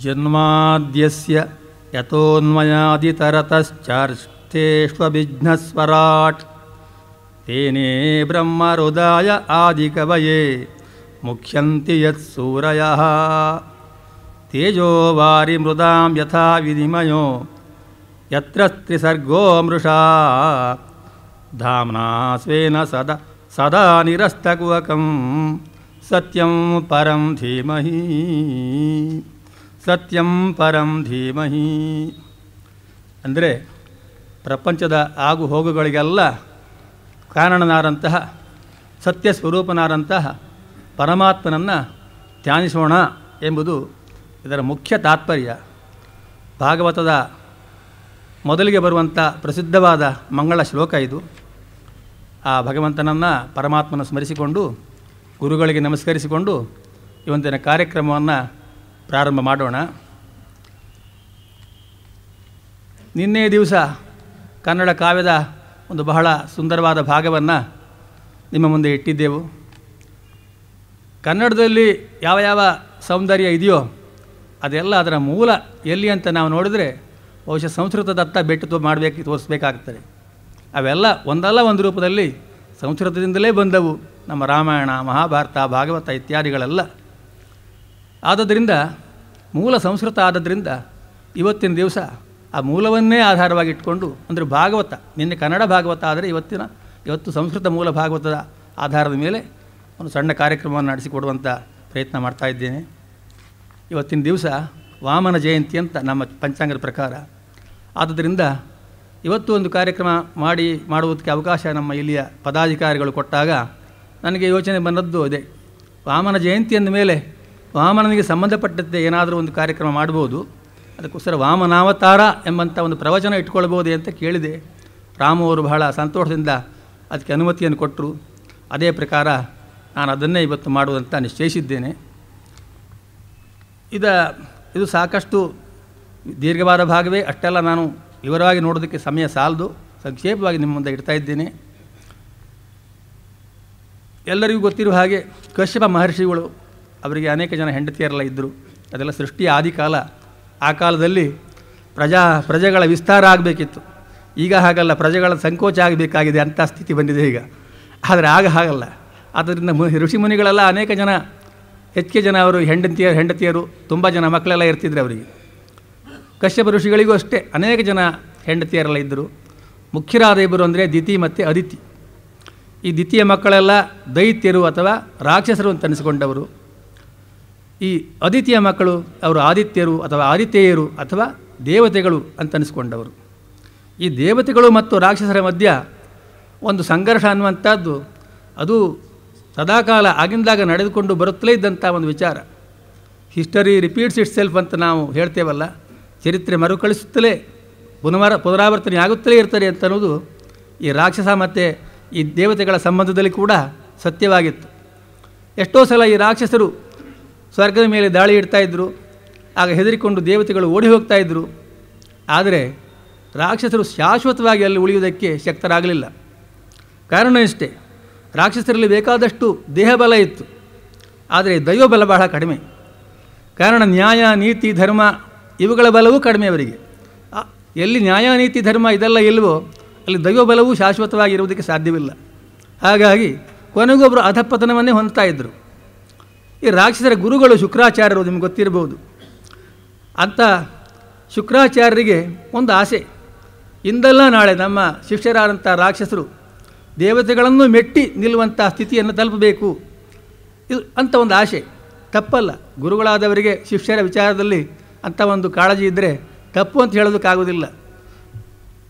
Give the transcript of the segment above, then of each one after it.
ಜನ್ಮಾದ್ಯಸ್ಯ ಯತೋನ್ಮಯಾದಿತರತಶ್ಚಾರ್ಷ್ಟೇಷ್ವಭಿಘ್ನಸ್ವರಾಟ್ ತೇನೇ ಬ್ರಹ್ಮಹೃದಯ ಆದಿಕವಯೇ ಮುಖ್ಯಂತಿ ಯತ್ಸೂರಯಃ ತೇಜೋ ವಾರಿ ಮೃದಾಂ ಯಥಾ ವಿನಿಮಯೋ ಯತ್ರ ತ್ರಿಸರ್ಗೋ ಮೃಷಾ ಧಾಮ್ನಾ ಸ್ವೇನ ಸದಾ ನಿರಸ್ತಕುವಕಂ ಸತ್ಯಂ ಪರಂ ಧೀಮಹಿ ಸತ್ಯಂ ಪರಂ ಧೀಮಹಿ. ಅಂದರೆ ಪ್ರಪಂಚದ ಆಗು ಹೋಗುಗಳಿಗೆಲ್ಲ ಕಾರಣನಾದಂತಹ ಸತ್ಯ ಸ್ವರೂಪನಾದಂತಹ ಪರಮಾತ್ಮನನ್ನು ಧ್ಯಾನಿಸೋಣ ಎಂಬುದು ಇದರ ಮುಖ್ಯ ತಾತ್ಪರ್ಯ. ಭಾಗವತದ ಮೊದಲಿಗೆ ಬರುವಂಥ ಪ್ರಸಿದ್ಧವಾದ ಮಂಗಳ ಶ್ಲೋಕ ಇದು. ಆ ಭಗವಂತನನ್ನು ಪರಮಾತ್ಮನ ಸ್ಮರಿಸಿಕೊಂಡು ಗುರುಗಳಿಗೆ ನಮಸ್ಕರಿಸಿಕೊಂಡು ಇವತ್ತಿನ ಕಾರ್ಯಕ್ರಮವನ್ನು ಪ್ರಾರಂಭ ಮಾಡೋಣ. ನಿನ್ನೆ ದಿವಸ ಕನ್ನಡ ಕಾವ್ಯದ ಒಂದು ಬಹಳ ಸುಂದರವಾದ ಭಾಗವನ್ನು ನಿಮ್ಮ ಮುಂದೆ ಇಟ್ಟಿದ್ದೆವು. ಕನ್ನಡದಲ್ಲಿ ಯಾವ ಯಾವ ಸೌಂದರ್ಯ ಇದೆಯೋ ಅದೆಲ್ಲ ಅದರ ಮೂಲ ಎಲ್ಲಿ ಅಂತ ನಾವು ನೋಡಿದರೆ ಬಹುಶಃ ಸಂಸ್ಕೃತದತ್ತ ಬೆಟ್ಟು ತೋರಿಸ್ಬೇಕಾಗ್ತದೆ. ಅವೆಲ್ಲ ಒಂದಲ್ಲ ಒಂದು ರೂಪದಲ್ಲಿ ಸಂಸ್ಕೃತದಿಂದಲೇ ಬಂದವು. ನಮ್ಮ ರಾಮಾಯಣ, ಮಹಾಭಾರತ, ಭಾಗವತ ಇತ್ಯಾದಿಗಳೆಲ್ಲ. ಆದ್ದರಿಂದ ಮೂಲ ಸಂಸ್ಕೃತ ಆದದ್ರಿಂದ ಇವತ್ತಿನ ದಿವಸ ಆ ಮೂಲವನ್ನೇ ಆಧಾರವಾಗಿ ಇಟ್ಕೊಂಡು, ಅಂದರೆ ಭಾಗವತ, ನಿನ್ನೆ ಕನ್ನಡ ಭಾಗವತ ಆದರೆ ಇವತ್ತು ಸಂಸ್ಕೃತ ಮೂಲ ಭಾಗವತದ ಆಧಾರದ ಮೇಲೆ ಒಂದು ಸಣ್ಣ ಕಾರ್ಯಕ್ರಮವನ್ನು ನಡೆಸಿಕೊಡುವಂಥ ಪ್ರಯತ್ನ ಮಾಡ್ತಾಯಿದ್ದೇನೆ. ಇವತ್ತಿನ ದಿವಸ ವಾಮನ ಜಯಂತಿ ಅಂತ ನಮ್ಮ ಪಂಚಾಂಗದ ಪ್ರಕಾರ. ಆದ್ದರಿಂದ ಇವತ್ತು ಒಂದು ಕಾರ್ಯಕ್ರಮ ಮಾಡುವುದಕ್ಕೆ ಅವಕಾಶ ನಮ್ಮ ಇಲ್ಲಿಯ ಪದಾಧಿಕಾರಿಗಳು ಕೊಟ್ಟಾಗ ನನಗೆ ಯೋಚನೆ ಬಂದದ್ದು ಅದೇ. ವಾಮನ ಜಯಂತಿ ಅಂದ ಮೇಲೆ ವಾಮನನಿಗೆ ಸಂಬಂಧಪಟ್ಟಂತೆ ಏನಾದರೂ ಒಂದು ಕಾರ್ಯಕ್ರಮ ಮಾಡ್ಬೋದು, ಅದಕ್ಕೋಸ್ಕರ ವಾಮನಾವತಾರ ಎಂಬಂಥ ಒಂದು ಪ್ರವಚನ ಇಟ್ಕೊಳ್ಬೋದೇ ಅಂತ ಕೇಳಿದೆ. ರಾಮು ಅವರು ಬಹಳ ಸಂತೋಷದಿಂದ ಅದಕ್ಕೆ ಅನುಮತಿಯನ್ನು ಕೊಟ್ಟರು. ಅದೇ ಪ್ರಕಾರ ನಾನು ಅದನ್ನೇ ಇವತ್ತು ಮಾಡುವಂತ ನಿಶ್ಚಯಿಸಿದ್ದೇನೆ. ಇದು ಸಾಕಷ್ಟು ದೀರ್ಘವಾದ ಭಾಗವೇ, ಅಷ್ಟೆಲ್ಲ ನಾನು ವಿವರವಾಗಿ ನೋಡೋದಕ್ಕೆ ಸಮಯ ಸಾಲದು. ಸಂಕ್ಷೇಪವಾಗಿ ನಿಮ್ಮ ಮುಂದೆ ಇಡ್ತಾ ಇದ್ದೇನೆ. ಎಲ್ಲರಿಗೂ ಗೊತ್ತಿರುವ ಹಾಗೆ ಕಶ್ಯಪ ಮಹರ್ಷಿಗಳು, ಅವರಿಗೆ ಅನೇಕ ಜನ ಹೆಂಡತಿಯರೆಲ್ಲ ಇದ್ದರು. ಅದೆಲ್ಲ ಸೃಷ್ಟಿಯ ಆದಿಕಾಲ. ಆ ಕಾಲದಲ್ಲಿ ಪ್ರಜೆಗಳ ವಿಸ್ತಾರ ಆಗಬೇಕಿತ್ತು. ಈಗ ಹಾಗಲ್ಲ, ಪ್ರಜೆಗಳ ಸಂಕೋಚ ಆಗಬೇಕಾಗಿದೆ ಅಂಥ ಸ್ಥಿತಿ ಬಂದಿದೆ ಈಗ. ಆದರೆ ಆಗ ಹಾಗಲ್ಲ. ಆದ್ದರಿಂದ ಋಷಿಮುನಿಗಳೆಲ್ಲ ಅನೇಕ ಜನ, ಹೆಚ್ಚಿಗೆ ಜನ ಅವರು ಹೆಂಡತಿಯರು, ತುಂಬ ಜನ ಮಕ್ಕಳೆಲ್ಲ ಇರ್ತಿದ್ರು ಅವರಿಗೆ. ಕಶ್ಯಪ ಋಷಿಗಳಿಗೂ ಅಷ್ಟೇ ಅನೇಕ ಜನ ಹೆಂಡತಿಯರೆಲ್ಲ ಇದ್ದರು. ಮುಖ್ಯರಾದ ಇಬ್ಬರು ಅಂದರೆ ದಿತಿ ಮತ್ತು ಅದಿತಿ. ಈ ದಿತಿಯ ಮಕ್ಕಳೆಲ್ಲ ದೈತ್ಯರು ಅಥವಾ ರಾಕ್ಷಸರು ಅಂತ ಅನಿಸಿಕೊಂಡವರು. ಈ ಅದಿತಿಯ ಮಕ್ಕಳು ಅವರು ಆದಿತ್ಯರು ಅಥವಾ ಆದಿತ್ಯೇಯರು ಅಥವಾ ದೇವತೆಗಳು ಅಂತ ಅನಿಸ್ಕೊಂಡವರು. ಈ ದೇವತೆಗಳು ಮತ್ತು ರಾಕ್ಷಸರ ಮಧ್ಯ ಒಂದು ಸಂಘರ್ಷ ಅನ್ನುವಂಥದ್ದು ಅದು ಸದಾಕಾಲ ಆಗಿಂದಾಗ ನಡೆದುಕೊಂಡು ಬರುತ್ತಲೇ ಇದ್ದಂಥ ಒಂದು ವಿಚಾರ. ಹಿಸ್ಟರಿ ರಿಪೀಟ್ಸ್ ಇಟ್ ಸೆಲ್ಫ್ ಅಂತ ನಾವು ಹೇಳ್ತೇವಲ್ಲ, ಚರಿತ್ರೆ ಮರುಕಳಿಸುತ್ತಲೇ ಪುನರಾವರ್ತನೆ ಆಗುತ್ತಲೇ ಇರ್ತಾರೆ ಅಂತ ಅನ್ನೋದು ಈ ರಾಕ್ಷಸ ಮತ್ತು ಈ ದೇವತೆಗಳ ಸಂಬಂಧದಲ್ಲಿ ಕೂಡ ಸತ್ಯವಾಗಿತ್ತು. ಎಷ್ಟೋ ಸಲ ಈ ರಾಕ್ಷಸರು ಸ್ವರ್ಗದ ಮೇಲೆ ದಾಳಿ ಇಡ್ತಾಯಿದ್ರು. ಆಗ ಹೆದರಿಕೊಂಡು ದೇವತೆಗಳು ಓಡಿ ಹೋಗ್ತಾಯಿದ್ರು. ಆದರೆ ರಾಕ್ಷಸರು ಶಾಶ್ವತವಾಗಿ ಅಲ್ಲಿ ಉಳಿಯುವುದಕ್ಕೆ ಶಕ್ತರಾಗಲಿಲ್ಲ. ಕಾರಣ ಇಷ್ಟೇ, ರಾಕ್ಷಸರಲ್ಲಿ ಬೇಕಾದಷ್ಟು ದೇಹಬಲ ಇತ್ತು, ಆದರೆ ದೈವಬಲ ಬಹಳ ಕಡಿಮೆ. ಕಾರಣ ನ್ಯಾಯ, ನೀತಿ, ಧರ್ಮ ಇವುಗಳ ಬಲವೂ ಕಡಿಮೆ ಅವರಿಗೆ. ಎಲ್ಲಿ ನ್ಯಾಯ, ನೀತಿ, ಧರ್ಮ ಇದೆಲ್ಲ ಇಲ್ಲವೋ ಅಲ್ಲಿ ದೈವಬಲವೂ ಶಾಶ್ವತವಾಗಿ ಇರುವುದಕ್ಕೆ ಸಾಧ್ಯವಿಲ್ಲ. ಹಾಗಾಗಿ ಕೊನೆಗೊಬ್ಬರು ಅಧಪತನವನ್ನೇ ಹೊಂದ್ತಾ ಇದ್ದರು. ಈ ರಾಕ್ಷಸರ ಗುರುಗಳು ಶುಕ್ರಾಚಾರ್ಯರು, ನಿಮ್ಗೆ ಗೊತ್ತಿರಬಹುದು. ಅಂಥ ಶುಕ್ರಾಚಾರ್ಯರಿಗೆ ಒಂದು ಆಸೆ, ಇಂದಲ್ಲ ನಾಳೆ ನಮ್ಮ ಶಿಷ್ಯರಾದಂಥ ರಾಕ್ಷಸರು ದೇವತೆಗಳನ್ನು ಮೆಟ್ಟಿ ನಿಲ್ಲುವಂಥ ಸ್ಥಿತಿಯನ್ನು ತಲುಪಬೇಕು ಇದು ಅಂತ ಒಂದು ಆಸೆ. ತಪ್ಪಲ್ಲ, ಗುರುಗಳಾದವರಿಗೆ ಶಿಷ್ಯರ ವಿಚಾರದಲ್ಲಿ ಅಂಥ ಒಂದು ಕಾಳಜಿ ಇದ್ದರೆ ತಪ್ಪು ಅಂತ ಹೇಳೋದಕ್ಕಾಗೋದಿಲ್ಲ.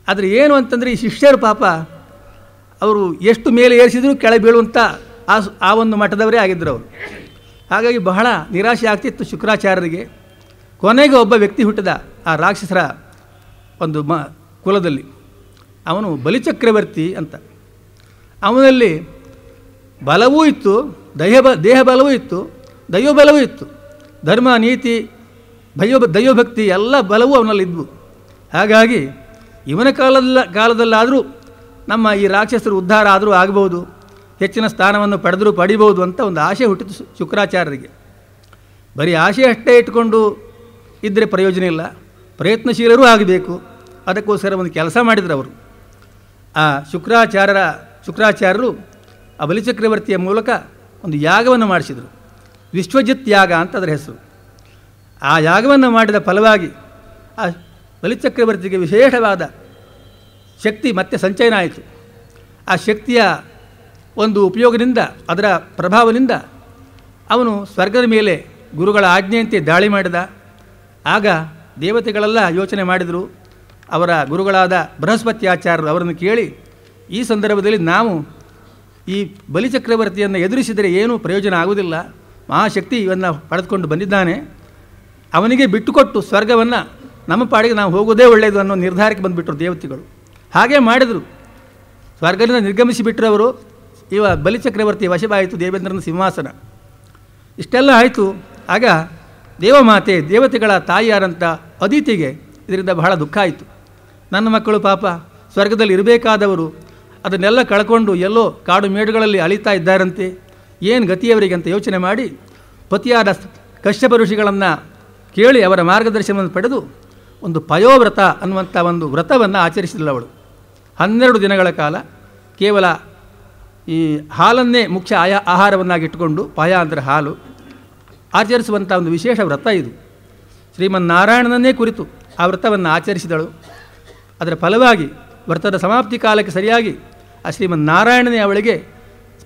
ಆದರೆ ಏನು ಅಂತಂದರೆ ಈ ಶಿಷ್ಯರು ಪಾಪ ಅವರು ಎಷ್ಟು ಮೇಲೆ ಏರಿಸಿದರೂ ಕೆಳಗೆ ಬೀಳುವಂಥ ಆ ಒಂದು ಮಟ್ಟದವರೇ ಆಗಿದ್ದರು ಅವರು. ಹಾಗಾಗಿ ಬಹಳ ನಿರಾಶೆ ಆಗ್ತಿತ್ತು ಶುಕ್ರಾಚಾರ್ಯರಿಗೆ. ಕೊನೆಗೆ ಒಬ್ಬ ವ್ಯಕ್ತಿ ಹುಟ್ಟಿದ ಆ ರಾಕ್ಷಸರ ಒಂದು ಕುಲದಲ್ಲಿ. ಅವನು ಬಲಿಚಕ್ರವರ್ತಿ ಅಂತ. ಅವನಲ್ಲಿ ಬಲವೂ ಇತ್ತು, ದೇಹ ಬಲವೂ ಇತ್ತು, ದೈವಬಲವೂ ಇತ್ತು. ಧರ್ಮ, ನೀತಿ, ದೈವಭಕ್ತಿ ಎಲ್ಲ ಬಲವೂ ಅವನಲ್ಲಿದ್ವು. ಹಾಗಾಗಿ ಇವನ ಕಾಲದಲ್ಲಾದರೂ ನಮ್ಮ ಈ ರಾಕ್ಷಸರು ಉದ್ಧಾರ ಆದರೂ ಆಗಬಹುದು, ಹೆಚ್ಚಿನ ಸ್ಥಾನವನ್ನು ಪಡಿಬೋದು ಅಂತ ಒಂದು ಆಸೆ ಹುಟ್ಟಿತು ಶುಕ್ರಾಚಾರ್ಯರಿಗೆ. ಬರೀ ಆಸೆ ಅಷ್ಟೇ ಇಟ್ಕೊಂಡು ಇದ್ದರೆ ಪ್ರಯೋಜನ ಇಲ್ಲ, ಪ್ರಯತ್ನಶೀಲರೂ ಆಗಬೇಕು. ಅದಕ್ಕೋಸ್ಕರ ಒಂದು ಕೆಲಸ ಮಾಡಿದರು ಅವರು. ಆ ಶುಕ್ರಾಚಾರ್ಯರು ಆ ಬಲಿಚಕ್ರವರ್ತಿಯ ಮೂಲಕ ಒಂದು ಯಾಗವನ್ನು ಮಾಡಿಸಿದರು. ವಿಶ್ವಜಿತ್ ಯಾಗ ಅಂತ ಅದರ ಹೆಸರು. ಆ ಯಾಗವನ್ನು ಮಾಡಿದ ಫಲವಾಗಿ ಆ ಬಲಿಚಕ್ರವರ್ತಿಗೆ ವಿಶೇಷವಾದ ಶಕ್ತಿ ಮತ್ತೆ ಸಂಚಯನ ಆಯಿತು. ಆ ಶಕ್ತಿಯ ಒಂದು ಉಪಯೋಗದಿಂದ, ಅದರ ಪ್ರಭಾವದಿಂದ ಅವನು ಸ್ವರ್ಗದ ಮೇಲೆ ಗುರುಗಳ ಆಜ್ಞೆಯಂತೆ ದಾಳಿ ಮಾಡಿದ. ಆಗ ದೇವತೆಗಳೆಲ್ಲ ಯೋಚನೆ ಮಾಡಿದರು. ಅವರ ಗುರುಗಳಾದ ಬೃಹಸ್ಪತಿ ಆಚಾರ್ಯರು ಅವರನ್ನು ಕೇಳಿ, ಈ ಸಂದರ್ಭದಲ್ಲಿ ನಾವು ಈ ಬಲಿಚಕ್ರವರ್ತಿಯನ್ನು ಎದುರಿಸಿದರೆ ಏನೂ ಪ್ರಯೋಜನ ಆಗುವುದಿಲ್ಲ, ಮಹಾಶಕ್ತಿ ಇವನ್ನು ಪಡೆದುಕೊಂಡು ಬಂದಿದ್ದಾನೆ, ಅವನಿಗೆ ಬಿಟ್ಟುಕೊಟ್ಟು ಸ್ವರ್ಗವನ್ನು ನಮ್ಮ ಪಾಡಿಗೆ ನಾವು ಹೋಗೋದೇ ಒಳ್ಳೆಯದು ಅನ್ನೋ ನಿರ್ಧಾರಕ್ಕೆ ಬಂದುಬಿಟ್ರು ದೇವತೆಗಳು. ಹಾಗೇ ಮಾಡಿದರು. ಸ್ವರ್ಗದಿಂದ ನಿರ್ಗಮಿಸಿಬಿಟ್ರು ಅವರು. ಇವ ಬಲಿಚಕ್ರವರ್ತಿ ವಶವಾಯಿತು ದೇವೇಂದ್ರನ ಸಿಂಹಾಸನ. ಇಷ್ಟೆಲ್ಲ ಆಯಿತು. ಆಗ ದೇವಮಾತೆ, ದೇವತೆಗಳ ತಾಯಿಯಾರಂಥ ಅದಿತಿಗೆ ಇದರಿಂದ ಬಹಳ ದುಃಖ ಆಯಿತು. ನನ್ನ ಮಕ್ಕಳು ಪಾಪ ಸ್ವರ್ಗದಲ್ಲಿ ಇರಬೇಕಾದವರು ಅದನ್ನೆಲ್ಲ ಕಳ್ಕೊಂಡು ಎಲ್ಲೋ ಕಾಡು ಮೇಡುಗಳಲ್ಲಿ ಅಲಿತಾ ಇದ್ದಾರಂತೆ, ಏನು ಗತಿಯವರಿಗೆ ಅಂತ ಯೋಚನೆ ಮಾಡಿ ಪತಿಯಾದ ಕಶ್ಯಪ ಋಷಿಗಳನ್ನು ಕೇಳಿ ಅವರ ಮಾರ್ಗದರ್ಶನವನ್ನು ಪಡೆದು ಒಂದು ಪಯೋವ್ರತ ಅನ್ನುವಂಥ ಒಂದು ವ್ರತವನ್ನು ಆಚರಿಸಿದಳು ಅವಳು. 12 ದಿನಗಳ ಕಾಲ ಕೇವಲ ಈ ಹಾಲನ್ನೇ ಮುಖ್ಯ ಆಹಾರವನ್ನಾಗಿಟ್ಟುಕೊಂಡು, ಪಯ ಅಂದರೆ ಹಾಲು, ಆಚರಿಸುವಂಥ ಒಂದು ವಿಶೇಷ ವ್ರತ ಇದು. ಶ್ರೀಮನ್ನಾರಾಯಣನನ್ನೇ ಕುರಿತು ಆ ವ್ರತವನ್ನು ಆಚರಿಸಿದಳು. ಅದರ ಫಲವಾಗಿ ವ್ರತದ ಸಮಾಪ್ತಿ ಕಾಲಕ್ಕೆ ಸರಿಯಾಗಿ ಆ ಶ್ರೀಮನ್ನಾರಾಯಣನೇ ಅವಳಿಗೆ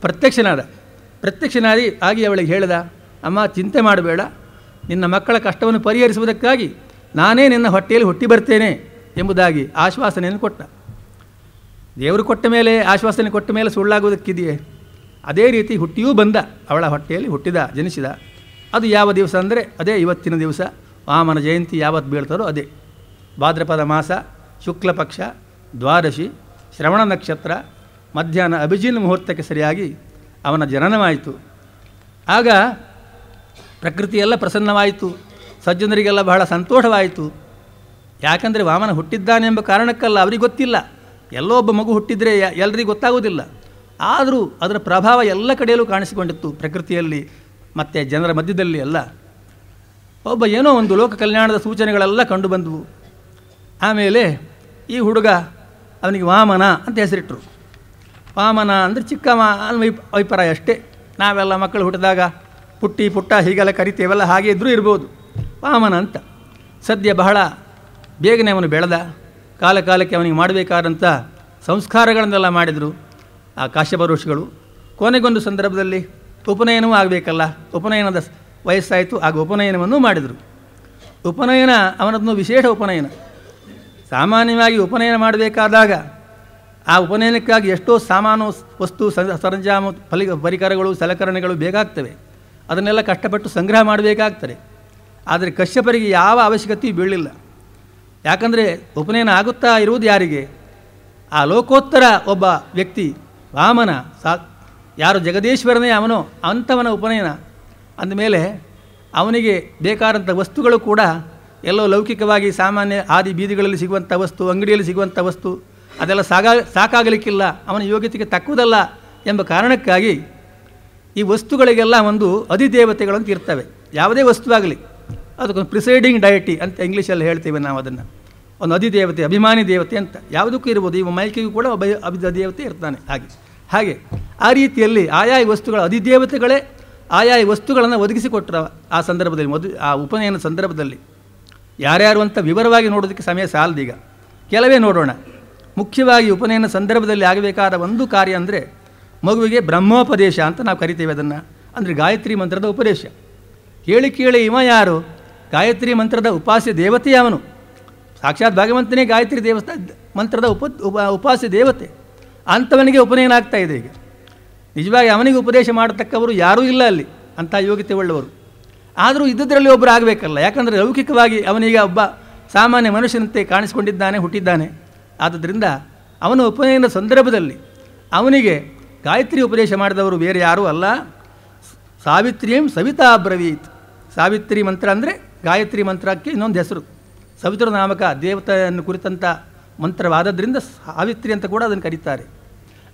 ಪ್ರತ್ಯಕ್ಷನಾದಿ ಆಗಿ ಅವಳಿಗೆ ಹೇಳಿದ, ಅಮ್ಮ ಚಿಂತೆ ಮಾಡಬೇಡ, ನಿನ್ನ ಮಕ್ಕಳ ಕಷ್ಟವನ್ನು ಪರಿಹರಿಸುವುದಕ್ಕಾಗಿ ನಾನೇ ನಿನ್ನ ಹೊಟ್ಟೆಯಲ್ಲಿ ಹುಟ್ಟಿ ಬರ್ತೇನೆ ಎಂಬುದಾಗಿ ಆಶ್ವಾಸನೆಯನ್ನು ಕೊಟ್ಟ. ದೇವರು ಕೊಟ್ಟ ಮೇಲೆ, ಆಶ್ವಾಸನೆ ಕೊಟ್ಟ ಮೇಲೆ ಸುಳ್ಳಾಗುವುದಕ್ಕಿದೆಯೇ? ಅದೇ ರೀತಿ ಹುಟ್ಟಿಯೂ ಬಂದ, ಅವಳ ಹೊಟ್ಟೆಯಲ್ಲಿ ಜನಿಸಿದ. ಅದು ಯಾವ ದಿವಸ ಅಂದರೆ ಅದೇ ಇವತ್ತಿನ ದಿವಸ, ವಾಮನ ಜಯಂತಿ ಯಾವತ್ತು ಬೀಳ್ತಾರೋ ಅದೇ ಭಾದ್ರಪದ ಮಾಸ ಶುಕ್ಲ ಪಕ್ಷ ದ್ವಾದಶಿ ಶ್ರವಣ ನಕ್ಷತ್ರ ಮಧ್ಯಾಹ್ನ ಅಭಿಜಿನ್ ಮುಹೂರ್ತಕ್ಕೆ ಸರಿಯಾಗಿ ಅವನ ಜನನವಾಯಿತು. ಆಗ ಪ್ರಕೃತಿಯೆಲ್ಲ ಪ್ರಸನ್ನವಾಯಿತು, ಸಜ್ಜನರಿಗೆಲ್ಲ ಬಹಳ ಸಂತೋಷವಾಯಿತು. ಯಾಕಂದರೆ ವಾಮನ ಹುಟ್ಟಿದ್ದಾನೆಂಬ ಕಾರಣಕ್ಕಲ್ಲ, ಅವರಿಗೆ ಗೊತ್ತಿಲ್ಲ. ಎಲ್ಲೋ ಒಬ್ಬ ಮಗು ಹುಟ್ಟಿದರೆ ಎಲ್ಲರಿಗೂ ಗೊತ್ತಾಗೋದಿಲ್ಲ. ಆದರೂ ಅದರ ಪ್ರಭಾವ ಎಲ್ಲ ಕಡೆಯಲ್ಲೂ ಕಾಣಿಸಿಕೊಂಡಿತ್ತು, ಪ್ರಕೃತಿಯಲ್ಲಿ ಮತ್ತು ಜನರ ಮಧ್ಯದಲ್ಲಿ ಎಲ್ಲ. ಒಬ್ಬ ಏನೋ ಒಂದು ಲೋಕ ಕಲ್ಯಾಣದ ಸೂಚನೆಗಳೆಲ್ಲ ಕಂಡುಬಂದವು. ಆಮೇಲೆ ಈ ಹುಡುಗ, ಅವನಿಗೆ ವಾಮನ ಅಂತ ಹೆಸರಿಟ್ಟರು. ವಾಮನ ಅಂದರೆ ಚಿಕ್ಕ ಅಭಿಪ್ರಾಯ ಅಷ್ಟೇ. ನಾವೆಲ್ಲ ಮಕ್ಕಳು ಹುಟ್ಟಿದಾಗ ಪುಟ್ಟ ಹೀಗೆಲ್ಲ ಕರಿತೇವೆಲ್ಲ, ಹಾಗೆ ಇದ್ದರೂ ಇರ್ಬೋದು. ವಾಮನ ಅಂತ ಸದ್ಯ ಬಹಳ ಬೇಗನೆ ಅವನು ಬೆಳೆದ. ಕಾಲಕ್ಕೆ ಅವನಿಗೆ ಮಾಡಬೇಕಾದಂಥ ಸಂಸ್ಕಾರಗಳನ್ನೆಲ್ಲ ಮಾಡಿದರು ಆ ಕಾಶ್ಯಪ ಋಷಿಗಳು. ಕೊನೆಗೊಂದು ಸಂದರ್ಭದಲ್ಲಿ ಉಪನಯನವೂ ಆಗಬೇಕಲ್ಲ, ಉಪನಯನದ ವಯಸ್ಸಾಯಿತು. ಆಗ ಉಪನಯನವನ್ನು ಮಾಡಿದರು. ಉಪನಯನ ಅವನದನ್ನು ವಿಶೇಷ ಉಪನಯನ. ಸಾಮಾನ್ಯವಾಗಿ ಉಪನಯನ ಮಾಡಬೇಕಾದಾಗ ಆ ಉಪನಯನಕ್ಕಾಗಿ ಎಷ್ಟೋ ಸಾಮಾನು ವಸ್ತು ಸರಂಜಾಮು ಪರಿಕರಗಳು ಸಲಕರಣೆಗಳು ಬೇಕಾಗ್ತವೆ. ಅದನ್ನೆಲ್ಲ ಕಷ್ಟಪಟ್ಟು ಸಂಗ್ರಹ ಮಾಡಬೇಕಾಗ್ತದೆ. ಆದರೆ ಕಶ್ಯಪರಿಗೆ ಯಾವ ಅವಶ್ಯಕತೆಯೂ ಬೀಳಲಿಲ್ಲ. ಯಾಕಂದರೆ ಉಪನಯನ ಆಗುತ್ತಾ ಇರುವುದು ಯಾರಿಗೆ? ಆ ಲೋಕೋತ್ತರ ಒಬ್ಬ ವ್ಯಕ್ತಿ ವಾಮನ, ಯಾರು ಜಗದೀಶ್ವರನೇ ಅವನು, ಅಂಥವನ ಉಪನಯನ ಅಂದಮೇಲೆ ಅವನಿಗೆ ಬೇಕಾದಂಥ ವಸ್ತುಗಳು ಕೂಡ ಎಲ್ಲೋ ಲೌಕಿಕವಾಗಿ ಸಾಮಾನ್ಯ ಆದಿ ಬೀದಿಗಳಲ್ಲಿ ಸಿಗುವಂಥ ವಸ್ತು, ಅಂಗಡಿಯಲ್ಲಿ ಸಿಗುವಂಥ ವಸ್ತು ಅದೆಲ್ಲ ಸಾಕಾಗಲಿಕ್ಕಿಲ್ಲ, ಅವನ ಯೋಗ್ಯತೆಗೆ ತಕ್ಕುವುದಲ್ಲ ಎಂಬ ಕಾರಣಕ್ಕಾಗಿ ಈ ವಸ್ತುಗಳಿಗೆಲ್ಲ ಒಂದು ಅಧಿದೇವತೆಗಳಂತ ಇರ್ತವೆ. ಯಾವುದೇ ವಸ್ತುವಾಗಲಿ ಅದಕ್ಕೊಂದು ಪ್ರಿಸೈಡಿಂಗ್ ಡಯಟಿ ಅಂತ ಇಂಗ್ಲೀಷಲ್ಲಿ ಹೇಳ್ತೇವೆ ನಾವು. ಅದನ್ನು ಒಂದು ಅಧಿದೇವತೆ, ಅಭಿಮಾನಿ ದೇವತೆ ಅಂತ ಯಾವುದಕ್ಕೂ ಇರ್ಬೋದು. ಈ ಮೈಕಿಗೂ ಕೂಡ ಒಬ್ಬ ಅಧಿದೇವತೆ ಇರ್ತಾನೆ. ಹಾಗೆ ಆ ರೀತಿಯಲ್ಲಿ ಆಯಾಯ ವಸ್ತುಗಳ ಅಧಿದೇವತೆಗಳೇ ಆಯಾಯ ವಸ್ತುಗಳನ್ನು ಒದಗಿಸಿಕೊಟ್ಟರು ಆ ಸಂದರ್ಭದಲ್ಲಿ. ಆ ಉಪನಯನ ಸಂದರ್ಭದಲ್ಲಿ ಯಾರ್ಯಾರು ಅಂತ ವಿವರವಾಗಿ ನೋಡೋದಕ್ಕೆ ಸಮಯ ಸಾಲದೀಗ, ಕೆಲವೇ ನೋಡೋಣ. ಮುಖ್ಯವಾಗಿ ಉಪನಯನ ಸಂದರ್ಭದಲ್ಲಿ ಆಗಬೇಕಾದ ಒಂದು ಕಾರ್ಯ ಅಂದರೆ ಮಗುವಿಗೆ ಬ್ರಹ್ಮೋಪದೇಶ ಅಂತ ನಾವು ಕರಿತೇವೆ ಅದನ್ನು. ಅಂದರೆ ಗಾಯತ್ರಿ ಮಂತ್ರದ ಉಪದೇಶ. ಕೇಳಿ ಇವ ಯಾರು? ಗಾಯತ್ರಿ ಮಂತ್ರದ ಉಪಾಸ್ಯ ದೇವತೆ ಅವನು. ಸಾಕ್ಷಾತ್ ಭಗವಂತನೇ ಗಾಯತ್ರಿ ಮಂತ್ರದ ಉಪಾಸ್ಯ ದೇವತೆ. ಅಂಥವನಿಗೆ ಉಪನಯನ ಆಗ್ತಾ ಇದೆ ಈಗ. ನಿಜವಾಗಿ ಅವನಿಗೆ ಉಪದೇಶ ಮಾಡತಕ್ಕವರು ಯಾರೂ ಇಲ್ಲ ಅಲ್ಲಿ, ಅಂಥ ಯೋಗ್ಯತೆ ಉಳ್ಳವರು. ಆದರೂ ಇದ್ದದ್ರಲ್ಲಿ ಒಬ್ಬರು ಆಗಬೇಕಲ್ಲ. ಯಾಕಂದರೆ ಲೌಕಿಕವಾಗಿ ಅವನೀಗ ಒಬ್ಬ ಸಾಮಾನ್ಯ ಮನುಷ್ಯನಂತೆ ಕಾಣಿಸಿಕೊಂಡಿದ್ದಾನೆ, ಹುಟ್ಟಿದ್ದಾನೆ. ಆದ್ದರಿಂದ ಅವನ ಉಪನಯನ ಸಂದರ್ಭದಲ್ಲಿ ಅವನಿಗೆ ಗಾಯತ್ರಿ ಉಪದೇಶ ಮಾಡಿದವರು ಬೇರೆ ಯಾರೂ ಅಲ್ಲ, ಸಾವಿತ್ರಿಯಂ ಸವಿತಾ ಬ್ರವೀತ್. ಸಾವಿತ್ರಿ ಮಂತ್ರ ಅಂದರೆ ಗಾಯತ್ರಿ ಮಂತ್ರಕ್ಕೆ ಇನ್ನೊಂದು ಹೆಸರು. ಸವಿತೃ ನಾಮಕ ದೇವತೆಯನ್ನು ಕುರಿತಂಥ ಮಂತ್ರವಾದದ್ರಿಂದ ಸಾವಿತ್ರಿ ಅಂತ ಕೂಡ ಅದನ್ನು ಕರೀತಾರೆ.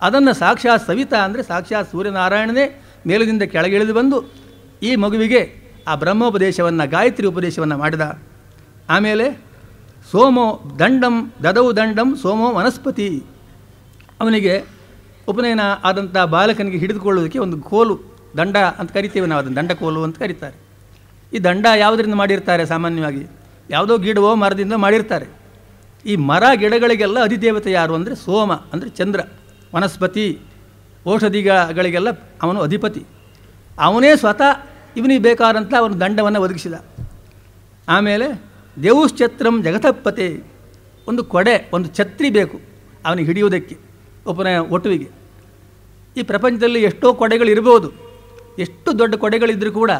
ಅದನ್ನು ಸಾಕ್ಷಾತ್ ಸವಿತಾ ಅಂದರೆ ಸಾಕ್ಷಾತ್ ಸೂರ್ಯನಾರಾಯಣನೇ ಮೇಲದಿಂದ ಕೆಳಗಿಳಿದು ಬಂದು ಈ ಮಗುವಿಗೆ ಆ ಬ್ರಹ್ಮೋಪದೇಶವನ್ನು, ಗಾಯತ್ರಿ ಉಪದೇಶವನ್ನು ಮಾಡಿದ. ಆಮೇಲೆ ಸೋಮೋ ದಂಡಂ ದದೌ ದಂಡಂ ಸೋಮೋ ವನಸ್ಪತಿ. ಅವನಿಗೆ ಉಪನಯನ ಆದಂಥ ಬಾಲಕನಿಗೆ ಹಿಡಿದುಕೊಳ್ಳೋದಕ್ಕೆ ಒಂದು ಕೋಲು, ದಂಡ ಅಂತ ಕರಿತೇವೆ ನಾವು, ಅದನ್ನು ದಂಡಕೋಲು ಅಂತ ಕರೀತಾರೆ. ಈ ದಂಡ ಯಾವುದರಿಂದ ಮಾಡಿರ್ತಾರೆ? ಸಾಮಾನ್ಯವಾಗಿ ಯಾವುದೋ ಗಿಡವೋ ಮರದಿಂದ ಮಾಡಿರ್ತಾರೆ. ಈ ಮರ ಗಿಡಗಳಿಗೆಲ್ಲ ಅಧಿದೇವತೆ ಯಾರು ಅಂದರೆ ಸೋಮ, ಅಂದರೆ ಚಂದ್ರ. ವನಸ್ಪತಿ, ಔಷಧಿಗಳಿಗೆಲ್ಲ ಅವನು ಅಧಿಪತಿ. ಅವನೇ ಸ್ವತಃ ಇವನಿಗೆ ಬೇಕಾದಂಥ ಅವನು ದಂಡವನ್ನು ಒದಗಿಸಿದ. ಆಮೇಲೆ ದೇವುಶ್ಛತ್ರಂ ಜಗತಪತೆ, ಒಂದು ಕೊಡೆ, ಒಂದು ಛತ್ರಿ ಬೇಕು ಅವನಿಗೆ ಹಿಡಿಯುವುದಕ್ಕೆ, ಉಪನಯನ ಒಟುವಿಗೆ. ಈ ಪ್ರಪಂಚದಲ್ಲಿ ಎಷ್ಟೋ ಕೊಡೆಗಳು ಇರ್ಬೋದು, ಎಷ್ಟು ದೊಡ್ಡ ಕೊಡೆಗಳಿದ್ದರೂ ಕೂಡ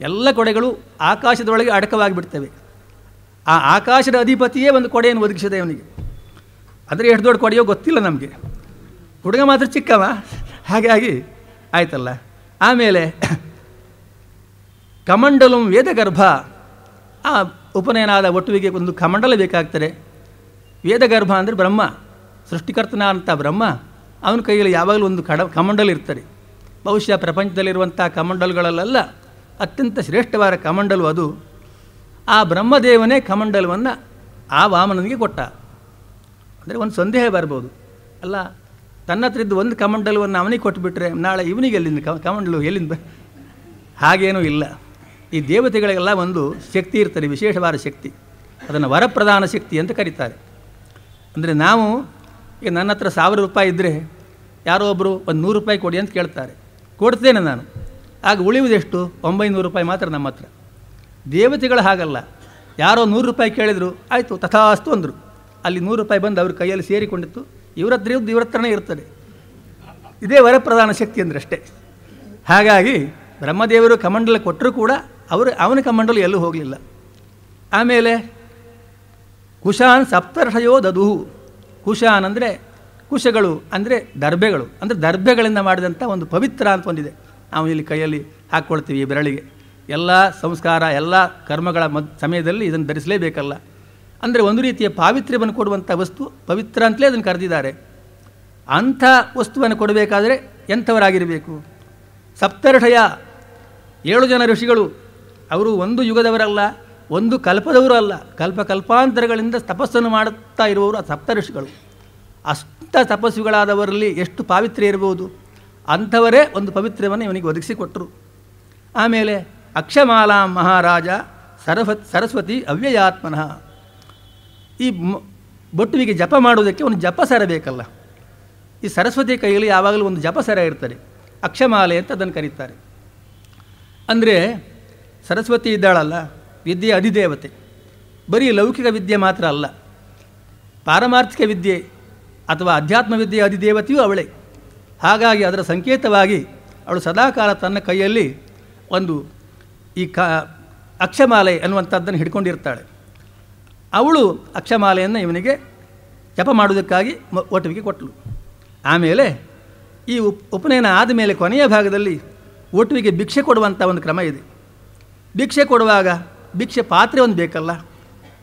ಎಲ್ಲ ಕೊಡೆಗಳು ಆಕಾಶದೊಳಗೆ ಅಡಕವಾಗಿಬಿಡ್ತವೆ. ಆ ಆಕಾಶದ ಅಧಿಪತಿಯೇ ಒಂದು ಕೊಡೆಯನ್ನು ಒದಗಿಸಿದೆ ಅವನಿಗೆ. ಅಂದರೆ ಎಷ್ಟು ದೊಡ್ಡ ಕೊಡೆಯೋ ಗೊತ್ತಿಲ್ಲ ನಮಗೆ, ಹುಡುಗ ಮಾತ್ರ ಚಿಕ್ಕವ, ಹಾಗಾಗಿ ಆಯ್ತಲ್ಲ. ಆಮೇಲೆ ಕಮಂಡಲಂ ವೇದಗರ್ಭ, ಆ ಉಪನಯನಾದ ಒಟುವಿಗೆ ಒಂದು ಕಮಂಡಲ ಬೇಕಾಗ್ತದೆ. ವೇದಗರ್ಭ ಅಂದರೆ ಬ್ರಹ್ಮ, ಸೃಷ್ಟಿಕರ್ತನ ಅಂತ ಬ್ರಹ್ಮ, ಅವನ ಕೈಯಲ್ಲಿ ಯಾವಾಗಲೂ ಒಂದು ಕಮಂಡಲ ಇರ್ತದೆ. ಬಹುಶಃ ಪ್ರಪಂಚದಲ್ಲಿರುವಂಥ ಕಮಂಡಲಗಳಲ್ಲೆಲ್ಲ ಅತ್ಯಂತ ಶ್ರೇಷ್ಠವಾದ ಕಮಂಡಲು ಅದು. ಆ ಬ್ರಹ್ಮದೇವನೇ ಕಮಂಡಲವನ್ನು ಆ ವಾಮನನಿಗೆ ಕೊಟ್ಟ. ಅಂದರೆ ಒಂದು ಸಂದೇಹ ಬರ್ಬೋದು, ಅಲ್ಲ ತನ್ನ ಹತ್ರ ಇದ್ದು ಒಂದು ಕಮಂಡಲವನ್ನು ಅವನಿಗೆ ಕೊಟ್ಟುಬಿಟ್ರೆ ನಾಳೆ ಇವನಿಗೆ ಎಲ್ಲಿಂದ ಕಮಂಡಲು ಎಲ್ಲಿಂದ? ಹಾಗೇನೂ ಇಲ್ಲ. ಈ ದೇವತೆಗಳಿಗೆಲ್ಲ ಒಂದು ಶಕ್ತಿ ಇರ್ತದೆ, ವಿಶೇಷವಾದ ಶಕ್ತಿ. ಅದನ್ನು ವರಪ್ರಧಾನ ಶಕ್ತಿ ಅಂತ ಕರೀತಾರೆ. ಅಂದರೆ ನಾವು ಈಗ ನನ್ನ ಹತ್ರ 1000 ರೂಪಾಯಿ ಇದ್ದರೆ ಯಾರೋ ಒಬ್ಬರು ಒಂದು 100 ರೂಪಾಯಿ ಕೊಡಿ ಅಂತ ಕೇಳ್ತಾರೆ, ಕೊಡ್ತೇನೆ ನಾನು. ಆಗ ಉಳಿಯುವುದೆಷ್ಟು? 900 ರೂಪಾಯಿ ಮಾತ್ರ ನಮ್ಮ ಹತ್ರ. ದೇವತೆಗಳು ಹಾಗಲ್ಲ, ಯಾರೋ 100 ರೂಪಾಯಿ ಕೇಳಿದರು, ಆಯಿತು ತಥಾಸ್ತು ಅಂದರು. ಅಲ್ಲಿ 100 ರೂಪಾಯಿ ಬಂದು ಅವ್ರ ಕೈಯಲ್ಲಿ ಸೇರಿಕೊಂಡಿತ್ತು, ಇವ್ರ ಹತ್ರ ಇವ್ರ ಹತ್ರನೇ ಇರ್ತದೆ. ಇದೇ ವರಪ್ರಧಾನ ಶಕ್ತಿ ಅಂದರೆ ಅಷ್ಟೇ. ಹಾಗಾಗಿ ಬ್ರಹ್ಮದೇವರು ಕಮಂಡಲ ಕೊಟ್ಟರೂ ಕೂಡ ಅವನ ಕಮಂಡಲು ಎಲ್ಲೂ ಹೋಗಲಿಲ್ಲ. ಆಮೇಲೆ ಕುಶಾನ್ ಸಪ್ತರ್ಷಯೋ ದದುಹು. ಕುಶಾನ್ ಅಂದರೆ ಕುಶಗಳು ಅಂದರೆ ದರ್ಭೆಗಳು, ಅಂದರೆ ದರ್ಭೆಗಳಿಂದ ಮಾಡಿದಂಥ ಒಂದು ಪವಿತ್ರ ಅಂತ ಒಂದಿದೆ, ನಾವು ಇಲ್ಲಿ ಕೈಯಲ್ಲಿ ಹಾಕ್ಕೊಳ್ತೀವಿ ಈ ಬೆರಳಿಗೆ. ಎಲ್ಲ ಸಂಸ್ಕಾರ ಎಲ್ಲ ಕರ್ಮಗಳ ಸಮಯದಲ್ಲಿ ಇದನ್ನು ಧರಿಸಲೇಬೇಕಲ್ಲ. ಅಂದರೆ ಒಂದು ರೀತಿಯ ಪಾವಿತ್ರ್ಯವನ್ನು ಕೊಡುವಂಥ ವಸ್ತು, ಪವಿತ್ರ ಅಂತಲೇ ಅದನ್ನು ಕರೆದಿದ್ದಾರೆ. ಅಂಥ ವಸ್ತುವನ್ನು ಕೊಡಬೇಕಾದರೆ ಎಂಥವರಾಗಿರಬೇಕು? ಸಪ್ತರ್ಷಯ 7 ಜನ ಋಷಿಗಳು. ಅವರು ಒಂದು ಯುಗದವರಲ್ಲ, ಒಂದು ಕಲ್ಪದವರು ಅಲ್ಲ, ಕಲ್ಪಾಂತರಗಳಿಂದ ತಪಸ್ಸನ್ನು ಮಾಡುತ್ತಾ ಇರುವವರು ಆ ಸಪ್ತ ಋಷಿಗಳು. ಅಷ್ಟ ತಪಸ್ಸುಗಳಾದವರಲ್ಲಿ ಎಷ್ಟು ಪಾವಿತ್ರ್ಯ ಇರಬಹುದು? ಅಂಥವರೇ ಒಂದು ಪವಿತ್ರ್ಯವನ್ನು ಇವನಿಗೆ ಒದಗಿಸಿಕೊಟ್ಟರು. ಆಮೇಲೆ ಅಕ್ಷಮಾಲಾ ಮಹಾರಾಜ ಸರಸ್ವತಿ ಅವ್ಯಯಾತ್ಮನಃ. ಈ ಬೊಟ್ಟುವಿಗೆ ಜಪ ಮಾಡುವುದಕ್ಕೆ ಒಂದು ಜಪಸರ ಬೇಕಲ್ಲ. ಈ ಸರಸ್ವತಿ ಕೈಯಲ್ಲಿ ಯಾವಾಗಲೂ ಒಂದು ಜಪಸರ ಇರ್ತದೆ, ಅಕ್ಷಮಾಲೆ ಅಂತ ಅದನ್ನು ಕರೀತಾರೆ. ಅಂದರೆ ಸರಸ್ವತಿ ಇದ್ದಾಳಲ್ಲ, ವಿದ್ಯೆಯ ಅಧಿದೇವತೆ. ಬರೀ ಲೌಕಿಕ ವಿದ್ಯೆ ಮಾತ್ರ ಅಲ್ಲ, ಪಾರಮಾರ್ಥಿಕ ವಿದ್ಯೆ ಅಥವಾ ಅಧ್ಯಾತ್ಮ ವಿದ್ಯೆಯ ಅಧಿದೇವತೆಯೂ ಅವಳೇ. ಹಾಗಾಗಿ ಅದರ ಸಂಕೇತವಾಗಿ ಅವಳು ಸದಾಕಾಲ ತನ್ನ ಕೈಯಲ್ಲಿ ಒಂದು ಈ ಅಕ್ಷಮಾಲೆ ಅನ್ನುವಂಥದ್ದನ್ನು ಹಿಡ್ಕೊಂಡಿರ್ತಾಳೆ. ಅವಳು ಅಕ್ಷಮಾಲೆಯನ್ನು ಇವನಿಗೆ ಜಪ ಮಾಡುವುದಕ್ಕಾಗಿ ಒಟುವಿಗೆ ಕೊಟ್ಟಳು. ಆಮೇಲೆ ಈ ಉಪನಯನ ಆದಮೇಲೆ ಕೊನೆಯ ಭಾಗದಲ್ಲಿ ಒಟುವಿಗೆ ಭಿಕ್ಷೆ ಕೊಡುವಂಥ ಒಂದು ಕ್ರಮ ಇದೆ. ಭಿಕ್ಷೆ ಕೊಡುವಾಗ ಭಿಕ್ಷೆ ಪಾತ್ರೆ ಒಂದು ಬೇಕಲ್ಲ.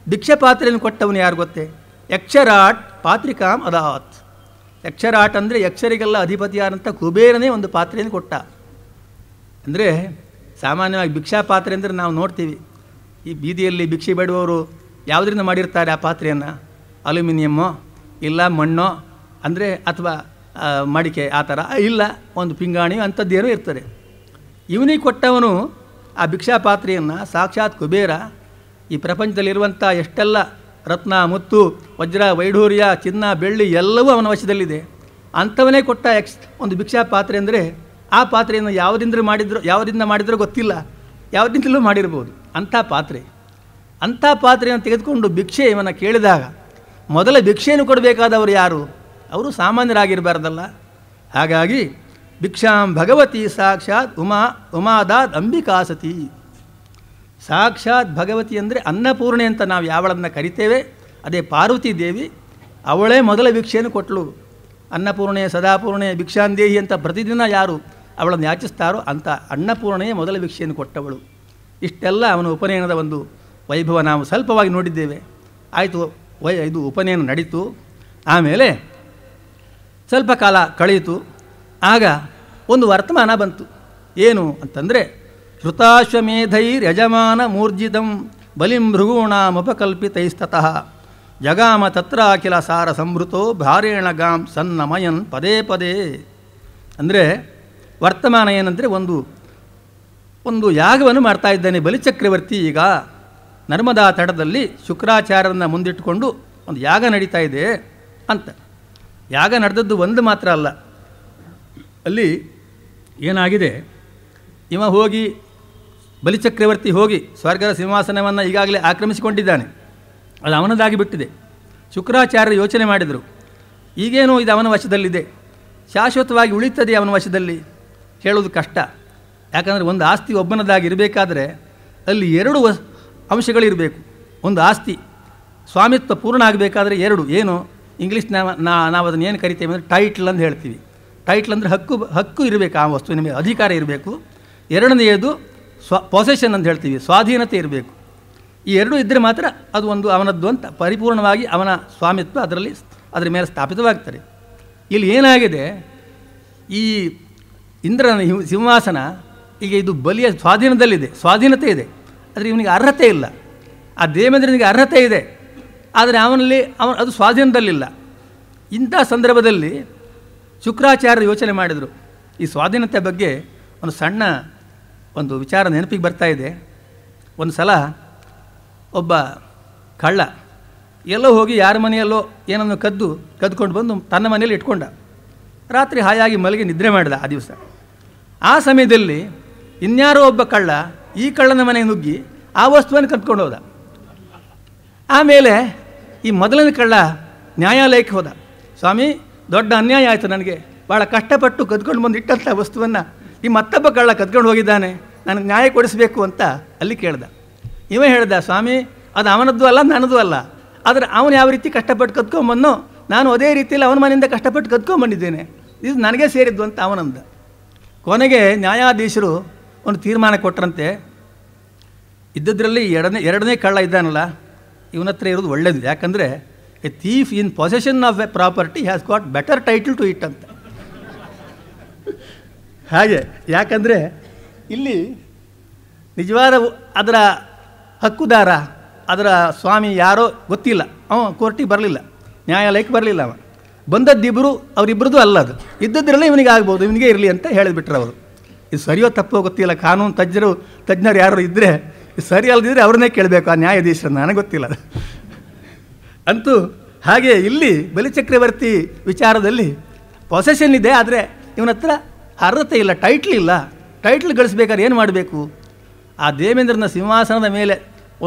ಭಿಕ್ಷೆ ಪಾತ್ರೆಯನ್ನು ಕೊಟ್ಟವನು ಯಾರು ಗೊತ್ತೇ? ಯಕ್ಷರಾಟ್ ಪಾತ್ರಿಕಾಂ ಅದಾತ್. ಯಕ್ಷರಾಟ್ ಅಂದರೆ ಯಕ್ಷರಿಗೆಲ್ಲ ಅಧಿಪತಿಯಾದಂಥ ಕುಬೇರನೇ ಒಂದು ಪಾತ್ರೆಯನ್ನು ಕೊಟ್ಟ. ಅಂದರೆ ಸಾಮಾನ್ಯವಾಗಿ ಭಿಕ್ಷಾ ಪಾತ್ರೆ ಅಂದರೆ ನಾವು ನೋಡ್ತೀವಿ, ಈ ಬೀದಿಯಲ್ಲಿ ಭಿಕ್ಷೆ ಬೇಡುವವರು ಯಾವುದರಿಂದ ಮಾಡಿರ್ತಾರೆ ಆ ಪಾತ್ರೆಯನ್ನು? ಅಲ್ಯೂಮಿನಿಯಮ್ಮೋ ಇಲ್ಲ ಮಣ್ಣೋ ಅಂದರೆ ಅಥವಾ ಮಡಿಕೆ ಆ ಥರ ಇಲ್ಲ, ಒಂದು ಪಿಂಗಾಣಿ ಅಂಥದ್ದೇನೋ ಇರ್ತದೆ. ಇವನಿಗೆ ಕೊಟ್ಟವನು ಆ ಭಿಕ್ಷಾ ಪಾತ್ರೆಯನ್ನು ಸಾಕ್ಷಾತ್ ಕುಬೇರ. ಈ ಪ್ರಪಂಚದಲ್ಲಿರುವಂಥ ಎಷ್ಟೆಲ್ಲ ರತ್ನ ಮುತ್ತು ವಜ್ರ ವೈಢೂರ್ಯ ಚಿನ್ನ ಬೆಳ್ಳಿ ಎಲ್ಲವೂ ಅವನ ವಶದಲ್ಲಿದೆ. ಅಂಥವನೇ ಕೊಟ್ಟ ಒಂದು ಭಿಕ್ಷಾ ಪಾತ್ರೆ ಅಂದರೆ ಆ ಪಾತ್ರೆಯನ್ನು ಯಾವುದರಿಂದ ಮಾಡಿದ್ರೋ ಗೊತ್ತಿಲ್ಲ, ಯಾವುದಿಂದಲೂ ಮಾಡಿರ್ಬೋದು. ಅಂಥ ಪಾತ್ರೆಯನ್ನು ತೆಗೆದುಕೊಂಡು ಭಿಕ್ಷೆ ಇವನ ಕೇಳಿದಾಗ ಮೊದಲ ಭಿಕ್ಷೆಯನ್ನು ಕೊಡಬೇಕಾದವರು ಯಾರು? ಅವರು ಸಾಮಾನ್ಯರಾಗಿರಬಾರ್ದಲ್ಲ. ಹಾಗಾಗಿ ಭಿಕ್ಷಾಂ ಭಗವತಿ ಸಾಕ್ಷಾತ್ ಉಮಾದಾದ್ ಅಂಬಿಕಾಸತಿ. ಸಾಕ್ಷಾತ್ ಭಗವತಿ ಅಂದರೆ ಅನ್ನಪೂರ್ಣೆ ಅಂತ ನಾವು ಯಾವಳನ್ನು ಕರಿತೇವೆ, ಅದೇ ಪಾರ್ವತಿ ದೇವಿ. ಅವಳೇ ಮೊದಲ ಭಿಕ್ಷೆಯನ್ನು ಕೊಟ್ಟಳು. ಅನ್ನಪೂರ್ಣೆ ಸದಾಪೂರ್ಣೆ ಭಿಕ್ಷಾಂದೇಹಿ ಅಂತ ಪ್ರತಿದಿನ ಯಾರು ಅವಳನ್ನು ಯಾಚಿಸ್ತಾರೋ ಅಂಥ ಅನ್ನಪೂರ್ಣೆಯೇ ಮೊದಲ ಭಿಕ್ಷೆಯನ್ನು ಕೊಟ್ಟವಳು. ಇಷ್ಟೆಲ್ಲ ಅವನ ಉಪನಯನದ ಒಂದು ವೈಭವ ನಾವು ಸ್ವಲ್ಪವಾಗಿ ನೋಡಿದ್ದೇವೆ. ಆಯಿತು, ಇದು ಉಪನಯನ ನಡೀತು. ಆಮೇಲೆ ಸ್ವಲ್ಪ ಕಾಲ ಕಳೆಯಿತು. ಆಗ ಒಂದು ವರ್ತಮಾನ ಬಂತು. ಏನು ಅಂತಂದರೆ ಶ್ರುತಾಶ್ವಮೇಧೈರ್ ಯಜಮಾನ ಮೂರ್ಜಿತಂ ಬಲಿಂ ಭೃಗೂಣಾಮುಪಕಲ್ಪಿತೈಸ್ತತಃ ಜಗಾಮ ತತ್ರ ಅಖಿಲ ಸಾರ ಸಂಭೃತೋ ಭಾರೇಣ ಗಾಂ ಸನ್ನಮಯನ್ ಪದೇ ಪದೇ. ಅಂದರೆ ವರ್ತಮಾನ ಏನಂದರೆ ಒಂದು ಯಾಗವನ್ನು ಮಾಡ್ತಾ ಇದ್ದಾನೆ ಬಲಿಚಕ್ರವರ್ತಿ. ಈಗ ನರ್ಮದಾ ತಟದಲ್ಲಿ ಶುಕ್ರಾಚಾರ್ಯರನ್ನು ಮುಂದಿಟ್ಟುಕೊಂಡು ಒಂದು ಯಾಗ ನಡೀತಾ ಇದೆ ಅಂತ. ಯಾಗ ನಡೆದದ್ದು ಒಂದು ಮಾತ್ರ ಅಲ್ಲ, ಅಲ್ಲಿ ಏನಾಗಿದೆ, ಇವ ಹೋಗಿ ಬಲಿಚಕ್ರವರ್ತಿ ಹೋಗಿ ಸ್ವರ್ಗದ ಸಿಂಹಾಸನವನ್ನು ಈಗಾಗಲೇ ಆಕ್ರಮಿಸಿಕೊಂಡಿದ್ದಾನೆ, ಅದು ಅವನದಾಗಿ ಬಿಟ್ಟಿದೆ. ಶುಕ್ರಾಚಾರ್ಯರು ಯೋಚನೆ ಮಾಡಿದರು, ಈಗೇನೋ ಇದು ಅವನ ವಶದಲ್ಲಿದೆ, ಶಾಶ್ವತವಾಗಿ ಉಳಿತದೆ ಅವನ ವಶದಲ್ಲಿ ಹೇಳೋದು ಕಷ್ಟ. ಯಾಕಂದರೆ ಒಂದು ಆಸ್ತಿ ಒಬ್ಬನದಾಗಿ ಇರಬೇಕಾದ್ರೆ ಅಲ್ಲಿ ಎರಡು ಅಂಶಗಳಿರಬೇಕು. ಒಂದು ಆಸ್ತಿ ಸ್ವಾಮಿತ್ವ ಪೂರ್ಣ ಆಗಬೇಕಾದ್ರೆ ಎರಡು, ಏನು ಇಂಗ್ಲೀಷ್ ನಾವು ಅದನ್ನು ಏನು ಕರಿತೇವೆ ಅಂದರೆ ಟೈಟ್ಲ್ ಅಂತ ಹೇಳ್ತೀವಿ. ಟೈಟ್ಲ್ ಅಂದರೆ ಹಕ್ಕು ಇರಬೇಕು, ಆ ವಸ್ತುವಿನ ಮೇಲೆ ಅಧಿಕಾರ ಇರಬೇಕು. ಎರಡನೆಯದು ಪೊಸೆಷನ್ ಅಂತ ಹೇಳ್ತೀವಿ, ಸ್ವಾಧೀನತೆ ಇರಬೇಕು. ಈ ಎರಡೂ ಇದ್ದರೆ ಮಾತ್ರ ಅದು ಒಂದು ಅವನದ್ದು ಅಂತ ಪರಿಪೂರ್ಣವಾಗಿ ಅವನ ಸ್ವಾಮಿತ್ವ ಅದರ ಮೇಲೆ ಸ್ಥಾಪಿತವಾಗ್ತಾರೆ. ಇಲ್ಲಿ ಏನಾಗಿದೆ, ಈ ಇಂದ್ರನ ಸಿಂಹಾಸನ ಈಗ ಇದು ಬಲಿಯ ಸ್ವಾಧೀನತೆ ಇದೆ, ಆದರೆ ಇವನಿಗೆ ಅರ್ಹತೆ ಇಲ್ಲ. ಆ ದೇವೇಂದ್ರನಿಗೆ ಅರ್ಹತೆ ಇದೆ, ಆದರೆ ಅದು ಸ್ವಾಧೀನದಲ್ಲಿಲ್ಲ. ಇಂಥ ಸಂದರ್ಭದಲ್ಲಿ ಶುಕ್ರಾಚಾರ್ಯರು ಯೋಚನೆ ಮಾಡಿದರು. ಈ ಸ್ವಾಧೀನತೆ ಬಗ್ಗೆ ಒಂದು ಸಣ್ಣ ವಿಚಾರ ನೆನಪಿಗೆ ಬರ್ತಾ ಇದೆ. ಒಂದು ಸಲ ಒಬ್ಬ ಕಳ್ಳ ಎಲ್ಲೋ ಹೋಗಿ ಯಾರ ಮನೆಯಲ್ಲೋ ಏನನ್ನು ಕದ್ದುಕೊಂಡು ಬಂದು ತನ್ನ ಮನೆಯಲ್ಲಿ ಇಟ್ಕೊಂಡ. ರಾತ್ರಿ ಹಾಯಾಗಿ ಮಲಗಿ ನಿದ್ರೆ ಮಾಡಿದ. ಆ ದಿವಸ ಆ ಸಮಯದಲ್ಲಿ ಇನ್ಯಾರೋ ಒಬ್ಬ ಕಳ್ಳ ಈ ಕಳ್ಳನ ಮನೆಗೆ ನುಗ್ಗಿ ಆ ವಸ್ತುವನ್ನು ಕದ್ಕೊಂಡು ಹೋದ. ಆಮೇಲೆ ಈ ಮೊದಲನೇ ಕಳ್ಳ ನ್ಯಾಯಾಲಯಕ್ಕೆ ಹೋದ. ಸ್ವಾಮಿ, ದೊಡ್ಡ ಅನ್ಯಾಯ ಆಯಿತು, ನನಗೆ ಭಾಳ ಕಷ್ಟಪಟ್ಟು ಕದ್ಕೊಂಡು ಬಂದು ಇಟ್ಟಂಥ ವಸ್ತುವನ್ನು ಈ ಮತ್ತೊಬ್ಬ ಕಳ್ಳ ಕದ್ಕೊಂಡು ಹೋಗಿದ್ದಾನೆ, ನನಗೆ ನ್ಯಾಯ ಕೊಡಿಸಬೇಕು ಅಂತ ಅಲ್ಲಿ ಕೇಳ್ದ. ಇವ ಹೇಳ್ದ, ಸ್ವಾಮಿ, ಅದು ಅವನದ್ದು ಅಲ್ಲ, ನನ್ನದು ಅಲ್ಲ, ಆದರೆ ಅವನು ಯಾವ ರೀತಿ ಕಷ್ಟಪಟ್ಟು ಕದ್ಕೊಂಬಂದೋ ನಾನು ಅದೇ ರೀತಿಯಲ್ಲಿ ಅವನ ಮನೆಯಿಂದ ಕಷ್ಟಪಟ್ಟು ಕದ್ಕೊಂಬಂದಿದ್ದೇನೆ, ಇದು ನನಗೆ ಸೇರಿದ್ದು ಅಂತ ಅವನಂದ. ಕೊನೆಗೆ ನ್ಯಾಯಾಧೀಶರು ಒಂದು ತೀರ್ಮಾನ ಕೊಟ್ಟರಂತೆ, ಇದ್ದದ್ರಲ್ಲಿ ಎರಡನೇ ಕಳ್ಳ ಇದ್ದಾನಲ್ಲ, ಇವನ ಹತ್ರ ಇರೋದು ಒಳ್ಳೆಯದು. ಯಾಕಂದರೆ a thief in possession of a property has got better title to it ಅಂತ. ಹಾಗೆ, ಯಾಕಂದರೆ ಇಲ್ಲಿ ನಿಜವಾದ ಅದರ ಹಕ್ಕುದಾರ, ಅದರ ಸ್ವಾಮಿ ಯಾರೋ ಗೊತ್ತಿಲ್ಲ, ಕೋರ್ಟಿಗೆ ಬರಲಿಲ್ಲ, ನ್ಯಾಯಾಲಯಕ್ಕೆ ಬರಲಿಲ್ಲ. ಬಂದದ್ದಿಬ್ಬರು, ಅವರಿಬ್ಬರದು ಅಲ್ಲ, ಅದು ಇದ್ದದ್ರಲ್ಲೇ ಇವನಿಗೆ ಆಗ್ಬೋದು, ಇವನಿಗೆ ಇರಲಿ ಅಂತ ಹೇಳಿಬಿಟ್ರು ಅವರು. ಇದು ಸರಿಯೋ ತಪ್ಪೋ ಗೊತ್ತಿಲ್ಲ, ಕಾನೂನು ತಜ್ಞರು ಯಾರು ಇದ್ದರೆ ಸರಿ ಅಲ್ಲದಿದ್ದರೆ ಅವ್ರನ್ನೇ ಕೇಳಬೇಕು, ಆ ನ್ಯಾಯಾಧೀಶರನ್ನ, ನನಗೆ ಗೊತ್ತಿಲ್ಲ. ಅಂತೂ ಹಾಗೆ ಇಲ್ಲಿ ಬಲಿಚಕ್ರವರ್ತಿ ವಿಚಾರದಲ್ಲಿ ಪೊಸೆಷನ್ ಇದೆ, ಆದರೆ ಇವನ ಹತ್ರ ಅರ್ಹತೆ ಇಲ್ಲ, ಟೈಟ್ಲ್ ಇಲ್ಲ. ಟೈಟ್ಲ್ ಗಳಿಸ್ಬೇಕಾದ್ರೆ ಏನು ಮಾಡಬೇಕು? ಆ ದೇವೇಂದ್ರನ ಸಿಂಹಾಸನದ ಮೇಲೆ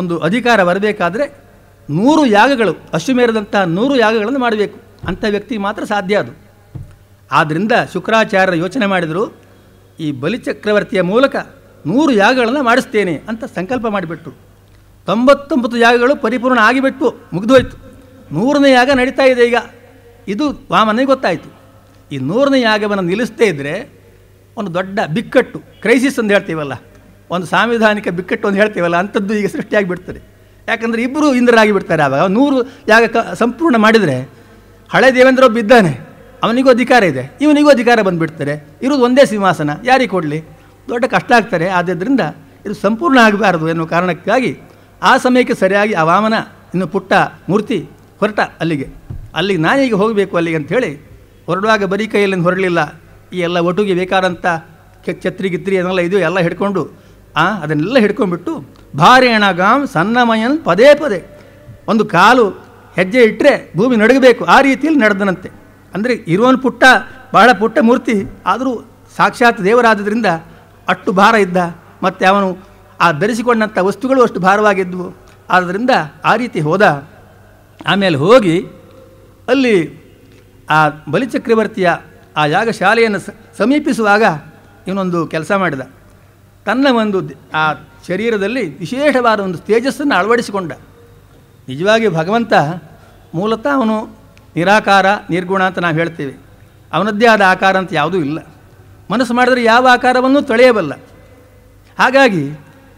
ಒಂದು ಅಧಿಕಾರ ಬರಬೇಕಾದ್ರೆ 100 ಯಾಗಗಳು, ಅಶ್ವಮೇಧದಂತಹ 100 ಯಾಗಗಳನ್ನು ಮಾಡಬೇಕು. ಅಂಥ ವ್ಯಕ್ತಿಗೆ ಮಾತ್ರ ಸಾಧ್ಯ ಅದು. ಆದ್ದರಿಂದ ಶುಕ್ರಾಚಾರ್ಯರು ಯೋಚನೆ ಮಾಡಿದರು, ಈ ಬಲಿಚಕ್ರವರ್ತಿಯ ಮೂಲಕ 100 ಯಾಗಗಳನ್ನು ಮಾಡಿಸ್ತೇನೆ ಅಂತ ಸಂಕಲ್ಪ ಮಾಡಿಬಿಟ್ರು. 99 ಯಾಗಗಳು ಪರಿಪೂರ್ಣ ಆಗಿಬಿಟ್ಟು ಮುಗಿದೋಯ್ತು. 100ನೇ ಯಾಗ ನಡೀತಾ ಇದೆ ಈಗ. ಇದು ವಾಮನಿಗೆ ಗೊತ್ತಾಯಿತು. ಈ 100ನೇ ಯಾಗವನ್ನು ನಿಲ್ಲಿಸದೇ ಇದ್ದರೆ ಒಂದು ದೊಡ್ಡ ಬಿಕ್ಕಟ್ಟು, ಕ್ರೈಸಿಸ್ ಅಂತ ಹೇಳ್ತೀವಲ್ಲ, ಒಂದು ಸಾಂವಿಧಾನಿಕ ಬಿಕ್ಕಟ್ಟು ಅಂತ ಹೇಳ್ತೀವಲ್ಲ, ಅಂಥದ್ದು ಈಗ ಸೃಷ್ಟಿಯಾಗಿಬಿಡ್ತದೆ. ಯಾಕಂದರೆ ಇಬ್ಬರು ಇಂದ್ರರಾಗಿ ಬಿಡ್ತಾರೆ. ಆವಾಗ 100 ಯಾಗ ಸಂಪೂರ್ಣ ಮಾಡಿದರೆ ಹಳೆ ದೇವೇಂದ್ರ ಒಬ್ಬ ಇದ್ದಾನೆ, ಅವನಿಗೂ ಅಧಿಕಾರ ಇದೆ, ಇವನಿಗೂ ಅಧಿಕಾರ ಬಂದುಬಿಡ್ತಾರೆ. ಇರೋದು ಒಂದೇ ಸಿಂಹಾಸನ, ಯಾರಿಗೆ ಕೊಡಲಿ? ದೊಡ್ಡ ಕಷ್ಟ ಆಗ್ತಾರೆ. ಆದ್ದರಿಂದ ಇದು ಸಂಪೂರ್ಣ ಆಗಬಾರದು ಎನ್ನುವ ಕಾರಣಕ್ಕಾಗಿ ಆ ಸಮಯಕ್ಕೆ ಸರಿಯಾಗಿ ಆ ವಾಮನ ಇನ್ನು ಪುಟ್ಟ ಮೂರ್ತಿ ಹೊರಟ ಅಲ್ಲಿಗೆ ನಾನೀಗ ಹೋಗಬೇಕು ಅಲ್ಲಿಗೆ ಅಂಥೇಳಿ ಹೊರಡುವಾಗ ಬರೀ ಕೈಯಲ್ಲಿ ಹೊರಡಲಿಲ್ಲ. ಈ ಎಲ್ಲ ಒಟ್ಟಿಗೆ ಬೇಕಾದಂಥ ಛತ್ರಿ ಗಿತ್ರಿ ಅದನ್ನೆಲ್ಲ ಇದು ಎಲ್ಲ ಹಿಡ್ಕೊಂಡು ಅದನ್ನೆಲ್ಲ ಹಿಡ್ಕೊಂಡ್ಬಿಟ್ಟು ಭಾರೇಣ ಗಾಂ ಸನ್ನಮಯನ್ ಪದೇ ಪದೇ, ಒಂದು ಕಾಲು ಹೆಜ್ಜೆ ಇಟ್ಟರೆ ಭೂಮಿ ನಡಗಬೇಕು, ಆ ರೀತಿಯಲ್ಲಿ ನಡೆದನಂತೆ. ಅಂದರೆ ಇರುವನು ಬಹಳ ಪುಟ್ಟ ಮೂರ್ತಿ, ಆದರೂ ಸಾಕ್ಷಾತ್ ದೇವರಾದ್ದರಿಂದ ಅಷ್ಟು ಭಾರ ಇದ್ದ. ಮತ್ತು ಅವನು ಆ ಧರಿಸಿಕೊಂಡಂಥ ವಸ್ತುಗಳು ಅಷ್ಟು ಭಾರವಾಗಿದ್ದವು. ಆದ್ದರಿಂದ ಆ ರೀತಿ ಹೋದ. ಆಮೇಲೆ ಹೋಗಿ ಅಲ್ಲಿ ಆ ಬಲಿಚಕ್ರವರ್ತಿಯ ಆ ಯಾಗಶಾಲೆಯನ್ನು ಸಮೀಪಿಸುವಾಗ ಇವನೊಂದು ಕೆಲಸ ಮಾಡಿದ. ತನ್ನ ಆ ಶರೀರದಲ್ಲಿ ವಿಶೇಷವಾದ ಒಂದು ತೇಜಸ್ಸನ್ನು ಅಳವಡಿಸಿಕೊಂಡ. ನಿಜವಾಗಿ ಭಗವಂತ ಮೂಲತಃ ಅವನು ನಿರಾಕಾರ ನಿರ್ಗುಣ ಅಂತ ನಾವು ಹೇಳ್ತೇವೆ. ಅವನದ್ದೇ ಆದ ಆಕಾರ ಅಂತ ಯಾವುದೂ ಇಲ್ಲ. ಮನಸ್ಸು ಮಾಡಿದರೆ ಯಾವ ಆಕಾರವನ್ನು ತೊಳೆಯಬಲ್ಲ. ಹಾಗಾಗಿ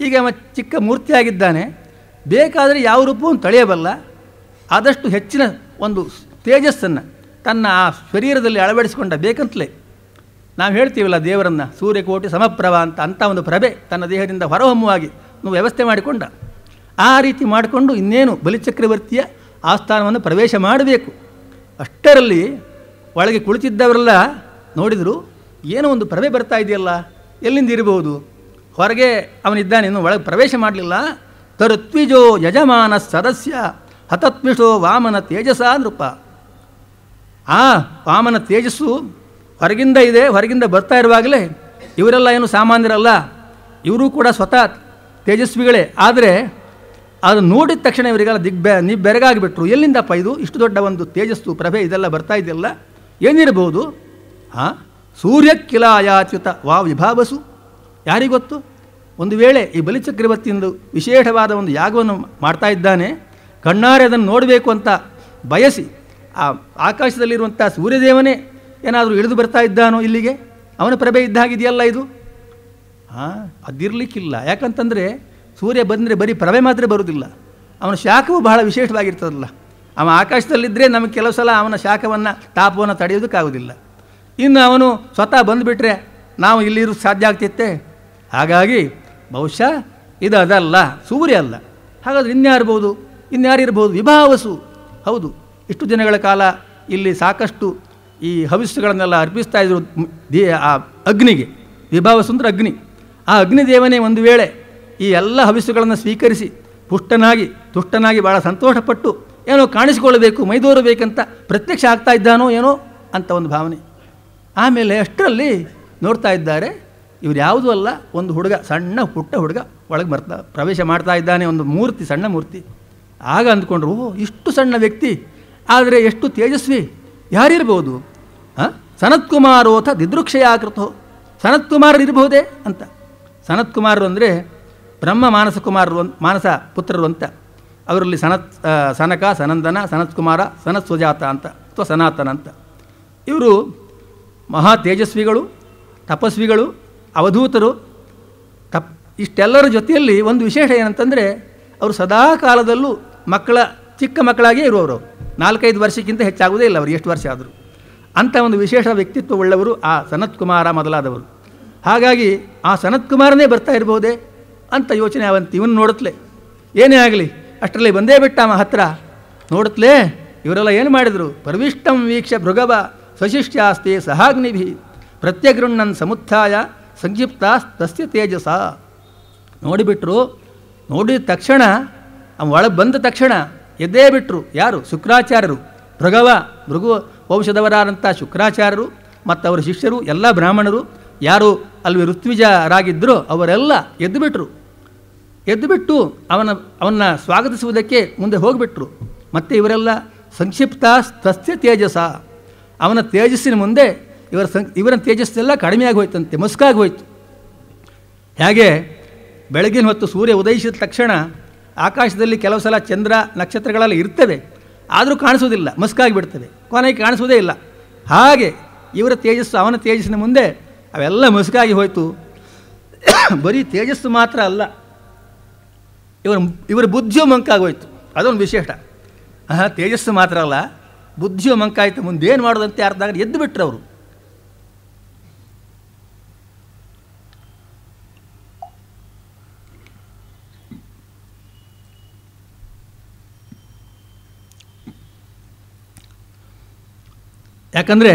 ಈಗ ಅವ ಚಿಕ್ಕ ಮೂರ್ತಿಯಾಗಿದ್ದಾನೆ, ಬೇಕಾದರೆ ಯಾವ ರೂಪವನ್ನು ತಳೆಯಬಲ್ಲ. ಆದಷ್ಟು ಹೆಚ್ಚಿನ ಒಂದು ತೇಜಸ್ಸನ್ನು ತನ್ನ ಆ ಶರೀರದಲ್ಲಿ ಅಳವಡಿಸಿಕೊಂಡ. ಬೇಕಂತಲೇ ನಾವು ಹೇಳ್ತೀವಲ್ಲ ದೇವರನ್ನು, ಸೂರ್ಯಕೋಟಿ ಸಮಪ್ರಭ ಅಂತ, ಅಂಥ ಒಂದು ಪ್ರಭೆ ತನ್ನ ದೇಹದಿಂದ ಹೊರಹೊಮ್ಮುವಾಗಿ ವ್ಯವಸ್ಥೆ ಮಾಡಿಕೊಂಡ. ಆ ರೀತಿ ಮಾಡಿಕೊಂಡು ಇನ್ನೇನು ಬಲಿಚಕ್ರವರ್ತಿಯ ಆಸ್ಥಾನವನ್ನು ಪ್ರವೇಶ ಮಾಡಬೇಕು. ಅಷ್ಟರಲ್ಲಿ ಒಳಗೆ ಕುಳಿತಿದ್ದವರೆಲ್ಲ ನೋಡಿದರು, ಏನೋ ಒಂದು ಪ್ರಭೆ ಬರ್ತಾ ಇದೆಯಲ್ಲ, ಎಲ್ಲಿಂದ ಇರಬಹುದು? ಹೊರಗೆ ಅವನಿದ್ದಾನೆ, ಇನ್ನು ಒಳಗೆ ಪ್ರವೇಶ ಮಾಡಲಿಲ್ಲ. ತರುತ್ವಿಜೋ ಯಜಮಾನ ಸದಸ್ಯ ಹತತ್ವಿಷೋ ವಾಮನ ತೇಜಸ ನೃಪ. ಆ ವಾಮನ ತೇಜಸ್ಸು ಹೊರಗಿಂದ ಇದೆ, ಹೊರಗಿಂದ ಬರ್ತಾ ಇರುವಾಗಲೇ ಇವರೆಲ್ಲ ಏನು ಸಾಮಾನ್ಯರಲ್ಲ, ಇವರು ಕೂಡ ಸ್ವತಃ ತೇಜಸ್ವಿಗಳೇ. ಆದರೆ ಅದನ್ನು ನೋಡಿದ ತಕ್ಷಣ ಇವರಿಗೆಲ್ಲ ಬೆರಗಾಗಿಬಿಟ್ರು. ಎಲ್ಲಿಂದಪ್ಪ ಇದು ಇಷ್ಟು ದೊಡ್ಡ ಒಂದು ತೇಜಸ್ಸು ಪ್ರಭೆ ಇದೆಲ್ಲ ಬರ್ತಾ ಇದೆಯಲ್ಲ, ಏನಿರಬಹುದು? ಸೂರ್ಯಕ್ಕಿಲಾಯಾಚ್ಯುತ ವಾ ವಿಭಾವಸು. ಯಾರಿಗೊತ್ತು? ಒಂದು ವೇಳೆ ಈ ಬಲಿಚಕ್ರವರ್ತಿಯಿಂದ ವಿಶೇಷವಾದ ಒಂದು ಯಾಗವನ್ನು ಮಾಡ್ತಾ ಇದ್ದಾನೆ, ಕಣ್ಣಾರೆ ಅದನ್ನು ನೋಡಬೇಕು ಅಂತ ಬಯಸಿ ಆ ಆಕಾಶದಲ್ಲಿರುವಂಥ ಸೂರ್ಯದೇವನೇ ಏನಾದರೂ ಇಳಿದು ಬರ್ತಾ ಇದ್ದಾನೋ ಇಲ್ಲಿಗೆ? ಅವನ ಪ್ರಭೆ ಇದ್ದಾಗಿದೆಯಲ್ಲ ಇದು. ಅದಿರಲಿಕ್ಕಿಲ್ಲ. ಯಾಕಂತಂದರೆ ಸೂರ್ಯ ಬಂದರೆ ಬರೀ ಪ್ರಭೆ ಮಾತ್ರ ಬರುವುದಿಲ್ಲ, ಅವನ ಶಾಖವೂ ಬಹಳ ವಿಶೇಷವಾಗಿರ್ತದಲ್ಲ. ಅವ ಆಕಾಶದಲ್ಲಿದ್ದರೆ ನಮಗೆ ಕೆಲವು ಸಲ ಅವನ ಶಾಖವನ್ನು ತಾಪವನ್ನು ತಡೆಯೋದಕ್ಕಾಗೋದಿಲ್ಲ. ಇನ್ನು ಅವನು ಸ್ವತಃ ಬಂದುಬಿಟ್ರೆ ನಾವು ಇಲ್ಲಿರೋದು ಸಾಧ್ಯ ಆಗ್ತಿತ್ತೆ. ಹಾಗಾಗಿ ಬಹುಶಃ ಇದು ಅದಲ್ಲ, ಸೂರ್ಯ ಅಲ್ಲ. ಹಾಗಾದರೆ ಇನ್ಯಾರಿರ್ಬೋದು? ಇನ್ಯಾರಿರ್ಬೋದು? ವಿಭಾವಸು. ಹೌದು, ಇಷ್ಟು ದಿನಗಳ ಕಾಲ ಇಲ್ಲಿ ಸಾಕಷ್ಟು ಈ ಹವಿಸ್ಸುಗಳನ್ನೆಲ್ಲ ಅರ್ಪಿಸ್ತಾ ಇದ್ರು ಆ ಅಗ್ನಿಗೆ. ವಿಭಾವಸು ಅಂದರೆ ಅಗ್ನಿ. ಆ ಅಗ್ನಿದೇವನೇ ಒಂದು ವೇಳೆ ಈ ಎಲ್ಲ ಹವಿಸ್ಸುಗಳನ್ನು ಸ್ವೀಕರಿಸಿ ತುಷ್ಟನಾಗಿ ಭಾಳ ಸಂತೋಷಪಟ್ಟು ಏನೋ ಕಾಣಿಸಿಕೊಳ್ಳಬೇಕು, ಮೈದೋರಬೇಕಂತ ಪ್ರತ್ಯಕ್ಷ ಆಗ್ತಾ ಇದ್ದಾನೋ ಏನೋ ಅಂತ ಒಂದು ಭಾವನೆ. ಆಮೇಲೆ ಅಷ್ಟರಲ್ಲಿ ನೋಡ್ತಾ ಇದ್ದಾರೆ, ಇವರು ಯಾವುದೂ ಅಲ್ಲ, ಒಂದು ಹುಡುಗ, ಸಣ್ಣ ಪುಟ್ಟ ಹುಡುಗ ಒಳಗೆ ಪ್ರವೇಶ ಮಾಡ್ತಾ ಇದ್ದಾನೆ, ಒಂದು ಮೂರ್ತಿ, ಸಣ್ಣ ಮೂರ್ತಿ. ಆಗ ಅಂದ್ಕೊಂಡ್ರು, ಇಷ್ಟು ಸಣ್ಣ ವ್ಯಕ್ತಿ ಆದರೆ ಎಷ್ಟು ತೇಜಸ್ವಿ, ಯಾರಿರ್ಬೋದು? ಸನತ್ಕುಮಾರೋಥ ದಿದೃಕ್ಷಯಾಕೃತೋ. ಸನತ್ಕುಮಾರರಿರಬಹುದೇ ಅಂತ. ಸನತ್ಕುಮಾರರು ಅಂದರೆ ಬ್ರಹ್ಮ ಮಾನಸ ಪುತ್ರರು ಅಂತ. ಅವರಲ್ಲಿ ಸನಕ, ಸನಂದನ, ಸನತ್ಕುಮಾರ, ಸನತ್ಸುಜಾತ ಅಂತ ಅಥವಾ ಸನಾತನ ಅಂತ. ಇವರು ಮಹಾ ತೇಜಸ್ವಿಗಳು, ತಪಸ್ವಿಗಳು, ಅವಧೂತರು. ಇಷ್ಟೆಲ್ಲರ ಜೊತೆಯಲ್ಲಿ ಒಂದು ವಿಶೇಷ ಏನಂತಂದರೆ ಅವರು ಸದಾ ಕಾಲದಲ್ಲೂ ಚಿಕ್ಕ ಮಕ್ಕಳಾಗಿಯೇ ಇರುವವರು. 4-5 ವರ್ಷಕ್ಕಿಂತ ಹೆಚ್ಚಾಗುವುದೇ ಇಲ್ಲ ಅವರು, ಎಷ್ಟು ವರ್ಷ ಆದರೂ. ಅಂಥ ಒಂದು ವಿಶೇಷ ವ್ಯಕ್ತಿತ್ವವುಳ್ಳವರು ಆ ಸನತ್ಕುಮಾರ ಮೊದಲಾದವರು. ಹಾಗಾಗಿ ಆ ಸನತ್ಕುಮಾರನೇ ಬರ್ತಾ ಇರ್ಬೋದೇ ಅಂತ ಯೋಚನೆ ಅವಂತ. ಇವನು ನೋಡುತ್ತಲೇ ಏನೇ ಆಗಲಿ ಅಷ್ಟರಲ್ಲಿ ಬಂದೇ ಬಿಟ್ಟ ಹತ್ರ. ನೋಡುತ್ತಲೇ ಇವರೆಲ್ಲ ಏನು ಮಾಡಿದರು? ಪ್ರವಿಷ್ಟಂ ವೀಕ್ಷ ಭೃಗವ ಸ್ವಶಿಷ್ಟ್ಯಾಸ್ತೆ ಸಹಾಗ್ನಿಭಿ ಪ್ರತ್ಯಗೃಣ್ಣನ್ ಸಮುತ್ಥಾಯ ಸಂಕ್ಷಿಪ್ತ ತಸ್ಯ ತೇಜಸ. ನೋಡಿಬಿಟ್ರು. ನೋಡಿದ ತಕ್ಷಣ ಒಳಗೆ ಬಂದ ತಕ್ಷಣ ಎದ್ದೇ ಬಿಟ್ಟರು. ಯಾರು? ಶುಕ್ರಾಚಾರ್ಯರು. ಭೃಗು ವಂಶದವರಾದಂಥ ಶುಕ್ರಾಚಾರ್ಯರು ಮತ್ತು ಅವರ ಶಿಷ್ಯರು, ಎಲ್ಲ ಬ್ರಾಹ್ಮಣರು, ಯಾರು ಅಲ್ಲಿ ಋತ್ವಿಜರಾಗಿದ್ದರೋ ಅವರೆಲ್ಲ ಎದ್ದುಬಿಟ್ಟು ಅವನ್ನ ಸ್ವಾಗತಿಸುವುದಕ್ಕೆ ಮುಂದೆ ಹೋಗಿಬಿಟ್ರು. ಮತ್ತು ಇವರೆಲ್ಲ ಸಂಕ್ಷಿಪ್ತ ತಸ್ಯ ತೇಜಸ, ಅವನ ತೇಜಸ್ಸಿನ ಮುಂದೆ ಇವರ ತೇಜಸ್ಸೆಲ್ಲ ಕಡಿಮೆಯಾಗಿ ಹೋಯ್ತಂತೆ, ಮುಸ್ಕಾಗಿ ಹೋಯ್ತು. ಹೇಗೆ ಬೆಳಗಿನ ಹೊತ್ತು ಸೂರ್ಯ ಉದಯಿಸಿದ ತಕ್ಷಣ ಆಕಾಶದಲ್ಲಿ ಕೆಲವು ಸಲ ಚಂದ್ರ ನಕ್ಷತ್ರಗಳೆಲ್ಲ ಇರ್ತವೆ, ಆದರೂ ಕಾಣಿಸೋದಿಲ್ಲ, ಮುಸ್ಕಾಗಿ ಬಿಡ್ತವೆ, ಕೊನೆಗೆ ಕಾಣಿಸೋದೇ ಇಲ್ಲ. ಹಾಗೆ ಇವರ ತೇಜಸ್ಸು ಅವನ ತೇಜಸ್ಸಿನ ಮುಂದೆ ಅವೆಲ್ಲ ಮುಸುಕಾಗಿ ಹೋಯಿತು. ಬರೀ ತೇಜಸ್ಸು ಮಾತ್ರ ಅಲ್ಲ, ಇವರ ಬುದ್ಧಿಯೂ ಮಂಕಾಗೋಯ್ತು. ಅದೊಂದು ವಿಶೇಷ. ತೇಜಸ್ಸು ಮಾತ್ರ ಅಲ್ಲ, ಬುದ್ಧಿಯೂ ಮಂಕಾಯಿತು. ಮುಂದೇನು ಮಾಡೋದಂತೆ ಅರ್ಥ ಆಗ ಎದ್ದು ಬಿಟ್ರು ಅವರು. ಯಾಕಂದರೆ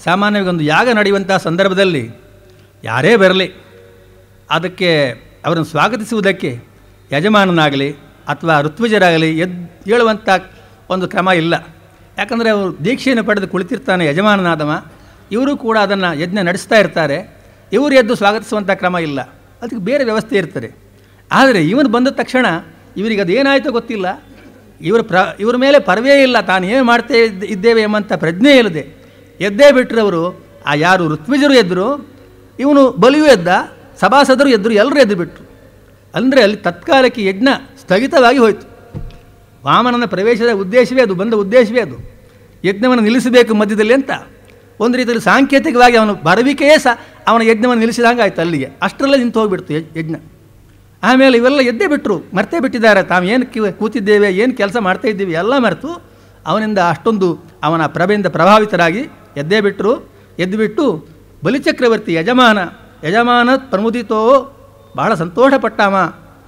ಸಾಮಾನ್ಯವಾಗಿ ಒಂದು ಯಾಗ ನಡೆಯುವಂಥ ಸಂದರ್ಭದಲ್ಲಿ ಯಾರೇ ಬರಲಿ ಅದಕ್ಕೆ ಅವರನ್ನು ಸ್ವಾಗತಿಸುವುದಕ್ಕೆ ಯಜಮಾನನಾಗಲಿ ಅಥವಾ ಋತ್ವಿಜರಾಗಲಿ ಹೇಳುವಂಥ ಒಂದು ಕ್ರಮ ಇಲ್ಲ. ಯಾಕಂದರೆ ಅವರು ದೀಕ್ಷೆಯನ್ನು ಪಡೆದು ಕುಳಿತಿರ್ತಾನೆ ಯಜಮಾನನಾದವ, ಇವರು ಕೂಡ ಅದನ್ನು ಯಜ್ಞ ನಡೆಸ್ತಾ ಇರ್ತಾರೆ, ಇವರು ಎದ್ದು ಸ್ವಾಗತಿಸುವಂಥ ಕ್ರಮ ಇಲ್ಲ, ಅದಕ್ಕೆ ಬೇರೆ ವ್ಯವಸ್ಥೆ ಇರ್ತದೆ. ಆದರೆ ಇವನು ಬಂದ ತಕ್ಷಣ ಇವರಿಗೆ ಅದೇನಾಯಿತೋ ಗೊತ್ತಿಲ್ಲ, ಇವರ ಮೇಲೆ ಪರವೇ ಇಲ್ಲ, ತಾನು ಏನು ಮಾಡ್ತಾ ಇದ್ದೇವೆ ಎಂಬಂಥ ಪ್ರಜ್ಞೆ ಇಲ್ಲದೆ ಎದ್ದೇ ಬಿಟ್ಟರವರು. ಆ ಯಾರು ಋತ್ವಿಜರು ಎದ್ದರು, ಇವನು ಬಲಿಯೂ ಎದ್ದ, ಸಭಾಸದರು ಎದ್ದರು, ಎಲ್ಲರೂ ಎದ್ದು ಬಿಟ್ಟರು. ಅಂದರೆ ಅಲ್ಲಿ ತತ್ಕಾಲಕ್ಕೆ ಯಜ್ಞ ಸ್ಥಗಿತವಾಗಿ ಹೋಯಿತು. ವಾಮನನ ಪ್ರವೇಶದ ಉದ್ದೇಶವೇ ಅದು, ಬಂದ ಉದ್ದೇಶವೇ ಅದು, ಯಜ್ಞವನ್ನು ನಿಲ್ಲಿಸಬೇಕು ಮಧ್ಯದಲ್ಲಿ ಅಂತ. ಒಂದು ರೀತಿಯಲ್ಲಿ ಸಾಂಕೇತಿಕವಾಗಿ ಅವನು ಬರವಿಕೆಯೇ ಅವನ ಯಜ್ಞವನ್ನು ನಿಲ್ಲಿಸಿದಂಗೆ ಆಯಿತು. ಅಲ್ಲಿಗೆ ಅಷ್ಟರಲ್ಲೇ ನಿಂತು ಹೋಗಿಬಿಡ್ತು ಯಜ್ಞ. ಆಮೇಲೆ ಇವೆಲ್ಲ ಎದ್ದೇ ಬಿಟ್ಟರು, ಮರ್ತೇ ಬಿಟ್ಟಿದ್ದಾರೆ ತಾವು ಏನು ಕೂತಿದ್ದೇವೆ, ಏನು ಕೆಲಸ ಮಾಡ್ತಾ ಇದ್ದೀವಿ ಎಲ್ಲ ಮರೆತು ಅವನಿಂದ ಅಷ್ಟೊಂದು ಅವನ ಪ್ರಭೆಯಿಂದ ಪ್ರಭಾವಿತರಾಗಿ ಎದ್ದೇ ಬಿಟ್ಟರು. ಎದ್ದುಬಿಟ್ಟು ಬಲಿಚಕ್ರವರ್ತಿ ಯಜಮಾನ ಪ್ರಮುದಿತೋ ಬಹಳ ಸಂತೋಷಪಟ್ಟಾಮ.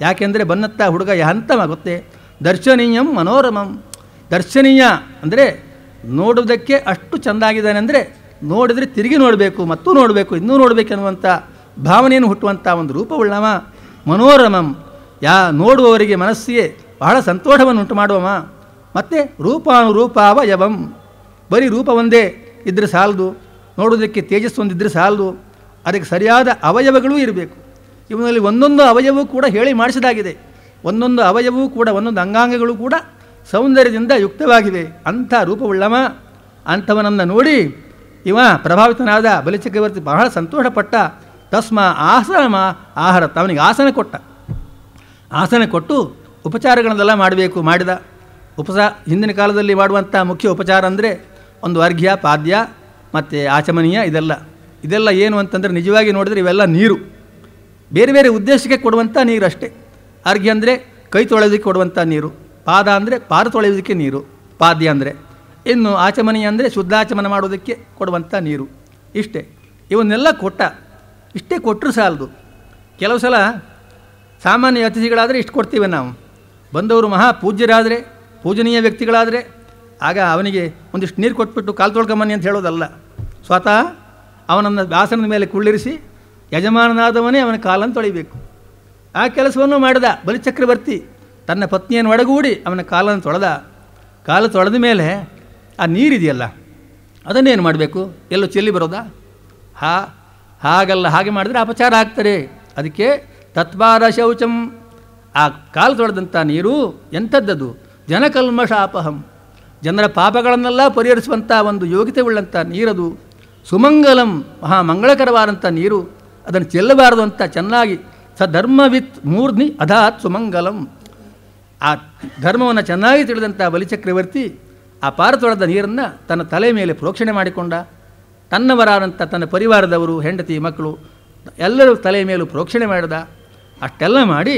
ಯಾಕೆಂದರೆ ಬನ್ನತ್ತ ಹುಡುಗ ಯಾಂತಮ ಗೊತ್ತೇ, ದರ್ಶನೀಯಂ ಮನೋರಮಂ. ದರ್ಶನೀಯ ಅಂದರೆ ನೋಡೋದಕ್ಕೆ ಅಷ್ಟು ಚೆಂದಾಗಿದ್ದಾನೆ ಅಂದರೆ ನೋಡಿದರೆ ತಿರುಗಿ ನೋಡಬೇಕು, ಮತ್ತೂ ನೋಡಬೇಕು, ಇನ್ನೂ ನೋಡಬೇಕೆನ್ನುವಂಥ ಭಾವನೆಯನ್ನು ಹುಟ್ಟುವಂಥ ಒಂದು ರೂಪವುಳ್ಳವ. ಮನೋರಮಂ, ನೋಡುವವರಿಗೆ ಮನಸ್ಸಿಗೆ ಬಹಳ ಸಂತೋಷವನ್ನು ಉಂಟು ಮಾಡುವವ. ಮತ್ತು ರೂಪಾನುರೂಪಾವಯವಂ, ಬರೀ ರೂಪ ಒಂದೇ ಇದ್ದರೆ ಸಾಲದು, ನೋಡೋದಕ್ಕೆ ತೇಜಸ್ಸು ಒಂದಿದ್ದರೆ ಸಾಲದು, ಅದಕ್ಕೆ ಸರಿಯಾದ ಅವಯವಗಳೂ ಇರಬೇಕು. ಇವನಲ್ಲಿ ಒಂದೊಂದು ಅವಯವೂ ಕೂಡ ಹೇಳಿ ಮಾಡಿಸಿದಾಗಿದೆ. ಒಂದೊಂದು ಅವಯವೂ ಕೂಡ, ಒಂದೊಂದು ಅಂಗಾಂಗಗಳು ಕೂಡ ಸೌಂದರ್ಯದಿಂದ ಯುಕ್ತವಾಗಿವೆ. ಅಂಥ ರೂಪವುಳ್ಳವ. ಅಂಥವನನ್ನು ನೋಡಿ ಇವ ಪ್ರಭಾವಿತನಾದ ಬಲಿಚಕ್ರವರ್ತಿ ಬಹಳ ಸಂತೋಷಪಟ್ಟ. ತಸ್ಮ ಆಸನ ಆಹಾರ, ಅವನಿಗೆ ಆಸನ ಕೊಟ್ಟ. ಆಸನ ಕೊಟ್ಟು ಉಪಚಾರಗಳನ್ನೆಲ್ಲ ಮಾಡಬೇಕು. ಮಾಡಿದ ಹಿಂದಿನ ಕಾಲದಲ್ಲಿ ಮಾಡುವಂಥ ಮುಖ್ಯ ಉಪಚಾರ ಅಂದರೆ ಒಂದು ಅರ್ಘ್ಯ, ಪಾದ್ಯ ಮತ್ತು ಆಚಮನೀಯ. ಇದೆಲ್ಲ ಏನು ಅಂತಂದರೆ ನಿಜವಾಗಿ ನೋಡಿದರೆ ಇವೆಲ್ಲ ನೀರು, ಬೇರೆ ಬೇರೆ ಉದ್ದೇಶಕ್ಕೆ ಕೊಡುವಂಥ ನೀರು ಅಷ್ಟೇ. ಅರ್ಘ್ಯ ಅಂದರೆ ಕೈ ತೊಳೆಯೋದಕ್ಕೆ ಕೊಡುವಂಥ ನೀರು, ಪಾದ ಅಂದರೆ ಪಾದ ತೊಳೆಯೋದಕ್ಕೆ ನೀರು, ಪಾದ್ಯ ಅಂದರೆ. ಇನ್ನು ಆಚಮನೀಯ ಅಂದರೆ ಶುದ್ಧಾಚಮನ ಮಾಡೋದಕ್ಕೆ ಕೊಡುವಂಥ ನೀರು. ಇಷ್ಟೇ. ಇವನ್ನೆಲ್ಲ ಕೊಟ್ಟ. ಇಷ್ಟೇ ಕೊಟ್ಟರು ಸಾಲದು. ಕೆಲವು ಸಲ ಸಾಮಾನ್ಯ ಅತಿಥಿಗಳಾದರೆ ಇಷ್ಟು ಕೊಡ್ತೀವಿ ನಾವು. ಬಂದವರು ಮಹಾ ಪೂಜ್ಯರಾದರೆ, ಪೂಜನೀಯ ವ್ಯಕ್ತಿಗಳಾದರೆ ಆಗ ಅವನಿಗೆ ಒಂದಿಷ್ಟು ನೀರು ಕೊಟ್ಬಿಟ್ಟು ಕಾಲು ತೊಳ್ಕೊಂಬನ್ನಿ ಅಂತ ಹೇಳೋದಲ್ಲ. ಸ್ವತಃ ಅವನನ್ನು ಆಸನದ ಮೇಲೆ ಕುಳ್ಳಿರಿಸಿ ಯಜಮಾನನಾದವನೇ ಅವನ ಕಾಲನ್ನು ತೊಳಿಬೇಕು. ಆ ಕೆಲಸವನ್ನು ಮಾಡಿದ ಬಲಿಚಕ್ರವರ್ತಿ. ತನ್ನ ಪತ್ನಿಯನ್ನು ಒಡಗೂಡಿ ಅವನ ಕಾಲನ್ನು ತೊಳೆದ. ಕಾಲು ತೊಳೆದ ಮೇಲೆ ಆ ನೀರಿದೆಯಲ್ಲ ಅದನ್ನೇನು ಮಾಡಬೇಕು? ಎಲ್ಲೋ ಚೆಲ್ಲಿ ಬರೋದಾ? ಹಾಗಲ್ಲ. ಹಾಗೆ ಮಾಡಿದ್ರೆ ಅಪಚಾರ ಆಗ್ತಾರೆ. ಅದಕ್ಕೆ ತತ್ವಾರ ಶೌಚಂ, ಆ ಕಾಲು ತೊಳೆದಂಥ ನೀರು ಎಂಥದ್ದದು? ಜನಕಲ್ಮಷಾಪಹಂ, ಜನರ ಪಾಪಗಳನ್ನೆಲ್ಲ ಪರಿಹರಿಸುವಂಥ ಒಂದು ಯೋಗ್ಯತೆ ಉಳ್ಳಂಥ ನೀರದು. ಸುಮಂಗಲಂ, ಮಹಾಮಂಗಳಕರವಾದಂಥ ನೀರು. ಅದನ್ನು ಚೆಲ್ಲಬಾರದು ಅಂತ ಚೆನ್ನಾಗಿ ಸಧರ್ಮವಿತ್ ಮೂರ್ಧ್ನಿ ಅಧಾತ್ ಸುಮಂಗಲಂ. ಆ ಧರ್ಮವನ್ನು ಚೆನ್ನಾಗಿ ತಿಳಿದಂಥ ಬಲಿಚಕ್ರವರ್ತಿ ಆ ಪಾರ ತೊಳೆದ ನೀರನ್ನು ತನ್ನ ತಲೆ ಮೇಲೆ ಪ್ರೋಕ್ಷಣೆ ಮಾಡಿಕೊಂಡ. ತನ್ನವರಾದಂಥ ತನ್ನ ಪರಿವಾರದವರು, ಹೆಂಡತಿ, ಮಕ್ಕಳು ಎಲ್ಲರೂ ತಲೆ ಮೇಲೂ ಪ್ರೋಕ್ಷಣೆ ಮಾಡಿದ. ಅಷ್ಟೆಲ್ಲ ಮಾಡಿ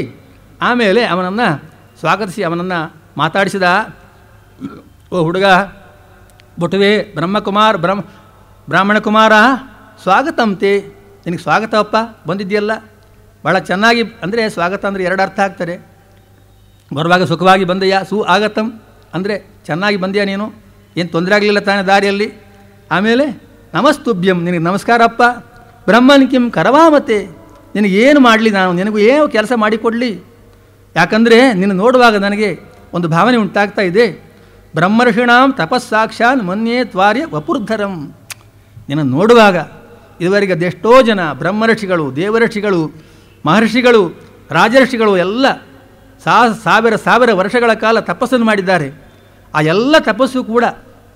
ಆಮೇಲೆ ಅವನನ್ನು ಸ್ವಾಗತಿಸಿ ಅವನನ್ನು ಮಾತಾಡಿಸಿದ. ಓ ಹುಡುಗ, ಬೊಟುವೆ, ಬ್ರಾಹ್ಮಣ ಕುಮಾರ, ಸ್ವಾಗತಂತೆ. ನಿನಗೆ ಸ್ವಾಗತವಪ್ಪ, ಬಂದಿದ್ದೀಯಲ್ಲ ಭಾಳ ಚೆನ್ನಾಗಿ. ಅಂದರೆ ಸ್ವಾಗತ ಅಂದರೆ ಎರಡು ಅರ್ಥ ಆಗ್ತದೆ. ಬರುವಾಗ ಸುಖವಾಗಿ ಬಂದೆಯಾ, ಆಗತಂ ಅಂದರೆ ಚೆನ್ನಾಗಿ ಬಂದೆಯಾ ನೀನು, ಏನು ತೊಂದರೆ ಆಗಲಿಲ್ಲ ತಾನೇ ದಾರಿಯಲ್ಲಿ. ಆಮೇಲೆ ನಮಸ್ತುಭ್ಯಂ, ನಿನಗೆ ನಮಸ್ಕಾರಪ್ಪ. ಬ್ರಹ್ಮನ್ ಕಿಂ ಕರವಾಮತೆ, ನಿನಗೇನು ಮಾಡಲಿ, ನಾನು ನಿನಗೂ ಏನು ಕೆಲಸ ಮಾಡಿಕೊಡಲಿ? ಯಾಕಂದರೆ ನಿನ್ನ ನೋಡುವಾಗ ನನಗೆ ಒಂದು ಭಾವನೆ ಉಂಟಾಗ್ತಾ ಇದೆ. ಬ್ರಹ್ಮರ್ಷಿಣಾಂ ತಪಸ್ಸಾಕ್ಷಾನ್ ಮನ್ಯೇ ತ್ವಾರ್ಯ ವಪುರ್ಧರಂ. ನಿನ್ನ ನೋಡುವಾಗ ಇದುವರೆಗೆ ಅದೆಷ್ಟೋ ಜನ ಬ್ರಹ್ಮರ್ಷಿಗಳು, ದೇವರ್ಷಿಗಳು, ಮಹರ್ಷಿಗಳು, ರಾಜರ್ಷಿಗಳು ಎಲ್ಲ ಸಾವಿರ ವರ್ಷಗಳ ಕಾಲ ತಪಸ್ಸನ್ನು ಮಾಡಿದ್ದಾರೆ. ಆ ಎಲ್ಲ ತಪಸ್ಸು ಕೂಡ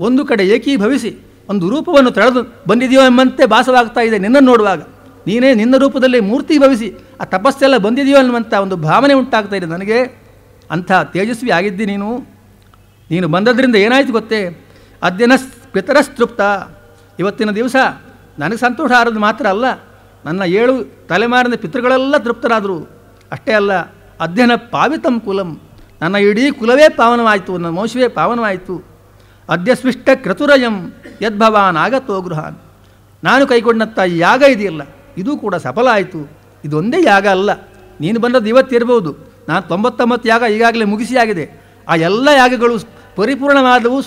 ಒಂದು ಕಡೆ ಏಕೀಭವಿಸಿ ಒಂದು ರೂಪವನ್ನು ತಳೆದು ಬಂದಿದೆಯೋ ಎಂಬಂತೆ ಭಾಸವಾಗ್ತಾ ಇದೆ. ನಿನ್ನನ್ನು ನೋಡುವಾಗ ನೀನೇ ನಿನ್ನ ರೂಪದಲ್ಲಿ ಮೂರ್ತಿ ಭವಿಸಿ ಆ ತಪಸ್ಸೆಲ್ಲ ಬಂದಿದೆಯೋ ಅನ್ನುವಂಥ ಒಂದು ಭಾವನೆ ಉಂಟಾಗ್ತಾ ಇದೆ ನನಗೆ. ಅಂಥ ತೇಜಸ್ವಿ ಆಗಿದ್ದಿ ನೀನು ಬಂದದ್ರಿಂದ ಏನಾಯಿತು ಗೊತ್ತೇ? ಅದ್ಯನ ಪಿತರಸ್ತೃಪ್ತ, ಇವತ್ತಿನ ದಿವಸ ನನಗೆ ಸಂತೋಷ ಆರೋದು ಮಾತ್ರ ಅಲ್ಲ, ನನ್ನ 7 ತಲೆಮಾರಿನ ಪಿತೃಗಳೆಲ್ಲ ತೃಪ್ತರಾದರು. ಅಷ್ಟೇ ಅಲ್ಲ, ಅಧ್ಯಯನ ಪಾವಿತಂ ಕುಲಂ, ನನ್ನ ಇಡೀ ಕುಲವೇ ಪಾವನವಾಯಿತು, ನನ್ನ ವಂಶವೇ ಪಾವನವಾಯಿತು. ಅದ್ಯಸ್ವಿಷ್ಟ ಕ್ರತುರಯಂ ಯದ್ಭವಾನ್ ಆಗತೋ ಗೃಹಾನ್. ನಾನು ಕೈಗೊಂಡಂಥ ಯಾಗ ಇದೆಯಲ್ಲ ಇದು ಕೂಡ ಸಫಲ ಆಯಿತು. ಇದೊಂದೇ ಯಾಗ ಅಲ್ಲ, ನೀನು ಬಂದದ್ದು ಇವತ್ತಿರ್ಬೋದು, ನಾನು 99 ಯಾಗ ಈಗಾಗಲೇ ಮುಗಿಸಿ ಆಗಿದೆ. ಆ ಎಲ್ಲ ಯಾಗಗಳು ಪರಿಪೂರ್ಣವಾದವು,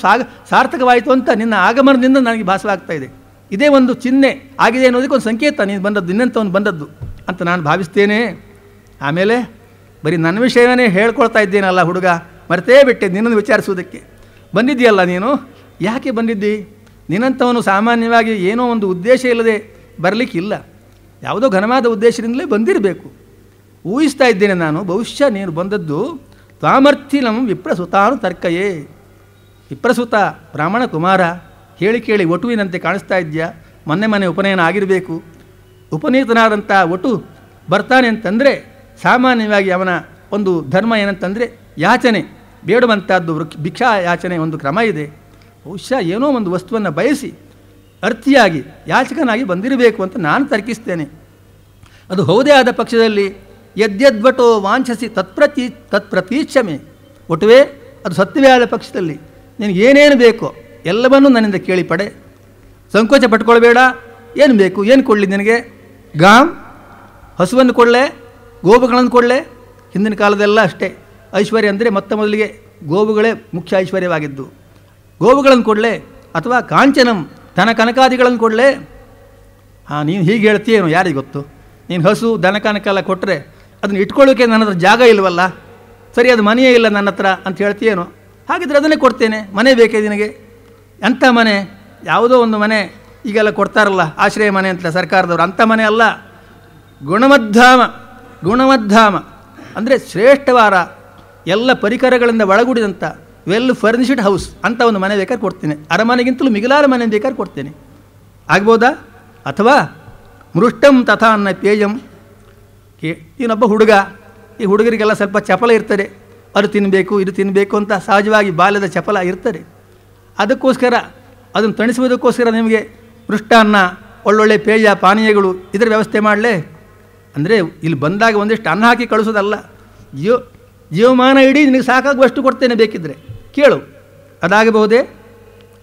ಸಾರ್ಥಕವಾಯಿತು ಅಂತ ನಿನ್ನ ಆಗಮನದಿಂದ ನನಗೆ ಭಾಸವಾಗ್ತಾ ಇದೆ. ಇದೇ ಒಂದು ಚಿಹ್ನೆ ಆಗಿದೆ ಅನ್ನೋದಕ್ಕೆ ಒಂದು ಸಂಕೇತ, ನೀನು ಬಂದದ್ದು ಇನ್ನಂಥವನು ಬಂದದ್ದು ಅಂತ ನಾನು ಭಾವಿಸ್ತೇನೆ. ಆಮೇಲೆ ಬರೀ ನನ್ನ ವಿಷಯವೇ ಹೇಳ್ಕೊಳ್ತಾ ಇದ್ದೇನಲ್ಲ ಹುಡುಗ, ಮರ್ತೇ ಬಿಟ್ಟೆ ನಿನ್ನನ್ನು ವಿಚಾರಿಸುವುದಕ್ಕೆ. ಬಂದಿದ್ದೀಯಲ್ಲ ನೀನು, ಯಾಕೆ ಬಂದಿದ್ದಿ? ನಿನ್ನಂಥವನು ಸಾಮಾನ್ಯವಾಗಿ ಏನೋ ಒಂದು ಉದ್ದೇಶ ಇಲ್ಲದೆ ಬರಲಿಕ್ಕಿಲ್ಲ, ಯಾವುದೋ ಘನವಾದ ಉದ್ದೇಶದಿಂದಲೇ ಬಂದಿರಬೇಕು. ಊಹಿಸ್ತಾ ಇದ್ದೇನೆ ನಾನು, ಬಹುಶಃ ನೀನು ಬಂದದ್ದು ತ್ವಾಮರ್ಥಿಲಂ ವಿಪ್ರಸುತಾನು ತರ್ಕಯೇ. ವಿಪ್ರಸುತ ಬ್ರಾಹ್ಮಣ ಕುಮಾರ, ಹೇಳಿ ಕೇಳಿ ಒಟುವಿನಂತೆ ಕಾಣಿಸ್ತಾ ಇದೆಯಾ? ಮೊನ್ನೆ ಉಪನಯನ ಆಗಿರಬೇಕು. ಉಪನೀತನಾದಂಥ ಒಟು ಬರ್ತಾನೆ ಅಂತಂದರೆ ಸಾಮಾನ್ಯವಾಗಿ ಅವನ ಒಂದು ಧರ್ಮ ಏನಂತಂದರೆ ಯಾಚನೆ, ಬೇಡುವಂಥದ್ದು ಭಿಕ್ಷಾ ಯಾಚನೆ ಒಂದು ಕ್ರಮ ಇದೆ. ಬಹುಶಃ ಏನೋ ಒಂದು ವಸ್ತುವನ್ನು ಬಯಸಿ ಅರ್ಥಿಯಾಗಿ ಯಾಚಕನಾಗಿ ಬಂದಿರಬೇಕು ಅಂತ ನಾನು ತರ್ಕಿಸ್ತೇನೆ. ಅದು ಹೌದೇ ಆದ ಪಕ್ಷದಲ್ಲಿ ಯದ್ಯದ್ವಟೋ ವಾಂಛಸಿ ತತ್ಪ್ರತೀಕ್ಷಮೆ. ಒಟುವೆ, ಅದು ಸತ್ಯವೇ ಆದ ಪಕ್ಷದಲ್ಲಿ ನಿನಗೇನೇನು ಬೇಕೋ ಎಲ್ಲವನ್ನೂ ನನ್ನಿಂದ ಕೇಳಿ ಪಡೆ. ಸಂಕೋಚ ಪಟ್ಕೊಳ್ಬೇಡ. ಏನು ಬೇಕು, ಏನು ಕೊಡಲಿ ನಿನಗೆ? ಹಸುವನ್ನು ಕೊಡಲೆ, ಗೋವುಗಳನ್ನು ಕೊಡಲೆ, ಹಿಂದಿನ ಕಾಲದೆಲ್ಲ ಅಷ್ಟೇ. ಐಶ್ವರ್ಯ ಅಂದರೆ ಮೊದಲಿಗೆ ಗೋವುಗಳೇ ಮುಖ್ಯ ಐಶ್ವರ್ಯವಾಗಿದ್ದು. ಗೋವುಗಳನ್ನು ಕೊಡಲೇ ಅಥವಾ ಕಾಂಚನಂ ದನ ಕನಕಾದಿಗಳನ್ನು ಕೊಡಲೇ. ನೀನು ಹೀಗೆ ಹೇಳ್ತೀಯೇನು, ಯಾರಿಗೆ ಗೊತ್ತು? ನೀನು ಹಸು ದನ ಕನಕೆಲ್ಲ ಕೊಟ್ಟರೆ ಅದನ್ನು ಇಟ್ಕೊಳ್ಳೋಕೆ ನನ್ನ ಹತ್ರ ಜಾಗ ಇಲ್ವಲ್ಲ, ಸರಿ ಅದು ಮನೆಯೇ ಇಲ್ಲ ನನ್ನ ಹತ್ರ ಅಂತ ಹೇಳ್ತೀಯೇನು? ಹಾಗಿದ್ರೆ ಅದನ್ನೇ ಕೊಡ್ತೇನೆ. ಮನೆ ಬೇಕೇ ನಿನಗೆ? ಅಂಥ ಮನೆ, ಯಾವುದೋ ಒಂದು ಮನೆ ಈಗೆಲ್ಲ ಕೊಡ್ತಾರಲ್ಲ ಆಶ್ರಯ ಮನೆ ಅಂತ ಸರ್ಕಾರದವರು, ಅಂಥ ಮನೆ ಅಲ್ಲ. ಗುಣಮದ್ಧಾಮ ಅಂದರೆ ಶ್ರೇಷ್ಠವಾದ ಎಲ್ಲ ಪರಿಕರಗಳಿಂದ ಒಳಗೂಡಿದಂಥ ವೆಲ್ ಫರ್ನಿಶ್ಡ್ ಹೌಸ್ ಅಂತ ಒಂದು ಮನೆ ಬೇಕಾದ್ರೆ ಕೊಡ್ತೇನೆ. ಅರಮನೆಗಿಂತಲೂ ಮಿಗಿಲಾದ ಮನೆ ಬೇಕಾದ್ರೆ ಕೊಡ್ತೇನೆ. ಆಗ್ಬೋದಾ? ಅಥವಾ ಮೃಷ್ಟಂ ತಥಾ ಅನ್ನ ಪೇಯಂ. ನೀನೊಬ್ಬ ಹುಡುಗ, ಈ ಹುಡುಗರಿಗೆಲ್ಲ ಸ್ವಲ್ಪ ಚಪಲ ಇರ್ತದೆ, ಅದು ತಿನ್ನಬೇಕು ಇದು ತಿನ್ನಬೇಕು ಅಂತ ಸಹಜವಾಗಿ ಬಾಲ್ಯದ ಚಪಲ ಇರ್ತದೆ. ಅದಕ್ಕೋಸ್ಕರ ಅದನ್ನು ತಣಿಸುವುದಕ್ಕೋಸ್ಕರ ನಿಮಗೆ ಮೃಷ್ಟಾನ್ನ, ಒಳ್ಳೊಳ್ಳೆ ಪೇಯ ಪಾನೀಯಗಳು ಇದರ ವ್ಯವಸ್ಥೆ ಮಾಡಲೇ. ಅಂದರೆ ಇಲ್ಲಿ ಬಂದಾಗ ಒಂದಿಷ್ಟು ಅನ್ನ ಹಾಕಿ ಕಳಿಸೋದಲ್ಲ, ಜೀವಮಾನ ಇಡೀ ನಿನಗೆ ಸಾಕಾಗುವಷ್ಟು ಕೊಡ್ತೇನೆ ಬೇಕಿದ್ದರೆ ಕೇಳು, ಅದಾಗಬಹುದೇ?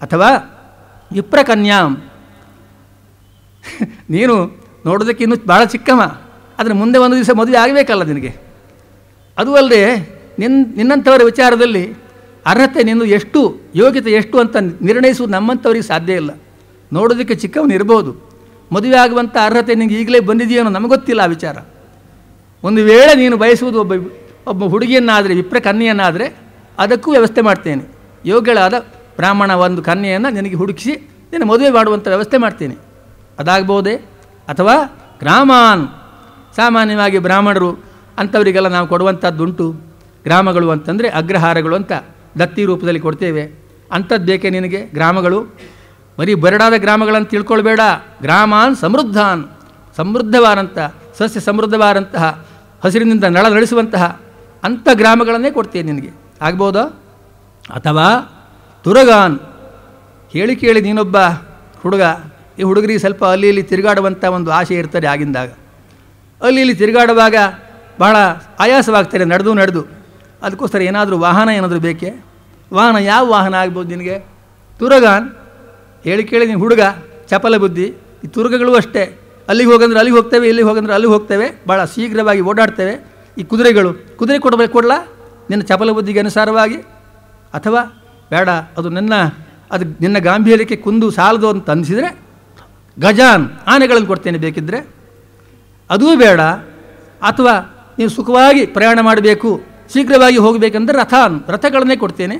ಅಥವಾ ವಿಪ್ರಕನ್ಯಾಂ, ನೀನು ನೋಡೋದಕ್ಕೆ ಇನ್ನೂ ಭಾಳ ಚಿಕ್ಕಮ್ಮ, ಆದರೆ ಮುಂದೆ ಒಂದು ದಿವಸ ಮದುವೆ ಆಗಬೇಕಲ್ಲ ನಿನಗೆ. ಅದು ಅಲ್ಲದೆ ನಿನ್ನಂಥವರ ವಿಚಾರದಲ್ಲಿ ಅರ್ಹತೆ ನಿನ್ನ ಎಷ್ಟು, ಯೋಗ್ಯತೆ ಎಷ್ಟು ಅಂತ ನಿರ್ಣಯಿಸುವುದು ನಮ್ಮಂಥವ್ರಿಗೆ ಸಾಧ್ಯ ಇಲ್ಲ. ನೋಡೋದಕ್ಕೆ ಚಿಕ್ಕವನು ಇರ್ಬೋದು, ಮದುವೆ ಆಗುವಂಥ ಅರ್ಹತೆ ನಿನಗೆ ಈಗಲೇ ಬಂದಿದೆಯೇನೋ ನಮಗೊತ್ತಿಲ್ಲ ಆ ವಿಚಾರ. ಒಂದು ವೇಳೆ ನೀನು ಬಯಸುವುದು ಒಬ್ಬ ಹುಡುಗಿಯನ್ನಾದರೆ, ವಿಪ್ರ ಕನ್ಯೆಯನ್ನಾದರೆ ಅದಕ್ಕೂ ವ್ಯವಸ್ಥೆ ಮಾಡ್ತೇನೆ. ಯೋಗ್ಯಳಾದ ಬ್ರಾಹ್ಮಣ ಒಂದು ಕನ್ಯೆಯನ್ನು ನಿನಗೆ ಹುಡುಕಿಸಿ ನಿನ್ನ ಮದುವೆ ಮಾಡುವಂಥ ವ್ಯವಸ್ಥೆ ಮಾಡ್ತೇನೆ. ಅದಾಗಬಹುದೇ? ಅಥವಾ ಗ್ರಾಮಾನ್, ಸಾಮಾನ್ಯವಾಗಿ ಬ್ರಾಹ್ಮಣರು ಅಂಥವರಿಗೆಲ್ಲ ನಾವು ಕೊಡುವಂಥದ್ದುಂಟು. ಗ್ರಾಮಗಳು ಅಂತಂದರೆ ಅಗ್ರಹಾರಗಳು ಅಂತ ದತ್ತಿ ರೂಪದಲ್ಲಿ ಕೊಡ್ತೇವೆ. ಅಂಥದ್ದು ಬೇಕೇ ನಿನಗೆ? ಗ್ರಾಮಗಳು ಬರೀ ಬರಡಾದ ಗ್ರಾಮಗಳನ್ನು ತಿಳ್ಕೊಳ್ಬೇಡ. ಗ್ರಾಮಾನ್ ಸಮೃದ್ಧಾನ್, ಸಮೃದ್ಧವಾದಂಥ ಸಸ್ಯ ಸಮೃದ್ಧವಾದಂತಹ ಹಸಿರಿನಿಂದ ನಡೆಸುವಂತಹ ಅಂಥ ಗ್ರಾಮಗಳನ್ನೇ ಕೊಡ್ತೇನೆ ನಿನಗೆ. ಆಗ್ಬೋದಾ? ಅಥವಾ ತುರಗಾನ್, ಕೇಳಿ ನೀನೊಬ್ಬ ಹುಡುಗ, ಈ ಹುಡುಗರಿಗೆ ಸ್ವಲ್ಪ ಅಲ್ಲಿ ಇಲ್ಲಿ ತಿರುಗಾಡುವಂಥ ಒಂದು ಆಸೆ ಇರ್ತದೆ ಆಗಿಂದಾಗ. ಅಲ್ಲಿ ಇಲ್ಲಿ ತಿರುಗಾಡುವಾಗ ಬಹಳ ಆಯಾಸವಾಗ್ತಾರೆ ನಡೆದು. ಅದಕ್ಕೋಸ್ಕರ ಏನಾದರೂ ವಾಹನ ಏನಾದರೂ ಬೇಕೇ? ವಾಹನ ಯಾವ ವಾಹನ ಆಗ್ಬೋದು ನಿನಗೆ? ತುರಗಾನ್, ಕೇಳಿ ನೀನು ಹುಡುಗ, ಚಪಲ ಬುದ್ಧಿ. ಈ ತುರುಗಗಳು ಅಷ್ಟೇ, ಅಲ್ಲಿಗೆ ಹೋಗಂದ್ರೆ ಅಲ್ಲಿಗೆ ಹೋಗ್ತೇವೆ, ಇಲ್ಲಿಗೆ ಹೋಗಂದ್ರೆ ಅಲ್ಲಿಗೆ ಹೋಗ್ತೇವೆ, ಭಾಳ ಶೀಘ್ರವಾಗಿ ಓಡಾಡ್ತೇವೆ. ಈ ಕುದುರೆ ಕೊಡಲಾ ನಿನ್ನ ಚಪಲ ಬುದ್ಧಿಗೆ ಅನುಸಾರವಾಗಿ? ಅಥವಾ ಬೇಡ, ಅದು ನಿನ್ನ ಗಾಂಭೀರ್ಯಕ್ಕೆ ಕುಂದು ಸಾಲದು ಅಂತ ಅನಿಸಿದರೆ ಗಜಾನ್, ಆನೆಗಳನ್ನು ಕೊಡ್ತೇನೆ ಬೇಕಿದ್ದರೆ. ಅದೂ ಬೇಡ. ಅಥವಾ ನೀವು ಸುಖವಾಗಿ ಪ್ರಯಾಣ ಮಾಡಬೇಕು, ಶೀಘ್ರವಾಗಿ ಹೋಗಬೇಕಂದ್ರೆ ರಥಗಳನ್ನೇ ಕೊಡ್ತೇನೆ,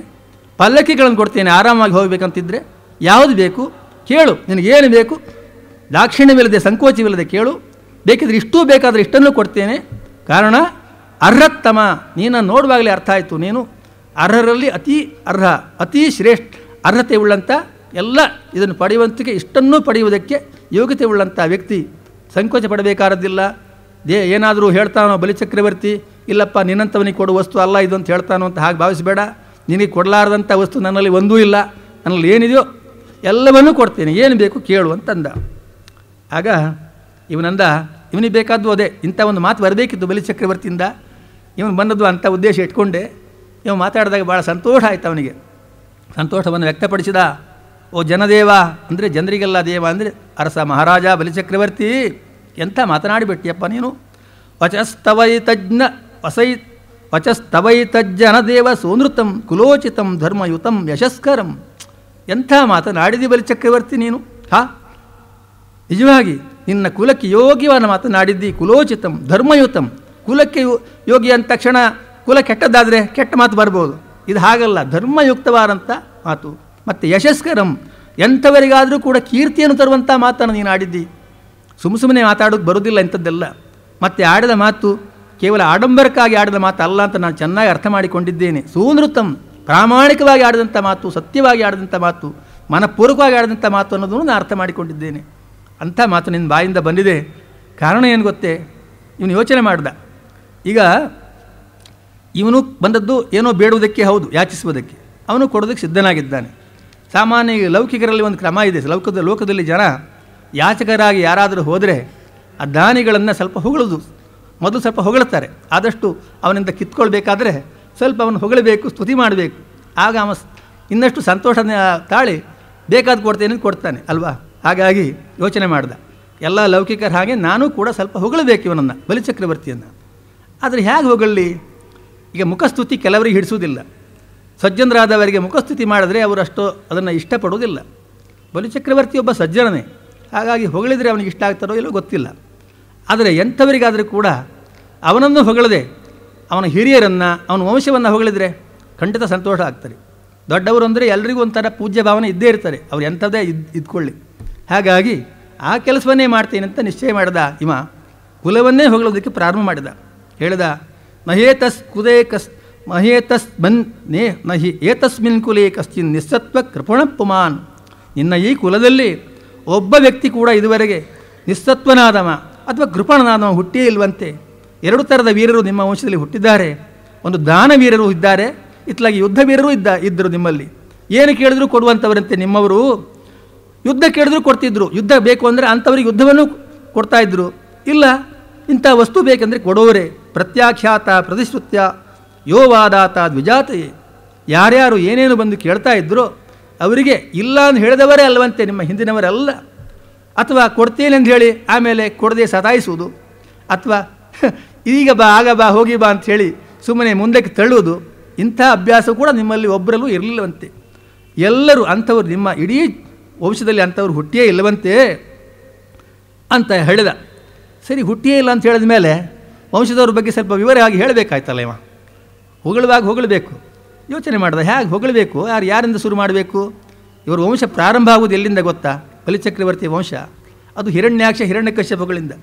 ಪಲ್ಲಕ್ಕಿಗಳನ್ನು ಕೊಡ್ತೇನೆ ಆರಾಮಾಗಿ ಹೋಗಬೇಕಂತಿದ್ದರೆ. ಯಾವುದು ಬೇಕು ಕೇಳು, ನಿನಗೇನು ಬೇಕು ದಾಕ್ಷಿಣ್ಯವಿಲ್ಲದೆ ಸಂಕೋಚವಿಲ್ಲದೆ ಕೇಳು. ಬೇಕಿದ್ರೆ ಇಷ್ಟೂ ಬೇಕಾದರೆ ಇಷ್ಟನ್ನು ಕೊಡ್ತೇನೆ. ಕಾರಣ ಅರ್ಹತ್ತಮ, ನೀನು ನೋಡುವಾಗಲೇ ಅರ್ಥ ಆಯಿತು, ನೀನು ಅರ್ಹರಲ್ಲಿ ಅತಿ ಶ್ರೇಷ್ಠ ಅರ್ಹತೆ ಉಳ್ಳಂಥ ಎಲ್ಲ ಇದನ್ನು ಪಡೆಯುವಂತಕ್ಕೆ, ಇಷ್ಟನ್ನೂ ಪಡೆಯುವುದಕ್ಕೆ ಯೋಗ್ಯತೆ ಉಳ್ಳಂಥ ವ್ಯಕ್ತಿ. ಸಂಕೋಚ ಪಡಬೇಕಾರದ್ದಿಲ್ಲ. ಏನಾದರೂ ಹೇಳ್ತಾನೋ ಬಲಿಚಕ್ರವರ್ತಿ, ಇಲ್ಲಪ್ಪ ನಿನ್ನಂಥವನಿಗೆ ಕೊಡುವ ವಸ್ತು ಅಲ್ಲ ಇದು ಅಂತ ಹೇಳ್ತಾನೋ ಅಂತ ಹಾಗೆ ಭಾವಿಸಬೇಡ. ನಿನಗೆ ಕೊಡಲಾರದಂಥ ವಸ್ತು ನನ್ನಲ್ಲಿ ಒಂದೂ ಇಲ್ಲ, ನನ್ನಲ್ಲಿ ಏನಿದೆಯೋ ಎಲ್ಲವನ್ನೂ ಕೊಡ್ತೇನೆ, ಏನು ಬೇಕು ಕೇಳು ಅಂತಂದ. ಆಗ ಇವನಿಗೆ ಬೇಕಾದ್ದು ಅದೇ, ಇಂಥ ಒಂದು ಮಾತು ಬರಬೇಕಿತ್ತು ಬಲಿಚಕ್ರವರ್ತಿಯಿಂದ. ಇವನು ಬಂದದ್ದು ಅಂಥ ಉದ್ದೇಶ ಇಟ್ಕೊಂಡೆ. ಇವ ಮಾತಾಡಿದಾಗ ಭಾಳ ಸಂತೋಷ ಆಯಿತು ಅವನಿಗೆ. ಸಂತೋಷವನ್ನು ವ್ಯಕ್ತಪಡಿಸಿದ. ಓ ಜನದೇವ ಅಂದರೆ ಜನರಿಗೆಲ್ಲ ದೇವ ಅಂದರೆ ಅರಸ ಮಹಾರಾಜ ಬಲಿಚಕ್ರವರ್ತಿ, ಎಂಥ ಮಾತನಾಡಿಬಿಟ್ಟಿಯಪ್ಪ ನೀನು. ವಚಸ್ತವೈತಜ್ಜನದೇವ ಸೋನೃತಂ ಕುಲೋಚಿತಂ ಧರ್ಮಯುತಂ ಯಶಸ್ಕರಂ. ಎಂಥ ಮಾತನಾಡಿದಿ ಬಲಿಚಕ್ರವರ್ತಿ ನೀನು. ನಿಜವಾಗಿ ನಿನ್ನ ಕುಲಕ್ಕೆ ಯೋಗ್ಯವಾದ ಮಾತನಾಡಿದ್ದಿ. ಕುಲೋಚಿತಂ ಧರ್ಮಯುತಂ, ಕುಲಕ್ಕೆ ಯೋಗಿ ಅಂದ ತಕ್ಷಣ ಕುಲ ಕೆಟ್ಟದ್ದಾದರೆ ಕೆಟ್ಟ ಮಾತು ಬರ್ಬೋದು. ಇದು ಹಾಗಲ್ಲ, ಧರ್ಮಯುಕ್ತವಾದಂಥ ಮಾತು. ಮತ್ತು ಯಶಸ್ಕರಂ, ಎಂಥವರಿಗಾದರೂ ಕೂಡ ಕೀರ್ತಿಯನ್ನು ತರುವಂಥ ಮಾತನ್ನು ನೀನು ಆಡಿದ್ದಿ. ಸುಮ್ಮನೆ ಮಾತಾಡೋಕ್ಕೆ ಬರೋದಿಲ್ಲ ಇಂಥದ್ದೆಲ್ಲ. ಮತ್ತು ಆಡಿದ ಮಾತು ಕೇವಲ ಆಡಂಬರಕ್ಕಾಗಿ ಆಡಿದ ಮಾತು ಅಲ್ಲ ಅಂತ ನಾನು ಚೆನ್ನಾಗಿ ಅರ್ಥ ಮಾಡಿಕೊಂಡಿದ್ದೇನೆ. ಸೂನೃತಂ, ಪ್ರಾಮಾಣಿಕವಾಗಿ ಆಡಿದಂಥ ಮಾತು, ಸತ್ಯವಾಗಿ ಆಡಿದಂಥ ಮಾತು, ಮನಪೂರ್ವಕವಾಗಿ ಆಡಿದಂಥ ಮಾತು ಅನ್ನೋದನ್ನು ನಾನು ಅರ್ಥ ಮಾಡಿಕೊಂಡಿದ್ದೇನೆ. ಅಂಥ ಮಾತು ನಿನ್ನ ಬಾಯಿಂದ ಬಂದಿದೆ. ಕಾರಣ ಏನು ಗೊತ್ತೇ? ಇವನು ಯೋಚನೆ ಮಾಡ್ದ. ಈಗ ಇವನು ಬಂದದ್ದು ಏನೋ ಬೇಡುವುದಕ್ಕೆ, ಹೌದು ಯಾಚಿಸುವುದಕ್ಕೆ. ಅವನು ಕೊಡೋದಕ್ಕೆ ಸಿದ್ಧನಾಗಿದ್ದಾನೆ. ಸಾಮಾನ್ಯ ಲೌಕಿಕರಲ್ಲಿ ಒಂದು ಕ್ರಮ ಇದೆ. ಲೋಕದಲ್ಲಿ ಜನ ಯಾಚಕರಾಗಿ ಯಾರಾದರೂ ಹೋದರೆ ಆ ದಾನಿಗಳನ್ನು ಸ್ವಲ್ಪ ಹೊಗಳೋದು, ಮೊದಲು ಸ್ವಲ್ಪ ಹೊಗಳ್ತಾರೆ. ಆದಷ್ಟು ಅವನಿಂದ ಕಿತ್ಕೊಳ್ಬೇಕಾದ್ರೆ ಸ್ವಲ್ಪ ಅವನು ಹೊಗಳಬೇಕು, ಸ್ತುತಿ ಮಾಡಬೇಕು. ಆಗ ಅವ ಇನ್ನಷ್ಟು ಸಂತೋಷ ತಾಳಿ ಬೇಕಾದ ಕೊಡ್ತೇನೆ ಕೊಡ್ತಾನೆ ಅಲ್ವಾ. ಹಾಗಾಗಿ ಯೋಚನೆ ಮಾಡ್ದ, ಎಲ್ಲ ಲೌಕಿಕರ ಹಾಗೆ ನಾನು ಕೂಡ ಸ್ವಲ್ಪ ಹೊಗಳಬೇಕು ಇವನನ್ನು, ಬಲಿಚಕ್ರವರ್ತಿಯನ್ನು. ಆದರೆ ಹೇಗೆ ಹೊಗಳಿ? ಈಗ ಮುಖಸ್ತುತಿ ಕೆಲವರಿಗೆ ಹಿಡಿಸುವುದಿಲ್ಲ. ಸಜ್ಜನರಾದವರಿಗೆ ಮುಖಸ್ತುತಿ ಮಾಡಿದ್ರೆ ಅವರು ಅಷ್ಟು ಅದನ್ನು ಇಷ್ಟಪಡುವುದಿಲ್ಲ. ಬಲಿಚಕ್ರವರ್ತಿ ಒಬ್ಬ ಸಜ್ಜನನೇ, ಹಾಗಾಗಿ ಹೊಗಳಿದರೆ ಅವನಿಗೆ ಇಷ್ಟ ಆಗ್ತಾರೋ ಇಲ್ಲೋ ಗೊತ್ತಿಲ್ಲ. ಆದರೆ ಎಂಥವರಿಗಾದರೂ ಕೂಡ ಅವನನ್ನು ಹೊಗಳದೆ ಅವನ ಹಿರಿಯರನ್ನು ಅವನ ವಂಶವನ್ನು ಹೊಗಳಿದರೆ ಖಂಡಿತ ಸಂತೋಷ ಆಗ್ತಾರೆ. ದೊಡ್ಡವರು ಅಂದರೆ ಎಲ್ರಿಗೂ ಒಂಥರ ಪೂಜ್ಯ ಭಾವನೆ ಇದ್ದೇ ಇರ್ತಾರೆ, ಅವ್ರು ಎಂಥದ್ದೇ ಇದ್ಕೊಳ್ಳಿ. ಹಾಗಾಗಿ ಆ ಕೆಲಸವನ್ನೇ ಮಾಡ್ತೀನಿ ಅಂತ ನಿಶ್ಚಯ ಮಾಡಿದ ಇವ ಕುಲವನ್ನೇ ಹೊಗಳೋದಕ್ಕೆ ಪ್ರಾರಂಭ ಮಾಡಿದ. ಹೇಳಿದ, ನಹೇತಸ್ ಕುಲೇ ನಹಿ ಏತಸ್ಮಿನ್ ಕುಲೇ ಕಶ್ಚಿನ್ ನಿಸ್ಸತ್ವ ಕೃಪಣ ಪುಮಾನ್. ನಿನ್ನ ಈ ಕುಲದಲ್ಲಿ ಒಬ್ಬ ವ್ಯಕ್ತಿ ಕೂಡ ಇದುವರೆಗೆ ನಿಸ್ಸತ್ವನಾದವ ಅಥವಾ ಕೃಪಣನಾದವ ಹುಟ್ಟಿಯೇ ಇಲ್ವಂತೆ. 2 ಥರದ ವೀರರು ನಿಮ್ಮ ವಂಶದಲ್ಲಿ ಹುಟ್ಟಿದ್ದಾರೆ. ಒಂದು ದಾನವೀರರು ಇದ್ದಾರೆ, ಇತ್ಲಾಗಿ ಯುದ್ಧ ವೀರರು ಇದ್ದರು ನಿಮ್ಮಲ್ಲಿ. ಏನು ಕೇಳಿದ್ರು ಕೊಡುವಂಥವರಂತೆ ನಿಮ್ಮವರು. ಯುದ್ಧ ಕೇಳಿದ್ರು ಕೊಡ್ತಿದ್ರು, ಯುದ್ಧ ಬೇಕು ಅಂದರೆ ಅಂಥವ್ರಿಗೆ ಯುದ್ಧವನ್ನು ಕೊಡ್ತಾಯಿದ್ರು. ಇಲ್ಲ ಇಂಥ ವಸ್ತು ಬೇಕೆಂದರೆ ಕೊಡೋರೆ. ಪ್ರತ್ಯಾಖ್ಯಾತ ಪ್ರತಿಶ್ರುತ್ಯ ಯೋವಾದಾತ ದ್ವಿಜಾತೆಯೇ. ಯಾರ್ಯಾರು ಏನೇನು ಬಂದು ಕೇಳ್ತಾ ಇದ್ರೋ ಅವರಿಗೆ ಇಲ್ಲ ಅಂತ ಹೇಳಿದವರೇ ಅಲ್ಲವಂತೆ ನಿಮ್ಮ ಹಿಂದಿನವರೆಲ್ಲ. ಅಥವಾ ಕೊಡ್ತೇನೆ ಅಂತ ಹೇಳಿ ಆಮೇಲೆ ಕೊಡದೆ ಸತಾಯಿಸುವುದು, ಅಥವಾ ಈಗ ಬಾ ಆಗ ಬಾ ಹೋಗಿ ಬಾ ಅಂಥೇಳಿ ಸುಮ್ಮನೆ ಮುಂದಕ್ಕೆ ತಳ್ಳುವುದು, ಇಂಥ ಅಭ್ಯಾಸ ಕೂಡ ನಿಮ್ಮಲ್ಲಿ ಒಬ್ಬರಲ್ಲೂ ಇರಲಿಲ್ಲವಂತೆ. ಎಲ್ಲರೂ ಅಂಥವ್ರು ನಿಮ್ಮ ಇಡೀ ವಂಶದಲ್ಲಿ ಅಂಥವ್ರು ಹುಟ್ಟಿಯೇ ಇಲ್ಲವಂತೆ ಅಂತ ಹೇಳಿದ. ಸರಿ, ಹುಟ್ಟಿಯೇ ಇಲ್ಲ ಅಂತ ಹೇಳಿದ ಮೇಲೆ ವಂಶದವ್ರ ಬಗ್ಗೆ ಸ್ವಲ್ಪ ವಿವರವಾಗಿ ಹೇಳಬೇಕಾಯ್ತಲ್ಲ. ಇವ ಹೊಗಳಬೇಕು. ಯೋಚನೆ ಮಾಡಿದ, ಹೇಗೆ ಹೊಗಳಬೇಕು, ಯಾರಿಂದ ಶುರು ಮಾಡಬೇಕು. ಇವರು ವಂಶ ಪ್ರಾರಂಭ ಆಗುವುದು ಎಲ್ಲಿಂದ ಗೊತ್ತಾ? ಬಲಿಚಕ್ರವರ್ತಿ ವಂಶ ಅದು ಹಿರಣ್ಯಾಕ್ಷ ಹಿರಣ್ಯಕಶ್ಯಪಗಳಿಂದ.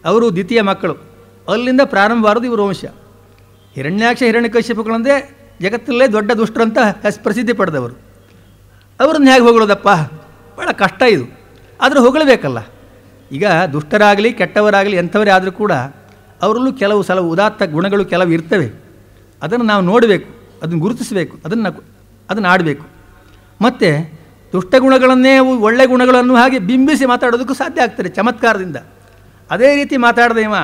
ಅವರು ದ್ವಿತೀಯ ಮಕ್ಕಳು, ಅಲ್ಲಿಂದ ಪ್ರಾರಂಭವಾಗೋದು ಇವರು ವಂಶ. ಹಿರಣ್ಯಾಕ್ಷ ಹಿರಣ್ಯಕಶ್ಯಪಗಳಂದರೆ ಜಗತ್ತಲ್ಲೇ ದೊಡ್ಡ ದುಷ್ಟರಂತ ಪ್ರಸಿದ್ಧಿ ಪಡೆದವರು. ಅವರನ್ನು ಹೇಗೆ ಹೊಗಳೋದಪ್ಪ, ಭಾಳ ಕಷ್ಟ ಇದು. ಆದರೂ ಹೊಗಳಬೇಕಲ್ಲ. ಈಗ ದುಷ್ಟರಾಗಲಿ ಕೆಟ್ಟವರಾಗಲಿ ಎಂಥವರೇ ಆದರೂ ಕೂಡ ಅವರಲ್ಲೂ ಕೆಲವು ಸಲ ಉದಾತ್ತ ಗುಣಗಳು ಕೆಲವು ಇರ್ತವೆ. ಅದನ್ನು ನಾವು ನೋಡಬೇಕು, ಅದನ್ನು ಗುರುತಿಸಬೇಕು, ಅದನ್ನು ಆಡಬೇಕು. ಮತ್ತು ದುಷ್ಟ ಗುಣಗಳನ್ನೇ ಒಳ್ಳೆ ಗುಣಗಳನ್ನು ಹಾಗೆ ಬಿಂಬಿಸಿ ಮಾತಾಡೋದಕ್ಕೂ ಸಾಧ್ಯ ಆಗ್ತದೆ ಚಮತ್ಕಾರದಿಂದ. ಅದೇ ರೀತಿ ಮಾತಾಡಿದ ಇವ,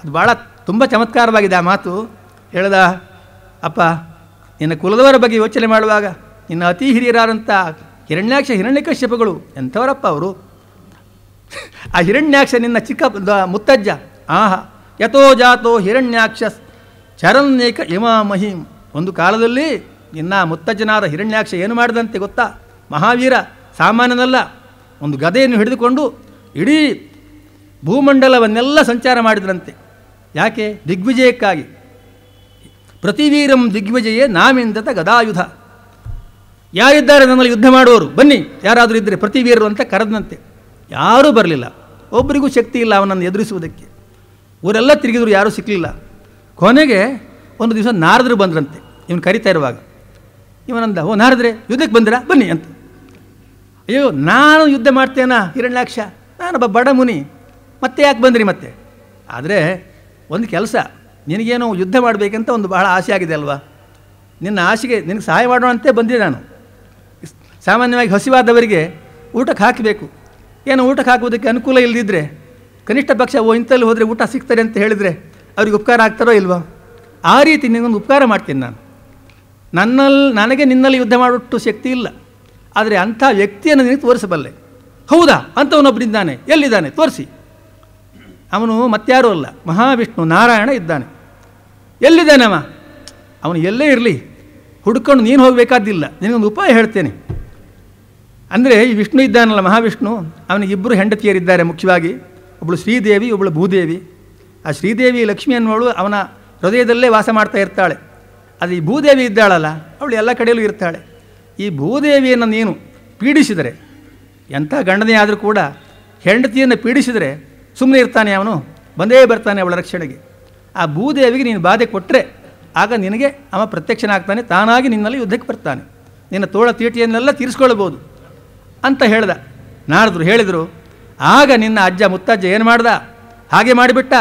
ಅದು ಭಾಳ ತುಂಬ ಚಮತ್ಕಾರವಾಗಿದೆ ಆ ಮಾತು. ಹೇಳ್ದ, ಅಪ್ಪ ನಿನ್ನ ಕುಲದವರ ಬಗ್ಗೆ ಯೋಚನೆ ಮಾಡುವಾಗ ನಿನ್ನ ಅತಿ ಹಿರಿಯರಾದಂಥ ಹಿರಣ್ಯಾಕ್ಷ ಹಿರಣ್ಯಕಶ್ಯಪಗಳು ಎಂಥವರಪ್ಪ ಅವರು. ಆ ಹಿರಣ್ಯಾಕ್ಷ ನಿನ್ನ ಚಿಕ್ಕ ಮುತ್ತಜ್ಜ. ಆಹಾ ಯಥೋ ಜಾತೋ ಹಿರಣ್ಯಾಕ್ಷ ಚರನ್ನೇಕ ಇಮಾ ಮಹಿಂ. ಒಂದು ಕಾಲದಲ್ಲಿ ನಿನ್ನ ಮುತ್ತಜ್ಜನಾದ ಹಿರಣ್ಯಾಕ್ಷ ಏನು ಮಾಡಿದಂತೆ ಗೊತ್ತಾ? ಮಹಾವೀರ, ಸಾಮಾನ್ಯನಲ್ಲ. ಒಂದು ಗದೆಯನ್ನು ಹಿಡಿದುಕೊಂಡು ಇಡೀ ಭೂಮಂಡಲವನ್ನೆಲ್ಲ ಸಂಚಾರ ಮಾಡಿದ್ರಂತೆ. ಯಾಕೆ? ದಿಗ್ವಿಜಯಕ್ಕಾಗಿ. ಪ್ರತಿವೀರಂ ದಿಗ್ವಿಜಯೇ ನಾಮಿಂದತ ಗದಾಯುಧ. ಯಾರಿದ್ದಾರೆ ನನ್ನಲ್ಲಿ ಯುದ್ಧ ಮಾಡುವವರು, ಬನ್ನಿ ಯಾರಾದರೂ ಇದ್ದರೆ ಪ್ರತಿವೀರರು ಅಂತ ಕರೆದಂತೆ. ಯಾರೂ ಬರಲಿಲ್ಲ, ಒಬ್ಬರಿಗೂ ಶಕ್ತಿ ಇಲ್ಲ ಅವನನ್ನು ಎದುರಿಸುವುದಕ್ಕೆ. ಊರೆಲ್ಲ ತಿರುಗಿದ್ರು, ಯಾರೂ ಸಿಕ್ಕಲಿಲ್ಲ. ಕೊನೆಗೆ ಒಂದು ದಿವಸ ನಾರದರು ಬಂದ್ರಂತೆ ಇವನು ಕರಿತಾ ಇರುವಾಗ. ಇವನಂದ, ಓ ನಾರದ್ರೆ ಯುದ್ಧಕ್ಕೆ ಬಂದಿರಾ, ಬನ್ನಿ ಅಂತ. ಅಯ್ಯೋ ನಾನು ಯುದ್ಧ ಮಾಡ್ತೇನಾ ಹಿರಣ್ಯಾಕ್ಷ, ನಾನೊಬ್ಬ ಬಡ ಮುನಿ, ಮತ್ತೆ ಯಾಕೆ ಬಂದ್ರಿ ಮತ್ತೆ? ಆದರೆ ಒಂದು ಕೆಲಸ, ನಿನಗೇನೋ ಯುದ್ಧ ಮಾಡಬೇಕಂತ ಒಂದು ಬಹಳ ಆಸೆ ಆಗಿದೆ ಅಲ್ವಾ? ನಿನ್ನ ಆಸೆಗೆ ನಿನಗೆ ಸಹಾಯ ಮಾಡೋಣಂತೆ ಬಂದೆ ನಾನು. ಸಾಮಾನ್ಯವಾಗಿ ಹಸಿವಾದವರಿಗೆ ಊಟಕ್ಕೆ ಹಾಕಬೇಕು. ಏನೋ ಊಟಕ್ಕೆ ಹಾಕುವುದಕ್ಕೆ ಅನುಕೂಲ ಇಲ್ಲದಿದ್ದರೆ ಕನಿಷ್ಠ ಪಕ್ಷ ಇಂಥಲ್ಲಿ ಹೋದರೆ ಊಟ ಸಿಗ್ತಾರೆ ಅಂತ ಹೇಳಿದರೆ ಅವ್ರಿಗೆ ಉಪಕಾರ ಆಗ್ತಾರೋ ಇಲ್ವೋ? ಆ ರೀತಿ ನಿನಗೊಂದು ಉಪಕಾರ ಮಾಡ್ತೀನಿ ನಾನು. ನನಗೆ ನಿನ್ನಲ್ಲಿ ಯುದ್ಧ ಮಾಡೋಷ್ಟು ಶಕ್ತಿ ಇಲ್ಲ, ಆದರೆ ಅಂಥ ವ್ಯಕ್ತಿಯನ್ನು ನಿನಗೆ ತೋರಿಸಬಲ್ಲೆ. ಹೌದಾ? ಅಂಥವನೊಬ್ಬನಿದ್ದಾನೆ, ಎಲ್ಲಿದ್ದಾನೆ ತೋರಿಸಿ. ಅವನು ಮತ್ತಾರೂ ಅಲ್ಲ, ಮಹಾವಿಷ್ಣು ನಾರಾಯಣ ಇದ್ದಾನೆ. ಎಲ್ಲಿದ್ದಾನವ? ಅವನು ಎಲ್ಲೇ ಇರಲಿ, ಹುಡ್ಕೊಂಡು ನೀನು ಹೋಗಬೇಕಾದಿಲ್ಲ, ನಿನಗೊಂದು ಉಪಾಯ ಹೇಳ್ತೇನೆ. ಅಂದರೆ ಈ ವಿಷ್ಣು ಇದ್ದಾನಲ್ಲ ಮಹಾವಿಷ್ಣು, ಅವನಿಗೆ 2 ಹೆಂಡತಿಯರಿದ್ದಾರೆ ಮುಖ್ಯವಾಗಿ. ಒಬ್ಬಳು ಶ್ರೀದೇವಿ, ಒಬ್ಬಳು ಭೂದೇವಿ. ಆ ಶ್ರೀದೇವಿ ಲಕ್ಷ್ಮಿ ಅನ್ನೋಳು ಅವನ ಹೃದಯದಲ್ಲೇ ವಾಸ ಮಾಡ್ತಾ ಇರ್ತಾಳೆ. ಅದು ಈ ಭೂದೇವಿ ಇದ್ದಾಳಲ್ಲ, ಅವಳು ಎಲ್ಲ ಕಡೆಯಲ್ಲೂ ಇರ್ತಾಳೆ. ಈ ಭೂದೇವಿಯನ್ನು ನೀನು ಪೀಡಿಸಿದರೆ, ಎಂಥ ಗಂಡನೇ ಆದರೂ ಕೂಡ ಹೆಂಡತಿಯನ್ನು ಪೀಡಿಸಿದರೆ ಸುಮ್ಮನೆ ಇರ್ತಾನೆ ಅವನು, ಬಂದೇ ಬರ್ತಾನೆ ಅವಳ ರಕ್ಷಣೆಗೆ. ಆ ಭೂದೇವಿಗೆ ನೀನು ಬಾಧೆ ಕೊಟ್ಟರೆ ಆಗ ನಿನಗೆ ಅವ ಪ್ರತ್ಯಕ್ಷನಾಗ್ತಾನೆ, ತಾನಾಗಿ ನಿನ್ನಲ್ಲಿ ಯುದ್ಧಕ್ಕೆ ಬರ್ತಾನೆ, ನಿನ್ನ ತೋಳ ತೀಟಿಯನ್ನೆಲ್ಲ ತೀರಿಸ್ಕೊಳ್ಬೋದು ಅಂತ ಹೇಳ್ದ. ನಾರದರು ಹೇಳಿದರು. ಆಗ ನಿನ್ನ ಅಜ್ಜ ಮುತ್ತಜ್ಜ ಏನು ಮಾಡ್ದ? ಹಾಗೆ ಮಾಡಿಬಿಟ್ಟ.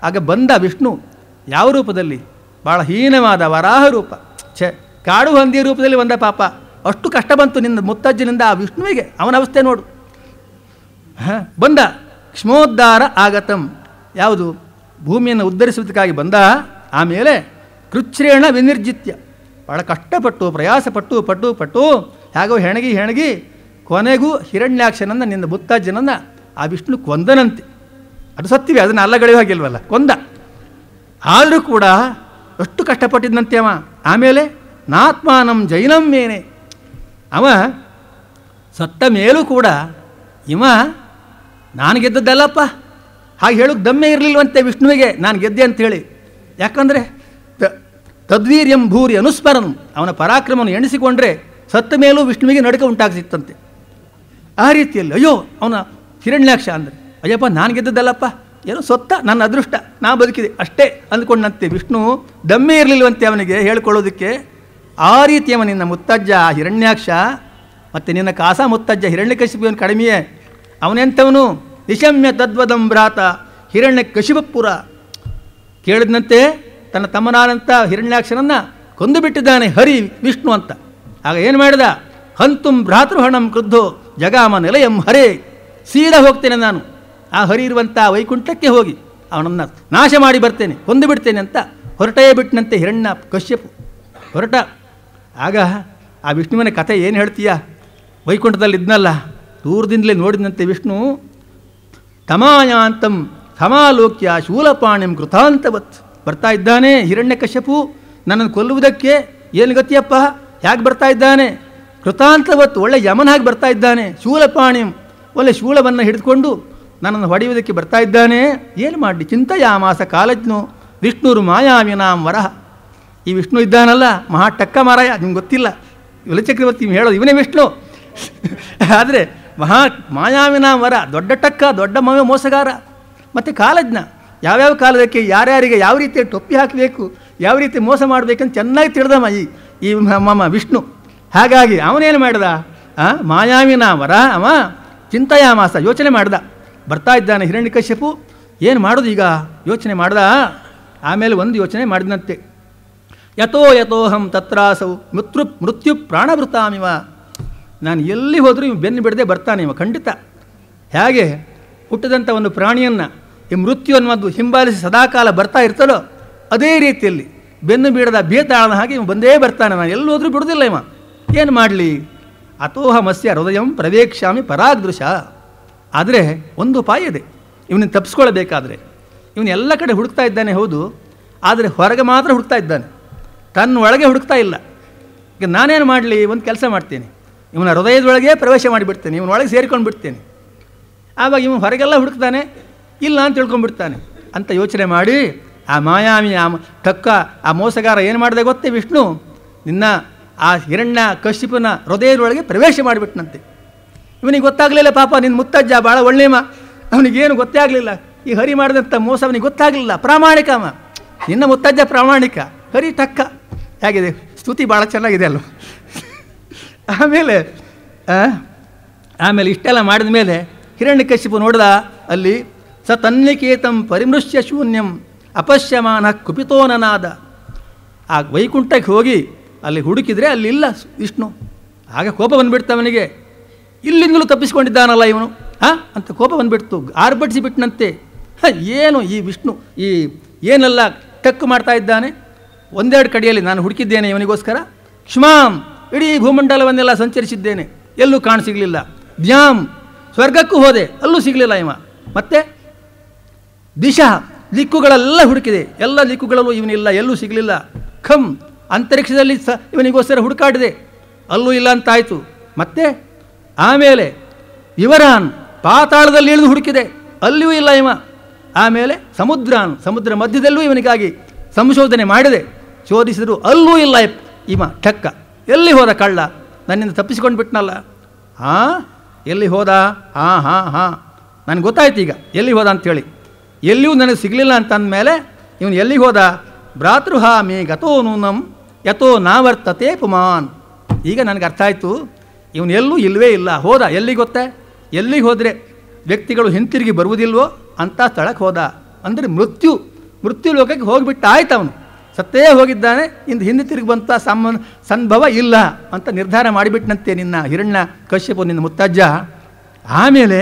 ಆಗ ಬಂದ ವಿಷ್ಣು ಯಾವ ರೂಪದಲ್ಲಿ? ಭಾಳ ಹೀನವಾದ ವರಾಹ ರೂಪ. ಕಾಡು ಹಂದಿಯ ರೂಪದಲ್ಲಿ ಬಂದ. ಪಾಪ ಅಷ್ಟು ಕಷ್ಟ ಬಂತು ನಿನ್ನ ಮುತ್ತಜ್ಜನಿಂದ ಆ ವಿಷ್ಣುವಿಗೆ. ಅವನ ಅವಸ್ಥೆ ನೋಡು. ಬಂದ ಕ್ಷ್ಮೋದ್ಧಾರ ಆಗತಂ. ಯಾವುದು? ಭೂಮಿಯನ್ನು ಉದ್ಧರಿಸುವುದಕ್ಕಾಗಿ ಬಂದ. ಆಮೇಲೆ ಕೃಚ್ಛ್ರೇಣ ವಿನಿರ್ಜಿತ್ಯ, ಭಾಳ ಕಷ್ಟಪಟ್ಟು ಪ್ರಯಾಸಪಟ್ಟು ಪಟ್ಟು ಹೇಗೋ ಹೆಣಗಿ ಕೊನೆಗೂ ಹಿರಣ್ಯಾಕ್ಷನನ್ನು ನಿನ್ನ ಮುತ್ತಜ್ಜನನ್ನು ಆ ವಿಷ್ಣು ಕೊಂದನಂತೆ. ಅದು ಸತ್ಯವೇ, ಅದನ್ನು ಅಲ್ಲಗಳೆಯೋ ಹಾಗಿಲ್ವಲ್ಲ, ಕೊಂದ. ಆದರೂ ಕೂಡ ಅಷ್ಟು ಕಷ್ಟಪಟ್ಟಿದ್ದಂತೆ ಅವ. ಆಮೇಲೆ ನಾತ್ಮಾನಂ ಜೈನಂ ಮೇನೆ, ಅವ ಸತ್ತ ಮೇಲೂ ಕೂಡ ಇವ ನಾನು ಗೆದ್ದದ್ದಲ್ಲಪ್ಪ ಹಾಗೆ ಹೇಳೋಕ್ಕೆ ದಮ್ಮೆ ಇರಲಿಲ್ವಂತೆ ವಿಷ್ಣುವಿಗೆ ನಾನು ಗೆದ್ದೆ ಅಂಥೇಳಿ. ಯಾಕಂದರೆ ತದ್ವೀರ್ಯಂ ಭೂರಿ ಅನುಸ್ಮರನ್, ಅವನ ಪರಾಕ್ರಮವನ್ನು ಎಣಿಸಿಕೊಂಡ್ರೆ ಸತ್ತ ಮೇಲೂ ವಿಷ್ಣುವಿಗೆ ನಡುಕ ಉಂಟಾಗಿಸಿತ್ತಂತೆ. ಆ ರೀತಿಯಲ್ಲಿ ಅಯ್ಯೋ ಅವನ ಹಿರಣ್ಯಾಕ್ಷ ಅಂದರೆ ಅಯ್ಯಪ್ಪ ನಾನು ಗೆದ್ದದ್ದಲ್ಲಪ್ಪ, ಏನೋ ಸೊತ್ತ ನನ್ನ ಅದೃಷ್ಟ, ನಾ ಬದುಕಿದೆ ಅಷ್ಟೇ ಅಂದ್ಕೊಂಡಂತೆ. ವಿಷ್ಣು ದಮ್ಮೆ ಇರಲಿಲ್ವಂತೆ ಅವನಿಗೆ ಹೇಳ್ಕೊಳ್ಳೋದಕ್ಕೆ. ಆ ರೀತಿ ಅವ ನಿನ್ನ ಮುತ್ತಜ್ಜ ಹಿರಣ್ಯಾಕ್ಷ ಮತ್ತು ನಿನ್ನ ಕಾಸ ಮುತ್ತಜ್ಜ ಹಿರಣ್ಯಕಶಿಪುವನು ಕಡಿಮೆಯೇ. ಅವನೆಂಥವನು ನಿಶಮ್ಯ ತದ್ವದಂ ಭ್ರಾತ ಹಿರಣ್ಯಕಶಿಪುರ, ಕೇಳಿದಂತೆ ತನ್ನ ತಮ್ಮನಾದಂಥ ಹಿರಣ್ಯಾಕ್ಷನನ್ನು ಕೊಂದು ಬಿಟ್ಟಿದ್ದಾನೆ ಹರಿ ವಿಷ್ಣು ಅಂತ. ಆಗ ಏನು ಮಾಡಿದ, ಹಂತುಂ ಭ್ರಾತೃಹಣಂ ಕ್ರುದ್ಧೋ ಜಗಾಮ ನೆಲೆಯಂ ಹರೇ, ಸೀದಾ ಹೋಗ್ತೇನೆ ನಾನು ಆ ಹರಿ ಇರುವಂಥ ವೈಕುಂಠಕ್ಕೆ ಹೋಗಿ ಅವನನ್ನು ನಾಶ ಮಾಡಿ ಬರ್ತೇನೆ, ಕೊಂದು ಬಿಡ್ತೇನೆ ಅಂತ ಹೊರಟೇ ಬಿಟ್ಟನಂತೆ ಹಿರಣ್ಯ ಕಶ್ಯಪು ಹೊರಟ. ಆಗ ಆ ವಿಷ್ಣುವಿನ ಕಥೆ ಏನು ಹೇಳ್ತೀಯ, ವೈಕುಂಠದಲ್ಲಿ ಇದ್ನಲ್ಲ, ದೂರದಿಂದಲೇ ನೋಡಿದಂತೆ ವಿಷ್ಣು ತಮಾಯಾಂತಂ ಸಮಾಲೋಕ್ಯ ಶೂಲಪಾಣಿಂ ಕೃತಾಂತವತ್ ಬರ್ತಾ ಇದ್ದಾನೆ. ಹಿರಣ್ಯ ಕಶ್ಯಪು ನನ್ನನ್ನು ಕೊಲ್ಲುವುದಕ್ಕೆ ಏನು ಗತಿಯಪ್ಪ, ಹೇಗೆ ಬರ್ತಾ ಇದ್ದಾನೆ, ಕೃತಾಂತವತ್ತು ಒಳ್ಳೆ ಯಮನ ಹಾಗೆ ಬರ್ತಾ ಇದ್ದಾನೆ. ಶೂಲಪಾಣಿಂ ಒಳ್ಳೆ ಶೂಲವನ್ನು ಹಿಡಿದುಕೊಂಡು ನನ್ನನ್ನು ಹೊಡೆಯುವುದಕ್ಕೆ ಬರ್ತಾ ಇದ್ದಾನೆ. ಏನು ಮಾಡಲಿ, ಚಿಂತೆಯಾಮಾಸ ಕಾಲಜ್ಞು ವಿಷ್ಣುರು ಮಾಯಾವಿನಾಂ ವರಹ. ಈ ವಿಷ್ಣು ಇದ್ದಾನಲ್ಲ ಮಹಾ ಟಕ್ಕ ಮಾರಾಯ, ನಿಮ್ಗೆ ಗೊತ್ತಿಲ್ಲ, ವಿಲಚಕ್ರವರ್ತಿ ಹೇಳೋದು ಇವನೇ ವಿಷ್ಣು. ಆದರೆ ಮಾಯಾವಿನಾಂ ವರ, ದೊಡ್ಡ ಟಕ್ಕ, ದೊಡ್ಡ ಮೋಸಗಾರ ಮತ್ತು ಕಾಲಜ್ಞ. ಯಾವ್ಯಾವ ಕಾಲದಕ್ಕೆ ಯಾರ್ಯಾರಿಗೆ ಯಾವ ರೀತಿ ಟೊಪ್ಪಿ ಹಾಕಬೇಕು, ಯಾವ ರೀತಿ ಮೋಸ ಮಾಡಬೇಕಂತ ಚೆನ್ನಾಗಿ ತಿಳಿದಮ್ಮ ಈ ಮಮ್ಮ ವಿಷ್ಣು. ಹಾಗಾಗಿ ಅವನೇನು ಮಾಡ್ದ, ಮಾಯಾವಿನ ವರ ಅವ ಚಿಂತೆಯಾಮಾಸ ಯೋಚನೆ ಮಾಡ್ದ. ಬರ್ತಾ ಇದ್ದಾನೆ ಹಿರಣ್ಯಕಶ್ಯಪು, ಏನು ಮಾಡೋದು ಈಗ ಯೋಚನೆ ಮಾಡ್ದ. ಆಮೇಲೆ ಒಂದು ಯೋಚನೆ ಮಾಡಿದಂತೆ, ಯಥೋ ಯಥೋಹಂ ತತ್ರಾಸೌ ಮೃತ್ಯು ಪ್ರಾಣಭೃತಾಮಿವ, ನಾನು ಎಲ್ಲಿ ಹೋದರೂ ಇವು ಬೆನ್ನು ಬಿಡದೆ ಬರ್ತಾನೆ ಇವ ಖಂಡಿತ. ಹೇಗೆ ಹುಟ್ಟಿದಂಥ ಒಂದು ಪ್ರಾಣಿಯನ್ನು ಈ ಮೃತ್ಯು ಅನ್ನೋದು ಹಿಂಬಾಲಿಸಿ ಸದಾಕಾಲ ಬರ್ತಾ ಇರ್ತದೋ ಅದೇ ರೀತಿಯಲ್ಲಿ ಬೆನ್ನು ಬೀಳದ ಬೇತಾಳನ ಹಾಗೆ ಇವ ಬಂದೇ ಬರ್ತಾನೆ, ನಾನು ಎಲ್ಲಿ ಹೋದರೂ ಬಿಡೋದಿಲ್ಲ ಇವ. ಏನು ಮಾಡಲಿ, ಅಥೋಹಮಸ್ಯ ಹೃದಯಂ ಪ್ರವೇಕ್ಷ್ಯಾಮಿ ಪರಾಗ್ದೃಶ. ಆದರೆ ಒಂದು ಉಪಾಯ ಇದೆ, ಇವನನ್ನು ತಪ್ಪಿಸ್ಕೊಳ್ಬೇಕಾದ್ರೆ. ಇವನು ಎಲ್ಲ ಕಡೆ ಹುಡುಕ್ತಾ ಇದ್ದಾನೆ ಹೌದು, ಆದರೆ ಹೊರಗೆ ಮಾತ್ರ ಹುಡುಕ್ತಾ ಇದ್ದಾನೆ, ತನ್ನ ಒಳಗೆ ಹುಡುಕ್ತಾ ಇಲ್ಲ. ಈಗ ನಾನೇನು ಮಾಡಲಿ, ಒಂದು ಕೆಲಸ ಮಾಡ್ತೇನೆ, ಇವನ ಹೃದಯದೊಳಗೆ ಪ್ರವೇಶ ಮಾಡಿಬಿಡ್ತೇನೆ, ಇವನೊಳಗೆ ಸೇರಿಕೊಂಡು ಬಿಡ್ತೇನೆ. ಆವಾಗ ಇವನು ಹೊರಗೆಲ್ಲ ಹುಡುಕ್ತಾನೆ, ಇಲ್ಲ ಅಂತ ತಿಳ್ಕೊಂಡ್ಬಿಡ್ತಾನೆ ಅಂತ ಯೋಚನೆ ಮಾಡಿ ಆ ಮಾಯಾಮಿ ಆ ಟಕ್ಕ ಆ ಮೋಸಗಾರ ಏನು ಮಾಡಿದೆ ಗೊತ್ತೇ, ವಿಷ್ಣು ನಿನ್ನ ಆ ಹಿರಣ್ಯ ಕಶ್ಯಪನ ಹೃದಯದೊಳಗೆ ಪ್ರವೇಶ ಮಾಡಿಬಿಟ್ನಂತೆ. ಇವನಿಗೆ ಗೊತ್ತಾಗಲಿಲ್ಲ ಪಾಪ, ನಿನ್ನ ಮುತ್ತಜ್ಜ ಭಾಳ ಒಳ್ಳೆಯಮ್ಮ, ಅವನಿಗೇನು ಗೊತ್ತೇ ಆಗಲಿಲ್ಲ, ಈ ಹರಿ ಮಾಡಿದಂಥ ಮೋಸ ಅವನಿಗೆ ಗೊತ್ತಾಗಲಿಲ್ಲ. ಪ್ರಾಮಾಣಿಕ ಅವ, ನಿನ್ನ ಮುತ್ತಜ್ಜ ಪ್ರಾಮಾಣಿಕ, ಹರಿ ಟಕ್ಕ. ಹೇಗಿದೆ ಸ್ತುತಿ, ಭಾಳ ಚೆನ್ನಾಗಿದೆ ಅಲ್ವ. ಆಮೇಲೆ ಇಷ್ಟೆಲ್ಲ ಮಾಡಿದ ಮೇಲೆ ಹಿರಣ್ಯಕಶಿಪು ನೋಡ್ದ, ಅಲ್ಲಿ ಸ ತನ್ನಿಕೇತಂ ಪರಿಮೃಶ್ಯ ಶೂನ್ಯಂ ಅಪಶ್ಯಮಾನ ಕುಪಿತೋನನಾದ. ಆ ವೈಕುಂಠಕ್ಕೆ ಹೋಗಿ ಅಲ್ಲಿ ಹುಡುಕಿದರೆ ಅಲ್ಲಿಲ್ಲ ವಿಷ್ಣು. ಆಗ ಕೋಪ ಬಂದುಬಿಡ್ತು ಅವನಿಗೆ, ಇಲ್ಲಿಂದಲೂ ತಪ್ಪಿಸ್ಕೊಂಡಿದ್ದಾನಲ್ಲ ಇವನು ಅಂತ ಕೋಪ ಬಂದುಬಿಡ್ತು, ಆರ್ಭಟಿಸಿಬಿಟ್ನಂತೆ. ಏನು ಈ ವಿಷ್ಣು ಈ ಏನೆಲ್ಲ ಟಕ್ಕು ಮಾಡ್ತಾ ಇದ್ದಾನೆ, ಒಂದೆರಡು ಕಡೆಯಲ್ಲಿ ನಾನು ಹುಡುಕಿದ್ದೇನೆ ಇವನಿಗೋಸ್ಕರ. ಕ್ಷಮಾಂ, ಇಡೀ ಭೂಮಂಡಲವನ್ನೆಲ್ಲ ಸಂಚರಿಸಿದ್ದೇನೆ, ಎಲ್ಲೂ ಕಾಣಸಿಗಲಿಲ್ಲ. ದ್ಯಾಂ, ಸ್ವರ್ಗಕ್ಕೂ ಹೋದೆ, ಅಲ್ಲೂ ಸಿಗಲಿಲ್ಲ ಇವ. ಮತ್ತೆ ದಿಶಾ, ದಿಕ್ಕುಗಳೆಲ್ಲ ಹುಡುಕಿದೆ, ಎಲ್ಲ ದಿಕ್ಕುಗಳಲ್ಲೂ ಇವನಿಲ್ಲ, ಎಲ್ಲೂ ಸಿಗಲಿಲ್ಲ. ಖಂ, ಅಂತರಿಕ್ಷದಲ್ಲಿ ಇವನಿಗೋಸ್ಕರ ಹುಡುಕಾಡಿದೆ, ಅಲ್ಲೂ ಇಲ್ಲ ಅಂತಾಯಿತು. ಮತ್ತೆ ಆಮೇಲೆ ವಿವರಾನ್, ಪಾತಾಳದಲ್ಲಿ ಇಳಿದು ಹುಡುಕಿದೆ, ಅಲ್ಲಿಯೂ ಇಲ್ಲ ಇವ. ಆಮೇಲೆ ಸಮುದ್ರಾನ್, ಸಮುದ್ರ ಮಧ್ಯದಲ್ಲೂ ಇವನಿಗಾಗಿ ಸಂಶೋಧನೆ ಮಾಡಿದೆ, ಶೋಧಿಸಿದ್ರು ಅಲ್ಲೂ ಇಲ್ಲ ಇವ ಟಕ್ಕ. ಎಲ್ಲಿ ಹೋದ ಕಳ್ಳ, ನನ್ನಿಂದ ತಪ್ಪಿಸಿಕೊಂಡು ಬಿಟ್ನಲ್ಲ. ಎಲ್ಲಿ ಹೋದ, ನನಗೆ ಗೊತ್ತಾಯ್ತು ಈಗ ಎಲ್ಲಿ ಹೋದ ಅಂಥೇಳಿ. ಎಲ್ಲಿಯೂ ನನಗೆ ಸಿಗಲಿಲ್ಲ ಅಂತ ಅಂದಮೇಲೆ ಇವನು ಎಲ್ಲಿಗೆ ಹೋದ, ಭ್ರಾತೃಹಾಮಿ ಗತೋ ನೂನಂ ಯಥೋ ನಾವರ್ತತೆ ಪುಮಾನ್. ಈಗ ನನಗೆ ಅರ್ಥ ಆಯಿತು, ಇವನು ಎಲ್ಲೂ ಇಲ್ಲವೇ ಇಲ್ಲ, ಹೋದ ಎಲ್ಲಿ ಗೊತ್ತೇ, ಎಲ್ಲಿಗೆ ಹೋದರೆ ವ್ಯಕ್ತಿಗಳು ಹಿಂತಿರುಗಿ ಬರುವುದಿಲ್ವೋ ಅಂಥ ಸ್ಥಳಕ್ಕೆ ಹೋದ. ಅಂದರೆ ಮೃತ್ಯು ಲೋಕಕ್ಕೆ ಹೋಗಿಬಿಟ್ಟು ಆಯ್ತು, ಅವನು ಸತ್ತೇ ಹೋಗಿದ್ದಾನೆ, ಇಂದು ಹಿಂದೆ ತಿರುಗಿ ಬಂತ ಸಂಭವ ಇಲ್ಲ ಅಂತ ನಿರ್ಧಾರ ಮಾಡಿಬಿಟ್ಟನಂತೆ ನಿನ್ನ ಹಿರಣ್ಯ ಕಶ್ಯಪು, ನಿನ್ನ ಮುತ್ತಜ್ಜ. ಆಮೇಲೆ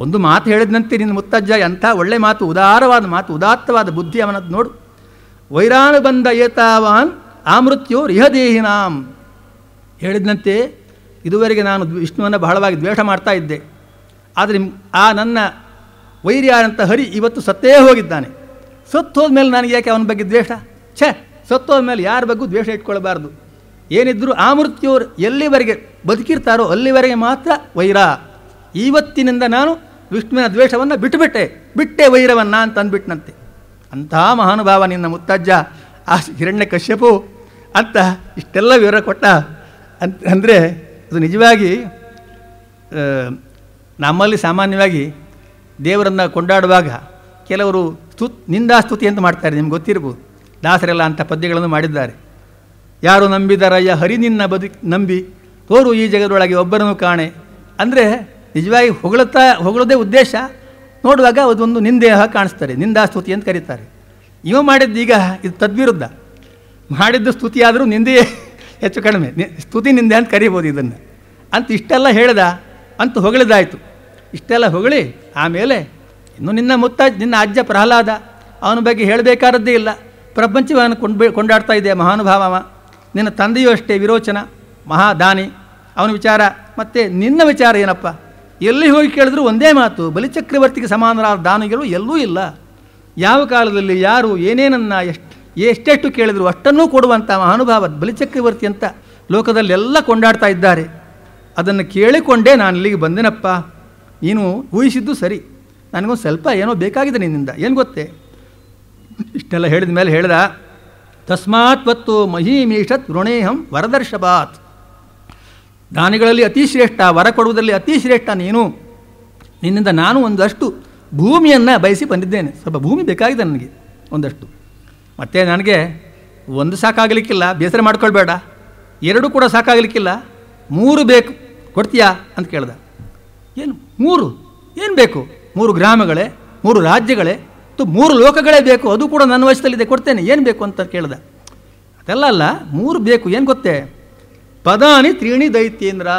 ಒಂದು ಮಾತು ಹೇಳಿದಂತೆ ನಿನ್ನ ಮುತ್ತಜ್ಜ, ಎಂಥ ಒಳ್ಳೆ ಮಾತು, ಉದಾರವಾದ ಮಾತು, ಉದಾತ್ತವಾದ ಬುದ್ಧಿ ಅವನದ್ದು ನೋಡು. ವೈರಾಣು ಬಂದ ಏತಾವಾನ್ ಆಮೃತ್ಯೋ ರಿಹದೇಹಿನಾಂ ಹೇಳಿದಂತೆ, ಇದುವರೆಗೆ ನಾನು ವಿಷ್ಣುವನ್ನು ಬಹಳವಾಗಿ ದ್ವೇಷ ಮಾಡ್ತಾ ಇದ್ದೆ, ಆದರೆ ಆ ನನ್ನ ವೈರ್ಯಾನಂತ ಹರಿ ಇವತ್ತು ಸತ್ತೇ ಹೋಗಿದ್ದಾನೆ. ಸತ್ತು ಹೋದ್ಮೇಲೆ ನನಗೆ ಯಾಕೆ ಅವನ ಬಗ್ಗೆ ದ್ವೇಷ? ಸತ್ತೋದ ಮೇಲೆ ಯಾರ ಬಗ್ಗೂ ದ್ವೇಷ ಇಟ್ಕೊಳ್ಬಾರ್ದು. ಏನಿದ್ರೂ ಆ ಮೃತ್ಯುವರು ಎಲ್ಲಿವರೆಗೆ ಬದುಕಿರ್ತಾರೋ ಅಲ್ಲಿವರೆಗೆ ಮಾತ್ರ ವೈರ. ಇವತ್ತಿನಿಂದ ನಾನು ವಿಷ್ಣುವಿನ ದ್ವೇಷವನ್ನು ಬಿಟ್ಟೆ ವೈರವನ್ನು ಅಂತ ಅಂದ್ಬಿಟ್ನಂತೆ. ಅಂಥ ಮಹಾನುಭಾವ ನಿನ್ನ ಮುತ್ತಜ್ಜ ಆ ಹಿರಣ್ಯಕಶ್ಯಪು ಅಂತ ಇಷ್ಟೆಲ್ಲ ವಿವರ ಕೊಟ್ಟ ಅಂದರೆ ಅದು ನಿಜವಾಗಿ ನಮ್ಮಲ್ಲಿ ಸಾಮಾನ್ಯವಾಗಿ ದೇವರನ್ನು ಕೊಂಡಾಡುವಾಗ ಕೆಲವರು ನಿಂದಾಸ್ತುತಿ ಅಂತ ಮಾಡ್ತಾರೆ. ನಿಮ್ಗೆ ಗೊತ್ತಿರ್ಬೋದು, ದಾಸರೆಲ್ಲ ಅಂಥ ಪದ್ಯಗಳನ್ನು ಮಾಡಿದ್ದಾರೆ. ಯಾರು ನಂಬಿದರಯ್ಯ ಹರಿ ನಿನ್ನ ನಂಬಿ ತೋರು ಈ ಜಗದೊಳಗೆ ಒಬ್ಬರನ್ನು ಕಾಣೆ ಅಂದರೆ ನಿಜವಾಗಿ ಹೊಗಳೋದೇ ಉದ್ದೇಶ. ನೋಡುವಾಗ ಅದೊಂದು ನಿಂದೇಹ ಕಾಣಿಸ್ತಾರೆ, ನಿಂದಾಸ್ತುತಿ ಅಂತ ಕರೀತಾರೆ. ಇವ ಮಾಡಿದ್ದು ಈಗ ಇದು ತದ್ವಿರುದ್ಧ. ಮಾಡಿದ್ದು ಸ್ತುತಿ ಆದರೂ ನಿಂದೆಯೇ ಹೆಚ್ಚು ಕಡಿಮೆ, ಸ್ತುತಿ ನಿಂದೆ ಅಂತ ಕರಿಬೋದು ಇದನ್ನು ಅಂತ. ಇಷ್ಟೆಲ್ಲ ಹೇಳ್ದ ಅಂತ ಹೊಗಳಿದಾಯಿತು. ಇಷ್ಟೆಲ್ಲ ಹೊಗಳಿ ಆಮೇಲೆ ಇನ್ನು ನಿನ್ನ ಅಜ್ಜ ಪ್ರಹ್ಲಾದ, ಅವನ ಬಗ್ಗೆ ಹೇಳಬೇಕಾದದ್ದೇ ಇಲ್ಲ. ಪ್ರಪಂಚವನ್ನು ಕೊಂಡಾಡ್ತಾ ಇದೆ ಮಹಾನುಭಾವ. ನಿನ್ನ ತಂದೆಯೂ ಅಷ್ಟೇ ವಿರೋಚನ, ಮಹಾದಾನಿ, ಅವನ ವಿಚಾರ. ಮತ್ತು ನಿನ್ನ ವಿಚಾರ ಏನಪ್ಪ? ಎಲ್ಲಿ ಹೋಗಿ ಕೇಳಿದ್ರು ಒಂದೇ ಮಾತು, ಬಲಿಚಕ್ರವರ್ತಿಗೆ ಸಮಾನರಾದ ದಾನಿಗಳು ಎಲ್ಲೂ ಇಲ್ಲ. ಯಾವ ಕಾಲದಲ್ಲಿ ಯಾರು ಏನೇನನ್ನು ಎಷ್ಟೆಷ್ಟು ಕೇಳಿದ್ರು ಅಷ್ಟನ್ನೂ ಕೊಡುವಂಥ ಮಹಾನುಭಾವ ಬಲಿಚಕ್ರವರ್ತಿ ಅಂತ ಲೋಕದಲ್ಲೆಲ್ಲ ಕೊಂಡಾಡ್ತಾ ಇದ್ದಾರೆ. ಅದನ್ನು ಕೇಳಿಕೊಂಡೇ ನಾನು ಇಲ್ಲಿಗೆ ಬಂದೆನಪ್ಪ. ನೀನು ಊಹಿಸಿದ್ದು ಸರಿ, ನನಗೊಂದು ಸ್ವಲ್ಪ ಏನೋ ಬೇಕಾಗಿದೆ ನಿನ್ನಿಂದ. ಏನು ಗೊತ್ತೇ? ಇಷ್ಟೆಲ್ಲ ಹೇಳಿದ ಮೇಲೆ ಹೇಳ್ದ, ತಸ್ಮಾತ್ ವತ್ತು ಮಹೀಮೀಷತ್ ಋಣೇಹಂ ವರದರ್ಶಪಾತ್. ದಾನಿಗಳಲ್ಲಿ ಅತಿ ಶ್ರೇಷ್ಠ, ವರ ಕೊಡುವುದರಲ್ಲಿ ಅತಿ ಶ್ರೇಷ್ಠ ನೀನು. ನಿನ್ನಿಂದ ನಾನು ಒಂದಷ್ಟು ಭೂಮಿಯನ್ನು ಬಯಸಿ ಬಂದಿದ್ದೇನೆ. ಸ್ವಲ್ಪ ಭೂಮಿ ಬೇಕಾಗಿದೆ ನನಗೆ ಒಂದಷ್ಟು. ಮತ್ತು ನನಗೆ ಒಂದು ಸಾಕಾಗಲಿಕ್ಕಿಲ್ಲ, ಬೇಸರ ಮಾಡ್ಕೊಳ್ಬೇಡ. 2 ಕೂಡ ಸಾಕಾಗಲಿಕ್ಕಿಲ್ಲ, 3 ಬೇಕು, ಕೊಡ್ತೀಯಾ ಅಂತ ಕೇಳ್ದ. ಏನು 3? ಏನು ಬೇಕು? 3 ಗ್ರಾಮಗಳೇ, 3 ರಾಜ್ಯಗಳೇ, 3 ಲೋಕಗಳೇ ಬೇಕು. ಅದು ಕೂಡ ನನ್ನ ವಶದಲ್ಲಿದೆ, ಕೊಡ್ತೇನೆ. ಏನು ಬೇಕು ಅಂತ ಕೇಳ್ದ. ಅದೆಲ್ಲ ಅಲ್ಲ, 3 ಬೇಕು. ಏನು ಗೊತ್ತೇ? ಪದಾನಿ 3 ದೈತ್ಯೇಂದ್ರ.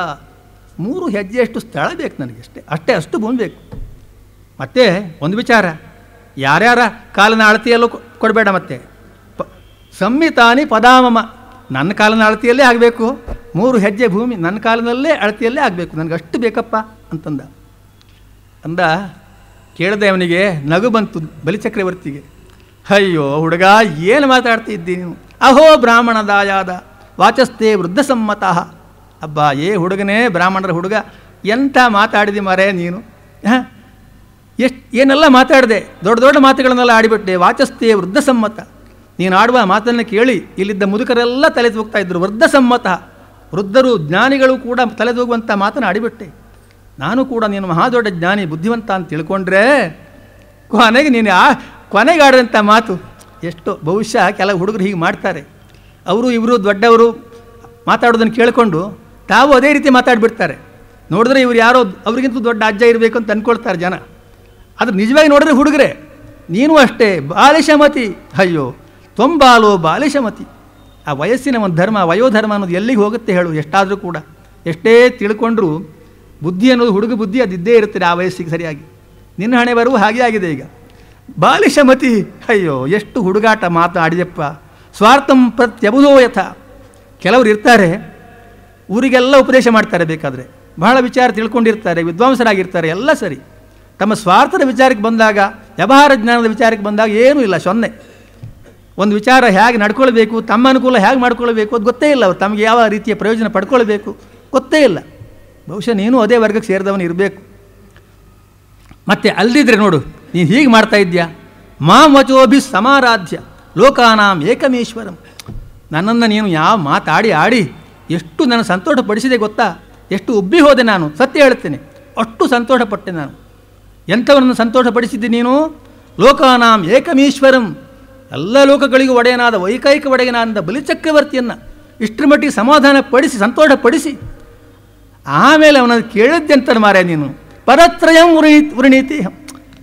3 ಹೆಜ್ಜೆಯಷ್ಟು ಸ್ಥಳ ಬೇಕು ನನಗೆ, ಅಷ್ಟು ಭೂಮಿ ಬೇಕು. ಮತ್ತು ಒಂದು ವಿಚಾರ, ಯಾರ್ಯಾರ ಕಾಲನ ಅಳತೆಯಲ್ಲೂ ಕೊಡಬೇಡ. ಮತ್ತೆ ಸಂಹಿತಾನಿ ಪದಾಮಮ, ನನ್ನ ಕಾಲನ ಅಳತೆಯಲ್ಲೇ ಆಗಬೇಕು. 3 ಹೆಜ್ಜೆ ಭೂಮಿ ನನ್ನ ಕಾಲನಲ್ಲೇ ಅಳತೆಯಲ್ಲೇ ಆಗಬೇಕು, ನನಗೆ ಅಷ್ಟು ಬೇಕಪ್ಪ ಅಂದ. ಕೇಳಿದೆ ಅವನಿಗೆ, ನಗು ಬಂತು ಬಲಿಚಕ್ರವರ್ತಿಗೆ. ಅಯ್ಯೋ ಹುಡುಗ, ಏನು ಮಾತಾಡ್ತಿದ್ದೀನಿ ನೀನು? ಅಹೋ ಬ್ರಾಹ್ಮಣ ದಾಯಾದ ವಾಚಸ್ತೆ ವೃದ್ಧ ಸಮ್ಮತಃ. ಅಬ್ಬಾ, ಹುಡುಗನೇ, ಬ್ರಾಹ್ಮಣರ ಹುಡುಗ, ಎಂಥ ಮಾತಾಡಿದಿ ಮರೇ ನೀನು. ಏನೆಲ್ಲ ಮಾತಾಡಿದೆ, ದೊಡ್ಡ ದೊಡ್ಡ ಮಾತುಗಳನ್ನೆಲ್ಲ ಆಡಿಬಿಟ್ಟೆ. ವಾಚಸ್ತೆ ವೃದ್ಧ ಸಮ್ಮತ, ನೀನು ಆಡುವ ಮಾತನ್ನು ಕೇಳಿ ಇಲ್ಲಿದ್ದ ಮುದುಕರೆಲ್ಲ ತಲೆ ತೂಗ್ತಾ ಇದ್ದರು. ವೃದ್ಧ ಸಮ್ಮತ, ವೃದ್ಧರು ಜ್ಞಾನಿಗಳು ಕೂಡ ತಲೆ ತೂಗುವಂಥ ಮಾತನ್ನು ಆಡಿಬಿಟ್ಟೆ. ನಾನು ಕೂಡ ನೀನು ಮಹಾದೊಡ್ಡ ಜ್ಞಾನಿ, ಬುದ್ಧಿವಂತ ಅಂತ ತಿಳ್ಕೊಂಡ್ರೆ ಕೊನೆಗೆ ನೀನು ಕೊನೆಗೆ ಆಡುವಂಥ ಮಾತು ಎಷ್ಟು. ಬಹುಶಃ ಕೆಲವು ಹುಡುಗರು ಹೀಗೆ ಮಾಡ್ತಾರೆ. ಅವರು ಇವರು ದೊಡ್ಡವರು ಮಾತಾಡೋದನ್ನು ಕೇಳಿಕೊಂಡು ತಾವು ಅದೇ ರೀತಿ ಮಾತಾಡಿಬಿಡ್ತಾರೆ. ನೋಡಿದ್ರೆ ಇವರು ಯಾರೋ ಅವ್ರಿಗಿಂತ ದೊಡ್ಡ ಅಜ್ಜ ಇರಬೇಕು ಅಂತ ಅಂದ್ಕೊಳ್ತಾರೆ ಜನ. ಆದರೆ ನಿಜವಾಗಿ ನೋಡಿದ್ರೆ ಹುಡುಗರೇ. ನೀನು ಅಷ್ಟೇ ಬಾಲಿಶಮತಿ. ಅಯ್ಯೋ ತೊಂಬಾಲೋ ಬಾಲಿಶಮತಿ. ಆ ವಯಸ್ಸಿನ ಒಂದು ಧರ್ಮ, ವಯೋಧರ್ಮ ಅನ್ನೋದು ಎಲ್ಲಿಗೆ ಹೋಗುತ್ತೆ ಹೇಳು? ಎಷ್ಟಾದರೂ ಕೂಡ, ಎಷ್ಟೇ ತಿಳ್ಕೊಂಡ್ರೂ ಬುದ್ಧಿ ಅನ್ನೋದು ಹುಡುಗ ಬುದ್ಧಿ ಅದಿದ್ದೇ ಇರುತ್ತದೆ ಆ ವಯಸ್ಸಿಗೆ ಸರಿಯಾಗಿ. ನಿನ್ನ ಹಣೆ ಬರುವ ಹಾಗೆ ಆಗಿದೆ ಈಗ. ಬಾಲಿಶಮತಿ, ಅಯ್ಯೋ ಎಷ್ಟು ಹುಡುಗಾಟ ಮಾತಾಡಿದೆಪ್ಪ. ಸ್ವಾರ್ಥಂ ಪ್ರತ್ಯಬುಧೋ ಯಥ. ಕೆಲವರು ಇರ್ತಾರೆ, ಊರಿಗೆಲ್ಲ ಉಪದೇಶ ಮಾಡ್ತಾರೆ, ಬೇಕಾದರೆ ಬಹಳ ವಿಚಾರ ತಿಳ್ಕೊಂಡಿರ್ತಾರೆ, ವಿದ್ವಾಂಸರಾಗಿರ್ತಾರೆ, ಎಲ್ಲ ಸರಿ. ತಮ್ಮ ಸ್ವಾರ್ಥದ ವಿಚಾರಕ್ಕೆ ಬಂದಾಗ, ವ್ಯವಹಾರ ಜ್ಞಾನದ ವಿಚಾರಕ್ಕೆ ಬಂದಾಗ ಏನೂ ಇಲ್ಲ, ಸೊನ್ನೆ. ಒಂದು ವಿಚಾರ ಹೇಗೆ ನಡ್ಕೊಳ್ಬೇಕು, ತಮ್ಮ ಅನುಕೂಲ ಹೇಗೆ ಮಾಡ್ಕೊಳ್ಬೇಕು ಅದು ಗೊತ್ತೇ ಇಲ್ಲ. ಅವ್ರು ತಮಗೆ ಯಾವ ರೀತಿಯ ಪ್ರಯೋಜನ ಪಡ್ಕೊಳ್ಬೇಕು ಗೊತ್ತೇ ಇಲ್ಲ. ಬಹುಶಃ ನೀನು ಅದೇ ವರ್ಗಕ್ಕೆ ಸೇರಿದವನು ಇರಬೇಕು. ಮತ್ತು ಅಲ್ಲದಿದ್ದರೆ ನೋಡು, ನೀನು ಹೀಗೆ ಮಾಡ್ತಾ ಇದ್ದೀಯಾ. ಮಾಂ ವಚೋಭಿ ಸಮಾರಾಧ್ಯ ಲೋಕಾನಾಂ ಏಕಮೇಶ್ವರಂ. ನನ್ನನ್ನು ನೀನು ಯಾವ ಮಾತಾಡಿ ಎಷ್ಟು ನನ್ನ ಸಂತೋಷಪಡಿಸಿದೆ ಗೊತ್ತಾ? ಎಷ್ಟು ಉಬ್ಬಿ ಹೋದೆ ನಾನು, ಸತ್ಯ ಹೇಳ್ತೇನೆ. ಅಷ್ಟು ಸಂತೋಷಪಟ್ಟೆ ನಾನು. ಎಂಥವರನ್ನು ಸಂತೋಷಪಡಿಸಿದ್ದೆ ನೀನು? ಲೋಕಾನಾಂ ಏಕಮೇಶ್ವರಂ, ಎಲ್ಲ ಲೋಕಗಳಿಗೂ ಒಡೆಯನಾದ ವೈಕೈಕ ಒಡೆಯನಾದ ಬಲಿಚಕ್ರವರ್ತಿಯನ್ನು ಇಷ್ಟರ ಮಟ್ಟಿಗೆ ಸಮಾಧಾನ ಪಡಿಸಿ ಸಂತೋಷಪಡಿಸಿ ಆಮೇಲೆ ಅವನನ್ನು ಕೇಳಿದ್ದೆಂತ ಮಾರೇ ನೀನು. ಪರತ್ರಯಂ ವೃಣೀತಿ.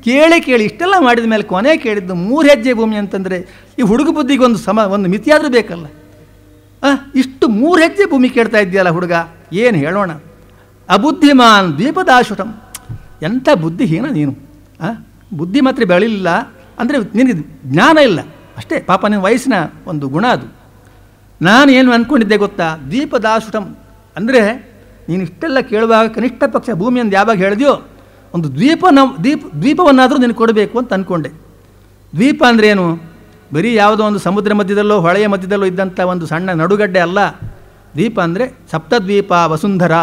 ಕೇಳಿ ಇಷ್ಟೆಲ್ಲ ಮಾಡಿದ ಮೇಲೆ ಕೊನೆ ಕೇಳಿದ್ದು 3 ಹೆಜ್ಜೆ ಭೂಮಿ ಅಂತಂದರೆ ಈ ಹುಡುಗ ಬುದ್ಧಿಗೆ ಒಂದು ಮಿತಿಯಾದರೂ ಬೇಕಲ್ಲ. ಇಷ್ಟು 3 ಹೆಜ್ಜೆ ಭೂಮಿ ಕೇಳ್ತಾ ಇದ್ದೀಯಲ್ಲ ಹುಡುಗ, ಏನು ಹೇಳೋಣ? ಅಬುದ್ಧಿಮಾನ್ ದ್ವೀಪದಾಶುತಂ. ಎಂಥ ಬುದ್ಧಿಹೀನ ನೀನು. ಬುದ್ಧಿ ಮಾತ್ರ ಬೆಳಿಲಿಲ್ಲ ಅಂದರೆ ನಿನಗೆ ಜ್ಞಾನ ಇಲ್ಲ ಅಷ್ಟೇ. ಪಾಪ ನಿನ್ನ ವಯಸ್ಸಿನ ಒಂದು ಗುಣ ಅದು. ನಾನು ಏನು ಅಂದ್ಕೊಂಡಿದ್ದೆ ಗೊತ್ತಾ? ದ್ವೀಪದಾಶುತಂ ಅಂದರೆ ನೀನು ಇಷ್ಟೆಲ್ಲ ಕೇಳುವಾಗ ಕನಿಷ್ಠ ಪಕ್ಷ ಭೂಮಿಯನ್ನು ಯಾವಾಗ ಹೇಳಿದೆಯೋ ಒಂದು ದ್ವೀಪವನ್ನಾದರೂ ನಿನಗೆ ಕೊಡಬೇಕು ಅಂತ ಅಂದ್ಕೊಂಡೆ. ದ್ವೀಪ ಅಂದರೆ ಏನು? ಬರೀ ಯಾವುದೋ ಒಂದು ಸಮುದ್ರ ಮಧ್ಯದಲ್ಲೋ ಹೊಳೆಯ ಮಧ್ಯದಲ್ಲೋ ಇದ್ದಂಥ ಒಂದು ಸಣ್ಣ ನಡುಗಡ್ಡೆ ಅಲ್ಲ. ದ್ವೀಪ ಅಂದರೆ ಸಪ್ತದ್ವೀಪ ವಸುಂಧರ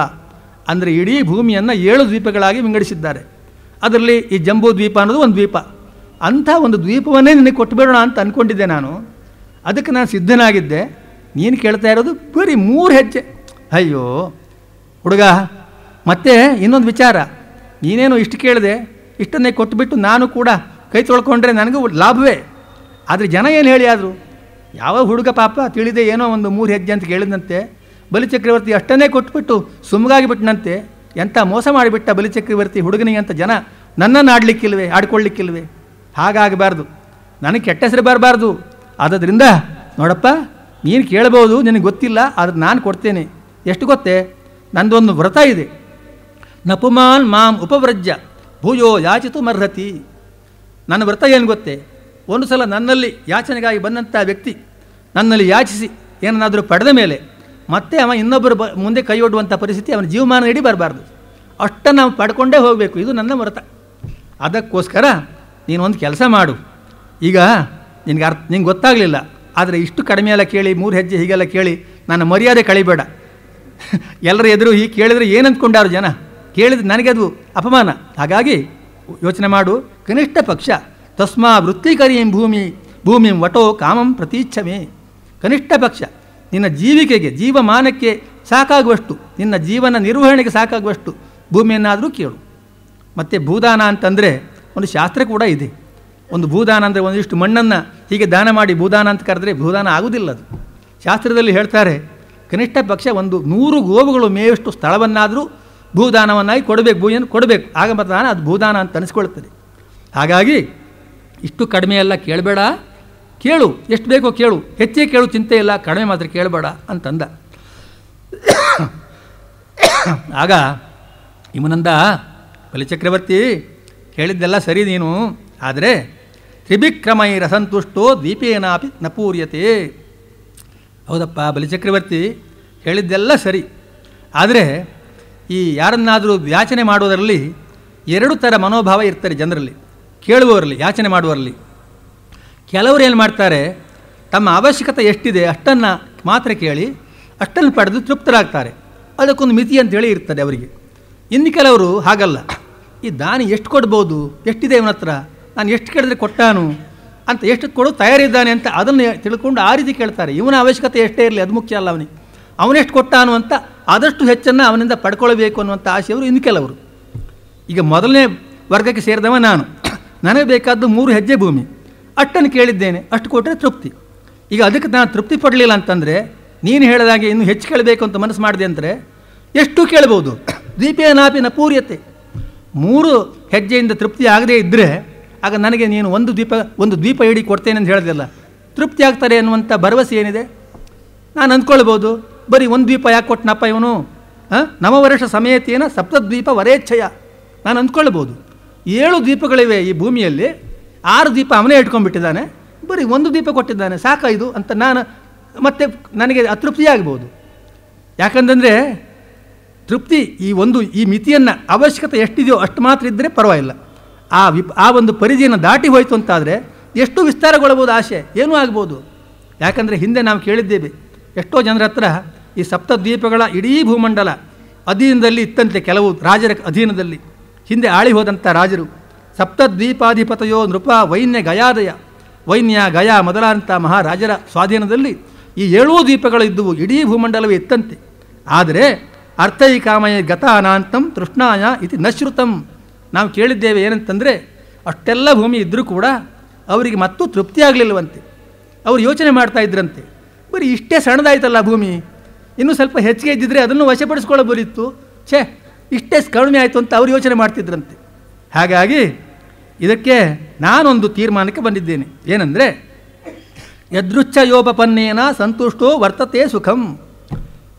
ಅಂದರೆ ಇಡೀ ಭೂಮಿಯನ್ನು 7 ದ್ವೀಪಗಳಾಗಿ ವಿಂಗಡಿಸಿದ್ದಾರೆ. ಅದರಲ್ಲಿ ಈ ಜಂಬೂ ದ್ವೀಪ ಅನ್ನೋದು ಒಂದು ದ್ವೀಪ. ಅಂಥ ಒಂದು ದ್ವೀಪವನ್ನೇ ನಿನಗೆ ಕೊಟ್ಟುಬಿಡೋಣ ಅಂತ ಅಂದ್ಕೊಂಡಿದ್ದೆ ನಾನು. ಅದಕ್ಕೆ ನಾನು ಸಿದ್ಧನಾಗಿದ್ದೆ. ನೀನು ಕೇಳ್ತಾ ಇರೋದು ಬರೀ 3 ಹೆಜ್ಜೆ. ಅಯ್ಯೋ ಹುಡುಗ, ಮತ್ತೆ ಇನ್ನೊಂದು ವಿಚಾರ, ನೀನೇನು ಇಷ್ಟು ಕೇಳಿದೆ, ಇಷ್ಟನ್ನೇ ಕೊಟ್ಟುಬಿಟ್ಟು ನಾನು ಕೂಡ ಕೈ ತೊಳ್ಕೊಂಡ್ರೆ ನನಗೂ ಲಾಭವೇ. ಆದರೆ ಜನ ಏನು ಹೇಳಿ ಆದರು, ಯಾವ ಹುಡುಗ ಪಾಪ ತಿಳಿದೆ ಏನೋ ಒಂದು 3 ಹೆಜ್ಜೆ ಅಂತ ಕೇಳಿದಂತೆ, ಬಲಿಚಕ್ರವರ್ತಿ ಅಷ್ಟನ್ನೇ ಕೊಟ್ಬಿಟ್ಟು ಸುಮ್ಮಗಾಗಿಬಿಟ್ಟನಂತೆ. ಎಂಥ ಮೋಸ ಮಾಡಿಬಿಟ್ಟ ಬಲಿಚಕ್ರವರ್ತಿ ಹುಡುಗನಿಗೆ ಅಂತ ಜನ ನನ್ನನ್ನು ಆಡ್ಕೊಳ್ಳಿಕ್ಕಿಲ್ವೇ. ಹಾಗಾಗಬಾರ್ದು, ನನಗೆ ಕೆಟ್ಟ ಹೆಸರು ಬರಬಾರ್ದು. ಆದ್ದರಿಂದ ನೋಡಪ್ಪ, ನೀನು ಕೇಳ್ಬೋದು, ನಿನಗೆ ಗೊತ್ತಿಲ್ಲ, ಆದರೆ ನಾನು ಕೊಡ್ತೇನೆ. ಎಷ್ಟು ಗೊತ್ತೇ, ನಂದೊಂದು ವ್ರತ ಇದೆ. ನಪುಮಾನ್ ಮಾಂ ಉಪವ್ರಜ್ಯ ಭೂಯೋ ಯಾಚಿತು ಮರ್ಹತಿ. ನನ್ನ ವ್ರತ ಏನು ಗೊತ್ತೇ, ಒಂದು ಸಲ ನನ್ನಲ್ಲಿ ಯಾಚನೆಗಾಗಿ ಬಂದಂಥ ವ್ಯಕ್ತಿ ನನ್ನಲ್ಲಿ ಯಾಚಿಸಿ ಏನನ್ನಾದರೂ ಪಡೆದ ಮೇಲೆ ಮತ್ತೆ ಅವ ಇನ್ನೊಬ್ಬರು ಮುಂದೆ ಕೈ ಒಡ್ಡುವಂಥ ಪರಿಸ್ಥಿತಿ ಅವನ ಜೀವಮಾನ ಇಡೀ ಬರಬಾರ್ದು. ಅಷ್ಟನ್ನು ನಾವು ಪಡ್ಕೊಂಡೇ ಹೋಗಬೇಕು. ಇದು ನನ್ನ ವ್ರತ. ಅದಕ್ಕೋಸ್ಕರ ನೀನು ಒಂದು ಕೆಲಸ ಮಾಡು. ಈಗ ನಿಂಗೆ ಗೊತ್ತಾಗಲಿಲ್ಲ, ಆದರೆ ಇಷ್ಟು ಕಡಿಮೆ ಎಲ್ಲ ಕೇಳಿ 3 ಹೆಜ್ಜೆ ಹೀಗೆಲ್ಲ ಕೇಳಿ ನನ್ನ ಮರ್ಯಾದೆ ಕಳಿಬೇಡ. ಎಲ್ಲರ ಎದುರು ಹೀಗೆ ಕೇಳಿದರೆ ಏನು ಅಂದ್ಕೊಂಡಾರು ಜನ, ಕೇಳಿದ್ರೆ ನನಗೆ ಅದು ಅಪಮಾನ. ಹಾಗಾಗಿ ಯೋಚನೆ ಮಾಡು. ಕನಿಷ್ಠ ಪಕ್ಷ ತಸ್ಮಾ ವೃತ್ತಿಕರೀಂ ಭೂಮಿಂ ವಟೋ ಕಾಮಂ ಪ್ರತೀಚ್ಛಮೆ. ಕನಿಷ್ಠ ಪಕ್ಷ ನಿನ್ನ ಜೀವಿಕೆಗೆ, ಜೀವಮಾನಕ್ಕೆ ಸಾಕಾಗುವಷ್ಟು, ನಿನ್ನ ಜೀವನ ನಿರ್ವಹಣೆಗೆ ಸಾಕಾಗುವಷ್ಟು ಭೂಮಿಯನ್ನಾದರೂ ಕೇಳು. ಮತ್ತು ಭೂದಾನ ಅಂತಂದರೆ ಒಂದು ಶಾಸ್ತ್ರ ಕೂಡ ಇದೆ. ಒಂದು ಭೂದಾನ ಅಂದರೆ ಒಂದಿಷ್ಟು ಮಣ್ಣನ್ನು ಹೀಗೆ ದಾನ ಮಾಡಿ ಭೂದಾನ ಅಂತ ಕರೆದ್ರೆ ಭೂದಾನ ಆಗುವುದಿಲ್ಲ. ಅದು ಶಾಸ್ತ್ರದಲ್ಲಿ ಹೇಳ್ತಾರೆ, ಕನಿಷ್ಠ ಪಕ್ಷ ಒಂದು 100 ಗೋವುಗಳು ಮೇಯಷ್ಟು ಸ್ಥಳವನ್ನಾದರೂ ಭೂದಾನವನ್ನಾಗಿ ಕೊಡಬೇಕು, ಭೂಮಿಯನ್ನು ಕೊಡಬೇಕು. ಆಗ ಮಾತ್ರ ಅದು ಭೂದಾನ ಅಂತ ಅನಿಸ್ಕೊಳ್ತದೆ. ಹಾಗಾಗಿ ಇಷ್ಟು ಕಡಿಮೆ ಎಲ್ಲ ಕೇಳಬೇಡ, ಕೇಳು, ಎಷ್ಟು ಬೇಕೋ ಕೇಳು, ಹೆಚ್ಚೇ ಕೇಳು, ಚಿಂತೆ ಇಲ್ಲ, ಕಡಿಮೆ ಮಾತ್ರ ಕೇಳಬೇಡ ಅಂತಂದ. ಆಗ ಇವನಂದ, ಬಲಿಚಕ್ರವರ್ತಿ ಹೇಳಿದ್ದೆಲ್ಲ ಸರಿ ನೀನು, ಆದರೆ ತ್ರಿಭಿಕ್ರಮೈರಸಂತುಷ್ಟೋ ದ್ವೀಪೇನಾಪಿ ನ ಪೂರ್ಯತೆ. ಹೌದಪ್ಪ ಬಲಿಚಕ್ರವರ್ತಿ ಹೇಳಿದ್ದೆಲ್ಲ ಸರಿ, ಆದರೆ ಈ ಯಾರನ್ನಾದರೂ ಯಾಚನೆ ಮಾಡೋದರಲ್ಲಿ 2 ಥರ ಮನೋಭಾವ ಇರ್ತಾರೆ ಜನರಲ್ಲಿ, ಕೇಳುವವರಲ್ಲಿ, ಯಾಚನೆ ಮಾಡುವವರಲ್ಲಿ. ಕೆಲವರು ಏನು ಮಾಡ್ತಾರೆ, ತಮ್ಮ ಅವಶ್ಯಕತೆ ಎಷ್ಟಿದೆ ಅಷ್ಟನ್ನು ಮಾತ್ರ ಕೇಳಿ ಅಷ್ಟನ್ನು ಪಡೆದು ತೃಪ್ತರಾಗ್ತಾರೆ. ಅದಕ್ಕೊಂದು ಮಿತಿ ಅಂತೇಳಿ ಇರ್ತದೆ ಅವರಿಗೆ. ಇನ್ನು ಕೆಲವರು ಹಾಗಲ್ಲ, ಈ ದಾನಿ ಎಷ್ಟು ಕೊಡ್ಬೋದು, ಎಷ್ಟಿದೆ ಇವನ ಹತ್ರ, ನಾನು ಎಷ್ಟು ಕೇಳಿದ್ರೆ ಕೊಟ್ಟಾನು ಅಂತ, ಎಷ್ಟು ಕೊಡು ತಯಾರಿದ್ದಾನೆ ಅಂತ ಅದನ್ನು ತಿಳ್ಕೊಂಡು ಆ ರೀತಿ ಕೇಳ್ತಾರೆ. ಇವನ ಅವಶ್ಯಕತೆ ಎಷ್ಟೇ ಇರಲಿ, ಅದು ಮುಖ್ಯ ಅಲ್ಲ ಅವನಿಗೆ, ಅವನೆಷ್ಟು ಕೊಟ್ಟಾನು ಅಂತ ಆದಷ್ಟು ಹೆಚ್ಚನ್ನು ಅವನಿಂದ ಪಡ್ಕೊಳ್ಬೇಕು ಅನ್ನುವಂಥ ಆಸೆಯವರು ಇನ್ನು ಕೆಲವರು. ಈಗ ಮೊದಲನೇ ವರ್ಗಕ್ಕೆ ಸೇರಿದವ ನಾನು. ನನಗೆ ಬೇಕಾದ್ದು 3 ಹೆಜ್ಜೆ ಭೂಮಿ, ಅಷ್ಟನ್ನು ಕೇಳಿದ್ದೇನೆ, ಅಷ್ಟು ಕೊಟ್ಟರೆ ತೃಪ್ತಿ. ಈಗ ಅದಕ್ಕೆ ನಾನು ತೃಪ್ತಿ ಪಡಲಿಲ್ಲ ಅಂತಂದರೆ, ನೀನು ಹೇಳಿದಾಗೆ ಇನ್ನೂ ಹೆಚ್ಚು ಕೇಳಬೇಕು ಅಂತ ಮನಸ್ಸು ಮಾಡಿದೆ ಅಂದರೆ ಎಷ್ಟು ಕೇಳ್ಬೋದು. ದ್ವೀಪೇನಾಪಿ ನ ಪೂರ್ಯತೆ. 3 ಹೆಜ್ಜೆಯಿಂದ ತೃಪ್ತಿ ಆಗದೇ ಇದ್ದರೆ ಆಗ ನನಗೆ ನೀನು ಒಂದು ದ್ವೀಪ ಇಡೀ ಕೊಡ್ತೇನೆ ಅಂತ ಹೇಳಿದೆಲ್ಲ, ತೃಪ್ತಿ ಆಗ್ತಾರೆ ಅನ್ನುವಂಥ ಭರವಸೆ ಏನಿದೆ? ನಾನು ಅಂದ್ಕೊಳ್ಬೋದು, ಬರೀ 1 ದ್ವೀಪ ಯಾಕೆ ಕೊಟ್ಟನಪ್ಪ ಇವನು, ನವವರ್ಷ ಸಮೇತೇನ ಸಪ್ತದ್ವೀಪ ವರೇಚ್ಛಯ. ನಾನು ಅಂದ್ಕೊಳ್ಬೋದು 7 ದ್ವೀಪಗಳಿವೆ ಈ ಭೂಮಿಯಲ್ಲಿ, 6 ದ್ವೀಪ ಅವನೇ ಇಟ್ಕೊಂಡ್ಬಿಟ್ಟಿದ್ದಾನೆ, ಬರೀ 1 ದ್ವೀಪ ಕೊಟ್ಟಿದ್ದಾನೆ, ಸಾಕಾಯಿತು ಅಂತ ನಾನು ಮತ್ತೆ ನನಗೆ ಅತೃಪ್ತಿಯಾಗ್ಬೋದು. ಯಾಕಂತಂದರೆ ತೃಪ್ತಿ ಈ ಮಿತಿಯನ್ನು, ಅವಶ್ಯಕತೆ ಎಷ್ಟಿದೆಯೋ ಅಷ್ಟು ಮಾತ್ರ ಇದ್ದರೆ ಪರವಾಗಿಲ್ಲ. ಆ ಒಂದು ಪರಿಧಿಯನ್ನು ದಾಟಿ ಹೋಯಿತು ಅಂತಾದರೆ ಎಷ್ಟು ವಿಸ್ತಾರಗೊಳ್ಳಬಹುದು ಆಸೆ, ಏನೂ ಆಗ್ಬೋದು. ಯಾಕಂದರೆ ಹಿಂದೆ ನಾವು ಕೇಳಿದ್ದೇವೆ, ಎಷ್ಟೋ ಜನರ ಹತ್ರ ಈ ಸಪ್ತದ್ವೀಪಗಳ ಇಡೀ ಭೂಮಂಡಲ ಅಧೀನದಲ್ಲಿ ಇತ್ತಂತೆ. ಕೆಲವು ರಾಜರ ಅಧೀನದಲ್ಲಿ ಹಿಂದೆ ಆಳಿ ಹೋದಂಥ ರಾಜರು, ಸಪ್ತದ್ವೀಪಾಧಿಪತಯೋ ನೃಪ ವೈನ್ಯ ಗಯಾದಯ, ವೈನ್ಯ ಗಯ ಮೊದಲಾದಂಥ ಮಹಾರಾಜರ ಸ್ವಾಧೀನದಲ್ಲಿ ಈ 7 ದ್ವೀಪಗಳು ಇದ್ದುವು, ಇಡೀ ಭೂಮಂಡಲವೇ ಇತ್ತಂತೆ. ಆದರೆ ಅರ್ಥೈಕಾಮಯ ಗತಾನಾಂತಂ ತೃಷ್ಣಾಯ ಇತಿ ನಶ್ರುತಂ. ನಾವು ಕೇಳಿದ್ದೇವೆ ಏನಂತಂದರೆ, ಅಷ್ಟೆಲ್ಲ ಭೂಮಿ ಇದ್ದರೂ ಕೂಡ ಅವರಿಗೆ ಮತ್ತೂ ತೃಪ್ತಿ ಆಗಲಿಲ್ಲವಂತೆ. ಅವರು ಯೋಚನೆ ಮಾಡ್ತಾ ಇದ್ರಂತೆ, ಬರೀ ಇಷ್ಟೇ ಸಣ್ಣದಾಯ್ತಲ್ಲ ಭೂಮಿ, ಇನ್ನೂ ಸ್ವಲ್ಪ ಹೆಚ್ಚಿಗೆ ಇದ್ದಿದ್ರೆ ಅದನ್ನು ವಶಪಡಿಸ್ಕೊಳ್ಳಬಹುದಿತ್ತು, ಇಷ್ಟೇ ಕಡಿಮೆ ಆಯಿತು ಅಂತ ಅವರು ಯೋಚನೆ ಮಾಡ್ತಿದ್ರಂತೆ. ಹಾಗಾಗಿ ಇದಕ್ಕೆ ನಾನೊಂದು ತೀರ್ಮಾನಕ್ಕೆ ಬಂದಿದ್ದೇನೆ. ಏನಂದರೆ, ಯದೃಚ್ಛಯೋಪಪನ್ನೇನ ಸಂತುಷ್ಟೋ ವರ್ತತೆ ಸುಖಂ.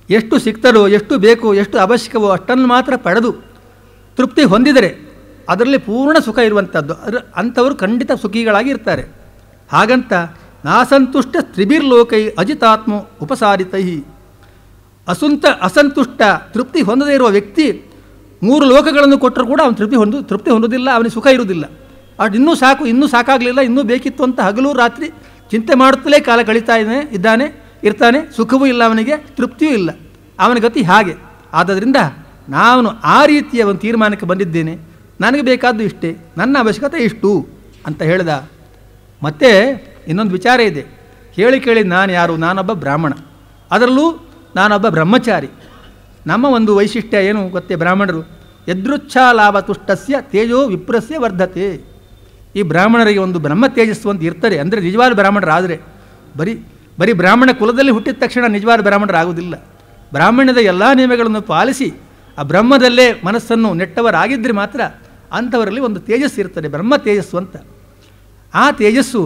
ಎಷ್ಟು ಸಿಗ್ತದೋ, ಎಷ್ಟು ಬೇಕೋ, ಎಷ್ಟು ಅವಶ್ಯಕವೋ ಅಷ್ಟನ್ನು ಮಾತ್ರ ಪಡೆದು ತೃಪ್ತಿ ಹೊಂದಿದರೆ ಅದರಲ್ಲಿ ಪೂರ್ಣ ಸುಖ ಇರುವಂಥದ್ದು. ಅಂಥವರು ಖಂಡಿತ ಸುಖಿಗಳಾಗಿ ಇರ್ತಾರೆ. ಹಾಗಂತ ನಾಸಂತುಷ್ಟ ತ್ರಿಭಿರ್ಲೋಕೈ ಅಜಿತಾತ್ಮ ಉಪಸಾರಿತೈ. ಅಸಂತುಷ್ಟ ತೃಪ್ತಿ ಹೊಂದದೇ ಇರುವ ವ್ಯಕ್ತಿ 3 ಲೋಕಗಳನ್ನು ಕೊಟ್ಟರೂ ಕೂಡ ಅವನು ತೃಪ್ತಿ ಹೊಂದೋದಿಲ್ಲ, ಅವನಿಗೆ ಸುಖ ಇರುವುದಿಲ್ಲ. ಅದು ಇನ್ನೂ ಸಾಕು, ಇನ್ನೂ ಸಾಕಾಗಲಿಲ್ಲ, ಇನ್ನೂ ಬೇಕಿತ್ತು ಅಂತ ಹಗಲು ರಾತ್ರಿ ಚಿಂತೆ ಮಾಡುತ್ತಲೇ ಕಾಲ ಕಳೀತಾ ಇರ್ತಾನೆ. ಸುಖವೂ ಇಲ್ಲ ಅವನಿಗೆ, ತೃಪ್ತಿಯೂ ಇಲ್ಲ. ಅವನ ಗತಿ ಹಾಗೆ. ಆದ್ದರಿಂದ ನಾನು ಆ ರೀತಿಯ ಒಂದು ತೀರ್ಮಾನಕ್ಕೆ ಬಂದಿದ್ದೇನೆ. ನನಗೆ ಬೇಕಾದ್ದು ಇಷ್ಟೇ, ನನ್ನ ಅವಶ್ಯಕತೆ ಇಷ್ಟು ಅಂತ ಹೇಳಿದ. ಮತ್ತೆ ಇನ್ನೊಂದು ವಿಚಾರ ಇದೆ. ಕೇಳಿ ನಾನು ಯಾರು? ನಾನೊಬ್ಬ ಬ್ರಾಹ್ಮಣ, ಅದರಲ್ಲೂ ನಾನೊಬ್ಬ ಬ್ರಹ್ಮಚಾರಿ. ನಮ್ಮ ಒಂದು ವೈಶಿಷ್ಟ್ಯ ಏನು ಗೊತ್ತೇ ಬ್ರಾಹ್ಮಣರು? ಯದೃಚ್ಛಾ ಲಾಭ ತುಷ್ಟಸ್ಯ ತೇಜೋ ವಿಪ್ರಸ್ಯ ವರ್ಧತೆ. ಈ ಬ್ರಾಹ್ಮಣರಿಗೆ ಒಂದು ಬ್ರಹ್ಮ ತೇಜಸ್ಸು ಅಂತ ಇರ್ತಾರೆ. ಅಂದರೆ ನಿಜವಾದ ಬ್ರಾಹ್ಮಣರಾದರೆ, ಬರೀ ಬ್ರಾಹ್ಮಣ ಕುಲದಲ್ಲಿ ಹುಟ್ಟಿದ ತಕ್ಷಣ ನಿಜವಾದ ಬ್ರಾಹ್ಮಣರಾಗುವುದಿಲ್ಲ. ಬ್ರಾಹ್ಮಣ್ಯದ ಎಲ್ಲ ನಿಯಮಗಳನ್ನು ಪಾಲಿಸಿ ಆ ಬ್ರಹ್ಮದಲ್ಲೇ ಮನಸ್ಸನ್ನು ನೆಟ್ಟವರಾಗಿದ್ದರೆ ಮಾತ್ರ ಅಂಥವರಲ್ಲಿ ಒಂದು ತೇಜಸ್ಸು ಇರ್ತದೆ, ಬ್ರಹ್ಮ ತೇಜಸ್ಸು ಅಂತ. ಆ ತೇಜಸ್ಸು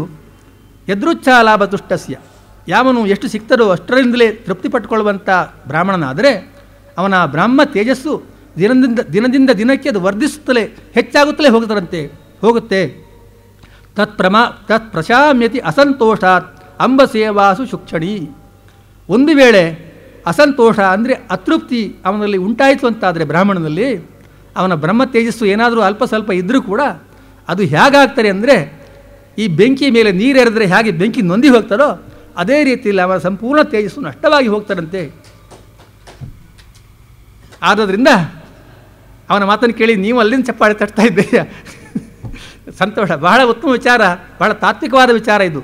ಯದೃಚ್ಛಾ ಲಾಭ ತುಷ್ಟಸ್ಯ, ಯಾವನು ಎಷ್ಟು ಸಿಗ್ತದೋ ಅಷ್ಟರಿಂದಲೇ ತೃಪ್ತಿ ಪಟ್ಟುಕೊಳ್ಳುವಂಥ ಬ್ರಾಹ್ಮಣನಾದರೆ ಅವನ ಬ್ರಹ್ಮ ತೇಜಸ್ಸು ದಿನದಿಂದ ದಿನಕ್ಕೆ ಅದು ವರ್ಧಿಸುತ್ತಲೇ ಹೆಚ್ಚಾಗುತ್ತಲೇ ಹೋಗುತ್ತೆ. ತತ್ ಪ್ರಶಾಮ್ಯತಿ ಅಸಂತೋಷಾತ್ ಅಂಬ ಸೇವಾಸು ಶಿಕ್ಷಣಿ. ಒಂದು ವೇಳೆ ಅಸಂತೋಷ ಅಂದರೆ ಅತೃಪ್ತಿ ಅವನಲ್ಲಿ ಉಂಟಾಯಿತು ಅಂತಾದರೆ ಬ್ರಾಹ್ಮಣನಲ್ಲಿ, ಅವನ ಬ್ರಹ್ಮ ತೇಜಸ್ಸು ಏನಾದರೂ ಅಲ್ಪ ಸ್ವಲ್ಪ ಇದ್ದರೂ ಕೂಡ ಅದು ಹೇಗಾಗ್ತಾರೆ ಅಂದರೆ, ಈ ಬೆಂಕಿ ಮೇಲೆ ನೀರೆರೆದರೆ ಹೇಗೆ ಬೆಂಕಿ ನೊಂದಿ ಹೋಗ್ತಾರೋ ಅದೇ ರೀತಿಯಲ್ಲಿ ಅವನ ಸಂಪೂರ್ಣ ತೇಜಸ್ಸು ನಷ್ಟವಾಗಿ ಹೋಗ್ತಾರಂತೆ. ಆದ್ದರಿಂದ ಅವನ ಮಾತನ್ನು ಕೇಳಿ ನೀವು ಅಲ್ಲಿಂದ ಚಪ್ಪಾಳೆ ತಟ್ತಾ ಇದ್ದೀಯ. ಸಂತೋಷ. ಬಹಳ ಉತ್ತಮ ವಿಚಾರ, ಬಹಳ ತಾತ್ವಿಕವಾದ ವಿಚಾರ ಇದು.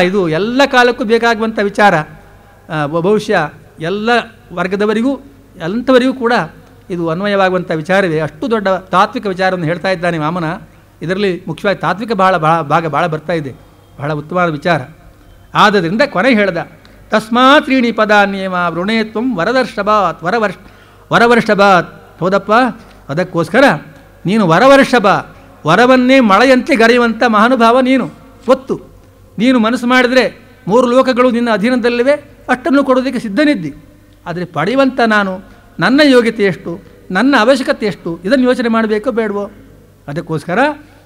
ಇದು ಎಲ್ಲ ಕಾಲಕ್ಕೂ ಬೇಕಾಗುವಂಥ ವಿಚಾರ. ಬಹುಶಃ ಎಲ್ಲ ವರ್ಗದವರಿಗೂ ಎಂಥವರಿಗೂ ಕೂಡ ಇದು ಅನ್ವಯವಾಗುವಂಥ ವಿಚಾರವೇ. ಅಷ್ಟು ದೊಡ್ಡ ತಾತ್ವಿಕ ವಿಚಾರವನ್ನು ಹೇಳ್ತಾ ಇದ್ದಾನೆ ವಾಮನ. ಇದರಲ್ಲಿ ಮುಖ್ಯವಾಗಿ ತಾತ್ವಿಕ ಭಾಗ ಬರ್ತಾ ಇದೆ. ಬಹಳ ಉತ್ತಮವಾದ ವಿಚಾರ. ಆದ್ದರಿಂದ ಕೊನೆ ಹೇಳ್ದ, ತಸ್ಮಾತ್ ತ್ರೀಣಿ ಪದಾನ್ಯೇವ ವೃಣೇತ್ವಂ ವರವರ್ಷಭಾತ್. ಹೌದಪ್ಪ, ಅದಕ್ಕೋಸ್ಕರ ನೀನು ವರವರ್ಷಭ, ವರವನ್ನೇ ಮಳೆಯಂತೆ ಗರೆಯುವಂಥ ಮಹಾನುಭಾವ ನೀನು. ಗೊತ್ತು, ನೀನು ಮನಸ್ಸು ಮಾಡಿದರೆ 3 ಲೋಕಗಳು ನಿನ್ನ ಅಧೀನದಲ್ಲಿವೆ, ಅಷ್ಟನ್ನು ಕೊಡೋದಕ್ಕೆ ಸಿದ್ಧನಿದ್ದಿ. ಆದರೆ ಪಡೆಯುವಂಥ ನಾನು, ನನ್ನ ಯೋಗ್ಯತೆ ಎಷ್ಟು, ನನ್ನ ಅವಶ್ಯಕತೆ ಎಷ್ಟು, ಇದನ್ನು ಯೋಚನೆ ಮಾಡಬೇಕೋ ಬೇಡವೋ? ಅದಕ್ಕೋಸ್ಕರ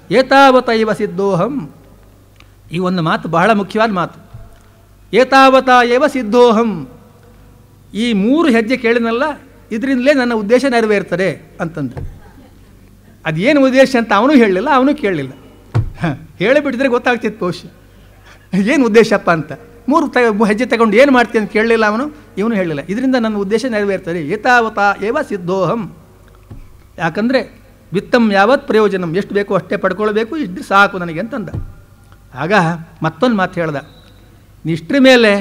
ಏತಾವತೈವ ಸಿದ್ಧೋಹಂ. ಈ ಒಂದು ಮಾತು ಬಹಳ ಮುಖ್ಯವಾದ ಮಾತು. ಏತಾವತ ಏವ ಸಿದ್ಧೋಹಂ. ಈ 3 ಹೆಜ್ಜೆ ಕೇಳಿನಲ್ಲ, ಇದರಿಂದಲೇ ನನ್ನ ಉದ್ದೇಶ ನೆರವೇರ್ತದೆ ಅಂತಂದ್ರೆ. ಅದೇನು ಉದ್ದೇಶ ಅಂತ ಅವನು ಹೇಳಲಿಲ್ಲ, ಅವನು ಕೇಳಲಿಲ್ಲ. ಹೇಳಿಬಿಟ್ಟಿದ್ರೆ ಗೊತ್ತಾಗ್ತಿತ್ತು ಬಹುಶಃ ಏನು ಉದ್ದೇಶಪ್ಪ ಅಂತ. 3 ಹೆಜ್ಜೆ ತಗೊಂಡು ಏನು ಮಾಡ್ತೀನಿ ಅಂತ ಕೇಳಲಿಲ್ಲ ಅವನು, ಇವನು ಹೇಳಲಿಲ್ಲ. ಇದರಿಂದ ನನ್ನ ಉದ್ದೇಶ ನೆರವೇರ್ತದೆ. ಏತಾವತ ಏವ ಸಿದ್ಧೋಹಂ. ಯಾಕಂದರೆ ವಿತ್ತಂ ಯಾವತ್ ಪ್ರಯೋಜನಂ, ಎಷ್ಟು ಬೇಕೋ ಅಷ್ಟೇ ಪಡ್ಕೊಳ್ಬೇಕು, ಇಷ್ಟು ಸಾಕು ನನಗೆ ಅಂತಂದ. ಆಗ ಮತ್ತೊಂದು ಮಾತು ಹೇಳ್ದ, ಇಷ್ಟರ ಮೇಲೆ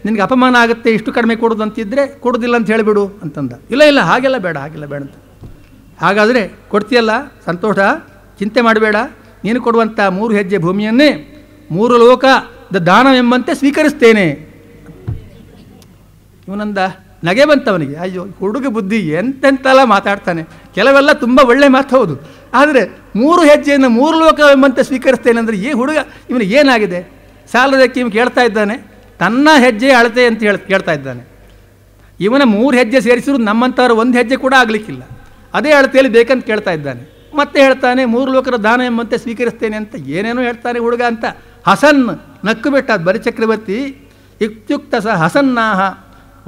ನಿನಗೆ ಅಪಮಾನ ಆಗುತ್ತೆ, ಇಷ್ಟು ಕಡಿಮೆ ಕೊಡೋದು ಅಂತಿದ್ದರೆ ಕೊಡೋದಿಲ್ಲ ಅಂತ ಹೇಳಿಬಿಡು ಅಂತಂದ. ಇಲ್ಲ ಹಾಗೆಲ್ಲ ಬೇಡ ಅಂತ. ಹಾಗಾದರೆ ಕೊಡ್ತೀಯಲ್ಲ, ಸಂತೋಷ, ಚಿಂತೆ ಮಾಡಬೇಡ. ನೀನು ಕೊಡುವಂಥ 3 ಹೆಜ್ಜೆ ಭೂಮಿಯನ್ನೇ 3 ಲೋಕದ ದಾನವೆಂಬಂತೆ ಸ್ವೀಕರಿಸ್ತೇನೆ. ಇವನಂದ ನಗೆ ಬಂತವನಿಗೆ. ಅಯ್ಯೋ, ಹುಡುಗ ಬುದ್ಧಿ ಎಂತೆಂತೆಲ್ಲ ಮಾತಾಡ್ತಾನೆ. ಕೆಲವೆಲ್ಲ ತುಂಬ ಒಳ್ಳೆ ಮಾತು ಹೌದು, ಆದರೆ 3 ಹೆಜ್ಜೆಯನ್ನು 3 ಲೋಕವೆಂಬಂತೆ ಸ್ವೀಕರಿಸ್ತೇನೆ ಅಂದರೆ ಈ ಹುಡುಗ ಇವನಿಗೆ ಏನಾಗಿದೆ? ಸಾಲದಕ್ಕೆ ಇವನು ಕೇಳ್ತಾ ಇದ್ದಾನೆ, ತನ್ನ ಹೆಜ್ಜೆ ಅಳತೆ ಅಂತ ಕೇಳ್ತಾ ಇದ್ದಾನೆ. ಇವನ 3 ಹೆಜ್ಜೆ ಸೇರಿಸಿದ್ರು ನಮ್ಮಂಥವ್ರು 1 ಹೆಜ್ಜೆ ಕೂಡ ಆಗಲಿಕ್ಕಿಲ್ಲ. ಅದೇ ಅಳತೆಯಲ್ಲಿ ಬೇಕಂತ ಕೇಳ್ತಾ ಇದ್ದಾನೆ. ಮತ್ತೆ ಹೇಳ್ತಾನೆ 3 ಲೋಕದ ದಾನ ಎಂಬಂತೆ ಸ್ವೀಕರಿಸ್ತೇನೆ ಅಂತ ಏನೇನೋ ಹೇಳ್ತಾನೆ ಹುಡುಗ ಅಂತ. ಹಸನ್ ನಕ್ಕು ಬಿಟ್ಟ ಬಲಿಚಕ್ರವರ್ತಿ. ಇತ್ಯುಕ್ತ ಸ ಹಸನ್ನಾಹ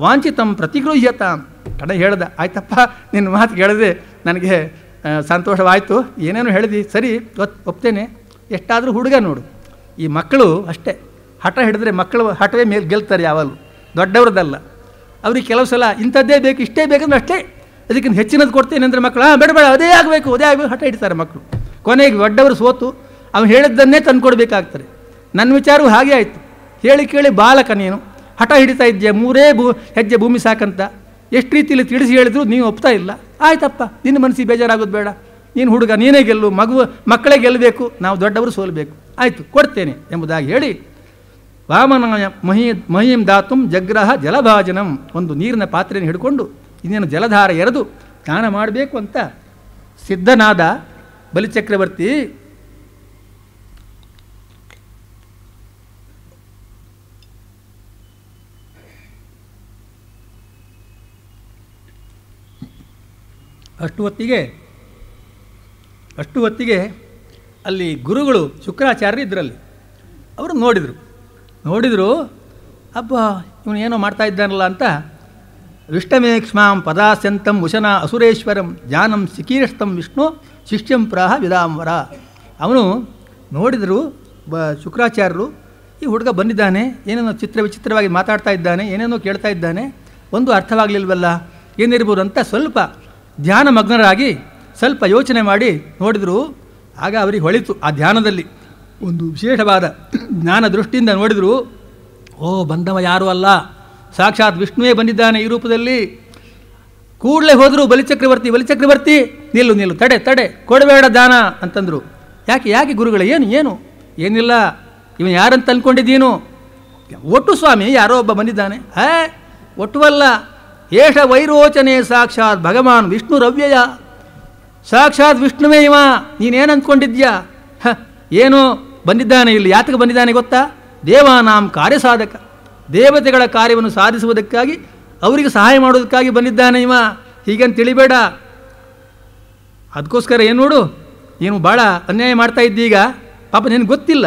ವಾಂಚಿತಂ ಪ್ರತಿಗೃಹ್ಯತಾಂ. ಕಡೆ ಹೇಳ್ದ, ಆಯ್ತಪ್ಪ ನಿನ್ನ ಮಾತು ಕೇಳಿದೆ, ನನಗೆ ಸಂತೋಷವಾಯಿತು, ಏನೇನು ಹೇಳಿದಿ, ಸರಿ ಒಪ್ತೇನೆ. ಎಷ್ಟಾದರೂ ಹುಡುಗ ನೋಡು, ಈ ಮಕ್ಕಳು ಅಷ್ಟೇ, ಹಠ ಹಿಡಿದ್ರೆ ಮಕ್ಕಳು ಹಠವೇ ಮೇಲೆ ಗೆಲ್ತಾರೆ ಯಾವಾಗಲೂ, ದೊಡ್ಡವ್ರದ್ದಲ್ಲ. ಅವ್ರಿಗೆ ಕೆಲವು ಸಲ ಇಂಥದ್ದೇ ಬೇಕು, ಇಷ್ಟೇ ಬೇಕಂದ್ರೆ ಅಷ್ಟೇ, ಅದಕ್ಕಿಂತ ಹೆಚ್ಚಿನದು ಕೊಡ್ತೇನೆ ಅಂದರೆ ಮಕ್ಕಳು ಬೇಡ ಅದೇ ಆಗಬೇಕು ಹಠ ಹಿಡಿತಾರೆ ಮಕ್ಕಳು. ಕೊನೆಗೆ ದೊಡ್ಡವರು ಸೋತು ಅವನು ಹೇಳಿದ್ದನ್ನೇ ತಂದು ಕೊಡಬೇಕಾಗ್ತಾರೆ. ನನ್ನ ವಿಚಾರವೂ ಹಾಗೆ ಆಯಿತು. ಕೇಳಿ ಬಾಲಕ ನೀನು ಹಠ ಹಿಡಿತಾ ಇದ್ದೀಯ, 3 ಹೆಜ್ಜೆ ಭೂಮಿ ಸಾಕಂತ ಎಷ್ಟು ರೀತಿಯಲ್ಲಿ ತಿಳಿಸಿ ಹೇಳಿದ್ರು ನೀವು ಒಪ್ತಾ ಇಲ್ಲ. ಆಯ್ತಪ್ಪ, ನಿನ್ನ ಮನಸ್ಸಿಗೆ ಬೇಜಾರಾಗೋದು ಬೇಡ, ನೀನು ಹುಡುಗ, ನೀನೇ ಗೆಲ್ಲು, ಮಕ್ಕಳೇ ಗೆಲ್ಲಬೇಕು, ನಾವು ದೊಡ್ಡವರು ಸೋಲಬೇಕು, ಆಯಿತು ಕೊಡ್ತೇನೆ ಎಂಬುದಾಗಿ ಹೇಳಿ ವಾಮನಾಯ ಮಹೀಂ ದಾತುಂ ಜಗ್ರಹ ಜಲಭಾಜನಂ. ಒಂದು ನೀರಿನ ಪಾತ್ರೆಯನ್ನು ಹಿಡ್ಕೊಂಡು ಇನ್ನೇನು ಜಲಧಾರ ಎರೆದು ಸ್ನಾನ ಮಾಡಬೇಕು ಅಂತ ಸಿದ್ಧನಾದ ಬಲಿಚಕ್ರವರ್ತಿ. ಅಷ್ಟು ಹೊತ್ತಿಗೆ ಅಲ್ಲಿ ಗುರುಗಳು ಶುಕ್ರಾಚಾರ್ಯರು ಇದರಲ್ಲಿ ಅವರು ನೋಡಿದರು ಅಬ್ಬ ಇವನು ಏನೋ ಮಾಡ್ತಾ ಇದ್ದಾನಲ್ಲ ಅಂತ. ವಿಷ್ಟಮೇಕ್ಷ್ಮಾಂ ಪದಾಸ್ಯಂತಂ ಉಶನ ಅಸುರೇಶ್ವರಂ ಜ್ಞಾನಂ ಸಿಕೀರಸ್ತಂ ವಿಷ್ಣು ಶಿಷ್ಯಂ ಪ್ರಾಹ ವಿದಾಂಬರ. ಅವನು ನೋಡಿದರು ಶುಕ್ರಾಚಾರ್ಯರು, ಈ ಹುಡುಗ ಬಂದಿದ್ದಾನೆ, ಏನೇನೋ ವಿಚಿತ್ರವಾಗಿ ಮಾತಾಡ್ತಾ ಇದ್ದಾನೆ, ಏನೇನೋ ಕೇಳ್ತಾ ಇದ್ದಾನೆ, ಒಂದು ಅರ್ಥವಾಗಲಿಲ್ವಲ್ಲ, ಏನಿರ್ಬೋದು ಅಂತ ಸ್ವಲ್ಪ ಧ್ಯಾನ ಮಗ್ನರಾಗಿ ಸ್ವಲ್ಪ ಯೋಚನೆ ಮಾಡಿ ನೋಡಿದರು. ಆಗ ಅವರಿಗೆ ಹೊಳಿತು, ಆ ಧ್ಯಾನದಲ್ಲಿ ಒಂದು ವಿಶೇಷವಾದ ಜ್ಞಾನ ದೃಷ್ಟಿಯಿಂದ ನೋಡಿದರು. ಓ, ಬಂದವ ಯಾರೂ ಅಲ್ಲ, ಸಾಕ್ಷಾತ್ ವಿಷ್ಣುವೇ ಬಂದಿದ್ದಾನೆ ಈ ರೂಪದಲ್ಲಿ. ಕೂಡಲೇ ಹೋದರು ಬಲಿಚಕ್ರವರ್ತಿ, ನಿಲ್ಲು, ತಡೆ, ಕೊಡಬೇಡ ದಾನ ಅಂತಂದರು. ಯಾಕೆ ಗುರುಗಳೇ, ಏನು ಏನಿಲ್ಲ, ಇವನು ಯಾರಂತ ಅಂದ್ಕೊಂಡಿದ್ದೀನು? ಒಟ್ಟು ಸ್ವಾಮಿ, ಯಾರೋ ಒಬ್ಬ ಬಂದಿದ್ದಾನೆ. ಒಟ್ಟುವಲ್ಲ, ಏಷ ವೈರೋಚನೆ ಸಾಕ್ಷಾತ್ ಭಗವಾನ್ ವಿಷ್ಣು ರವ್ಯಯ, ಸಾಕ್ಷಾತ್ ವಿಷ್ಣುವೇ ಇವ, ನೀನೇನು ಅಂದ್ಕೊಂಡಿದ್ಯಾ? ಏನು ಬಂದಿದ್ದಾನೆ ಇಲ್ಲಿ, ಯಾತಕ್ಕೆ ಬಂದಿದ್ದಾನೆ ಗೊತ್ತಾ? ದೇವಾನಾಂ ಕಾರ್ಯಸಾಧಕ, ದೇವತೆಗಳ ಕಾರ್ಯವನ್ನು ಸಾಧಿಸುವುದಕ್ಕಾಗಿ, ಅವರಿಗೆ ಸಹಾಯ ಮಾಡೋದಕ್ಕಾಗಿ ಬಂದಿದ್ದಾನೆ ಇವ, ಹೀಗಂತ ತಿಳಿಬೇಡ. ಅದಕ್ಕೋಸ್ಕರ ಏನು ನೋಡು, ನೀನು ಭಾಳ ಅನ್ಯಾಯ ಮಾಡ್ತಾ ಇದ್ದೀಗ, ಪಾಪ ನಿನಗೆ ಗೊತ್ತಿಲ್ಲ.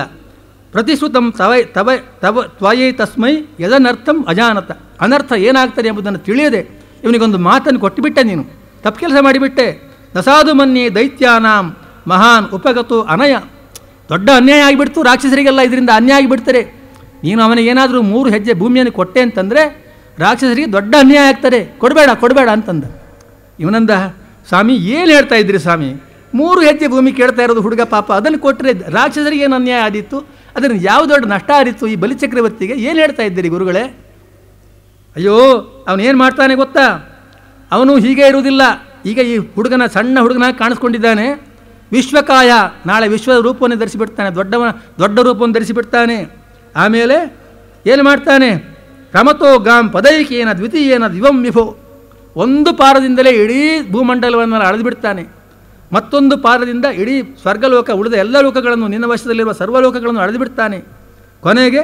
ಪ್ರತಿಶ್ರುತಂ ತ್ವಯೈ ತಸ್ಮೈ ಯದನರ್ಥಂ ಅಜಾನತ, ಅನರ್ಥ ಏನಾಗ್ತದೆ ಎಂಬುದನ್ನು ತಿಳಿಯದೆ ಇವನಿಗೊಂದು ಮಾತನ್ನು ಕೊಟ್ಟುಬಿಟ್ಟೆ, ನೀನು ತಪ್ಪು ಕೆಲಸ ಮಾಡಿಬಿಟ್ಟೆ. ನಸಾಧು ಮನ್ಯೆ ದೈತ್ಯಾನಾಂ ಮಹಾನ್ ಉಪಗತೋ ಅನಯ, ದೊಡ್ಡ ಅನ್ಯಾಯ ಆಗಿಬಿಡ್ತು ರಾಕ್ಷಸರಿಗೆಲ್ಲ, ಇದರಿಂದ ಅನ್ಯಾಯ ಆಗಿಬಿಡ್ತಾರೆ. ನೀನು ಅವನಿಗೇನಾದರೂ 3 ಹೆಜ್ಜೆ ಭೂಮಿಯನ್ನು ಕೊಟ್ಟೆ ಅಂತಂದರೆ ರಾಕ್ಷಸರಿಗೆ ದೊಡ್ಡ ಅನ್ಯಾಯ ಆಗ್ತಾರೆ, ಕೊಡಬೇಡ ಅಂತಂದ. ಇವನಂದ, ಸ್ವಾಮಿ ಏನು ಹೇಳ್ತಾ ಇದ್ರಿ ಸ್ವಾಮಿ, 3 ಹೆಜ್ಜೆ ಭೂಮಿ ಕೇಳ್ತಾ ಇರೋದು ಹುಡುಗ, ಪಾಪ ಅದನ್ನು ಕೊಟ್ಟರೆ ರಾಕ್ಷಸರಿಗೆ ಏನು ಅನ್ಯಾಯ ಆದಿತ್ತು, ಅದನ್ನು ಯಾವ ದೊಡ್ಡ ನಷ್ಟ ಆದಿತ್ತು ಈ ಬಲಿಚಕ್ರವರ್ತಿಗೆ, ಏನು ಹೇಳ್ತಾ ಇದ್ದೀರಿ ಗುರುಗಳೇ? ಅಯ್ಯೋ, ಅವನೇನು ಮಾಡ್ತಾನೆ ಗೊತ್ತಾ, ಅವನು ಹೀಗೆ ಇರುವುದಿಲ್ಲ. ಈಗ ಈ ಸಣ್ಣ ಹುಡುಗನಾಗಿ ಕಾಣಿಸ್ಕೊಂಡಿದ್ದಾನೆ, ವಿಶ್ವಕಾಯ, ನಾಳೆ ವಿಶ್ವ ರೂಪವನ್ನು ಧರಿಸಿಬಿಡ್ತಾನೆ, ದೊಡ್ಡ ರೂಪವನ್ನು ಧರಿಸಿಬಿಡ್ತಾನೆ. ಆಮೇಲೆ ಏನು ಮಾಡ್ತಾನೆ, ರಮತೋ ಗಾಂ ಪದೈಕೇನ ದ್ವಿತೀಯೇನ ದಿವಂ ವಿಭೋ, ಒಂದು ಪಾರದಿಂದಲೇ ಇಡೀ ಭೂಮಂಡಲವನ್ನು ಅಳೆದುಬಿಡ್ತಾನೆ, ಮತ್ತೊಂದು ಪಾರದಿಂದ ಇಡೀ ಸ್ವರ್ಗಲೋಕ, ಉಳಿದ ಎಲ್ಲ ಲೋಕಗಳನ್ನು, ನಿನ್ನ ವಶದಲ್ಲಿರುವ ಸರ್ವಲೋಕಗಳನ್ನು ಅಳೆದುಬಿಡ್ತಾನೆ. ಕೊನೆಗೆ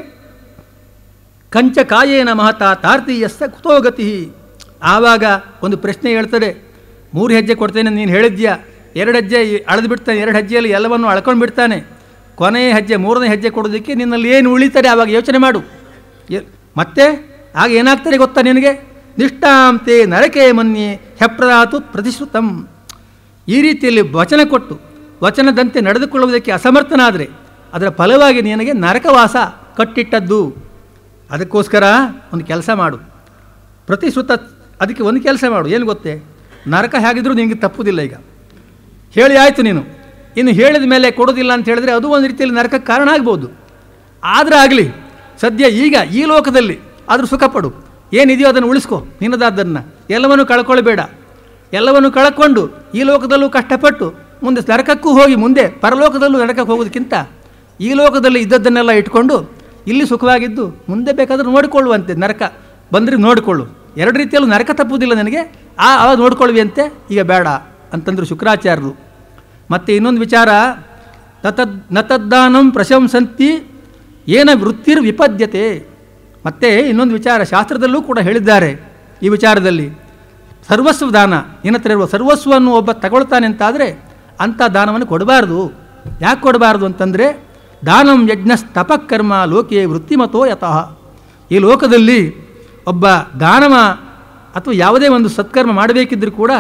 ಕಂಚಕಾಯೇನ ಮಹತಾ ತಾರ್ತೀಯಸ್ಸ ಕುತೋಗತಿ. ಆವಾಗ ಒಂದು ಪ್ರಶ್ನೆ ಹೇಳ್ತದೆ, 3 ಹೆಜ್ಜೆ ಕೊಡ್ತೇನೆ ನೀನು ಹೇಳಿದ್ಯಾ, 2 ಹೆಜ್ಜೆ ಅಳೆದು ಬಿಡ್ತಾನೆ, 2 ಹೆಜ್ಜೆಯಲ್ಲಿ ಎಲ್ಲವನ್ನು ಅಳ್ಕೊಂಡು ಬಿಡ್ತಾನೆ, ಕೊನೆಯ ಹೆಜ್ಜೆ 3ನೇ ಹೆಜ್ಜೆ ಕೊಡೋದಕ್ಕೆ ನಿನ್ನಲ್ಲಿ ಏನು ಉಳಿತಾರೆ ಆವಾಗ ಯೋಚನೆ ಮಾಡು. ಮತ್ತೆ ಆಗ ಏನಾಗ್ತಾರೆ ಗೊತ್ತಾ ನಿನಗೆ? ನಿಷ್ಠಾಂತೆ ನರಕೆ ಮನ್ಯೆ ಹೆಪ್ರದಾತು ಪ್ರತಿಶ್ರುತಂ. ಈ ರೀತಿಯಲ್ಲಿ ವಚನ ಕೊಟ್ಟು ವಚನದಂತೆ ನಡೆದುಕೊಳ್ಳುವುದಕ್ಕೆ ಅಸಮರ್ಥನಾದರೆ ಅದರ ಫಲವಾಗಿ ನಿನಗೆ ನರಕವಾಸ ಕಟ್ಟಿಟ್ಟದ್ದು. ಅದಕ್ಕೋಸ್ಕರ ಒಂದು ಕೆಲಸ ಮಾಡು, ಪ್ರತಿಶ್ರುತ, ಅದಕ್ಕೆ ಒಂದು ಕೆಲಸ ಮಾಡು, ಏನು ಗೊತ್ತೇ, ನರಕ ಹೇಗಿದ್ರೂ ನಿನಗೆ ತಪ್ಪುವುದಿಲ್ಲ. ಈಗ ಹೇಳಿ ಆಯಿತು ನೀನು, ಇನ್ನು ಹೇಳಿದ ಮೇಲೆ ಕೊಡೋದಿಲ್ಲ ಅಂತ ಹೇಳಿದ್ರೆ ಅದು ಒಂದು ರೀತಿಯಲ್ಲಿ ನರಕಕ್ಕೆ ಕಾರಣ ಆಗ್ಬೋದು. ಆದರೆ ಆಗಲಿ, ಸದ್ಯ ಈಗ ಈ ಲೋಕದಲ್ಲಿ ಆದರೂ ಸುಖಪಡು, ಏನಿದೆಯೋ ಅದನ್ನು ಉಳಿಸ್ಕೊ, ನಿನ್ನದಾದ್ದನ್ನು ಎಲ್ಲವನ್ನೂ ಕಳ್ಕೊಳ್ಬೇಡ. ಎಲ್ಲವನ್ನು ಕಳ್ಕೊಂಡು ಈ ಲೋಕದಲ್ಲೂ ಕಷ್ಟಪಟ್ಟು ಮುಂದೆ ನರಕಕ್ಕೂ ಹೋಗಿ ಮುಂದೆ ಪರಲೋಕದಲ್ಲೂ ನರಕಕ್ಕೆ ಹೋಗೋದಕ್ಕಿಂತ ಈ ಲೋಕದಲ್ಲಿ ಇದ್ದದ್ದನ್ನೆಲ್ಲ ಇಟ್ಕೊಂಡು ಇಲ್ಲಿ ಸುಖವಾಗಿದ್ದು ಮುಂದೆ ಬೇಕಾದರೂ ನೋಡಿಕೊಳ್ಳುವಂತೆ, ನರಕ ಬಂದರೆ ನೋಡಿಕೊಳ್ಳು. 2 ರೀತಿಯಲ್ಲೂ ನರಕ ತಪ್ಪುವುದಿಲ್ಲ ನನಗೆ, ಆವಾಗ ನೋಡ್ಕೊಳ್ವಿ ಅಂತೆ, ಈಗ ಬೇಡ ಅಂತಂದರು ಶುಕ್ರಾಚಾರ್ಯರು. ಮತ್ತು ಇನ್ನೊಂದು ವಿಚಾರ, ನತದ್ದಾನಂ ಪ್ರಶಂಸಂತಿ ಏನ ವೃತ್ತಿರ್ ವಿಪದ್ಯತೆ. ಮತ್ತು ಇನ್ನೊಂದು ವಿಚಾರ ಶಾಸ್ತ್ರದಲ್ಲೂ ಕೂಡ ಹೇಳಿದ್ದಾರೆ ಈ ವಿಚಾರದಲ್ಲಿ, ಸರ್ವಸ್ವ ದಾನ, ಏನತ್ರ ಇರುವ ಸರ್ವಸ್ವವನ್ನು ಒಬ್ಬ ತಗೊಳ್ತಾನೆ ಅಂತಾದರೆ ಅಂಥ ದಾನವನ್ನು ಕೊಡಬಾರ್ದು. ಯಾಕೆ ಕೊಡಬಾರ್ದು ಅಂತಂದರೆ, ದಾನಂ ಯಜ್ಞಸ್ತಪಕರ್ಮ ಲೋಕೆ ವೃತ್ತಿಮತೋ ಯತಃ. ಈ ಲೋಕದಲ್ಲಿ ಒಬ್ಬ ದಾನವ ಅಥವಾ ಯಾವುದೇ ಒಂದು ಸತ್ಕರ್ಮ ಮಾಡಬೇಕಿದ್ದರೂ ಕೂಡ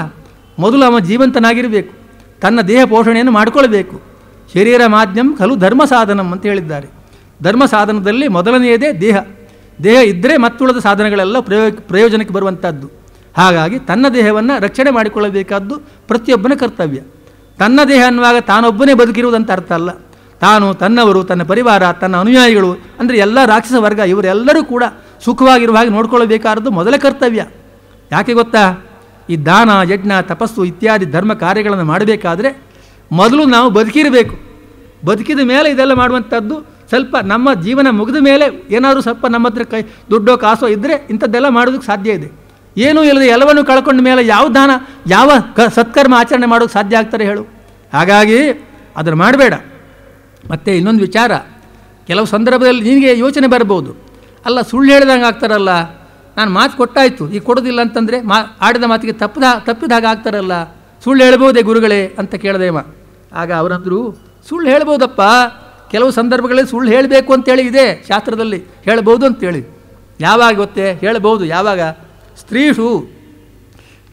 ಮೊದಲು ಅವ ಜೀವಂತನಾಗಿರಬೇಕು, ತನ್ನ ದೇಹ ಪೋಷಣೆಯನ್ನು ಮಾಡಿಕೊಳ್ಬೇಕು. ಶರೀರ ಮಾಧ್ಯಮ ಖಲು ಧರ್ಮ ಸಾಧನಂ ಅಂತ ಹೇಳಿದ್ದಾರೆ. ಧರ್ಮ ಸಾಧನದಲ್ಲಿ ಮೊದಲನೆಯದೇ ದೇಹ. ದೇಹ ಇದ್ದರೆ ಮತ್ತುಳಿದ ಸಾಧನಗಳೆಲ್ಲ ಪ್ರಯೋಜನಕ್ಕೆ ಬರುವಂಥದ್ದು. ಹಾಗಾಗಿ ತನ್ನ ದೇಹವನ್ನು ರಕ್ಷಣೆ ಮಾಡಿಕೊಳ್ಳಬೇಕಾದ್ದು ಪ್ರತಿಯೊಬ್ಬನ ಕರ್ತವ್ಯ. ತನ್ನ ದೇಹ ಅನ್ನುವಾಗ ತಾನೊಬ್ಬನೇ ಬದುಕಿರುವುದಂತ ಅರ್ಥ ಅಲ್ಲ. ತಾನು, ತನ್ನವರು, ತನ್ನ ಪರಿವಾರ, ತನ್ನ ಅನುಯಾಯಿಗಳು ಅಂದರೆ ಎಲ್ಲ ರಾಕ್ಷಸ ವರ್ಗ ಇವರೆಲ್ಲರೂ ಕೂಡ ಸುಖವಾಗಿರುವ ಹಾಗೆ ನೋಡ್ಕೊಳ್ಳಬೇಕಾದ್ದು ಮೊದಲ ಕರ್ತವ್ಯ. ಯಾಕೆ ಗೊತ್ತಾ? ಈ ದಾನ, ಯಜ್ಞ, ತಪಸ್ಸು ಇತ್ಯಾದಿ ಧರ್ಮ ಕಾರ್ಯಗಳನ್ನು ಮಾಡಬೇಕಾದ್ರೆ ಮೊದಲು ನಾವು ಬದುಕಿರಬೇಕು. ಬದುಕಿದ ಮೇಲೆ ಇದೆಲ್ಲ ಮಾಡುವಂಥದ್ದು. ಸ್ವಲ್ಪ ನಮ್ಮ ಜೀವನ ಮುಗಿದ ಮೇಲೆ ಏನಾದರೂ ಸ್ವಲ್ಪ ನಮ್ಮ ಹತ್ರ ದುಡ್ಡೋ ಕಾಸೋ ಇದ್ದರೆ ಇಂಥದ್ದೆಲ್ಲ ಮಾಡೋದಕ್ಕೆ ಸಾಧ್ಯ ಇದೆ. ಏನೂ ಇಲ್ಲದೆ ಎಲ್ಲವನ್ನು ಕಳ್ಕೊಂಡ ಮೇಲೆ ಯಾವ ದಾನ, ಯಾವ ಸತ್ಕರ್ಮ ಆಚರಣೆ ಮಾಡೋಕ್ಕೆ ಸಾಧ್ಯ ಆಗ್ತಾರೆ ಹೇಳು? ಹಾಗಾಗಿ ಅದನ್ನು ಮಾಡಬೇಡ. ಮತ್ತು ಇನ್ನೊಂದು ವಿಚಾರ, ಕೆಲವು ಸಂದರ್ಭದಲ್ಲಿ ನಿನಗೆ ಯೋಚನೆ ಬರ್ಬೋದು, ಅಲ್ಲ ಸುಳ್ಳು ಹೇಳಿದಂಗೆ ಆಗ್ತಾರಲ್ಲ, ನಾನು ಮಾತು ಕೊಟ್ಟಾಯಿತು ಈಗ ಕೊಡೋದಿಲ್ಲ ಅಂತಂದರೆ ಆಡಿದ ಮಾತಿಗೆ ತಪ್ಪಿದಾಗ ಆಗ್ತಾರಲ್ಲ, ಸುಳ್ಳು ಹೇಳ್ಬೋದೇ ಗುರುಗಳೇ ಅಂತ ಕೇಳಿದೆವ. ಆಗ ಅವರಂದರು, ಸುಳ್ಳು ಹೇಳ್ಬೋದಪ್ಪ, ಕೆಲವು ಸಂದರ್ಭಗಳಲ್ಲಿ ಸುಳ್ಳು ಹೇಳಬೇಕು ಅಂತೇಳಿ ಇದೆ ಶಾಸ್ತ್ರದಲ್ಲಿ, ಹೇಳ್ಬೋದು ಅಂತೇಳಿ. ಯಾವಾಗ ಗೊತ್ತೇ ಹೇಳ್ಬೋದು? ಯಾವಾಗ? ಸ್ತ್ರೀಷು,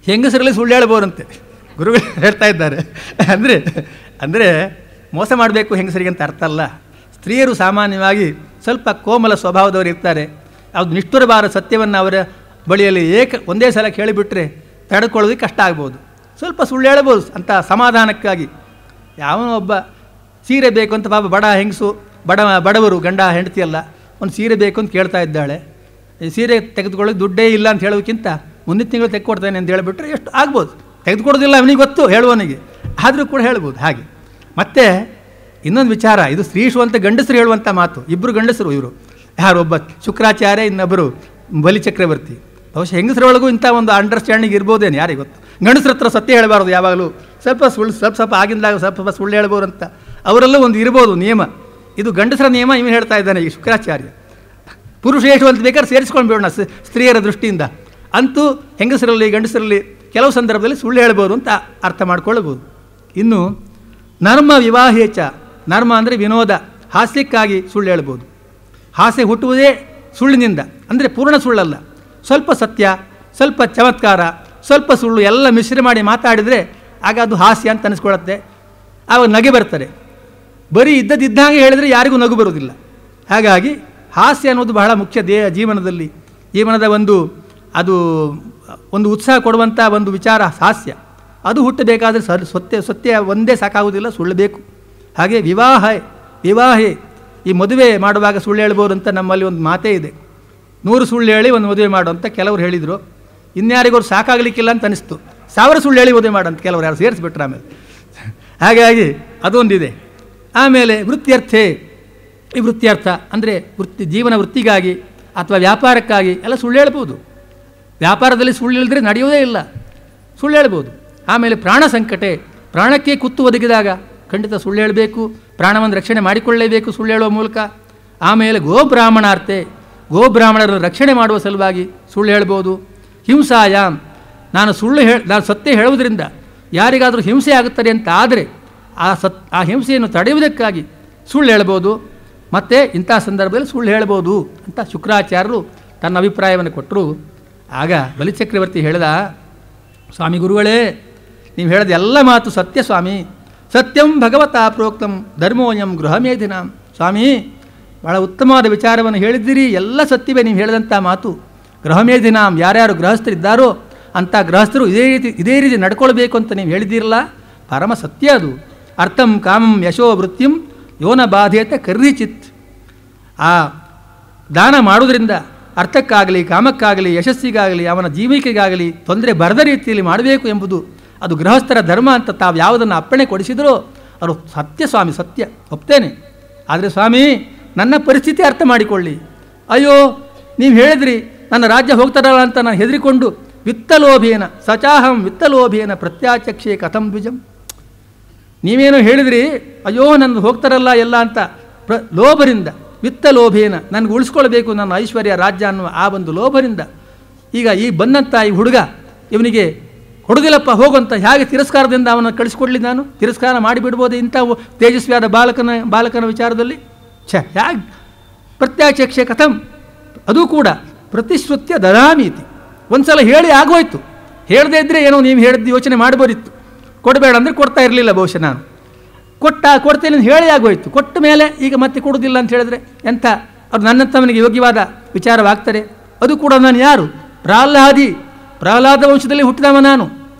ಹೆಂಗಸರಲ್ಲಿ ಸುಳ್ಳು ಹೇಳ್ಬೋದಂತೆ ಗುರುಗಳು ಹೇಳ್ತಾ ಇದ್ದಾರೆ. ಅಂದರೆ ಮೋಸ ಮಾಡಬೇಕು ಹೆಂಗಸರಿಗೆ ಅಂತ ಅರ್ಥ ಅಲ್ಲ. ಸ್ತ್ರೀಯರು ಸಾಮಾನ್ಯವಾಗಿ ಸ್ವಲ್ಪ ಕೋಮಲ ಸ್ವಭಾವದವರು ಇರ್ತಾರೆ. ಅದು ನಿಷ್ಠುರವಾದ ಸತ್ಯವನ್ನು ಅವರ ಬಳಿಯಲ್ಲಿ ಒಂದೇ ಸಲ ಕೇಳಿಬಿಟ್ರೆ ತಡೆದುಕೊಳ್ಳೋದಕ್ಕೆ ಕಷ್ಟ ಆಗ್ಬೋದು. ಸ್ವಲ್ಪ ಸುಳ್ಳು ಹೇಳ್ಬೋದು ಅಂತ ಸಮಾಧಾನಕ್ಕಾಗಿ. ಯಾವನೋ ಒಬ್ಬ ಸೀರೆ ಬೇಕು ಅಂತ ಪಾಪ ಬಡ ಹೆಂಗಸು ಬಡವರು ಗಂಡ ಹೆಂಡತಿಯಲ್ಲ ಒಂದು ಸೀರೆ ಬೇಕು ಅಂತ ಕೇಳ್ತಾ ಇದ್ದಾಳೆ. ಈ ಸೀರೆ ತೆಗೆದುಕೊಳ್ಳೋದು ದುಡ್ಡೇ ಇಲ್ಲ ಅಂತ ಹೇಳೋಕ್ಕಿಂತ ಮುಂದಿನ ತಿಂಗಳು ತೆಗೆದುಕೊಡ್ತೇನೆ ಅಂತ ಹೇಳಿಬಿಟ್ರೆ ಎಷ್ಟು ಆಗ್ಬೋದು. ತೆಗೆದುಕೊಡೋದಿಲ್ಲ ಅವನಿಗೆ ಗೊತ್ತು, ಹೇಳುವವನಿಗೆ, ಆದರೂ ಕೂಡ ಹೇಳ್ಬೋದು. ಹಾಗೆ ಮತ್ತು ಇನ್ನೊಂದು ವಿಚಾರ, ಇದು ಸ್ತ್ರೀಷು ಅಂತ ಗಂಡಸರು ಹೇಳುವಂಥ ಮಾತು. ಇಬ್ಬರು ಗಂಡಸರು ಇವರು, ಯಾರೊಬ್ಬ ಶುಕ್ರಾಚಾರ್ಯ, ಇನ್ನೊಬ್ಬರು ಬಲಿಚಕ್ರವರ್ತಿ. ಬಹುಶಃ ಹೆಂಗಸರೊಳಗೂ ಇಂಥ ಒಂದು ಅಂಡರ್ಸ್ಟ್ಯಾಂಡಿಂಗ್ ಇರ್ಬೋದೇನು, ಯಾರಿಗೆ ಗೊತ್ತು. ಗಂಡಸ್ರ ಹತ್ರ ಸತ್ಯ ಹೇಳಬಾರ್ದು ಯಾವಾಗಲೂ, ಸ್ವಲ್ಪ ಆಗಿಂದಾಗ ಸ್ವಲ್ಪ ಸುಳ್ಳು ಹೇಳ್ಬೋದು ಅಂತ ಅವರಲ್ಲೂ ಒಂದು ಇರ್ಬೋದು ನಿಯಮ. ಇದು ಗಂಡಸರ ನಿಯಮ ಇವನು ಹೇಳ್ತಾ ಇದ್ದಾನೆ ಈ ಶುಕ್ರಾಚಾರ್ಯ. ಪುರುಷೇಷು ಅಂತ ಬೇಕಾದ್ರೆ ಸೇರಿಸ್ಕೊಂಡು ಬಿಡೋಣ ಸ್ತ್ರೀಯರ ದೃಷ್ಟಿಯಿಂದ. ಅಂತೂ ಹೆಂಗಸರಲ್ಲಿ ಗಂಡಸರಲ್ಲಿ ಕೆಲವು ಸಂದರ್ಭದಲ್ಲಿ ಸುಳ್ಳು ಹೇಳ್ಬೋದು ಅಂತ ಅರ್ಥ ಮಾಡ್ಕೊಳ್ಬೋದು. ಇನ್ನು ನರ್ಮ ವಿವಾಹೇಚ, ನರ್ಮ ಅಂದರೆ ವಿನೋದ, ಹಾಸ್ಯಕ್ಕಾಗಿ ಸುಳ್ಳು ಹೇಳ್ಬೋದು. ಹಾಸ್ಯ ಹುಟ್ಟುವುದೇ ಸುಳ್ಳಿನಿಂದ, ಅಂದರೆ ಪೂರ್ಣ ಸುಳ್ಳಲ್ಲ, ಸ್ವಲ್ಪ ಸತ್ಯ, ಸ್ವಲ್ಪ ಚಮತ್ಕಾರ, ಸ್ವಲ್ಪ ಸುಳ್ಳು ಎಲ್ಲ ಮಿಶ್ರ ಮಾಡಿ ಮಾತಾಡಿದರೆ ಆಗ ಅದು ಹಾಸ್ಯ ಅಂತ ಅನಿಸ್ಕೊಳ್ಳುತ್ತೆ. ಆವಾಗ ನಗೆ ಬರ್ತಾರೆ. ಬರೀ ಇದ್ದದಿದ್ದಂಗೆ ಹೇಳಿದರೆ ಯಾರಿಗೂ ನಗು ಬರೋದಿಲ್ಲ. ಹಾಗಾಗಿ ಹಾಸ್ಯ ಅನ್ನೋದು ಬಹಳ ಮುಖ್ಯ ಜೀವನದ ಒಂದು ಉತ್ಸಾಹ ಕೊಡುವಂಥ ಒಂದು ವಿಚಾರ ಹಾಸ್ಯ. ಅದು ಹುಟ್ಟಬೇಕಾದ್ರೆ ಸತ್ಯ ಒಂದೇ ಸಾಕಾಗುವುದಿಲ್ಲ, ಸುಳ್ಳು ಬೇಕು. ಹಾಗೆ ವಿವಾಹೇ ಈ ಮದುವೆ ಮಾಡುವಾಗ ಸುಳ್ಳು ಹೇಳ್ಬೋದು ಅಂತ ನಮ್ಮಲ್ಲಿ ಒಂದು ಮಾತೇ ಇದೆ. 100 ಸುಳ್ಳು ಹೇಳಿ ಒಂದು ಮದುವೆ ಮಾಡು ಅಂತ ಕೆಲವರು ಹೇಳಿದರು. ಇನ್ಯಾರಿಗೂ ಸಾಕಾಗಲಿಕ್ಕಿಲ್ಲ ಅಂತ ಅನಿಸ್ತು, 1000 ಸುಳ್ಳು ಹೇಳಿ ಮದುವೆ ಮಾಡು ಅಂತ ಕೆಲವರು ಯಾರು ಸೇರಿಸ್ಬಿಟ್ರೆ ಆಮೇಲೆ. ಹಾಗಾಗಿ ಅದೊಂದಿದೆ. ಆಮೇಲೆ ವೃತ್ತ್ಯರ್ಥೆ, ಈ ವೃತ್ತ್ಯರ್ಥ ಅಂದರೆ ಜೀವನ ವೃತ್ತಿಗಾಗಿ ಅಥವಾ ವ್ಯಾಪಾರಕ್ಕಾಗಿ ಎಲ್ಲ ಸುಳ್ಳು ಹೇಳ್ಬೋದು. ವ್ಯಾಪಾರದಲ್ಲಿ ಸುಳ್ಳು ಹೇಳಿದ್ರೆ ನಡೆಯೋದೇ ಇಲ್ಲ, ಸುಳ್ಳು ಹೇಳ್ಬೋದು. ಆಮೇಲೆ ಪ್ರಾಣ ಸಂಕಟೆ, ಪ್ರಾಣಕ್ಕೆ ಕುತ್ತು ಒದಗಿದಾಗ ಖಂಡಿತ ಸುಳ್ಳು ಹೇಳಬೇಕು, ಪ್ರಾಣವನ್ನು ರಕ್ಷಣೆ ಮಾಡಿಕೊಳ್ಳಲೇಬೇಕು ಸುಳ್ಳು ಹೇಳುವ ಮೂಲಕ. ಆಮೇಲೆ ಗೋಬ್ರಾಹ್ಮಣಾರ್ತೆ, ಗೋಬ್ರಾಹ್ಮಣರನ್ನು ರಕ್ಷಣೆ ಮಾಡುವ ಸಲುವಾಗಿ ಸುಳ್ಳು ಹೇಳ್ಬೋದು. ಹಿಂಸಾಯಾಮ್, ನಾನು ಸತ್ಯ ಹೇಳುವುದರಿಂದ ಯಾರಿಗಾದರೂ ಹಿಂಸೆ ಆಗುತ್ತದೆ ಅಂತ ಆದರೆ ಆ ಹಿಂಸೆಯನ್ನು ತಡೆಯುವುದಕ್ಕಾಗಿ ಸುಳ್ಳು ಹೇಳ್ಬೋದು. ಮತ್ತು ಇಂಥ ಸಂದರ್ಭದಲ್ಲಿ ಸುಳ್ಳು ಹೇಳ್ಬೋದು ಅಂತ ಶುಕ್ರಾಚಾರ್ಯರು ತನ್ನ ಅಭಿಪ್ರಾಯವನ್ನು ಕೊಟ್ಟರು. ಆಗ ಬಲಿಚಕ್ರವರ್ತಿ ಹೇಳಿದ, ಸ್ವಾಮಿ ಗುರುಗಳೇ, ನೀವು ಹೇಳಿದ ಎಲ್ಲ ಮಾತು ಸತ್ಯ ಸ್ವಾಮಿ. ಸತ್ಯಂ ಭಗವತಾ ಪ್ರೋಕ್ತಂ ಧರ್ಮೋಯಂ ಗೃಹಮೇಧಿನಾಂ. ಸ್ವಾಮಿ, ಭಾಳ ಉತ್ತಮವಾದ ವಿಚಾರವನ್ನು ಹೇಳಿದ್ದೀರಿ, ಎಲ್ಲ ಸತ್ಯವೇ ನೀವು ಹೇಳಿದಂಥ ಮಾತು. ಗೃಹಮೇಧಿನಾಂ, ಯಾರ್ಯಾರು ಗೃಹಸ್ಥರಿದ್ದಾರೋ ಅಂಥ ಗೃಹಸ್ಥರು ಇದೇ ರೀತಿ ನಡ್ಕೊಳ್ಬೇಕು ಅಂತ ನೀವು ಹೇಳಿದ್ದೀರಲ್ಲ, ಪರಮ ಸತ್ಯ ಅದು. ಅರ್ಥಂ ಕಾಮಂ ಯಶೋ ವೃತ್ತಿಂ ಯೋನ ಬಾಧೇತ ಕರ್ಹಿಚಿತ್. ಆ ದಾನ ಮಾಡುವುದರಿಂದ ಅರ್ಥಕ್ಕಾಗಲಿ ಕಾಮಕ್ಕಾಗಲಿ ಯಶಸ್ಸಿಗಾಗಲಿ ಅವನ ಜೀವಿಕೆಗಾಗಲಿ ತೊಂದರೆ ಬರದ ರೀತಿಯಲ್ಲಿ ಮಾಡಬೇಕು ಎಂಬುದು ಅದು ಗೃಹಸ್ಥರ ಧರ್ಮ ಅಂತ ತಾವು ಯಾವುದನ್ನು ಅಪ್ಪಣೆ ಕೊಡಿಸಿದರೋ ಅದು ಸತ್ಯ ಸ್ವಾಮಿ, ಸತ್ಯ ಒಪ್ತೇನೆ. ಆದರೆ ಸ್ವಾಮಿ, ನನ್ನ ಪರಿಸ್ಥಿತಿ ಅರ್ಥ ಮಾಡಿಕೊಳ್ಳಿ. ಅಯ್ಯೋ, ನೀವು ಹೇಳಿದ್ರಿ ನನ್ನ ರಾಜ್ಯ ಹೋಗ್ತಾರಲ್ಲ ಅಂತ ನಾನು ಹೆದರಿಕೊಂಡು ವಿತ್ತಲೋಭೇನ ಸಚಾಹಂ ವಿತ್ತಲೋಭೇನ ಪ್ರತ್ಯಾಚಕ್ಷೆ ಕಥಂ ದ್ವಿಜಂ. ನೀವೇನೋ ಹೇಳಿದ್ರಿ, ಅಯ್ಯೋ ನನ್ನ ಹೋಗ್ತಾರಲ್ಲ ಎಲ್ಲ ಅಂತ ಲೋಭರಿಂದ, ವಿತ್ತಲೋಭೇನ, ನನಗೆ ಉಳಿಸ್ಕೊಳ್ಬೇಕು ನನ್ನ ಐಶ್ವರ್ಯ ರಾಜ್ಯ ಅನ್ನುವ ಆ ಒಂದು ಲೋಭರಿಂದ ಈಗ ಈ ಬಂದಂಥ ಈ ಹುಡುಗ ಇವನಿಗೆ ಕೊಡುದಿಲ್ಲಪ್ಪ ಹೋಗುವಂತ ಹೇಗೆ ತಿರಸ್ಕಾರದಿಂದ ಅವನ ಕಳಿಸ್ಕೊಡ್ಲಿ, ನಾನು ತಿರಸ್ಕಾರ ಮಾಡಿಬಿಡ್ಬೋದು ಇಂಥ ತೇಜಸ್ವಿಯಾದ ಬಾಲಕನ ವಿಚಾರದಲ್ಲಿ. ಹೇಗೆ ಪ್ರತ್ಯಾಚಕ್ಷೆ ಕಥಂ, ಅದು ಕೂಡ ಪ್ರತಿಶ್ರುತ್ಯ ದದಾಮೀತಿ. ಒಂದು ಸಲ ಹೇಳಿ ಆಗೋಯ್ತು, ಹೇಳದೇ ಇದ್ದರೆ ಏನೋ ನೀವು ಹೇಳಿದ್ದು ಯೋಚನೆ ಮಾಡ್ಬೋದಿತ್ತು. ಕೊಡಬೇಡ ಅಂದರೆ ಕೊಡ್ತಾ ಇರಲಿಲ್ಲ ಬಹುಶಃ ನಾನು. ಕೊಡ್ತೇನೆ ಅಂತ ಹೇಳಿ ಆಗೋಯ್ತು. ಕೊಟ್ಟ ಮೇಲೆ ಈಗ ಮತ್ತೆ ಕೊಡೋದಿಲ್ಲ ಅಂತ ಹೇಳಿದ್ರೆ ಎಂಥ ಅದು ನನ್ನಂಥವನಿಗೆ ಯೋಗ್ಯವಾದ ವಿಚಾರವಾಗ್ತದೆ. ಅದು ಕೂಡ ನಾನು ಯಾರು, ಪ್ರಹ್ಲಾದ ವಂಶದಲ್ಲಿ ಹುಟ್ಟಿದವ ನಾನು.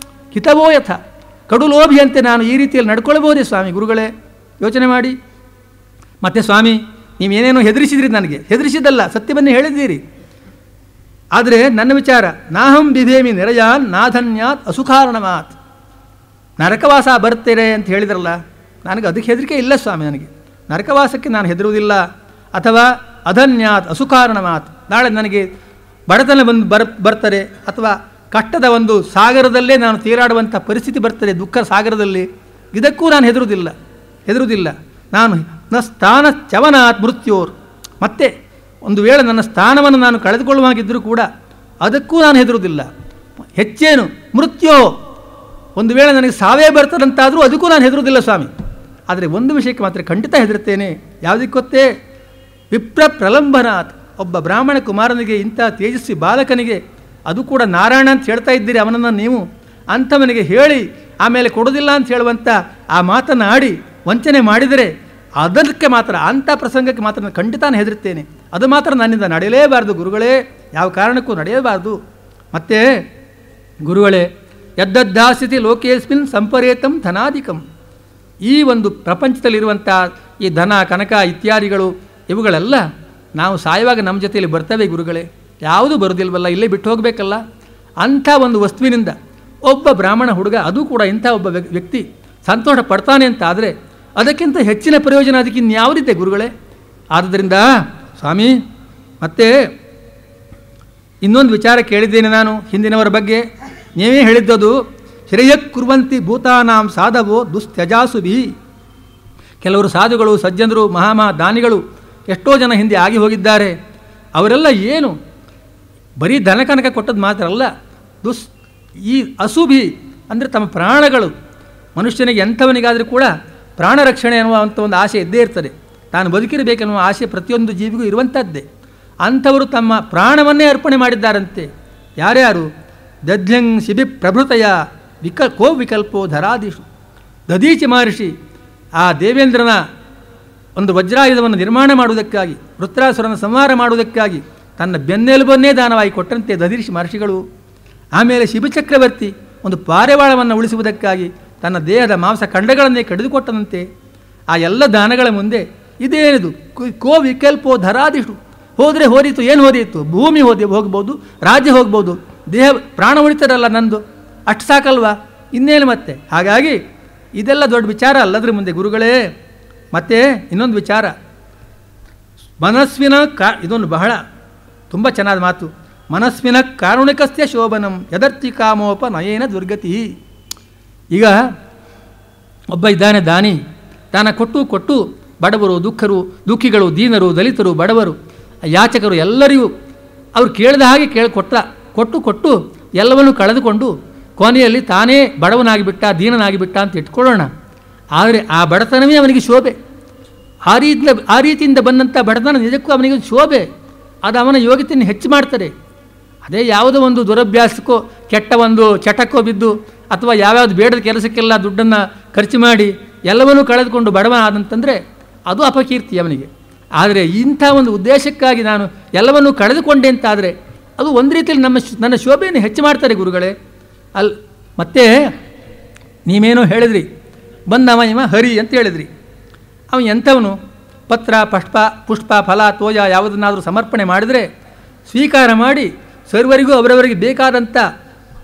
ಹಿತವೋ ಯಥ, ಕಡು ಲೋಭಿಯಂತೆ ನಾನು ಈ ರೀತಿಯಲ್ಲಿ ನಡ್ಕೊಳ್ಬೋದೇ ಸ್ವಾಮಿ ಗುರುಗಳೇ, ಯೋಚನೆ ಮಾಡಿ. ಮತ್ತು ಸ್ವಾಮಿ, ನೀವೇನೇನೋ ಹೆದರಿಸಿದ್ರಿ, ನನಗೆ ಹೆದರಿಸಿದ್ದಲ್ಲ, ಸತ್ಯವನ್ನೇ ಹೇಳಿದ್ದೀರಿ. ಆದರೆ ನನ್ನ ವಿಚಾರ, ನಾಹಂ ಬಿಭೇಮಿ ನಿರಯಾನ್ ನಾಧನ್ಯಾತ್ ಅಸುಕಾರಣಮಾತ್. ನರಕವಾಸ ಬರ್ತೇನೆ ಅಂತ ಹೇಳಿದ್ರಲ್ಲ, ನನಗೆ ಅದಕ್ಕೆ ಹೆದರಿಕೆ ಇಲ್ಲ ಸ್ವಾಮಿ. ನನಗೆ ನರಕವಾಸಕ್ಕೆ ನಾನು ಹೆದರುವುದಿಲ್ಲ. ಅಥವಾ ಅಧನ್ಯಾತ್ ಅಸುಕಾರಣಮಾತ್, ನಾಳೆ ನನಗೆ ಬಡತನ ಬರ್ತದೆ ಅಥವಾ ಕಷ್ಟದ ಒಂದು ಸಾಗರದಲ್ಲೇ ನಾನು ತೀರಾಡುವಂಥ ಪರಿಸ್ಥಿತಿ ಬರ್ತದೆ, ದುಃಖ ಸಾಗರದಲ್ಲಿ, ಇದಕ್ಕೂ ನಾನು ಹೆದರುವುದಿಲ್ಲ. ನಾನು ನ ಸ್ಥಾನ ಚವನಾತ್ ಮೃತ್ಯೋರ್, ಮತ್ತೆ ಒಂದು ವೇಳೆ ನನ್ನ ಸ್ಥಾನವನ್ನು ನಾನು ಕಳೆದುಕೊಳ್ಳುವಾಗಿದ್ದರೂ ಕೂಡ ಅದಕ್ಕೂ ನಾನು ಹೆದರುವುದಿಲ್ಲ. ಹೆಚ್ಚೇನು ಮೃತ್ಯೋ, ಒಂದು ವೇಳೆ ನನಗೆ ಸಾವೇ ಬರ್ತದಂತಾದರೂ ಅದಕ್ಕೂ ನಾನು ಹೆದರುವುದಿಲ್ಲ ಸ್ವಾಮಿ. ಆದರೆ ಒಂದು ವಿಷಯಕ್ಕೆ ಮಾತ್ರ ಖಂಡಿತ ಹೆದರುತ್ತೇನೆ. ಯಾವುದಕ್ಕೆ ಗೊತ್ತೇ, ವಿಪ್ರ ಪ್ರಲಂಬನಾಥ್, ಒಬ್ಬ ಬ್ರಾಹ್ಮಣ ಕುಮಾರನಿಗೆ, ಇಂಥ ತೇಜಸ್ವಿ ಬಾಲಕನಿಗೆ, ಅದು ಕೂಡ ನಾರಾಯಣ ಅಂತ ಹೇಳ್ತಾ ಇದ್ದೀರಿ ಅವನನ್ನು ನೀವು, ಅಂಥವನಿಗೆ ಹೇಳಿ ಆಮೇಲೆ ಕೊಡೋದಿಲ್ಲ ಅಂತ ಹೇಳುವಂಥ ಆ ಮಾತನ್ನು ಆಡಿ ವಂಚನೆ ಮಾಡಿದರೆ ಅದಕ್ಕೆ ಮಾತ್ರ, ಅಂಥ ಪ್ರಸಂಗಕ್ಕೆ ಮಾತ್ರ ನಾನು ಖಂಡಿತ ಹೆದರುತ್ತೇನೆ. ಅದು ಮಾತ್ರ ನನ್ನಿಂದ ನಡೆಯಲೇಬಾರ್ದು ಗುರುಗಳೇ, ಯಾವ ಕಾರಣಕ್ಕೂ ನಡೆಯಬಾರ್ದು. ಮತ್ತು ಗುರುಗಳೇ, ಯದ್ದದ್ದಾಸ್ಥಿತಿ ಲೋಕೇಸ್ಮಿನ್ ಸಂಪರೇತಂ ಧನಾಧಿಕಂ. ಈ ಒಂದು ಪ್ರಪಂಚದಲ್ಲಿರುವಂಥ ಈ ಧನ ಕನಕ ಇತ್ಯಾದಿಗಳು ಇವುಗಳೆಲ್ಲ ನಾವು ಸಾಯುವಾಗ ನಮ್ಮ ಜೊತೆಯಲ್ಲಿ ಬರ್ತವೆ ಗುರುಗಳೇ, ಯಾವುದೂ ಬರೋದಿಲ್ವಲ್ಲ, ಇಲ್ಲೇ ಬಿಟ್ಟು ಹೋಗಬೇಕಲ್ಲ. ಅಂಥ ಒಂದು ವಸ್ತುವಿನಿಂದ ಒಬ್ಬ ಬ್ರಾಹ್ಮಣ ಹುಡುಗ, ಅದು ಕೂಡ ಇಂಥ ಒಬ್ಬ ವ್ಯಕ್ತಿ ಸಂತೋಷ ಪಡ್ತಾನೆ ಅಂತ ಆದರೆ ಅದಕ್ಕಿಂತ ಹೆಚ್ಚಿನ ಪ್ರಯೋಜನ ಅದಕ್ಕೆ ಇನ್ಯಾವುದಿದೆ ಗುರುಗಳೇ. ಆದ್ದರಿಂದ ಸ್ವಾಮಿ, ಮತ್ತೆ ಇನ್ನೊಂದು ವಿಚಾರ ಕೇಳಿದ್ದೇನೆ ನಾನು ಹಿಂದಿನವರ ಬಗ್ಗೆ. ನೀವೇ ಹೇಳಿದ್ದದು ಶ್ರೇಯಕ್ ಕುರ್ವಂತಿ ಭೂತಾನಾಂ ಸಾಧವೋ ದುಸ್ತ್ಯಜಾಸುಭಿ. ಕೆಲವರು ಸಾಧುಗಳು, ಸಜ್ಜನರು, ದಾನಿಗಳು ಎಷ್ಟೋ ಜನ ಹಿಂದೆ ಆಗಿ ಹೋಗಿದ್ದಾರೆ. ಅವರೆಲ್ಲ ಏನು ಬರೀ ಧನಕನಕ ಕೊಟ್ಟದ್ದು ಮಾತ್ರ ಅಲ್ಲ, ಈ ಅಸುಭಿ ಅಂದರೆ ತಮ್ಮ ಪ್ರಾಣಗಳು, ಮನುಷ್ಯನಿಗೆ ಎಂಥವನಿಗಾದರೂ ಕೂಡ ಪ್ರಾಣ ರಕ್ಷಣೆ ಅನ್ನುವಂಥ ಒಂದು ಆಸೆ ಇದ್ದೇ ಇರ್ತದೆ. ತಾನು ಬದುಕಿರಬೇಕೆನ್ನುವ ಆಸೆ ಪ್ರತಿಯೊಂದು ಜೀವಿಗೂ ಇರುವಂಥದ್ದೇ. ಅಂಥವರು ತಮ್ಮ ಪ್ರಾಣವನ್ನೇ ಅರ್ಪಣೆ ಮಾಡಿದ್ದಾರಂತೆ. ಯಾರ್ಯಾರು? ದಧ್ಯಂಗ್ ಶಿಬಿ ಪ್ರಭೃತಯ ವಿಕಲ್ಪೋ ಧರಾದಿಷು. ದಧೀಚಿ ಮಹರ್ಷಿ ಆ ದೇವೇಂದ್ರನ ಒಂದು ವಜ್ರಾಯುಧವನ್ನು ನಿರ್ಮಾಣ ಮಾಡುವುದಕ್ಕಾಗಿ, ವೃತ್ರಾಸುರನ ಸಂಹಾರ ಮಾಡುವುದಕ್ಕಾಗಿ ತನ್ನ ಬೆನ್ನೆಲುಬನ್ನೇ ದಾನವಾಗಿ ಕೊಟ್ಟಂತೆ ದಧೀಚಿ ಮಹರ್ಷಿಗಳು. ಆಮೇಲೆ ಶಿಬಚಕ್ರವರ್ತಿ ಒಂದು ಪಾರಿವಾಳವನ್ನು ಉಳಿಸುವುದಕ್ಕಾಗಿ ತನ್ನ ದೇಹದ ಮಾಂಸ ಖಂಡಗಳನ್ನೇ ಕಡಿದುಕೊಟ್ಟನಂತೆ. ಆ ಎಲ್ಲ ದಾನಗಳ ಮುಂದೆ ಇದೇನಿದು ಕೋ ವಿಕಲ್ಪೋ ಧರಾದಿಷು. ಹೋದರೆ ಹೋದೀತು, ಏನು ಹೋದೀತು? ಭೂಮಿ ಹೋಗ್ಬೋದು, ರಾಜ್ಯ ಹೋಗ್ಬೋದು, ದೇಹ ಪ್ರಾಣ ಉಳಿತಾರಲ್ಲ ನಂದು, ಅಷ್ಟು ಸಾಕಲ್ವಾ, ಇನ್ನೇನು ಮತ್ತೆ? ಹಾಗಾಗಿ ಇದೆಲ್ಲ ದೊಡ್ಡ ವಿಚಾರ ಅಲ್ಲದ್ರ ಮುಂದೆ ಗುರುಗಳೇ. ಮತ್ತು ಇನ್ನೊಂದು ವಿಚಾರ, ಮನಸ್ವಿನ ಇದೊಂದು ಬಹಳ ತುಂಬ ಚೆನ್ನಾದ ಮಾತು. ಮನಸ್ವಿನ ಕಾರುಣಿಕಸ್ಯ ಶೋಭನಂ ಯದರ್ಥಿ ಕಾಮೋಪ ನಯೇನ ದುರ್ಗತಿ. ಈಗ ಒಬ್ಬ ಇದ್ದಾನೆ ದಾನಿ, ದಾನ ಕೊಟ್ಟು ಬಡವರು, ದುಃಖಿಗಳು, ದೀನರು, ದಲಿತರು, ಬಡವರು, ಯಾಚಕರು ಎಲ್ಲರಿಗೂ ಅವ್ರು ಕೇಳಿದ ಹಾಗೆ ಕೊಟ್ಟು ಎಲ್ಲವನ್ನೂ ಕಳೆದುಕೊಂಡು ಕೊನೆಯಲ್ಲಿ ತಾನೇ ಬಡವನಾಗಿಬಿಟ್ಟ, ದೀನನಾಗಿಬಿಟ್ಟ ಅಂತ ಇಟ್ಕೊಳ್ಳೋಣ. ಆದರೆ ಆ ಬಡತನವೇ ಅವನಿಗೆ ಶೋಭೆ. ಆ ರೀತಿಯಿಂದ ಬಂದಂಥ ಬಡತನ ನಿಜಕ್ಕೂ ಅವನಿಗೆ ಶೋಭೆ. ಅದು ಅವನ ಯೋಗ್ಯತೆಯನ್ನು ಹೆಚ್ಚು ಮಾಡ್ತಾರೆ. ಅದೇ ಯಾವುದೋ ಒಂದು ದುರಭ್ಯಾಸಕ್ಕೋ ಕೆಟ್ಟ ಒಂದು ಚಟಕ್ಕೋ ಬಿದ್ದು ಅಥವಾ ಯಾವ್ಯಾವುದು ಬೇಡದ ಕೆಲಸಕ್ಕೆಲ್ಲ ದುಡ್ಡನ್ನು ಖರ್ಚು ಮಾಡಿ ಎಲ್ಲವನ್ನೂ ಕಳೆದುಕೊಂಡು ಬಡವ ಆದಂತಂದರೆ ಅದು ಅಪಕೀರ್ತಿ ಅವನಿಗೆ. ಆದರೆ ಇಂಥ ಒಂದು ಉದ್ದೇಶಕ್ಕಾಗಿ ನಾನು ಎಲ್ಲವನ್ನೂ ಕಳೆದುಕೊಂಡೆ ಅಂತಾದರೆ ಅದು ಒಂದು ರೀತಿಯಲ್ಲಿ ನನ್ನ ಶೋಭೆಯನ್ನು ಹೆಚ್ಚು ಮಾಡ್ತಾರೆ ಗುರುಗಳೇ. ಮತ್ತೆ ನೀವೇನೋ ಹೇಳಿದ್ರಿ, ಬಂದವ ಇವ ಹರಿ ಅಂತ ಹೇಳಿದ್ರಿ. ಅವನು ಎಂಥವನು? ಪತ್ರ ಪುಷ್ಪ ಫಲ ತೋಯ ಯಾವುದನ್ನಾದರೂ ಸಮರ್ಪಣೆ ಮಾಡಿದರೆ ಸ್ವೀಕಾರ ಮಾಡಿ ಸರ್ವರಿಗೂ ಅವರವರಿಗೆ ಬೇಕಾದಂಥ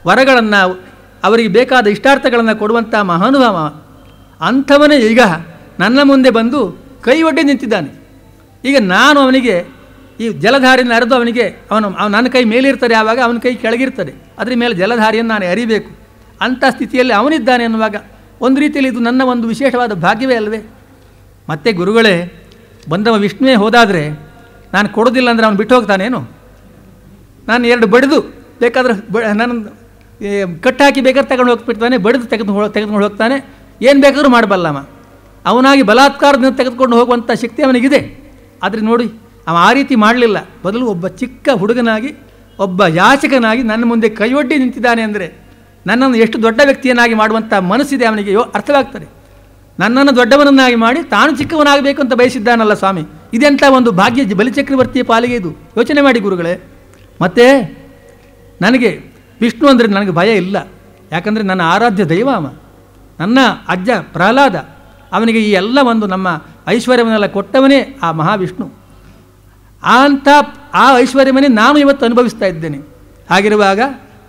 ವರಗಳನ್ನು, ಅವರಿಗೆ ಬೇಕಾದ ಇಷ್ಟಾರ್ಥಗಳನ್ನು ಕೊಡುವಂಥ ಮಹಾನುಭಾವ. ಅಂಥವನೇ ಈಗ ನನ್ನ ಮುಂದೆ ಬಂದು ಕೈ ಒಡ್ಡಿ ನಿಂತಿದ್ದಾನೆ. ಈಗ ನಾನು ಅವನಿಗೆ ಈ ಜಲಧಾರಿಯನ್ನು ಅರೆದು ಅವನಿಗೆ ನನ್ನ ಕೈ ಮೇಲಿರ್ತಾರೆ, ಆವಾಗ ಅವನ ಕೈ ಕೆಳಗಿರ್ತದೆ, ಅದ್ರ ಮೇಲೆ ಜಲಧಾರಿಯನ್ನು ನಾನು ಅರಿಬೇಕು. ಅಂಥ ಸ್ಥಿತಿಯಲ್ಲಿ ಅವನಿದ್ದಾನೆ ಅನ್ನುವಾಗ ಒಂದು ರೀತಿಯಲ್ಲಿ ಇದು ನನ್ನ ಒಂದು ವಿಶೇಷವಾದ ಭಾಗ್ಯವೇ ಅಲ್ವೇ? ಮತ್ತು ಗುರುಗಳೇ, ಬಂದವ ವಿಷ್ಣುವೇ ಹೋದಾದರೆ ನಾನು ಕೊಡೋದಿಲ್ಲ ಅಂದರೆ ಅವನು ಬಿಟ್ಟು ಹೋಗ್ತಾನೇನು? ನಾನು ಎರಡು ಬಡಿದು ಬೇಕಾದ್ರೆ ನಾನು ಕಟ್ಟಾಕಿ ಬೇಕಾದ್ರೆ ತಗೊಂಡು ಹೋಗ್ಬಿಡ್ತಾನೆ, ಬಡಿದು ತೆಗೆದುಕೊಂಡು ಹೋಗ್ತಾನೆ, ಏನು ಬೇಕಾದ್ರೂ ಮಾಡಬಲ್ಲವ. ಅವನಾಗಿ ಬಲಾತ್ಕಾರದಿಂದ ತೆಗೆದುಕೊಂಡು ಹೋಗುವಂಥ ಶಕ್ತಿ ಅವನಿಗಿದೆ. ಆದರೆ ನೋಡಿ, ಅವ ಆ ರೀತಿ ಮಾಡಲಿಲ್ಲ. ಬದಲು ಒಬ್ಬ ಚಿಕ್ಕ ಹುಡುಗನಾಗಿ, ಒಬ್ಬ ಯಾಚಕನಾಗಿ ನನ್ನ ಮುಂದೆ ಕೈಯೊಡ್ಡಿ ನಿಂತಿದ್ದಾನೆ ಅಂದರೆ ನನ್ನನ್ನು ಎಷ್ಟು ದೊಡ್ಡ ವ್ಯಕ್ತಿಯನ್ನಾಗಿ ಮಾಡುವಂಥ ಮನಸ್ಸಿದೆ ಅವನಿಗೆ ಅರ್ಥವಾಗ್ತದೆ. ನನ್ನನ್ನು ದೊಡ್ಡವನನ್ನಾಗಿ ಮಾಡಿ ತಾನು ಚಿಕ್ಕವನಾಗಬೇಕು ಅಂತ ಬಯಸಿದ್ದಾನಲ್ಲ ಸ್ವಾಮಿ. ಇದೆಂಥ ಒಂದು ಭಾಗ್ಯ ಬಲಿಚಕ್ರವರ್ತಿಯ ಪಾಲಿಗೆ ಇದು. ಯೋಚನೆ ಮಾಡಿ ಗುರುಗಳೇ. ಮತ್ತು ನನಗೆ ವಿಷ್ಣು ಅಂದರೆ ನನಗೆ ಭಯ ಇಲ್ಲ. ಯಾಕಂದರೆ ನನ್ನ ಆರಾಧ್ಯ ದೈವ ಅವ. ನನ್ನ ಅಜ್ಜ ಪ್ರಹ್ಲಾದ, ಅವನಿಗೆ ಈ ಎಲ್ಲ ಒಂದು ನಮ್ಮ ಐಶ್ವರ್ಯವನ್ನೆಲ್ಲ ಕೊಟ್ಟವನೇ ಆ ಮಹಾವಿಷ್ಣು. ಆ ಐಶ್ವರ್ಯವನ್ನೇ ನಾನು ಇವತ್ತು ಅನುಭವಿಸ್ತಾ ಇದ್ದೇನೆ. ಹಾಗಿರುವಾಗ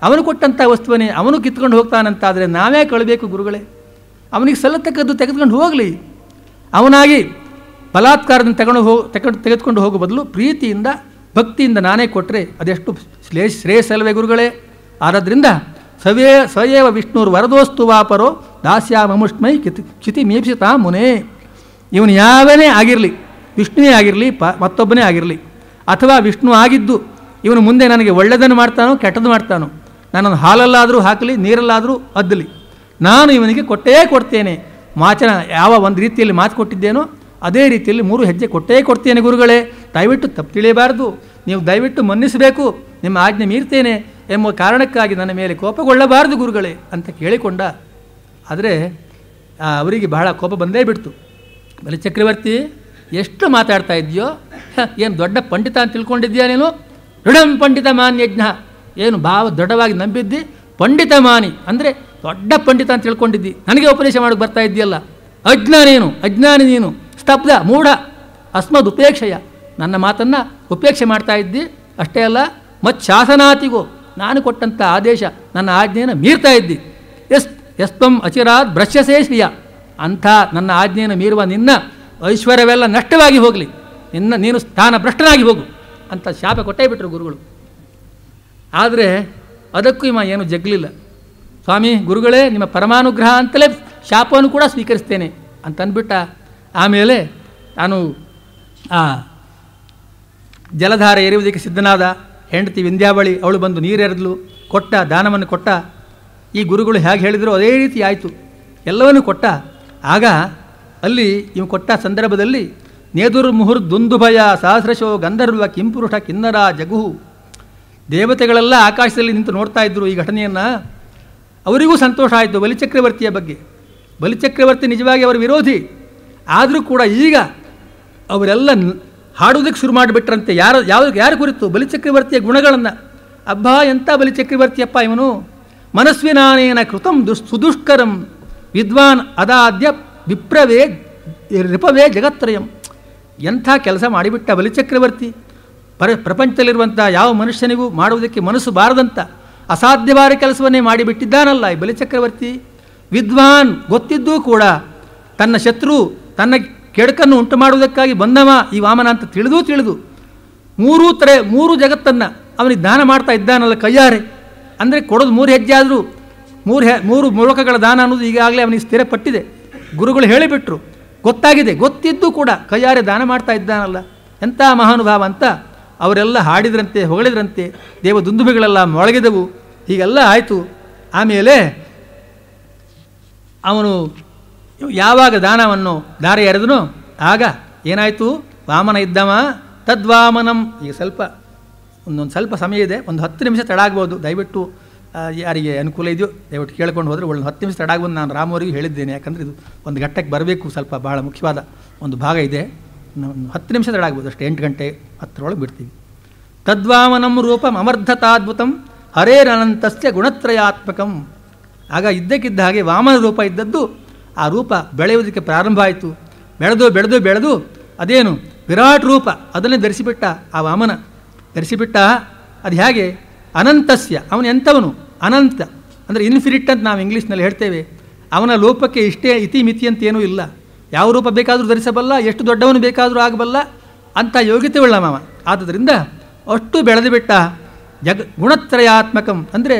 ಅವನು ಕೊಟ್ಟಂಥ ವಸ್ತುವನ್ನೇ ಅವನು ಕಿತ್ಕೊಂಡು ಹೋಗ್ತಾನಂತಾದರೆ ನಾವೇ ಕಳಬೇಕು ಗುರುಗಳೇ. ಅವನಿಗೆ ಸಲ್ಲತಕ್ಕದ್ದು ತೆಗೆದುಕೊಂಡು ಹೋಗಲಿ. ಅವನಾಗಿ ಬಲಾತ್ಕಾರದಿಂದ ತೆಗೆದುಕೊಂಡು ಹೋಗೋ ಬದಲು ಪ್ರೀತಿಯಿಂದ ಭಕ್ತಿಯಿಂದ ನಾನೇ ಕೊಟ್ಟರೆ ಅದೆಷ್ಟು ಶ್ರೇಯಸ್ಸಲ್ವೇ ಗುರುಗಳೇ. ಆದ್ದರಿಂದ ಸಯೇವ ವಿಷ್ಣುರು ವರದೋಸ್ತು ವಾಪರೋ ದಾಸ್ಯಾಮುಷ್ಮೈ ಕ್ಷಿತಿ ಮೀಪ್ಸಿತಾ ಮುನೇ. ಇವನು ಯಾವನೇ ಆಗಿರಲಿ, ವಿಷ್ಣುವೇ ಆಗಿರಲಿ, ಮತ್ತೊಬ್ಬನೇ ಆಗಿರಲಿ, ಅಥವಾ ವಿಷ್ಣು ಆಗಿದ್ದು ಇವನು ಮುಂದೆ ನನಗೆ ಒಳ್ಳೆಯದನ್ನು ಮಾಡ್ತಾನೋ ಕೆಟ್ಟದ್ದು ಮಾಡ್ತಾನೋ, ನನ್ನನ್ನು ಹಾಲಲ್ಲಾದರೂ ಹಾಕಲಿ, ನೀರಲ್ಲಾದರೂ ಅದ್ದಲಿ, ನಾನು ಇವನಿಗೆ ಕೊಡ್ತೇನೆ. ವಾಚನ ಯಾವ ಒಂದು ರೀತಿಯಲ್ಲಿ ಮಾತು ಕೊಟ್ಟಿದ್ದೇನೋ ಅದೇ ರೀತಿಯಲ್ಲಿ 3 ಹೆಜ್ಜೆ ಕೊಡ್ತೇನೆ ಗುರುಗಳೇ. ದಯವಿಟ್ಟು ತಪ್ಪು ತಿಳಿಯಬಾರ್ದು, ನೀವು ದಯವಿಟ್ಟು ಮನ್ನಿಸಬೇಕು, ನಿಮ್ಮ ಆಜ್ಞೆ ಮೀರ್ತೇನೆ ಎಂಬ ಕಾರಣಕ್ಕಾಗಿ ನನ್ನ ಮೇಲೆ ಕೋಪಗೊಳ್ಳಬಾರದು ಗುರುಗಳೇ ಅಂತ ಕೇಳಿಕೊಂಡ. ಆದರೆ ಅವರಿಗೆ ಬಹಳ ಕೋಪ ಬಂದೇ ಬಿಡ್ತು. ಬಲಿಚಕ್ರವರ್ತಿ ಎಷ್ಟು ಮಾತಾಡ್ತಾ ಇದೆಯೋ, ಏನು ದೊಡ್ಡ ಪಂಡಿತ ಅಂತ ತಿಳ್ಕೊಂಡಿದ್ದೀಯಾ ನೀನು? ದೃಢಂ ಪಂಡಿತ ಮಾನ್ಯಜ್ಞ, ಏನು ಭಾವ ದೃಢವಾಗಿ ನಂಬಿದ್ದಿ, ಪಂಡಿತ ಮಾನಿ ಅಂದರೆ ದೊಡ್ಡ ಪಂಡಿತ ಅಂತ ತಿಳ್ಕೊಂಡಿದ್ದಿ, ನನಗೆ ಉಪದೇಶ ಮಾಡೋಕ್ಕೆ ಬರ್ತಾ ಇದ್ದೀಯಲ್ಲ, ಅಜ್ಞಾನಿ ನೀನು, ಸ್ತಬ್ಧ ಮೂಢ, ಅಸ್ಮದ್ ಉಪೇಕ್ಷೆಯ, ನನ್ನ ಮಾತನ್ನು ಉಪೇಕ್ಷೆ ಮಾಡ್ತಾ ಇದ್ದಿ. ಅಷ್ಟೇ ಅಲ್ಲ, ಶಾಸನಾತಿಗೋ, ನಾನು ಕೊಟ್ಟಂಥ ಆದೇಶ, ನನ್ನ ಆಜ್ಞೆಯನ್ನು ಮೀರ್ತಾ ಇದ್ದಿ. ಎಸ್ತ್ವಂ ಅಚಿರಾತ್ ಭ್ರಶ್ಯಸೇ ಶ್ರಿಯ, ಅಂಥ ನನ್ನ ಆಜ್ಞೆಯನ್ನು ಮೀರುವ ನಿನ್ನ ಐಶ್ವರ್ಯವೆಲ್ಲ ನಷ್ಟವಾಗಿ ಹೋಗಲಿ, ನೀನು ಸ್ಥಾನ ಭ್ರಷ್ಟನಾಗಿ ಹೋಗು ಅಂತ ಶಾಪ ಕೊಟ್ಟೇ ಬಿಟ್ಟರು ಗುರುಗಳು. ಆದರೆ ಅದಕ್ಕೂ ಏನು ಜಗ್ಲಿಲ್ಲ. ಸ್ವಾಮಿ ಗುರುಗಳೇ, ನಿಮ್ಮ ಪರಮಾನುಗ್ರಹ ಅಂತಲೇ ಶಾಪವನ್ನು ಕೂಡ ಸ್ವೀಕರಿಸ್ತೇನೆ ಅಂತ ಅಂದ್ಬಿಟ್ಟ. ಆಮೇಲೆ ತಾನು ಆ ಜಲಧಾರೆ ಎರೆಯುವುದಕ್ಕೆ ಸಿದ್ಧನಾದ. ಹೆಂಡತಿ ವಿಂಧ್ಯಾವಳಿ ಅವಳು ಬಂದು ನೀರೆರೆದಲು, ಕೊಟ್ಟ ದಾನವನ್ನು ಕೊಟ್ಟ. ಈ ಗುರುಗಳು ಹೇಗೆ ಹೇಳಿದ್ರು ಅದೇ ರೀತಿ ಆಯಿತು, ಎಲ್ಲವನ್ನೂ ಕೊಟ್ಟ. ಆಗ ಅಲ್ಲಿ ಇವು ಕೊಟ್ಟ ಸಂದರ್ಭದಲ್ಲಿ ನೇದುರ್ ಮುಹುರ್ದುಂದುಭಯ ಸಹಸ್ರಶೋ ಗಂಧರ್ವ ಕಿಂಪುರುಷ ಕಿನ್ನರ ಜಗುಹು, ದೇವತೆಗಳೆಲ್ಲ ಆಕಾಶದಲ್ಲಿ ನಿಂತು ನೋಡ್ತಾ ಇದ್ದರು ಈ ಘಟನೆಯನ್ನು. ಅವರಿಗೂ ಸಂತೋಷ ಆಯಿತು ಬಲಿಚಕ್ರವರ್ತಿಯ ಬಗ್ಗೆ. ಬಲಿಚಕ್ರವರ್ತಿ ನಿಜವಾಗಿ ಅವರ ವಿರೋಧಿ, ಆದರೂ ಕೂಡ ಈಗ ಅವರೆಲ್ಲ ಹಾಡುವುದಕ್ಕೆ ಶುರು ಮಾಡಿಬಿಟ್ರಂತೆ. ಯಾರು ಕುರಿತು? ಬಲಿಚಕ್ರವರ್ತಿಯ ಗುಣಗಳನ್ನು. ಅಬ್ಬಾ ಎಂಥ ಬಲಿಚಕ್ರವರ್ತಿಯಪ್ಪ ಇವನು, ಮನಸ್ವಿನಾನೇನ ಕೃತಂ ಸುದುಷ್ಕರಂ ವಿದ್ವಾನ್ ಅದಾದ್ಯ ವಿಪ್ರವೇ ರಿಪವೇ ಜಗತ್ರಯಂ. ಎಂಥ ಕೆಲಸ ಮಾಡಿಬಿಟ್ಟ ಬಲಿಚಕ್ರವರ್ತಿ. ಪ್ರಪಂಚದಲ್ಲಿರುವಂಥ ಯಾವ ಮನುಷ್ಯನಿಗೂ ಮಾಡುವುದಕ್ಕೆ ಮನಸ್ಸು ಬಾರದಂಥ ಅಸಾಧ್ಯವಾದ ಕೆಲಸವನ್ನೇ ಮಾಡಿಬಿಟ್ಟಿದ್ದಾನಲ್ಲ ಈ ಬಲಿಚಕ್ರವರ್ತಿ. ವಿದ್ವಾನ್, ಗೊತ್ತಿದ್ದೂ ಕೂಡ ತನ್ನ ಶತ್ರು, ತನ್ನ ಕೆಡಕನ್ನು ಉಂಟು ಮಾಡುವುದಕ್ಕಾಗಿ ಬಂದವ ಈ ವಾಮನ ಅಂತ ತಿಳಿದು ಮೂರು ಜಗತ್ತನ್ನು ಅವನಿಗೆ ದಾನ ಮಾಡ್ತಾ ಇದ್ದಾನಲ್ಲ ಕೈಯಾರೆ. ಅಂದರೆ ಕೊಡೋದು 3 ಹೆಜ್ಜೆ ಆದರೂ 3 ಮೂಲಕಗಳ ದಾನ ಅನ್ನೋದು ಈಗಾಗಲೇ ಅವನಿಗೆ ಸ್ಥಿರಪಟ್ಟಿದೆ. ಗುರುಗಳು ಹೇಳಿಬಿಟ್ರು, ಗೊತ್ತಾಗಿದೆ, ಗೊತ್ತಿದ್ದು ಕೂಡ ಕೈಯಾರೆ ದಾನ ಮಾಡ್ತಾ ಇದ್ದಾನಲ್ಲ, ಎಂಥ ಮಹಾನುಭಾವ ಅಂತ ಅವರೆಲ್ಲ ಹಾಡಿದ್ರಂತೆ, ಹೊಗಳಿದ್ರಂತೆ. ದೇವದುಂದುಭೆಗಳೆಲ್ಲ ಮೊಳಗಿದವು. ಹೀಗೆಲ್ಲ ಆಯಿತು. ಆಮೇಲೆ ಅವನು ಯಾವಾಗ ದಾನವನ್ನು ದಾರೆ ಎರೆದನೋ ಆಗ ಏನಾಯಿತು, ವಾಮನ ಇದ್ದವ ತದ್ವಾಮನಂ. ಈಗ ಒಂದೊಂದು ಸ್ವಲ್ಪ ಸಮಯ ಇದೆ, ಒಂದು 10 ನಿಮಿಷ ತಡ ಆಗ್ಬೋದು. ದಯವಿಟ್ಟು ಯಾರಿಗೆ ಅನುಕೂಲ ಇದೆಯೋ ದಯವಿಟ್ಟು ಕೇಳ್ಕೊಂಡು ಹೋದರೆ ಒಂದು 10 ನಿಮಿಷ ತಡ ಆಗ್ಬೋದು. ನಾನು ರಾಮವರಿಗೆ ಹೇಳಿದ್ದೇನೆ, ಯಾಕಂದರೆ ಇದು ಒಂದು ಘಟ್ಟಕ್ಕೆ ಬರಬೇಕು, ಸ್ವಲ್ಪ ಬಹಳ ಮುಖ್ಯವಾದ ಒಂದು ಭಾಗ ಇದೆ. 10 ನಿಮಿಷ ತಡ ಆಗ್ಬೋದು ಅಷ್ಟೇ, 8 ಗಂಟೆ 10ರೊಳಗೆ ಬಿಡ್ತೀವಿ. ತದ್ವಾಮನಂ ರೂಪಂ ಅಮರ್ಧತಾದ್ಭುತಂ ಹರೇರನಂತಸ್ಯ ಗುಣತ್ರಯಾತ್ಮಕಂ. ಆಗ ಇದ್ದಕ್ಕಿದ್ದ ಹಾಗೆ ವಾಮನ ರೂಪ ಇದ್ದದ್ದು ಆ ರೂಪ ಬೆಳೆಯುವುದಕ್ಕೆ ಪ್ರಾರಂಭ ಆಯಿತು. ಬೆಳೆದು ಅದೇನು ವಿರಾಟ್ ರೂಪ ಅದನ್ನೇ ಧರಿಸಿಬಿಟ್ಟ. ಆ ವಾಮನ ಧರಿಸಿಬಿಟ್ಟ. ಅದು ಹೇಗೆ? ಅನಂತಸ್ಯ, ಅವನು ಎಂಥವನು? ಅನಂತ ಅಂದರೆ ಇನ್ಫಿನಿಟ್ ಅಂತ ನಾವು ಇಂಗ್ಲೀಷ್ನಲ್ಲಿ ಹೇಳ್ತೇವೆ. ಅವನ ಲೋಪಕ್ಕೆ ಇಷ್ಟೇ ಇತಿಮಿತಿ ಅಂತೇನೂ ಇಲ್ಲ. ಯಾವ ರೂಪ ಬೇಕಾದರೂ ಧರಿಸಬಲ್ಲ, ಎಷ್ಟು ದೊಡ್ಡವನು ಬೇಕಾದರೂ ಆಗಬಲ್ಲ ಅಂಥ ಯೋಗ್ಯತೆ ಉಳ್ಳ ಮಾವ. ಆದ್ದರಿಂದ ಅಷ್ಟು ಬೆಳೆದು ಬಿಟ್ಟ. ಗುಣತ್ರಯಾತ್ಮಕಂ ಅಂದರೆ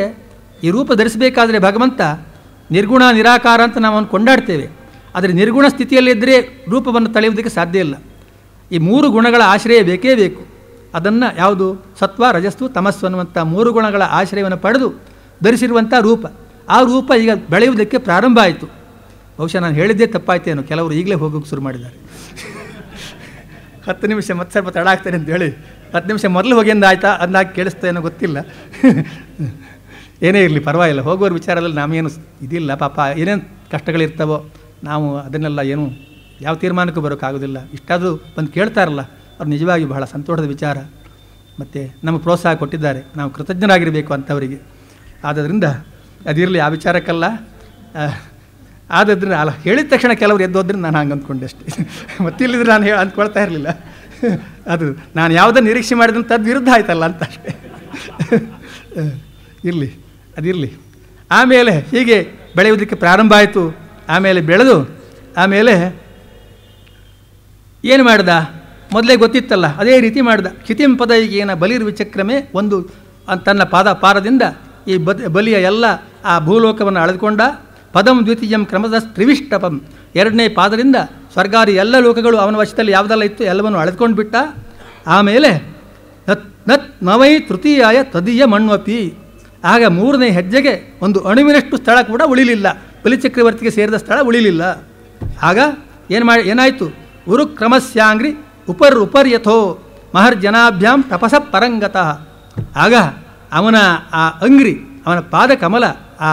ಈ ರೂಪ ಧರಿಸಬೇಕಾದ್ರೆ ಭಗವಂತ ನಿರ್ಗುಣ ನಿರಾಕಾರ ಅಂತ ನಾವು ಅವನು ಕೊಂಡಾಡ್ತೇವೆ. ಆದರೆ ನಿರ್ಗುಣ ಸ್ಥಿತಿಯಲ್ಲಿದ್ದರೆ ರೂಪವನ್ನು ತಳೆಯುವುದಕ್ಕೆ ಸಾಧ್ಯ ಇಲ್ಲ. ಈ 3 ಗುಣಗಳ ಆಶ್ರಯ ಬೇಕೇ ಬೇಕು. ಅದನ್ನು ಯಾವುದು? ಸತ್ವ ರಜಸ್ಸು ತಮಸ್ಸು ಅನ್ನುವಂಥ 3 ಗುಣಗಳ ಆಶ್ರಯವನ್ನು ಪಡೆದು ಧರಿಸಿರುವಂಥ ರೂಪ. ಆ ರೂಪ ಈಗ ಬೆಳೆಯುವುದಕ್ಕೆ ಪ್ರಾರಂಭ ಆಯಿತು. ಬಹುಶಃ ನಾನು ಹೇಳಿದ್ದೇ ತಪ್ಪಾಯ್ತೇನೋ, ಕೆಲವರು ಈಗಲೇ ಹೋಗೋಕ್ಕೆ ಶುರು ಮಾಡಿದ್ದಾರೆ. 10 ನಿಮಿಷ ಮತ್ತೆ ಸ್ವಲ್ಪ ತಡ ಆಗ್ತಾರೆ ಅಂತ ಹೇಳಿ 10 ನಿಮಿಷ ಮೊದಲು ಹೋಗಿ ಆಯ್ತಾ ಅಂದಾಗಿ ಕೇಳಿಸ್ತೇನೋ ಗೊತ್ತಿಲ್ಲ. ಏನೇ ಇರಲಿ ಪರವಾಗಿಲ್ಲ, ಹೋಗೋರ ವಿಚಾರದಲ್ಲಿ ನಾವೇನು ಇದಿಲ್ಲ. ಪಾಪ ಏನೇನು ಕಷ್ಟಗಳಿರ್ತಾವೋ ನಾವು ಅದನ್ನೆಲ್ಲ ಯಾವ ತೀರ್ಮಾನಕ್ಕೂ ಬರೋಕ್ಕಾಗೋದಿಲ್ಲ. ಇಷ್ಟಾದರೂ ಬಂದು ಕೇಳ್ತಾರಲ್ಲ, ಅವ್ರು ನಿಜವಾಗಿ ಬಹಳ ಸಂತೋಷದ ವಿಚಾರ. ಮತ್ತು ನಮಗೆ ಪ್ರೋತ್ಸಾಹ ಕೊಟ್ಟಿದ್ದಾರೆ, ನಾವು ಕೃತಜ್ಞರಾಗಿರಬೇಕು ಅಂಥವರಿಗೆ. ಆದ್ದರಿಂದ ಅದಿರಲಿ, ಆ ವಿಚಾರಕ್ಕಲ್ಲ. ಆದ್ದರಿಂದ ಅಲ್ಲ, ಹೇಳಿದ ತಕ್ಷಣ ಕೆಲವರು ಎದ್ದೋದ್ರೆ ನಾನು ಹಂಗೆ ಅಂದ್ಕೊಂಡೆ ಅಷ್ಟೇ. ಮತ್ತಿಲ್ಲಿದ್ರೆ ನಾನು ಅಂದ್ಕೊಳ್ತಾ ಇರಲಿಲ್ಲ. ಅದು ನಾನು ಯಾವುದನ್ನು ನಿರೀಕ್ಷೆ ಮಾಡಿದ್ರೆ ತದ್ ವಿರುದ್ಧ ಆಯ್ತಲ್ಲ ಅಂತ ಅಷ್ಟೇ. ಇರಲಿ, ಅದಿರಲಿ. ಆಮೇಲೆ ಹೀಗೆ ಬೆಳೆಯುವುದಕ್ಕೆ ಪ್ರಾರಂಭ ಆಯಿತು. ಆಮೇಲೆ ಬೆಳೆದು ಆಮೇಲೆ ಏನು ಮಾಡ್ದ? ಮೊದಲೇ ಗೊತ್ತಿತ್ತಲ್ಲ, ಅದೇ ರೀತಿ ಮಾಡ್ದ. ಕ್ಷಿತಿಂ ಪದೈಗೇನ ಬಲಿರ್ವಿಚಕ್ರಮೆ, ಒಂದು ತನ್ನ ಪಾರದಿಂದ ಈ ಬಲಿಯ ಎಲ್ಲ ಆ ಭೂಲೋಕವನ್ನು ಅಳೆದುಕೊಂಡ. ಪದಂ ದ್ವಿತೀಯಂ ಕ್ರಮದ ತ್ರಿವಿಷ್ಟಪಂ, 2ನೇ ಪಾದದಿಂದ ಸ್ವರ್ಗಾದಿ ಎಲ್ಲ ಲೋಕಗಳು ಅವನ ವಶದಲ್ಲಿ ಯಾವುದೆಲ್ಲ ಇತ್ತು ಎಲ್ಲವನ್ನು ಅಳೆದುಕೊಂಡು ಬಿಟ್ಟ. ಆಮೇಲೆ ನವೈ ತೃತೀಯಾಯ ತದೀಯ ಮಣ್ವಪಿ, ಆಗ 3ನೇ ಹೆಜ್ಜೆಗೆ ಒಂದು ಅಣುವಿನಷ್ಟು ಸ್ಥಳ ಕೂಡ ಉಳಿಲಿಲ್ಲ, ಬಲಿಚಕ್ರವರ್ತಿಗೆ ಸೇರಿದ ಸ್ಥಳ ಉಳಿಲಿಲ್ಲ. ಆಗ ಏನಾಯಿತು? ಉರುಕ್ರಮಸ್ಯಾಂಗ್ರಿ ಉಪರ್ಯಥೋ ಮಹರ್ಜನಾಭ್ಯಾಂ ತಪಸ ಪರಂಗತಃ. ಆಗ ಅವನ ಆ ಅಂಗ್ರಿ, ಅವನ ಪಾದ ಕಮಲ, ಆ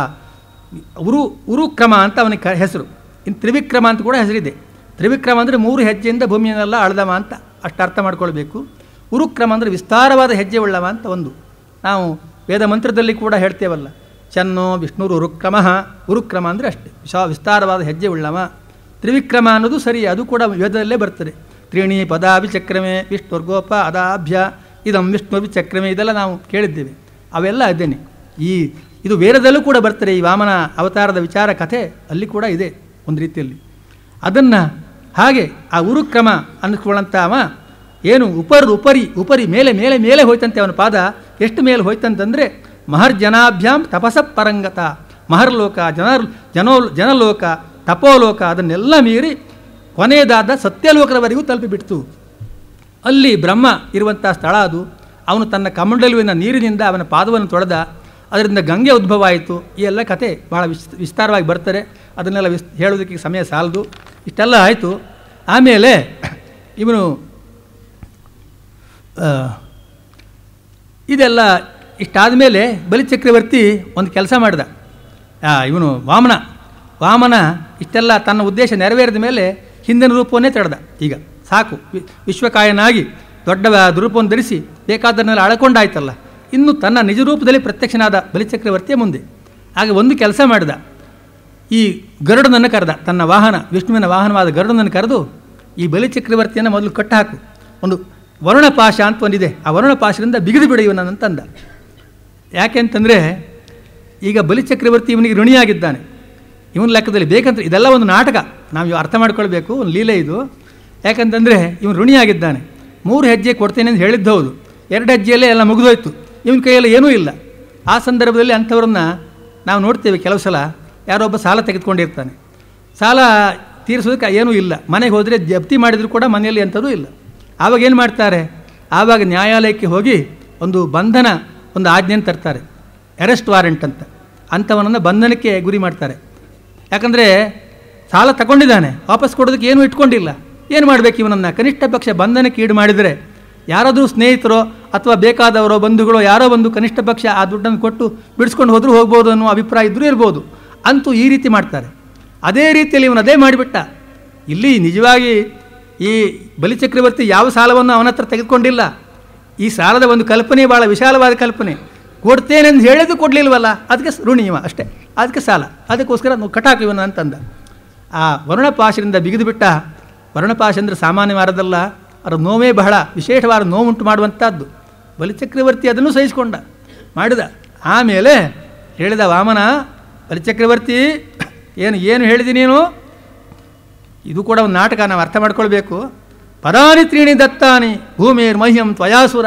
ಉರುಕ್ರಮ ಅಂತ ಅವನಿಗೆ ಹೆಸರು. ಇನ್ನು ತ್ರಿವಿಕ್ರಮ ಅಂತ ಕೂಡ ಹೆಸರಿದೆ. ತ್ರಿವಿಕ್ರಮ ಅಂದರೆ 3 ಹೆಜ್ಜೆಯಿಂದ ಭೂಮಿಯನ್ನೆಲ್ಲ ಅಳ್ದವ ಅಂತ ಅಷ್ಟು ಅರ್ಥ ಮಾಡ್ಕೊಳ್ಬೇಕು. ಉರುಕ್ರಮ ಅಂದರೆ ವಿಸ್ತಾರವಾದ ಹೆಜ್ಜೆ ಉಳ್ಳವ ಅಂತ ಒಂದು. ನಾವು ವೇದ ಮಂತ್ರದಲ್ಲಿ ಕೂಡ ಹೇಳ್ತೇವಲ್ಲ, ಚನ್ನೋ ವಿಷ್ಣುರು ಉರುಕ್ರಮ. ಉರುಕ್ರಮ ಅಂದರೆ ಅಷ್ಟೇ, ವಿಸ್ತಾರವಾದ ಹೆಜ್ಜೆ ಉಳ್ಳವ. ತ್ರಿವಿಕ್ರಮ ಅನ್ನೋದು ಸರಿ, ಅದು ಕೂಡ ವೇದದಲ್ಲೇ ಬರ್ತದೆ. ತ್ರೀಣಿ ಪದಾಭಿಚಕ್ರಮೆ ವಿಷ್ಣುರ್ಗೋಪ ಅದಾಭ್ಯ ಇದಂ ವಿಷ್ಣುರ್ವಿಚಕ್ರಮೆ, ಇದೆಲ್ಲ ನಾವು ಕೇಳಿದ್ದೇವೆ. ಅವೆಲ್ಲ ಅದೇನೆ. ಇದು ವೇದದಲ್ಲೂ ಕೂಡ ಬರ್ತದೆ. ಈ ವಾಮನ ಅವತಾರದ ವಿಚಾರ ಕಥೆ ಅಲ್ಲಿ ಕೂಡ ಇದೆ ಒಂದು ರೀತಿಯಲ್ಲಿ. ಅದನ್ನು ಹಾಗೆ ಆ ಉರುಕ್ರಮ ಅನ್ನಿಸ್ಕೊಳ್ಳಂಥ ಅವ ಏನು ಉಪರಿ ಮೇಲೆ ಮೇಲೆ ಮೇಲೆ ಹೋಯ್ತಂತೆ. ಅವನ ಪಾದ ಎಷ್ಟು ಮೇಲೆ ಹೋಯ್ತಂತಂದರೆ ಮಹರ್ಜನಾಭ್ಯಾಂ ತಪಸ ಪರಂಗತ. ಮಹರ್ಲೋಕ, ಜನಲೋಕ, ತಪೋಲೋಕ ಅದನ್ನೆಲ್ಲ ಮೀರಿ ಕೊನೆಯದಾದ ಸತ್ಯಲೋಕದವರೆಗೂ ತಲುಪಿಬಿಡ್ತು. ಅಲ್ಲಿ ಬ್ರಹ್ಮ ಇರುವಂಥ ಸ್ಥಳ ಅದು. ಅವನು ತನ್ನ ಕಮಂಡಲುವಿನ ನೀರಿನಿಂದ ಅವನ ಪಾದವನ್ನು ತೊಳೆದ, ಅದರಿಂದ ಗಂಗೆ ಉದ್ಭವ ಆಯಿತು. ಈ ಎಲ್ಲ ಕತೆ ಭಾಳ ವಿಸ್ತಾರವಾಗಿ ಬರ್ತಾರೆ. ಅದನ್ನೆಲ್ಲ ಹೇಳೋದಕ್ಕೆ ಸಮಯ ಸಾಲದು. ಇಷ್ಟೆಲ್ಲ ಆಯಿತು. ಆಮೇಲೆ ಇವನು ಇದೆಲ್ಲ ಇಷ್ಟಾದ ಮೇಲೆ ಬಲಿಚಕ್ರವರ್ತಿ ಒಂದು ಕೆಲಸ ಮಾಡಿದ. ಇವನು ವಾಮನ ಇಷ್ಟೆಲ್ಲ ತನ್ನ ಉದ್ದೇಶ ನೆರವೇರಿದ ಮೇಲೆ ಹಿಂದಿನ ರೂಪವನ್ನೇ ತಡೆದ. ಈಗ ಸಾಕು, ವಿಶ್ವಕಾಯನಾಗಿ ದೊಡ್ಡ ರೂಪವನ್ನು ಧರಿಸಿ ಬೇಕಾದನ್ನೆಲ್ಲ ಅಳಕೊಂಡಾಯ್ತಲ್ಲ, ಇನ್ನು ತನ್ನ ನಿಜ ರೂಪದಲ್ಲಿ ಪ್ರತ್ಯಕ್ಷನಾದ ಬಲಿಚಕ್ರವರ್ತಿಯ ಮುಂದೆ. ಆಗ ಒಂದು ಕೆಲಸ ಮಾಡಿದ. ಈ ಗರುಡನನ್ನು ಕರೆದ, ತನ್ನ ವಾಹನ ವಿಷ್ಣುವಿನ ವಾಹನವಾದ ಗರುಡನನ್ನು ಕರೆದು, ಈ ಬಲಿಚಕ್ರವರ್ತಿಯನ್ನು ಮೊದಲು ಕಟ್ಟುಹಾಕು, ಒಂದು ವರುಣಪಾಶ ಅಂತ ಒಂದಿದೆ, ಆ ವರುಣಪಾಶದಿಂದ ಬಿಗಿದು ಬಿಡು ಇವನಂತಂದ. ಯಾಕೆಂತಂದರೆ ಈಗ ಬಲಿಚಕ್ರವರ್ತಿ ಇವನಿಗೆ ಋಣಿಯಾಗಿದ್ದಾನೆ. ಇವನ ಲೆಕ್ಕದಲ್ಲಿ ಬೇಕಂತ ಇದೆಲ್ಲ ಒಂದು ನಾಟಕ, ನಾವು ಅರ್ಥ ಮಾಡ್ಕೊಳ್ಬೇಕು, ಒಂದು ಲೀಲೆ ಇದು. ಯಾಕಂತಂದರೆ ಇವನು ಋಣಿಯಾಗಿದ್ದಾನೆ. 3 ಹೆಜ್ಜೆ ಕೊಡ್ತೇನೆ ಅಂತ ಹೇಳಿದ್ದು ಹೌದು, 2 ಹೆಜ್ಜೆಯಲ್ಲೇ ಎಲ್ಲ ಮುಗಿದೋಯ್ತು. ಇವನ ಕೈಯಲ್ಲಿ ಏನೂ ಇಲ್ಲ. ಆ ಸಂದರ್ಭದಲ್ಲಿ ಅಂಥವ್ರನ್ನ ನಾವು ನೋಡ್ತೇವೆ. ಕೆಲವು ಸಲ ಯಾರೊಬ್ಬ ಸಾಲ ತೆಗೆದುಕೊಂಡಿರ್ತಾನೆ, ಸಾಲ ತೀರಿಸೋದಕ್ಕೆ ಏನೂ ಇಲ್ಲ, ಮನೆಗೆ ಹೋದರೆ ಜಪ್ತಿ ಮಾಡಿದರೂ ಕೂಡ ಮನೆಯಲ್ಲಿ ಅಂಥದ್ದು ಇಲ್ಲ. ಆವಾಗ ಏನು ಮಾಡ್ತಾರೆ, ಆವಾಗ ನ್ಯಾಯಾಲಯಕ್ಕೆ ಹೋಗಿ ಒಂದು ಬಂಧನ, ಒಂದು ಆಜ್ಞೆಯನ್ನು ತರ್ತಾರೆ, ಅರೆಸ್ಟ್ ವಾರೆಂಟ್ ಅಂತ. ಅಂಥವನನ್ನು ಬಂಧನಕ್ಕೆ ಗುರಿ ಮಾಡ್ತಾರೆ. ಯಾಕಂದರೆ ಸಾಲ ತಗೊಂಡಿದ್ದಾನೆ, ವಾಪಸ್ ಕೊಡೋದಕ್ಕೆ ಏನೂ ಇಟ್ಕೊಂಡಿಲ್ಲ. ಏನು ಮಾಡಬೇಕು ಇವನನ್ನು? ಕನಿಷ್ಠ ಪಕ್ಷ ಬಂಧನಕ್ಕೆ ಈಡು ಮಾಡಿದರೆ ಯಾರಾದರೂ ಸ್ನೇಹಿತರೋ ಅಥವಾ ಬೇಕಾದವರೋ ಬಂಧುಗಳೋ ಯಾರೋ ಬಂದು ಕನಿಷ್ಠ ಪಕ್ಷ ಆ ದುಡ್ಡನ್ನು ಕೊಟ್ಟು ಬಿಡಿಸ್ಕೊಂಡು ಹೋದರೂ ಹೋಗ್ಬೋದು ಅನ್ನೋ ಅಭಿಪ್ರಾಯ ಇದ್ದರೂ ಇರ್ಬೋದು. ಅಂತೂ ಈ ರೀತಿ ಮಾಡ್ತಾರೆ. ಅದೇ ರೀತಿಯಲ್ಲಿ ಇವನು ಅದೇ ಮಾಡಿಬಿಟ್ಟ. ಇಲ್ಲಿ ನಿಜವಾಗಿ ಈ ಬಲಿಚಕ್ರವರ್ತಿ ಯಾವ ಸಾಲವನ್ನು ಅವನ ಹತ್ರ ತೆಗೆದುಕೊಂಡಿಲ್ಲ. ಈ ಸಾಲದ ಒಂದು ಕಲ್ಪನೆ ಭಾಳ ವಿಶಾಲವಾದ ಕಲ್ಪನೆ. ಕೊಡ್ತೇನೆಂದು ಹೇಳಿದ್ದು ಕೊಡಲಿಲ್ವಲ್ಲ, ಅದಕ್ಕೆ ಋಣಿ ಇವ ಅಷ್ಟೇ, ಅದಕ್ಕೆ ಸಾಲ, ಅದಕ್ಕೋಸ್ಕರ ನಾವು ಕಟಾಕು ಇವನು ಅಂತಂದ. ಆ ವರುಣಪಾಶದಿಂದ ಬಿಗಿದು ಬಿಟ್ಟ. ವರುಣಪಾಶ ಅಂದರೆ ಸಾಮಾನ್ಯವಾದಲ್ಲ, ಅದರ ನೋವೇ ಬಹಳ ವಿಶೇಷವಾದ ನೋವುಂಟು ಮಾಡುವಂಥದ್ದು. ಬಲಿಚಕ್ರವರ್ತಿ ಅದನ್ನು ಸಹಿಸಿಕೊಂಡ, ಮಾಡಿದ. ಆಮೇಲೆ ಹೇಳಿದ ವಾಮನ, ಬಲಿಚಕ್ರವರ್ತಿ ಏನು ಹೇಳಿದಿ ನೀನು? ಇದು ಕೂಡ ಒಂದು ನಾಟಕ, ನಾವು ಅರ್ಥ ಮಾಡ್ಕೊಳ್ಬೇಕು. ಪದಾನಿ ತ್ರೀಣಿ ದತ್ತಾನಿ ಭೂಮಿರ್ ಮಹ್ಯಂ ತ್ವಯಾಸುರ.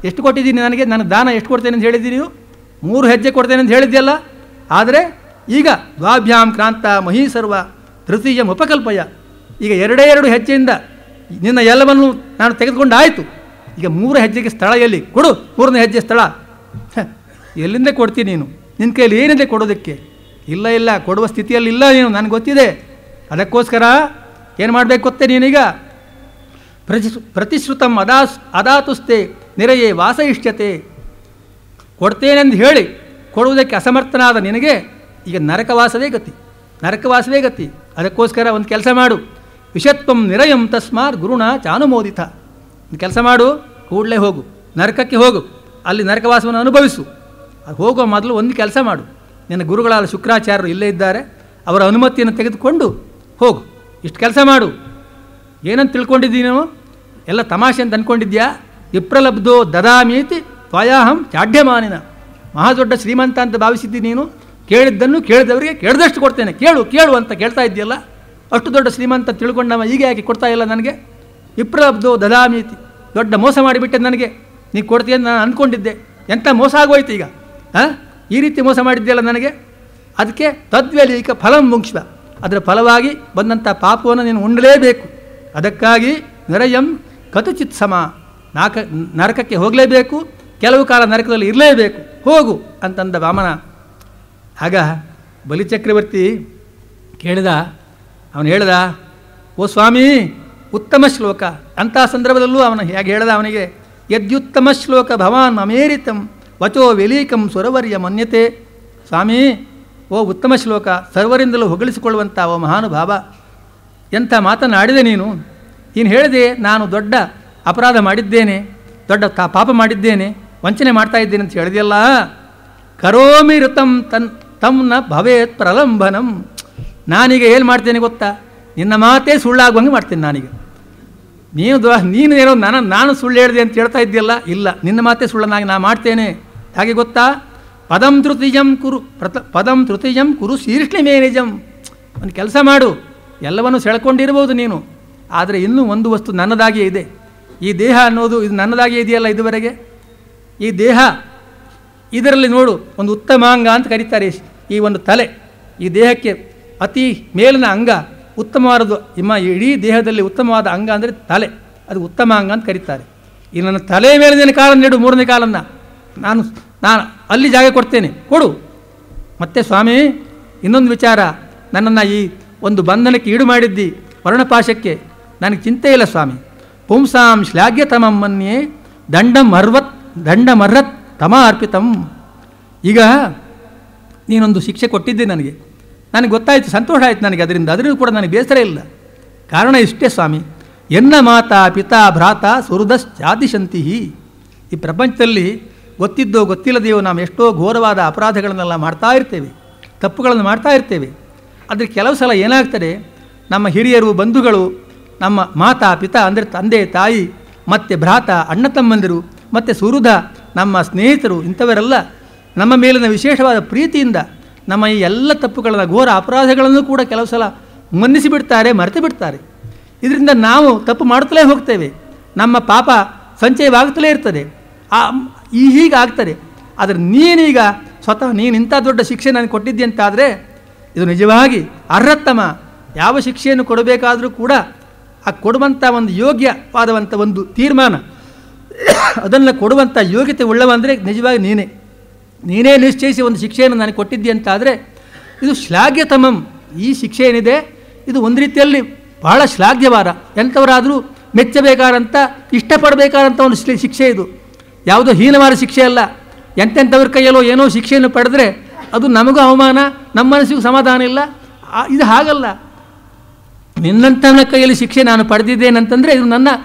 ಎಷ್ಟು ಕೊಟ್ಟಿದ್ದೀನಿ ನನಗೆ ದಾನ ಎಷ್ಟು ಕೊಡ್ತೇನೆ ಅಂತ ಹೇಳಿದ್ದೀನಿ ನೀವು? 3 ಹೆಜ್ಜೆ ಕೊಡ್ತೇನೆ ಅಂತ ಹೇಳಿದ್ಯಲ್ಲ. ಆದರೆ ಈಗ ದ್ವಾಭ್ಯಾಂ ಕ್ರಾಂತ ಮಹೀ ಸರ್ವ ತೃತೀಯಂ ಉಪಕಲ್ಪಯ. ಈಗ 2 ಹೆಜ್ಜೆಯಿಂದ ನಿನ್ನ ಎಲ್ಲವನ್ನು ನಾನು ತೆಗೆದುಕೊಂಡಾಯಿತು. ಈಗ 3 ಹೆಜ್ಜೆಗೆ ಸ್ಥಳ ಎಲ್ಲಿ? ಕೊಡು 3ನೇ ಹೆಜ್ಜೆ ಸ್ಥಳ. ಎಲ್ಲಿಂದ ಕೊಡ್ತೀನಿ ನೀನು? ನಿನ್ನ ಕೈಯಲ್ಲಿ ಏನಿದೆ ಕೊಡೋದಕ್ಕೆ? ಇಲ್ಲ, ಕೊಡುವ ಸ್ಥಿತಿಯಲ್ಲಿ ಇಲ್ಲ ನೀನು, ನನಗೆ ಗೊತ್ತಿದೆ. ಅದಕ್ಕೋಸ್ಕರ ಏನು ಮಾಡಬೇಕು ಗೊತ್ತೇ ನೀನೀಗ? ಪ್ರತಿಶ್ರುತಂ ಅದಾತುಸ್ತೆ ನಿರಯೇ ವಾಸಯಿಷ್ಯತೆ. ಕೊಡ್ತೇನೆಂದು ಹೇಳಿ ಕೊಡುವುದಕ್ಕೆ ಅಸಮರ್ಥನಾದ ನಿನಗೆ ಈಗ ನರಕವಾಸವೇ ಗತಿ. ಅದಕ್ಕೋಸ್ಕರ ಒಂದು ಕೆಲಸ ಮಾಡು. ವಿಷತ್ವಂ ನಿರಯಂ ತಸ್ಮಾತ್ ಗುರುಣ ಚಾನುಮೋದಿತ. ಒಂದು ಕೆಲಸ ಮಾಡು, ಕೂಡಲೇ ಹೋಗು, ನರಕಕ್ಕೆ ಹೋಗು, ಅಲ್ಲಿ ನರಕವಾಸವನ್ನು ಅನುಭವಿಸು. ಹೋಗುವ ಮೊದಲು ಒಂದು ಕೆಲಸ ಮಾಡು. ನಿನ್ನ ಗುರುಗಳಾದ ಶುಕ್ರಾಚಾರ್ಯರು ಇಲ್ಲೇ ಇದ್ದಾರೆ, ಅವರ ಅನುಮತಿಯನ್ನು ತೆಗೆದುಕೊಂಡು ಹೋಗು. ಇಷ್ಟು ಕೆಲಸ ಮಾಡು. ಏನಂತ ತಿಳ್ಕೊಂಡಿದ್ದೀನಿ ನೀನು? ಎಲ್ಲ ತಮಾಷೆ ಅಂತ ಅಂದ್ಕೊಂಡಿದ್ಯಾ? ವಿಪ್ರಲಬ್ಧೋ ದದಾಮೀತಿ ತ್ವಯಾಹಂ ಚಾಢ್ಯಮಾನಿನ. ಮಹಾದೊಡ್ಡ ಶ್ರೀಮಂತ ಅಂತ ಭಾವಿಸಿದ್ದೀನಿ ನೀನು. ಕೇಳಿದ್ದನ್ನು ಕೇಳಿದವರಿಗೆ ಕೇಳಿದಷ್ಟು ಕೊಡ್ತೇನೆ, ಕೇಳು ಅಂತ ಕೇಳ್ತಾ ಇದ್ದೀಯಲ್ಲ. ಅಷ್ಟು ದೊಡ್ಡ ಶ್ರೀಮಂತ ತಿಳ್ಕೊಂಡವ ಈಗ ಯಾಕೆ ಕೊಡ್ತಾ ಇಲ್ಲ ನನಗೆ? ವಿಪ್ರಲಬ್ಧೋ ದದಾಮೀತಿ, ದೊಡ್ಡ ಮೋಸ ಮಾಡಿಬಿಟ್ಟೆ ನನಗೆ. ನೀನು ಕೊಡ್ತೀಯ ಅಂತ ನಾನು ಅಂದ್ಕೊಂಡಿದ್ದೆ. ಎಂಥ ಮೋಸ ಆಗೋಯ್ತು ಈಗ. ಈ ರೀತಿ ಮೋಸ ಮಾಡಿದ್ಯಲ್ಲ ನನಗೆ. ಅದಕ್ಕೆ ತದ್ವೇಲೀಕ ಫಲಂ ಮುಂಕ್ಷ್ವ, ಅದರ ಫಲವಾಗಿ ಬಂದಂಥ ಪಾಪವನ್ನು ನೀನು ಉಂಡಲೇಬೇಕು. ಅದಕ್ಕಾಗಿ ನಿರಯಂ ಕತುಚಿತ್ ಸಮ, ನರಕಕ್ಕೆ ಹೋಗಲೇಬೇಕು, ಕೆಲವು ಕಾಲ ನರಕದಲ್ಲಿ ಇರಲೇಬೇಕು, ಹೋಗು ಅಂತಂದ ವಾಮನ. ಆಗ ಬಲಿಚಕ್ರವರ್ತಿ ಕೇಳಿದ, ಅವನು ಹೇಳ್ದ, ಓ ಸ್ವಾಮಿ, ಉತ್ತಮ ಶ್ಲೋಕ. ಅಂತಹ ಸಂದರ್ಭದಲ್ಲೂ ಅವನು ಹೇಗೆ ಹೇಳ್ದ ಅವನಿಗೆ, ಯದ್ಯುತ್ತಮ ಶ್ಲೋಕ ಭವಾನ್ ಅಮೇರಿತಂ ವಚೋ ವೆಲೀಕಂ ಸ್ವರವರ್ಯ ಮನ್ಯತೆ. ಸ್ವಾಮಿ, ಓ ಉತ್ತಮ ಶ್ಲೋಕ, ಸರ್ವರಿಂದಲೂ ಹೊಗಳಿಸಿಕೊಳ್ಳುವಂಥ ಓ ಮಹಾನುಭಾವ, ಎಂಥ ಮಾತನಾಡಿದೆ ನೀನು ಹೇಳಿದೆ ನಾನು ದೊಡ್ಡ ಅಪರಾಧ ಮಾಡಿದ್ದೇನೆ, ದೊಡ್ಡ ಪಾಪ ಮಾಡಿದ್ದೇನೆ, ವಂಚನೆ ಮಾಡ್ತಾ ಇದ್ದೇನೆ ಅಂತ ಹೇಳಿದೆಯಲ್ಲ. ಕರೋಮಿ ಋತಂ ತಮ್ನ ಭವೇತ್ ಪ್ರಲಂಬನಂ. ನಾನೀಗ ಏನು ಮಾಡ್ತೇನೆ ಗೊತ್ತಾ? ನಿನ್ನ ಮಾತೇ ಸುಳ್ಳಾಗುವಂಗೆ ಮಾಡ್ತೇನೆ ನಾನೀಗ. ನೀನೇನೋ ನಾನು ಸುಳ್ಳು ಹೇಳಿದೆ ಅಂತ ಹೇಳ್ತಾ ಇದ್ದೀಯಲ್ಲ, ಇಲ್ಲ, ನಿನ್ನ ಮಾತೇ ಸುಳ್ಳನ್ನಾಗಿ ನಾನು ಮಾಡ್ತೇನೆ. ಹಾಗೆ ಗೊತ್ತಾ? ಪದಂ ತೃತೀಯಂ ಕುರು ಶೀರ್ಷ್ಣಿಮೇ ನಿಜಂ. ಒಂದು ಕೆಲಸ ಮಾಡು, ಎಲ್ಲವನ್ನು ಸೆಳ್ಕೊಂಡಿರ್ಬೋದು ನೀನು, ಆದರೆ ಇನ್ನೂ ಒಂದು ವಸ್ತು ನನ್ನದಾಗಿಯೇ ಇದೆ. ಈ ದೇಹ ಅನ್ನೋದು ಇದು ನನ್ನದಾಗಿಯೇ ಇದೆಯಲ್ಲ ಇದುವರೆಗೆ. ಈ ದೇಹ, ಇದರಲ್ಲಿ ನೋಡು, ಒಂದು ಉತ್ತಮಾಂಗ ಅಂತ ಕರೀತಾರೆ ಈ ಒಂದು ತಲೆ. ಈ ದೇಹಕ್ಕೆ ಅತಿ ಮೇಲಿನ ಅಂಗ, ಉತ್ತಮವಾದದ್ದು. ಇಡೀ ದೇಹದಲ್ಲಿ ಉತ್ತಮವಾದ ಅಂಗ ಅಂದರೆ ತಲೆ, ಅದು ಉತ್ತಮ ಅಂಗ ಅಂತ ಕರೀತಾರೆ. ಈ ನನ್ನ ತಲೆ ಮೇಲಿನ ಕಾಲನ್ನು ನೀಡು, ಮೂರನೇ ಕಾಲನ್ನು ನಾನು ಅಲ್ಲಿ ಜಾಗ ಕೊಡ್ತೇನೆ, ಕೊಡು. ಮತ್ತೆ ಸ್ವಾಮಿ, ಇನ್ನೊಂದು ವಿಚಾರ, ನನ್ನನ್ನು ಈ ಒಂದು ಬಂಧನಕ್ಕೆ ಈಡು ಮಾಡಿದ್ದಿ, ವರ್ಣಪಾಶಕ್ಕೆ, ನನಗೆ ಚಿಂತೆ ಇಲ್ಲ ಸ್ವಾಮಿ. ಪುಂಸಾಂ ಶ್ಲಾಘ್ಯ ತಮಂ ಮನ್ಯೆ ದಂಡಮರ್ಹತ್ ತಮ ಅರ್ಪಿತಂ. ಈಗ ನೀನೊಂದು ಶಿಕ್ಷೆ ಕೊಟ್ಟಿದ್ದೆ ನನಗೆ ಗೊತ್ತಾಯಿತು, ಸಂತೋಷ ಆಯಿತು ನನಗೆ ಅದರಿಂದ. ಅದರಿಂದ ಕೂಡ ನನಗೆ ಬೇಸರ ಇಲ್ಲ. ಕಾರಣ ಇಷ್ಟೇ ಸ್ವಾಮಿ, ಎನ್ನ ಮಾತಾ ಪಿತಾ ಭ್ರಾತ ಸುಹೃದಶ್ಚಾದಿಶಂತಿ. ಈ ಪ್ರಪಂಚದಲ್ಲಿ ಗೊತ್ತಿದ್ದೋ ಗೊತ್ತಿಲ್ಲದೆಯೋ ನಾವು ಎಷ್ಟೋ ಘೋರವಾದ ಅಪರಾಧಗಳನ್ನೆಲ್ಲ ಮಾಡ್ತಾ ಇರ್ತೇವೆ, ತಪ್ಪುಗಳನ್ನು ಮಾಡ್ತಾ ಇರ್ತೇವೆ. ಆದರೆ ಕೆಲವು ಸಲ ಏನಾಗ್ತದೆ, ನಮ್ಮ ಹಿರಿಯರು, ಬಂಧುಗಳು, ನಮ್ಮ ಮಾತಾ ಪಿತಾ ಅಂದರೆ ತಂದೆ ತಾಯಿ, ಮತ್ತು ಭ್ರಾತ ಅಣ್ಣ ತಮ್ಮಂದಿರು, ಮತ್ತು ಸುಹೃದ ನಮ್ಮ ಸ್ನೇಹಿತರು, ಇಂಥವರೆಲ್ಲ ನಮ್ಮ ಮೇಲಿನ ವಿಶೇಷವಾದ ಪ್ರೀತಿಯಿಂದ ನಮ್ಮ ಈ ಎಲ್ಲ ತಪ್ಪುಗಳನ್ನು, ಘೋರ ಅಪರಾಧಗಳನ್ನು ಕೂಡ ಕೆಲವು ಸಲ ಮನ್ನಿಸಿಬಿಡ್ತಾರೆ, ಮರೆತು ಬಿಡ್ತಾರೆ. ಇದರಿಂದ ನಾವು ತಪ್ಪು ಮಾಡುತ್ತಲೇ ಹೋಗ್ತೇವೆ, ನಮ್ಮ ಪಾಪ ಸಂಚಯವಾಗುತ್ತಲೇ ಇರ್ತದೆ, ಹೀಗಾಗ್ತದೆ. ಆದರೆ ನೀನೀಗ ಸ್ವತಃ ನೀನು ಇಂಥ ದೊಡ್ಡ ಶಿಕ್ಷೆ ನನಗೆ ಕೊಟ್ಟಿದ್ದಂತಾದರೆ ಇದು ನಿಜವಾಗಿ ಅರ್ಹತ್ತಮ. ಯಾವ ಶಿಕ್ಷೆಯನ್ನು ಕೊಡಬೇಕಾದರೂ ಕೂಡ ಆ ಕೊಡುವಂಥ ಒಂದು ಯೋಗ್ಯವಾದಂಥ ಒಂದು ತೀರ್ಮಾನ, ಅದನ್ನು ಕೊಡುವಂಥ ಯೋಗ್ಯತೆ ಉಳ್ಳವಂದರೆ ನಿಜವಾಗಿ ನೀನೇ ನಿಶ್ಚಯಿಸಿ ಒಂದು ಶಿಕ್ಷೆಯನ್ನು ನನಗೆ ಕೊಟ್ಟಿದ್ದಿ ಅಂತಾದರೆ ಇದು ಶ್ಲಾಘ್ಯತಮಂ. ಈ ಶಿಕ್ಷೆ ಏನಿದೆ ಇದು ಒಂದು ರೀತಿಯಲ್ಲಿ ಬಹಳ ಶ್ಲಾಘ್ಯವಾದ, ಎಂಥವರಾದರೂ ಮೆಚ್ಚಬೇಕಾದಂಥ, ಇಷ್ಟಪಡಬೇಕಾದಂಥ ಒಂದು ಶಿಕ್ಷೆ ಇದು. ಯಾವುದೋ ಹೀನವಾದ ಶಿಕ್ಷೆ ಅಲ್ಲ. ಎಂತೆಂಥವ್ರ ಕೈಯಲ್ಲೋ ಏನೋ ಶಿಕ್ಷೆಯನ್ನು ಪಡೆದರೆ ಅದು ನಮಗೂ ಅವಮಾನ, ನಮ್ಮ ಮನಸ್ಸಿಗೂ ಸಮಾಧಾನ ಇಲ್ಲ. ಇದು ಹಾಗಲ್ಲ. ನಿನ್ನಂಥವನ ಕೈಯಲ್ಲಿ ಶಿಕ್ಷೆ ನಾನು ಪಡೆದಿದ್ದೇನಂತಂದರೆ ಇದು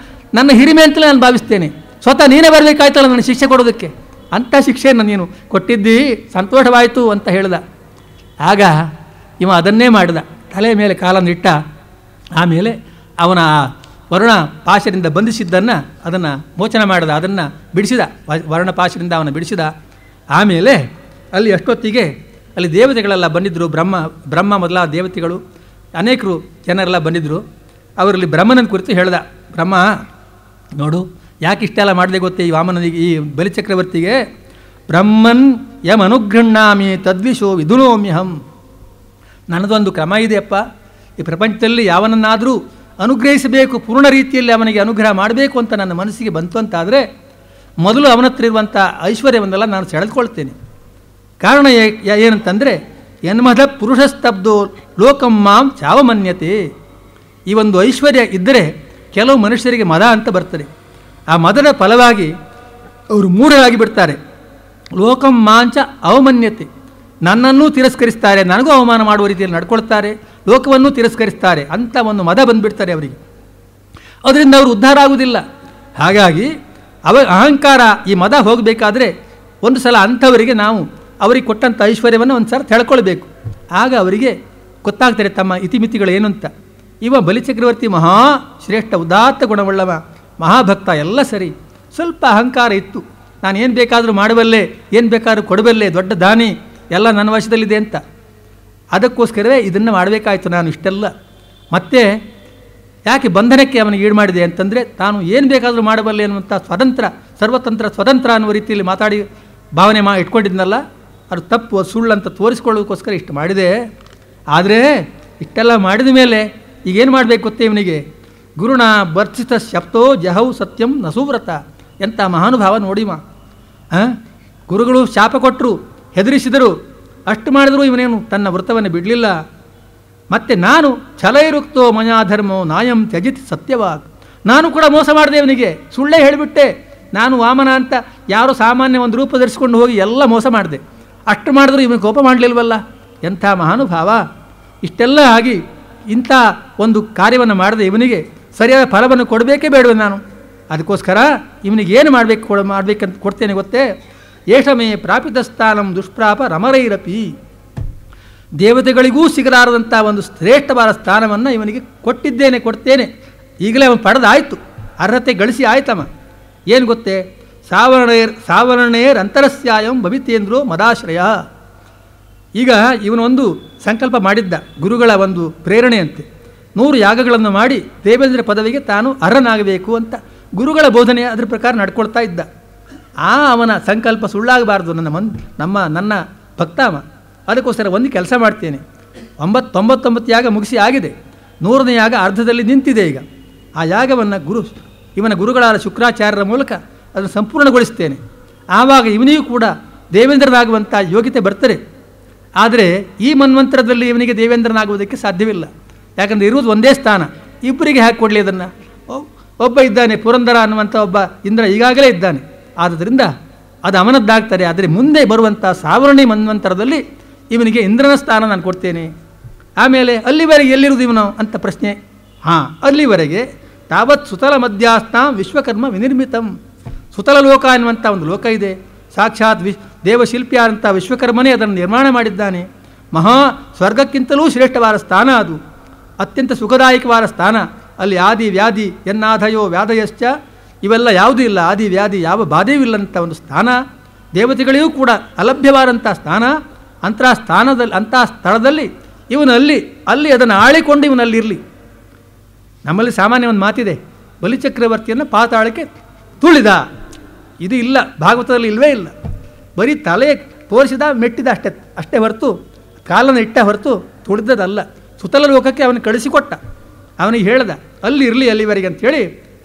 ನನ್ನ ಹಿರಿಮೆ ಅಂತಲೇ ನಾನು ಭಾವಿಸ್ತೇನೆ. ಸ್ವತಃ ನೀನೇ ಬರಬೇಕಾಯ್ತಲ್ಲ ನನ್ನ ಶಿಕ್ಷೆ ಕೊಡೋದಕ್ಕೆ. ಅಂಥ ಶಿಕ್ಷೆಯನ್ನು ನೀನು ಕೊಟ್ಟಿದ್ದೀ, ಸಂತೋಷವಾಯಿತು ಅಂತ ಹೇಳ್ದ. ಆಗ ಇವ ಅದನ್ನೇ ಮಾಡಿದ, ತಲೆ ಮೇಲೆ ಕಾಲನ್ನಿಟ್ಟ. ಆಮೇಲೆ ಅವನ ವರ್ಣಪಾಶದಿಂದ ಬಂಧಿಸಿದ್ದನ್ನು ಅದನ್ನು ಮೋಚನ ಮಾಡಿದ, ಅದನ್ನು ಬಿಡಿಸಿದ, ವರ್ಣಪಾಶದಿಂದ ಅವನ ಬಿಡಿಸಿದ. ಆಮೇಲೆ ಅಲ್ಲಿ ಅಷ್ಟೊತ್ತಿಗೆ ಅಲ್ಲಿ ದೇವತೆಗಳೆಲ್ಲ ಬಂದಿದ್ದರು, ಬ್ರಹ್ಮ ಮೊದಲಾದ ದೇವತೆಗಳು, ಅನೇಕರು ಜನರೆಲ್ಲ ಬಂದಿದ್ದರು. ಅವರಲ್ಲಿ ಬ್ರಹ್ಮನನ್ನು ಕುರಿತು ಹೇಳ್ದ. ಬ್ರಹ್ಮ ನೋಡು, ಯಾಕೆ ಇಷ್ಟೆಲ್ಲ ಮಾಡಿದೆ ಗೊತ್ತೇ ಈ ವಾಮನನಿಗೆ, ಈ ಬಲಿಚಕ್ರವರ್ತಿಗೆ? ಬ್ರಹ್ಮನ್ ಯಮ್ ಅನುಗೃಹ್ಣಾಮಿ ತದ್ವಿಶೋ ವಿಧುನೋಮ್ಯಹಂ. ನನ್ನದೊಂದು ಕ್ರಮ ಇದೆಯಪ್ಪ. ಈ ಪ್ರಪಂಚದಲ್ಲಿ ಯಾವನನ್ನಾದರೂ ಅನುಗ್ರಹಿಸಬೇಕು, ಪೂರ್ಣ ರೀತಿಯಲ್ಲಿ ಅವನಿಗೆ ಅನುಗ್ರಹ ಮಾಡಬೇಕು ಅಂತ ನನ್ನ ಮನಸ್ಸಿಗೆ ಬಂತು ಅಂತಾದರೆ ಮೊದಲು ಅವನ ಹತ್ರ ಇರುವಂಥ ಐಶ್ವರ್ಯವನ್ನೆಲ್ಲ ನಾನು ಸೆಳೆದುಕೊಳ್ತೇನೆ. ಕಾರಣ ಏನಂತಂದರೆ, ಯನ್ಮಧ ಪುರುಷಸ್ತಬ್ಧೋ ಲೋಕಂ ಮಾಂ ಚಾವಮನ್ಯತೆ. ಈ ಒಂದು ಐಶ್ವರ್ಯ ಇದ್ದರೆ ಕೆಲವು ಮನುಷ್ಯರಿಗೆ ಮದ ಅಂತ ಬರ್ತದೆ. ಆ ಮದದ ಫಲವಾಗಿ ಅವರು ಮೂಢರಾಗಿ ಬಿಡ್ತಾರೆ. ಲೋಕಂ ಮಾಂಚ ಅವಮನ್ಯತೆ, ನನ್ನನ್ನೂ ತಿರಸ್ಕರಿಸ್ತಾರೆ, ನನಗೂ ಅವಮಾನ ಮಾಡುವ ರೀತಿಯಲ್ಲಿ ನಡ್ಕೊಳ್ತಾರೆ, ಲೋಕವನ್ನೂ ತಿರಸ್ಕರಿಸ್ತಾರೆ ಅಂತ ಒಂದು ಮದ ಬಂದುಬಿಡ್ತಾರೆ ಅವರಿಗೆ. ಅದರಿಂದ ಅವರು ಉದ್ಧಾರ ಆಗುವುದಿಲ್ಲ. ಹಾಗಾಗಿ ಅಹಂಕಾರ, ಈ ಮದ ಹೋಗಬೇಕಾದ್ರೆ ಒಂದು ಸಲ ಅಂಥವರಿಗೆ ನಾವು ಅವರಿಗೆ ಕೊಟ್ಟಂಥ ಐಶ್ವರ್ಯವನ್ನು ಒಂದು ಸಲ ತಿಳ್ಕೊಳ್ಬೇಕು. ಆಗ ಅವರಿಗೆ ಗೊತ್ತಾಗ್ತಾರೆ ತಮ್ಮ ಇತಿಮಿತಿಗಳು ಏನು ಅಂತ. ಇವ ಬಲಿಚಕ್ರವರ್ತಿ ಮಹಾ ಶ್ರೇಷ್ಠ ಉದಾತ್ತ ಗುಣವುಳ್ಳವ, ಮಹಾಭಕ್ತ, ಎಲ್ಲ ಸರಿ. ಸ್ವಲ್ಪ ಅಹಂಕಾರ ಇತ್ತು, ನಾನು ಏನು ಬೇಕಾದರೂ ಮಾಡಬಲ್ಲೆ, ಏನು ಬೇಕಾದ್ರೂ ಕೊಡಬಲ್ಲೆ, ದೊಡ್ಡ ದಾನಿ, ಎಲ್ಲ ನನ್ನ ವಶದಲ್ಲಿದೆ ಅಂತ. ಅದಕ್ಕೋಸ್ಕರವೇ ಇದನ್ನು ಮಾಡಬೇಕಾಯ್ತು ನಾನು ಇಷ್ಟೆಲ್ಲ. ಮತ್ತೆ ಯಾಕೆ ಬಂಧನಕ್ಕೆ ಅವನಿಗೆ ಈಡು ಮಾಡಿದೆ ಅಂತಂದರೆ, ತಾನು ಏನು ಬೇಕಾದರೂ ಮಾಡಬಲ್ಲೆ ಅನ್ನುವಂಥ ಸ್ವತಂತ್ರ ಅನ್ನುವ ರೀತಿಯಲ್ಲಿ ಮಾತಾಡಿ ಭಾವನೆ ಇಟ್ಕೊಂಡಿದ್ನಲ್ಲ, ಅದು ತಪ್ಪು, ಸುಳ್ಳು ಅಂತ ತೋರಿಸ್ಕೊಳ್ಳೋದಕ್ಕೋಸ್ಕರ ಇಷ್ಟು ಮಾಡಿದೆ. ಆದರೆ ಇಷ್ಟೆಲ್ಲ ಮಾಡಿದ ಮೇಲೆ ಈಗೇನು ಮಾಡಬೇಕು ಗೊತ್ತೇ ಇವನಿಗೆ? ಗುರುಣ ಭರ್ಚಿತ ಶಬ್ದೋ ಜಹೌ ಸತ್ಯಂ ನಸುವ್ರತ. ಎಂಥ ಮಹಾನುಭಾವ ನೋಡಿವ. ಗುರುಗಳು ಶಾಪ ಕೊಟ್ಟರು, ಹೆದರಿಸಿದರು, ಅಷ್ಟು ಮಾಡಿದರೂ ಇವನೇನು ತನ್ನ ವೃತ್ತವನ್ನು ಬಿಡಲಿಲ್ಲ. ಮತ್ತು ನಾನು ಛಲೈರುಕ್ತೋ ಮಯಾಧರ್ಮೋ ನಾಯಂ ತ್ಯಜಿತ್ ಸತ್ಯವಾಗ್. ನಾನು ಕೂಡ ಮೋಸ ಮಾಡಿದೆ ಇವನಿಗೆ, ಸುಳ್ಳೇ ಹೇಳಿಬಿಟ್ಟೆ. ನಾನು ವಾಮನ ಅಂತ ಯಾರೋ ಸಾಮಾನ್ಯ ಒಂದು ರೂಪ ಧರಿಸ್ಕೊಂಡು ಹೋಗಿ ಎಲ್ಲ ಮೋಸ ಮಾಡಿದೆ. ಅಷ್ಟು ಮಾಡಿದ್ರು ಇವನು ಕೋಪ ಮಾಡಲಿಲ್ವಲ್ಲ, ಎಂಥ ಮಹಾನುಭಾವ. ಇಷ್ಟೆಲ್ಲ ಆಗಿ ಇಂಥ ಒಂದು ಕಾರ್ಯವನ್ನು ಮಾಡದೆ ಇವನಿಗೆ ಸರಿಯಾದ ಫಲವನ್ನು ಕೊಡಬೇಕೇ ಬೇಡವೆ ನಾನು? ಅದಕ್ಕೋಸ್ಕರ ಇವನಿಗೆ ಏನು ಮಾಡಬೇಕಂತ ಕೊಡ್ತೇನೆ ಗೊತ್ತೇ? ಏಷಮೇ ಪ್ರಾಪಿತ ಸ್ಥಾನಂ ದುಷ್ಪ್ರಾಪ ರಮರೈರಪಿ. ದೇವತೆಗಳಿಗೂ ಸಿಗಲಾರದಂಥ ಒಂದು ಶ್ರೇಷ್ಠವಾದ ಸ್ಥಾನವನ್ನು ಇವನಿಗೆ ಕೊಡ್ತೇನೆ. ಈಗಲೇ ಅವನು ಪಡೆದಾಯಿತು, ಅರ್ಹತೆ ಗಳಿಸಿ ಆಯ್ತಮ್ಮ. ಏನು ಗೊತ್ತೇ? ಸಾವರ್ಣೇರ್ ಅಂತರಸ್ಯಾಯಂ ಭವಿತೇಂದ್ರೋ ಮದಾಶ್ರಯ. ಈಗ ಇವನೊಂದು ಸಂಕಲ್ಪ ಮಾಡಿದ್ದ, ಗುರುಗಳ ಒಂದು ಪ್ರೇರಣೆಯಂತೆ 100 ಯಾಗಗಳನ್ನು ಮಾಡಿ ದೇವೇಂದ್ರ ಪದವಿಗೆ ತಾನು ಅರ್ಹನಾಗಬೇಕು ಅಂತ ಗುರುಗಳ ಬೋಧನೆ ಅದರ ಪ್ರಕಾರ ನಡ್ಕೊಳ್ತಾ ಇದ್ದ. ಅವನ ಸಂಕಲ್ಪ ಸುಳ್ಳಾಗಬಾರ್ದು, ನನ್ನ ಭಕ್ತಾಮ. ಅದಕ್ಕೋಸ್ಕರ ಒಂದು ಕೆಲಸ ಮಾಡ್ತೇನೆ. 99 ಯಾಗ ಮುಗಿಸಿ ಆಗಿದೆ, 100ನೇ ಯಾಗ ಅರ್ಧದಲ್ಲಿ ನಿಂತಿದೆ. ಈಗ ಆ ಯಾಗವನ್ನು ಇವನ ಗುರುಗಳಾದ ಶುಕ್ರಾಚಾರ್ಯರ ಮೂಲಕ ಅದನ್ನು ಸಂಪೂರ್ಣಗೊಳಿಸ್ತೇನೆ. ಆವಾಗ ಇವನಿಗೂ ಕೂಡ ದೇವೇಂದ್ರನಾಗುವಂಥ ಯೋಗ್ಯತೆ ಬರ್ತದೆ. ಆದರೆ ಈ ಮನ್ವಂತರದಲ್ಲಿ ಇವನಿಗೆ ದೇವೇಂದ್ರನಾಗುವುದಕ್ಕೆ ಸಾಧ್ಯವಿಲ್ಲ. ಯಾಕಂದರೆ ಇರುವುದು ಒಂದೇ ಸ್ಥಾನ, ಇಬ್ಬರಿಗೆ ಹಾಕಿ ಕೊಡಲಿ ಅದನ್ನು. ಒಬ್ಬ ಇದ್ದಾನೆ, ಪುರಂದರ ಅನ್ನುವಂಥ ಒಬ್ಬ ಇಂದ್ರ ಈಗಾಗಲೇ ಇದ್ದಾನೆ. ಆದ್ದರಿಂದ ಅದು ಅವನದ್ದಾಗ್ತದೆ. ಆದರೆ ಮುಂದೆ ಬರುವಂಥ ಸಾವರ್ಣಿ ಮನ್ವಂತರದಲ್ಲಿ ಇವನಿಗೆ ಇಂದ್ರನ ಸ್ಥಾನ ನಾನು ಕೊಡ್ತೇನೆ. ಆಮೇಲೆ ಅಲ್ಲಿವರೆಗೆ ಎಲ್ಲಿರುವುದು ಇವನು ಅಂತ ಪ್ರಶ್ನೆ. ಅಲ್ಲಿವರೆಗೆ ತಾವತ್ ಸುತಲ ಮಧ್ಯಾಸ್ತಾಂ ವಿಶ್ವಕರ್ಮ ವಿನಿರ್ಮಿತಂ. ಸುತಲ ಲೋಕ ಎನ್ನುವಂಥ ಒಂದು ಲೋಕ ಇದೆ. ಸಾಕ್ಷಾತ್ ದೇವಶಿಲ್ಪಿಯಾದಂಥ ವಿಶ್ವಕರ್ಮನೇ ಅದನ್ನು ನಿರ್ಮಾಣ ಮಾಡಿದ್ದಾನೆ. ಮಹಾ ಸ್ವರ್ಗಕ್ಕಿಂತಲೂ ಶ್ರೇಷ್ಠವಾದ ಸ್ಥಾನ ಅದು, ಅತ್ಯಂತ ಸುಖದಾಯಕವಾದ ಸ್ಥಾನ. ಅಲ್ಲಿ ಆದಿ ವ್ಯಾಧಿ ಎನ್ನಾಧಯೋ ವ್ಯಾಧಯಶ್ಚ ಇವೆಲ್ಲ ಯಾವುದೂ ಇಲ್ಲ, ಆದಿ ವ್ಯಾಧಿ ಯಾವ ಬಾಧೆಯೂ ಇಲ್ಲಂಥ ಒಂದು ಸ್ಥಾನ. ದೇವತೆಗಳಿಗೂ ಕೂಡ ಅಲಭ್ಯವಾದಂಥ ಸ್ಥಾನ. ಅಂಥ ಸ್ಥಳದಲ್ಲಿ ಇವನಲ್ಲಿ ಅದನ್ನು ಆಳಿಕೊಂಡು ಇವನಲ್ಲಿರಲಿ. ನಮ್ಮಲ್ಲಿ ಸಾಮಾನ್ಯ ಒಂದು ಮಾತಿದೆ, ಬಲಿಚಕ್ರವರ್ತಿಯನ್ನು ಪಾತಾಳಕ್ಕೆ ತುಳಿದ. ಇದು ಇಲ್ಲ, ಭಾಗವತದಲ್ಲಿ ಇಲ್ಲವೇ ಇಲ್ಲ. ಬರೀ ತಲೆ ತೋರಿಸಿದ, ಮೆಟ್ಟಿದ ಅಷ್ಟೇ ಹೊರತು, ಕಾಲನ್ನು ಇಟ್ಟ ಹೊರತು ತುಳಿದದಲ್ಲ. ಸುತಲ ಲೋಕಕ್ಕೆ ಅವನು ಕಳಿಸಿಕೊಟ್ಟ. ಅವನಿಗೆ ಹೇಳ್ದ ಅಲ್ಲಿ ಇರಲಿ ಅಲ್ಲಿವರೆಗೆ ಅಂಥೇಳಿ.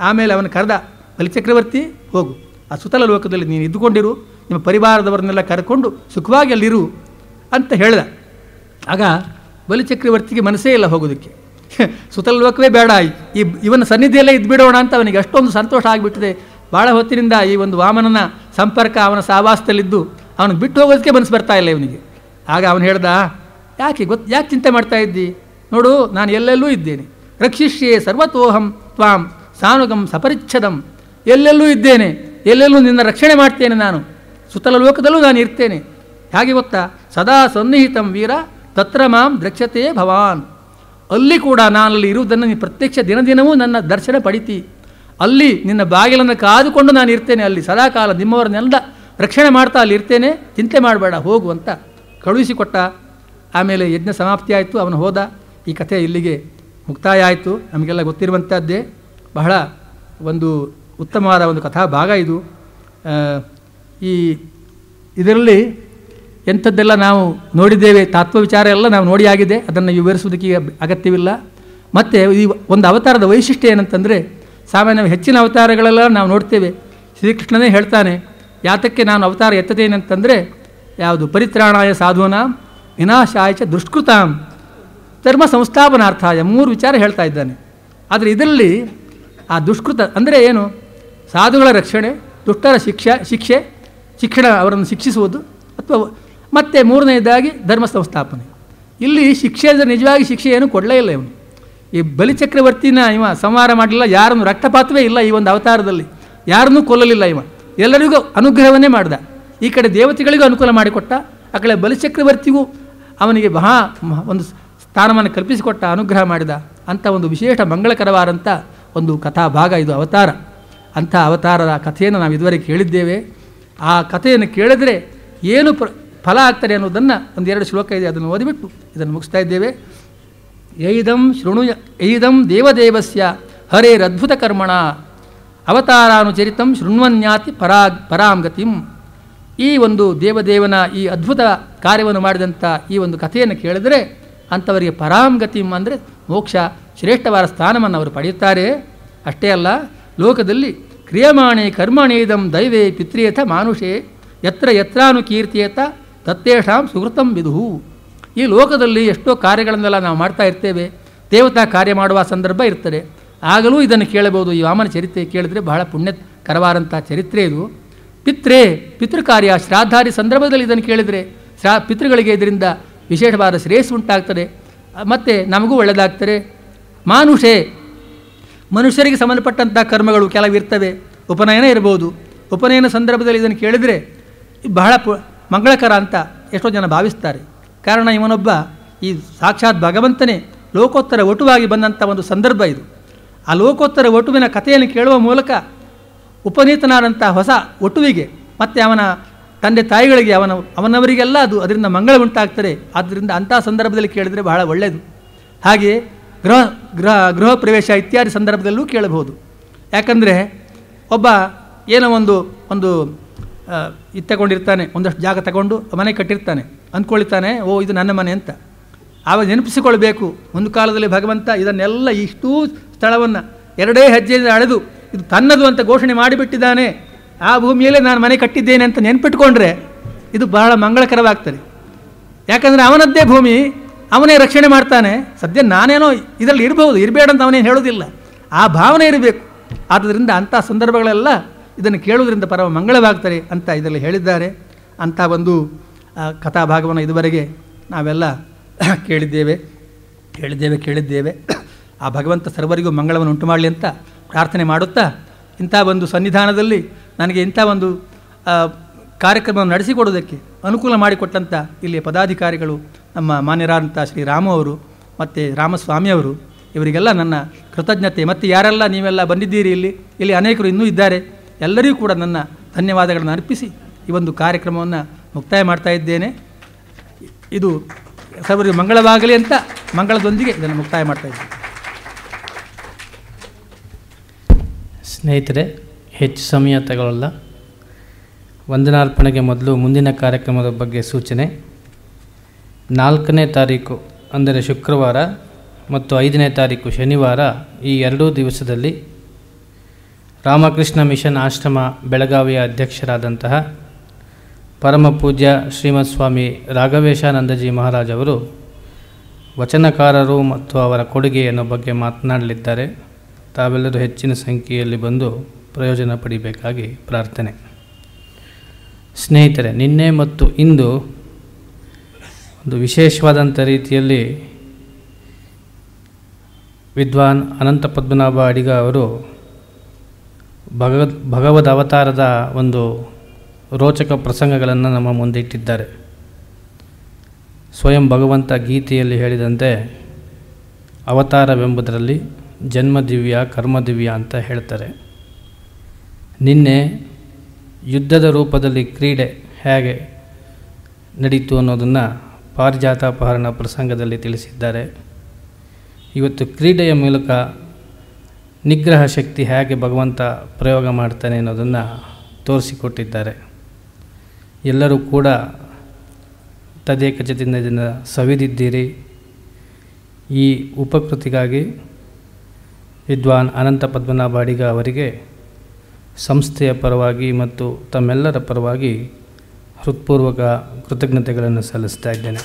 ಆಮೇಲೆ ಅವನು ಕರೆದ, ಬಲಿಚಕ್ರವರ್ತಿ ಹೋಗು, ಆ ಸುತಲ ಲೋಕದಲ್ಲಿ ನೀನು ಇದ್ದುಕೊಂಡಿರು, ನಿಮ್ಮ ಪರಿವಾರದವರನ್ನೆಲ್ಲ ಕರ್ಕೊಂಡು ಸುಖವಾಗಿ ಅಲ್ಲಿರು ಅಂತ ಹೇಳ್ದ. ಆಗ ಬಲಿಚಕ್ರವರ್ತಿಗೆ ಮನಸ್ಸೇ ಇಲ್ಲ ಹೋಗೋದಕ್ಕೆ. ಸುತಲ ಲೋಕವೇ ಬೇಡ, ಇವನ ಸನ್ನಿಧಿಯಲ್ಲೇ ಇದ್ಬಿಡೋಣ ಅಂತ ಅವನಿಗೆ ಅಷ್ಟೊಂದು ಸಂತೋಷ ಆಗಿಬಿಟ್ಟಿದೆ. ಭಾಳ ಹೊತ್ತಿನಿಂದ ಈ ಒಂದು ವಾಮನನ ಸಂಪರ್ಕ ಅವನ ಸಹವಾಸದಲ್ಲಿದ್ದು ಅವನು ಬಿಟ್ಟು ಹೋಗೋದಕ್ಕೆ ಮನಸ್ಸು ಬರ್ತಾ ಇಲ್ಲ ಇವನಿಗೆ. ಆಗ ಅವನು ಹೇಳ್ದ, ಯಾಕೆ ಚಿಂತೆ ಮಾಡ್ತಾ ಇದ್ದಿ? ನೋಡು, ನಾನು ಎಲ್ಲೆಲ್ಲೂ ಇದ್ದೇನೆ. ರಕ್ಷಿಷ್ಯೆ ಸರ್ವತೋಹಂ ತ್ವಾಂ ಸಾನುಗಂ ಸಪರಿಚ್ಛದಂ. ಎಲ್ಲೆಲ್ಲೂ ಇದ್ದೇನೆ, ಎಲ್ಲೆಲ್ಲೂ ನಿನ್ನ ರಕ್ಷಣೆ ಮಾಡ್ತೇನೆ. ನಾನು ಸುತಲ ಲೋಕದಲ್ಲೂ ನಾನು ಇರ್ತೇನೆ. ಹೇಗೆ ಗೊತ್ತಾ? ಸದಾ ಸನ್ನಿಹಿತಂ ವೀರ ತತ್ರ ಮಾಂ ದ್ರಕ್ಷ್ಯತೆ ಭವಾನ್. ಅಲ್ಲಿ ಕೂಡ ನಾನಲ್ಲಿ ಇರುವುದನ್ನು ನೀನು ಪ್ರತ್ಯಕ್ಷ ದಿನದಿನವೂ ನನ್ನ ದರ್ಶನ ಪಡಿತಿ. ಅಲ್ಲಿ ನಿನ್ನ ಬಾಗಿಲನ್ನು ಕಾದುಕೊಂಡು ನಾನು ಇರ್ತೇನೆ. ಅಲ್ಲಿ ಸದಾಕಾಲ ನಿಮ್ಮವರನ್ನೆಲ್ಲ ರಕ್ಷಣೆ ಮಾಡ್ತಾ ಅಲ್ಲಿ ಇರ್ತೇನೆ, ಚಿಂತೆ ಮಾಡಬೇಡ, ಹೋಗು ಅಂತ ಕಳುಹಿಸಿಕೊಟ್ಟ. ಆಮೇಲೆ ಯಜ್ಞ ಸಮಾಪ್ತಿ ಆಯಿತು, ಅವನು ಹೋದ. ಈ ಕಥೆ ಇಲ್ಲಿಗೆ ಮುಕ್ತಾಯ ಆಯಿತು. ನಮಗೆಲ್ಲ ಗೊತ್ತಿರುವಂಥದ್ದೇ. ಬಹಳ ಒಂದು ಉತ್ತಮವಾದ ಒಂದು ಕಥಾ ಭಾಗ ಇದು. ಇದರಲ್ಲಿ ಎಂಥದ್ದೆಲ್ಲ ನಾವು ನೋಡಿದ್ದೇವೆ, ತತ್ವ ವಿಚಾರ ಎಲ್ಲ ನಾವು ನೋಡಿ ಆಗಿದೆ. ಅದನ್ನು ವಿವರಿಸುವುದಕ್ಕೆ ಅಗತ್ಯವಿಲ್ಲ. ಮತ್ತು ಈ ಒಂದು ಅವತಾರದ ವೈಶಿಷ್ಟ್ಯ ಏನಂತಂದರೆ, ಸಾಮಾನ್ಯ ಹೆಚ್ಚಿನ ಅವತಾರಗಳೆಲ್ಲ ನಾವು ನೋಡ್ತೇವೆ. ಶ್ರೀಕೃಷ್ಣನೇ ಹೇಳ್ತಾನೆ, ಯಾತಕ್ಕೆ ನಾನು ಅವತಾರ ಎತ್ತದೇನೆ ಅಂತಂದರೆ, ಯಾವುದು ಪರಿತ್ರಾಣಾಯ ಸಾಧೂನಾಂ ವಿನಾಶಾಯ ಚ ದುಷ್ಕೃತಾಂ ಧರ್ಮ ಸಂಸ್ಥಾಪನಾರ್ಥಾಯ 3 ವಿಚಾರ ಹೇಳ್ತಾ ಇದ್ದಾನೆ. ಆದರೆ ಇದರಲ್ಲಿ ಆ ದುಷ್ಕೃತ ಅಂದರೆ ಏನು? ಸಾಧುಗಳ ರಕ್ಷಣೆ, ದುಷ್ಟರ ಶಿಕ್ಷಣ, ಅವರನ್ನು ಶಿಕ್ಷಿಸುವುದು, ಅಥವಾ ಮತ್ತು 3ನೇದಾಗಿ ಧರ್ಮ ಸಂಸ್ಥಾಪನೆ. ಇಲ್ಲಿ ಶಿಕ್ಷೆ ಅಂದರೆ ನಿಜವಾಗಿ ಶಿಕ್ಷೆ ಏನು ಕೊಡಲೇ ಇಲ್ಲ ಇವನು. ಈ ಬಲಿಚಕ್ರವರ್ತಿನ ಇವ ಸಂಹಾರ ಮಾಡಲಿಲ್ಲ, ಯಾರನ್ನು ರಕ್ತಪಾತವೇ ಇಲ್ಲ ಈ ಒಂದು ಅವತಾರದಲ್ಲಿ, ಯಾರನ್ನೂ ಕೊಲ್ಲಲಿಲ್ಲ ಇವ. ಎಲ್ಲರಿಗೂ ಅನುಗ್ರಹವನ್ನೇ ಮಾಡಿದ. ಈ ಕಡೆ ದೇವತೆಗಳಿಗೂ ಅನುಕೂಲ ಮಾಡಿಕೊಟ್ಟ, ಆ ಕಡೆ ಬಲಿಚಕ್ರವರ್ತಿಗೂ ಅವನಿಗೆ ಒಂದು ಸ್ಥಾನವನ್ನು ಕಲ್ಪಿಸಿಕೊಟ್ಟ, ಅನುಗ್ರಹ ಮಾಡಿದ. ಅಂಥ ಒಂದು ವಿಶೇಷ ಮಂಗಳಕರವಾದಂಥ ಒಂದು ಕಥಾ ಭಾಗ ಇದು ಅವತಾರ. ಅಂಥ ಅವತಾರದ ಕಥೆಯನ್ನು ನಾವು ಇದುವರೆಗೆ ಕೇಳಿದ್ದೇವೆ. ಆ ಕಥೆಯನ್ನು ಕೇಳಿದರೆ ಏನು ಫಲ ಆಗ್ತದೆ ಅನ್ನೋದನ್ನು 1-2 ಶ್ಲೋಕ ಇದೆ, ಅದನ್ನು ಓದಿಬಿಟ್ಟು ಇದನ್ನು ಮುಗಿಸ್ತಾ ಇದ್ದೇವೆ. ಯೈದಂ ದೇವದೇವಸ್ಯ ಹರೇರದ್ಭುತ ಕರ್ಮಣ ಅವತಾರಾನುಚರಿತಂ ಶೃಣ್ವನ್ಯಾತಿ ಪರಾಂ ಗತಿಂ. ಈ ಒಂದು ದೇವದೇವನ ಈ ಅದ್ಭುತ ಕಾರ್ಯವನ್ನು ಮಾಡಿದಂಥ ಈ ಒಂದು ಕಥೆಯನ್ನು ಕೇಳಿದರೆ ಅಂಥವರಿಗೆ ಪರಾಂ ಗತಿಂ ಅಂದರೆ ಮೋಕ್ಷ, ಶ್ರೇಷ್ಠವಾದ ಸ್ಥಾನವನ್ನು ಅವರು ಪಡೆಯುತ್ತಾರೆ. ಅಷ್ಟೇ ಅಲ್ಲ, ಲೋಕದಲ್ಲಿ ಕ್ರಿಯಮಾಣೆ ಕರ್ಮಣೇದಂ ದೈವೇ ಪಿತ್ರಿಯಥ ಮಾನುಷೇ ಯತ್ರಾನುಕೀರ್ತಿಯತ ತತ್ತೇಷಾಂ ಸುಕೃತಂ ವಿದುಹು. ಈ ಲೋಕದಲ್ಲಿ ಎಷ್ಟೋ ಕಾರ್ಯಗಳನ್ನೆಲ್ಲ ನಾವು ಮಾಡ್ತಾ ಇರ್ತೇವೆ. ದೇವತಾ ಕಾರ್ಯ ಮಾಡುವ ಸಂದರ್ಭ ಇರ್ತದೆ, ಆಗಲೂ ಇದನ್ನು ಕೇಳಬಹುದು. ಈ ವಾಮನ ಚರಿತ್ರೆ ಕೇಳಿದರೆ ಬಹಳ ಪುಣ್ಯಕರವಾದಂಥ ಚರಿತ್ರೆ ಇದು. ಪಿತೃಕಾರ್ಯ ಶ್ರಾದ್ದಾದಿ ಸಂದರ್ಭದಲ್ಲಿ ಇದನ್ನು ಕೇಳಿದರೆ ಪಿತೃಗಳಿಗೆ ಇದರಿಂದ ವಿಶೇಷವಾದ ಶ್ರೇಯಸ್ಸು ಉಂಟಾಗ್ತದೆ. ಮತ್ತು ನಮಗೂ ಒಳ್ಳೆಯದಾಗ್ತಾರೆ. ಮಾನುಷೇ, ಮನುಷ್ಯರಿಗೆ ಸಂಬಂಧಪಟ್ಟಂಥ ಕರ್ಮಗಳು ಕೆಲವಿರ್ತವೆ. ಉಪನಯನ ಇರ್ಬೋದು. ಉಪನಯನ ಸಂದರ್ಭದಲ್ಲಿ ಇದನ್ನು ಕೇಳಿದರೆ ಬಹಳ ಮಂಗಳಕರ ಅಂತ ಎಷ್ಟೋ ಜನ ಭಾವಿಸ್ತಾರೆ. ಕಾರಣ ಇವನೊಬ್ಬ ಈ ಸಾಕ್ಷಾತ್ ಭಗವಂತನೇ ಲೋಕೋತ್ತರ ವಟುವಾಗಿ ಬಂದಂಥ ಒಂದು ಸಂದರ್ಭ ಇದು. ಆ ಲೋಕೋತ್ತರ ವಟುವಿನ ಕಥೆಯನ್ನು ಕೇಳುವ ಮೂಲಕ ಉಪನೀತನಾದಂಥ ಹೊಸ ವಟುವಿಗೆ ಮತ್ತು ಅವನ ತಂದೆ ತಾಯಿಗಳಿಗೆ ಅವನವರಿಗೆಲ್ಲ ಅದರಿಂದ ಮಂಗಳ ಉಂಟಾಗ್ತಾರೆ. ಆದ್ದರಿಂದ ಅಂಥ ಸಂದರ್ಭದಲ್ಲಿ ಕೇಳಿದರೆ ಬಹಳ ಒಳ್ಳೆಯದು. ಹಾಗೆಯೇ ಗೃಹ ಪ್ರವೇಶ ಇತ್ಯಾದಿ ಸಂದರ್ಭದಲ್ಲೂ ಕೇಳಬಹುದು. ಯಾಕಂದರೆ ಒಬ್ಬ ಏನೋ ಒಂದು ತಗೊಂಡಿರ್ತಾನೆ, ಒಂದಷ್ಟು ಜಾಗ ತಗೊಂಡು ಮನೆ ಕಟ್ಟಿರ್ತಾನೆ, ಅಂದ್ಕೊಳ್ತಾನೆ ಓ ಇದು ನನ್ನ ಮನೆ ಅಂತ. ಆವಾಗ ನೆನಪಿಸಿಕೊಳ್ಬೇಕು, ಒಂದು ಕಾಲದಲ್ಲಿ ಭಗವಂತ ಇದನ್ನೆಲ್ಲ ಇಷ್ಟೂ ಸ್ಥಳವನ್ನು 2 ಹೆಜ್ಜೆಯಿಂದ ಅಳೆದು ಇದು ತನ್ನದು ಅಂತ ಘೋಷಣೆ ಮಾಡಿಬಿಟ್ಟಿದ್ದಾನೆ. ಆ ಭೂಮಿಯಲ್ಲೇ ನಾನು ಮನೆ ಕಟ್ಟಿದ್ದೇನೆ ಅಂತ ನೆನ್ಪಿಟ್ಕೊಂಡ್ರೆ ಇದು ಬಹಳ ಮಂಗಳಕರವಾಗ್ತದೆ. ಯಾಕಂದರೆ ಅವನದ್ದೇ ಭೂಮಿ, ಅವನೇ ರಕ್ಷಣೆ ಮಾಡ್ತಾನೆ. ಸದ್ಯ ನಾನೇನೋ ಇದರಲ್ಲಿ ಇರಬಹುದು, ಇರಬೇಡ ಅಂತ ಅವನೇನು ಹೇಳೋದಿಲ್ಲ. ಆ ಭಾವನೆ ಇರಬೇಕು. ಆದ್ದರಿಂದ ಅಂಥ ಸಂದರ್ಭಗಳೆಲ್ಲ ಇದನ್ನು ಕೇಳುವುದರಿಂದ ಪರಮ ಮಂಗಳವಾಗ್ತಾರೆ ಅಂತ ಇದರಲ್ಲಿ ಹೇಳಿದ್ದಾರೆ. ಅಂಥ ಒಂದು ಕಥಾಭಾಗವನ್ನು ಇದುವರೆಗೆ ನಾವೆಲ್ಲ ಕೇಳಿದ್ದೇವೆ. ಆ ಭಗವಂತ ಸರ್ವರಿಗೂ ಮಂಗಳವನ್ನು ಉಂಟು ಮಾಡಲಿ ಅಂತ ಪ್ರಾರ್ಥನೆ ಮಾಡುತ್ತಾ, ಇಂಥ ಒಂದು ಸನ್ನಿಧಾನದಲ್ಲಿ ನನಗೆ ಇಂಥ ಒಂದು ಕಾರ್ಯಕ್ರಮವನ್ನು ನಡೆಸಿಕೊಡೋದಕ್ಕೆ ಅನುಕೂಲ ಮಾಡಿಕೊಟ್ಟಂಥ ಇಲ್ಲಿಯ ಪದಾಧಿಕಾರಿಗಳು ನಮ್ಮ ಮಾನ್ಯರಾದಂಥ ಶ್ರೀ ರಾಮು ಅವರು ಮತ್ತು ರಾಮಸ್ವಾಮಿಯವರು, ಇವರಿಗೆಲ್ಲ ನನ್ನ ಕೃತಜ್ಞತೆ. ಮತ್ತು ಯಾರೆಲ್ಲ ನೀವೆಲ್ಲ ಬಂದಿದ್ದೀರಿ, ಇಲ್ಲಿ ಅನೇಕರು ಇನ್ನೂ ಇದ್ದಾರೆ, ಎಲ್ಲರಿಗೂ ಕೂಡ ನನ್ನ ಧನ್ಯವಾದಗಳನ್ನು ಅರ್ಪಿಸಿ ಈ ಒಂದು ಕಾರ್ಯಕ್ರಮವನ್ನು ಮುಕ್ತಾಯ ಮಾಡ್ತಾ ಇದ್ದೇನೆ. ಇದು ಸರ್ವರಿಗೂ ಮಂಗಳವಾಗಲಿ ಅಂತ ಮಂಗಳದೊಂದಿಗೆ ಇದನ್ನು ಮುಕ್ತಾಯ ಮಾಡ್ತಾ ಇದ್ದೇನೆ. ಸ್ನೇಹಿತರೆ, ಹೆಚ್ಚು ಸಮಯ ತಗೊಳ್ಳಲ್ಲ. ವಂದನಾರ್ಪಣೆಗೆ ಮೊದಲು ಮುಂದಿನ ಕಾರ್ಯಕ್ರಮದ ಬಗ್ಗೆ ಸೂಚನೆ. 4ನೇ ತಾರೀಕು ಅಂದರೆ ಶುಕ್ರವಾರ ಮತ್ತು 5ನೇ ತಾರೀಕು ಶನಿವಾರ, ಈ 2 ದಿವಸದಲ್ಲಿ ರಾಮಕೃಷ್ಣ ಮಿಷನ್ ಆಶ್ರಮ ಬೆಳಗಾವಿಯ ಅಧ್ಯಕ್ಷರಾದಂತಹ ಪರಮ ಪೂಜ್ಯ ಶ್ರೀಮತ್ ಸ್ವಾಮಿ ರಾಘವೇಶಾನಂದಜಿ ಮಹಾರಾಜ್ ಅವರು ವಚನಕಾರರು ಮತ್ತು ಅವರ ಕೊಡುಗೆಯನ್ನು ಬಗ್ಗೆ ಮಾತನಾಡಲಿದ್ದಾರೆ. ತಾವೆಲ್ಲರೂ ಹೆಚ್ಚಿನ ಸಂಖ್ಯೆಯಲ್ಲಿ ಬಂದು ಪ್ರಯೋಜನ ಪಡಿಬೇಕಾಗಿ ಪ್ರಾರ್ಥನೆ. ಸ್ನೇಹಿತರೆ, ನಿನ್ನೆ ಮತ್ತು ಇಂದು ಒಂದು ವಿಶೇಷವಾದಂಥ ರೀತಿಯಲ್ಲಿ ವಿದ್ವಾನ್ ಅನಂತ ಪದ್ಮನಾಭ ಅಡಿಗ ಅವರು ಭಗವದ್ ಅವತಾರದ ಒಂದು ರೋಚಕ ಪ್ರಸಂಗಗಳನ್ನು ನಮ್ಮ ಮುಂದೆ ಇಟ್ಟಿದ್ದಾರೆ. ಸ್ವಯಂ ಭಗವಂತ ಗೀತೆಯಲ್ಲಿ ಹೇಳಿದಂತೆ ಅವತಾರವೆಂಬುದರಲ್ಲಿ ಜನ್ಮ ದಿವ್ಯ ಕರ್ಮ ದಿವ್ಯ ಅಂತ ಹೇಳ್ತಾರೆ. ನಿನ್ನೆ ಯುದ್ಧದ ರೂಪದಲ್ಲಿ ಕ್ರೀಡೆ ಹೇಗೆ ನಡೀತು ಅನ್ನೋದನ್ನು ಪಾರಿಜಾತಾಪಹರಣ ಪ್ರಸಂಗದಲ್ಲಿ ತಿಳಿಸಿದ್ದಾರೆ. ಇವತ್ತು ಕ್ರೀಡೆಯ ಮೂಲಕ ನಿಗ್ರಹ ಶಕ್ತಿ ಹೇಗೆ ಭಗವಂತ ಪ್ರಯೋಗ ಮಾಡ್ತಾನೆ ಅನ್ನೋದನ್ನು ತೋರಿಸಿಕೊಟ್ಟಿದ್ದಾರೆ. ಎಲ್ಲರೂ ಕೂಡ ತದೇಕಚಿತದಿಂದ ಇದನ್ನು ಸವಿದಿದ್ದೀರಿ. ಈ ಉಪಕೃತಿಗಾಗಿ ವಿದ್ವಾನ್ ಅನಂತ ಪದ್ಮನಾಭ ಅಡಿಗ ಅವರಿಗೆ ಸಂಸ್ಥೆಯ ಪರವಾಗಿ ಮತ್ತು ತಮ್ಮೆಲ್ಲರ ಪರವಾಗಿ ಹೃತ್ಪೂರ್ವಕ ಕೃತಜ್ಞತೆಗಳನ್ನು ಸಲ್ಲಿಸ್ತಾ ಇದ್ದೇನೆ.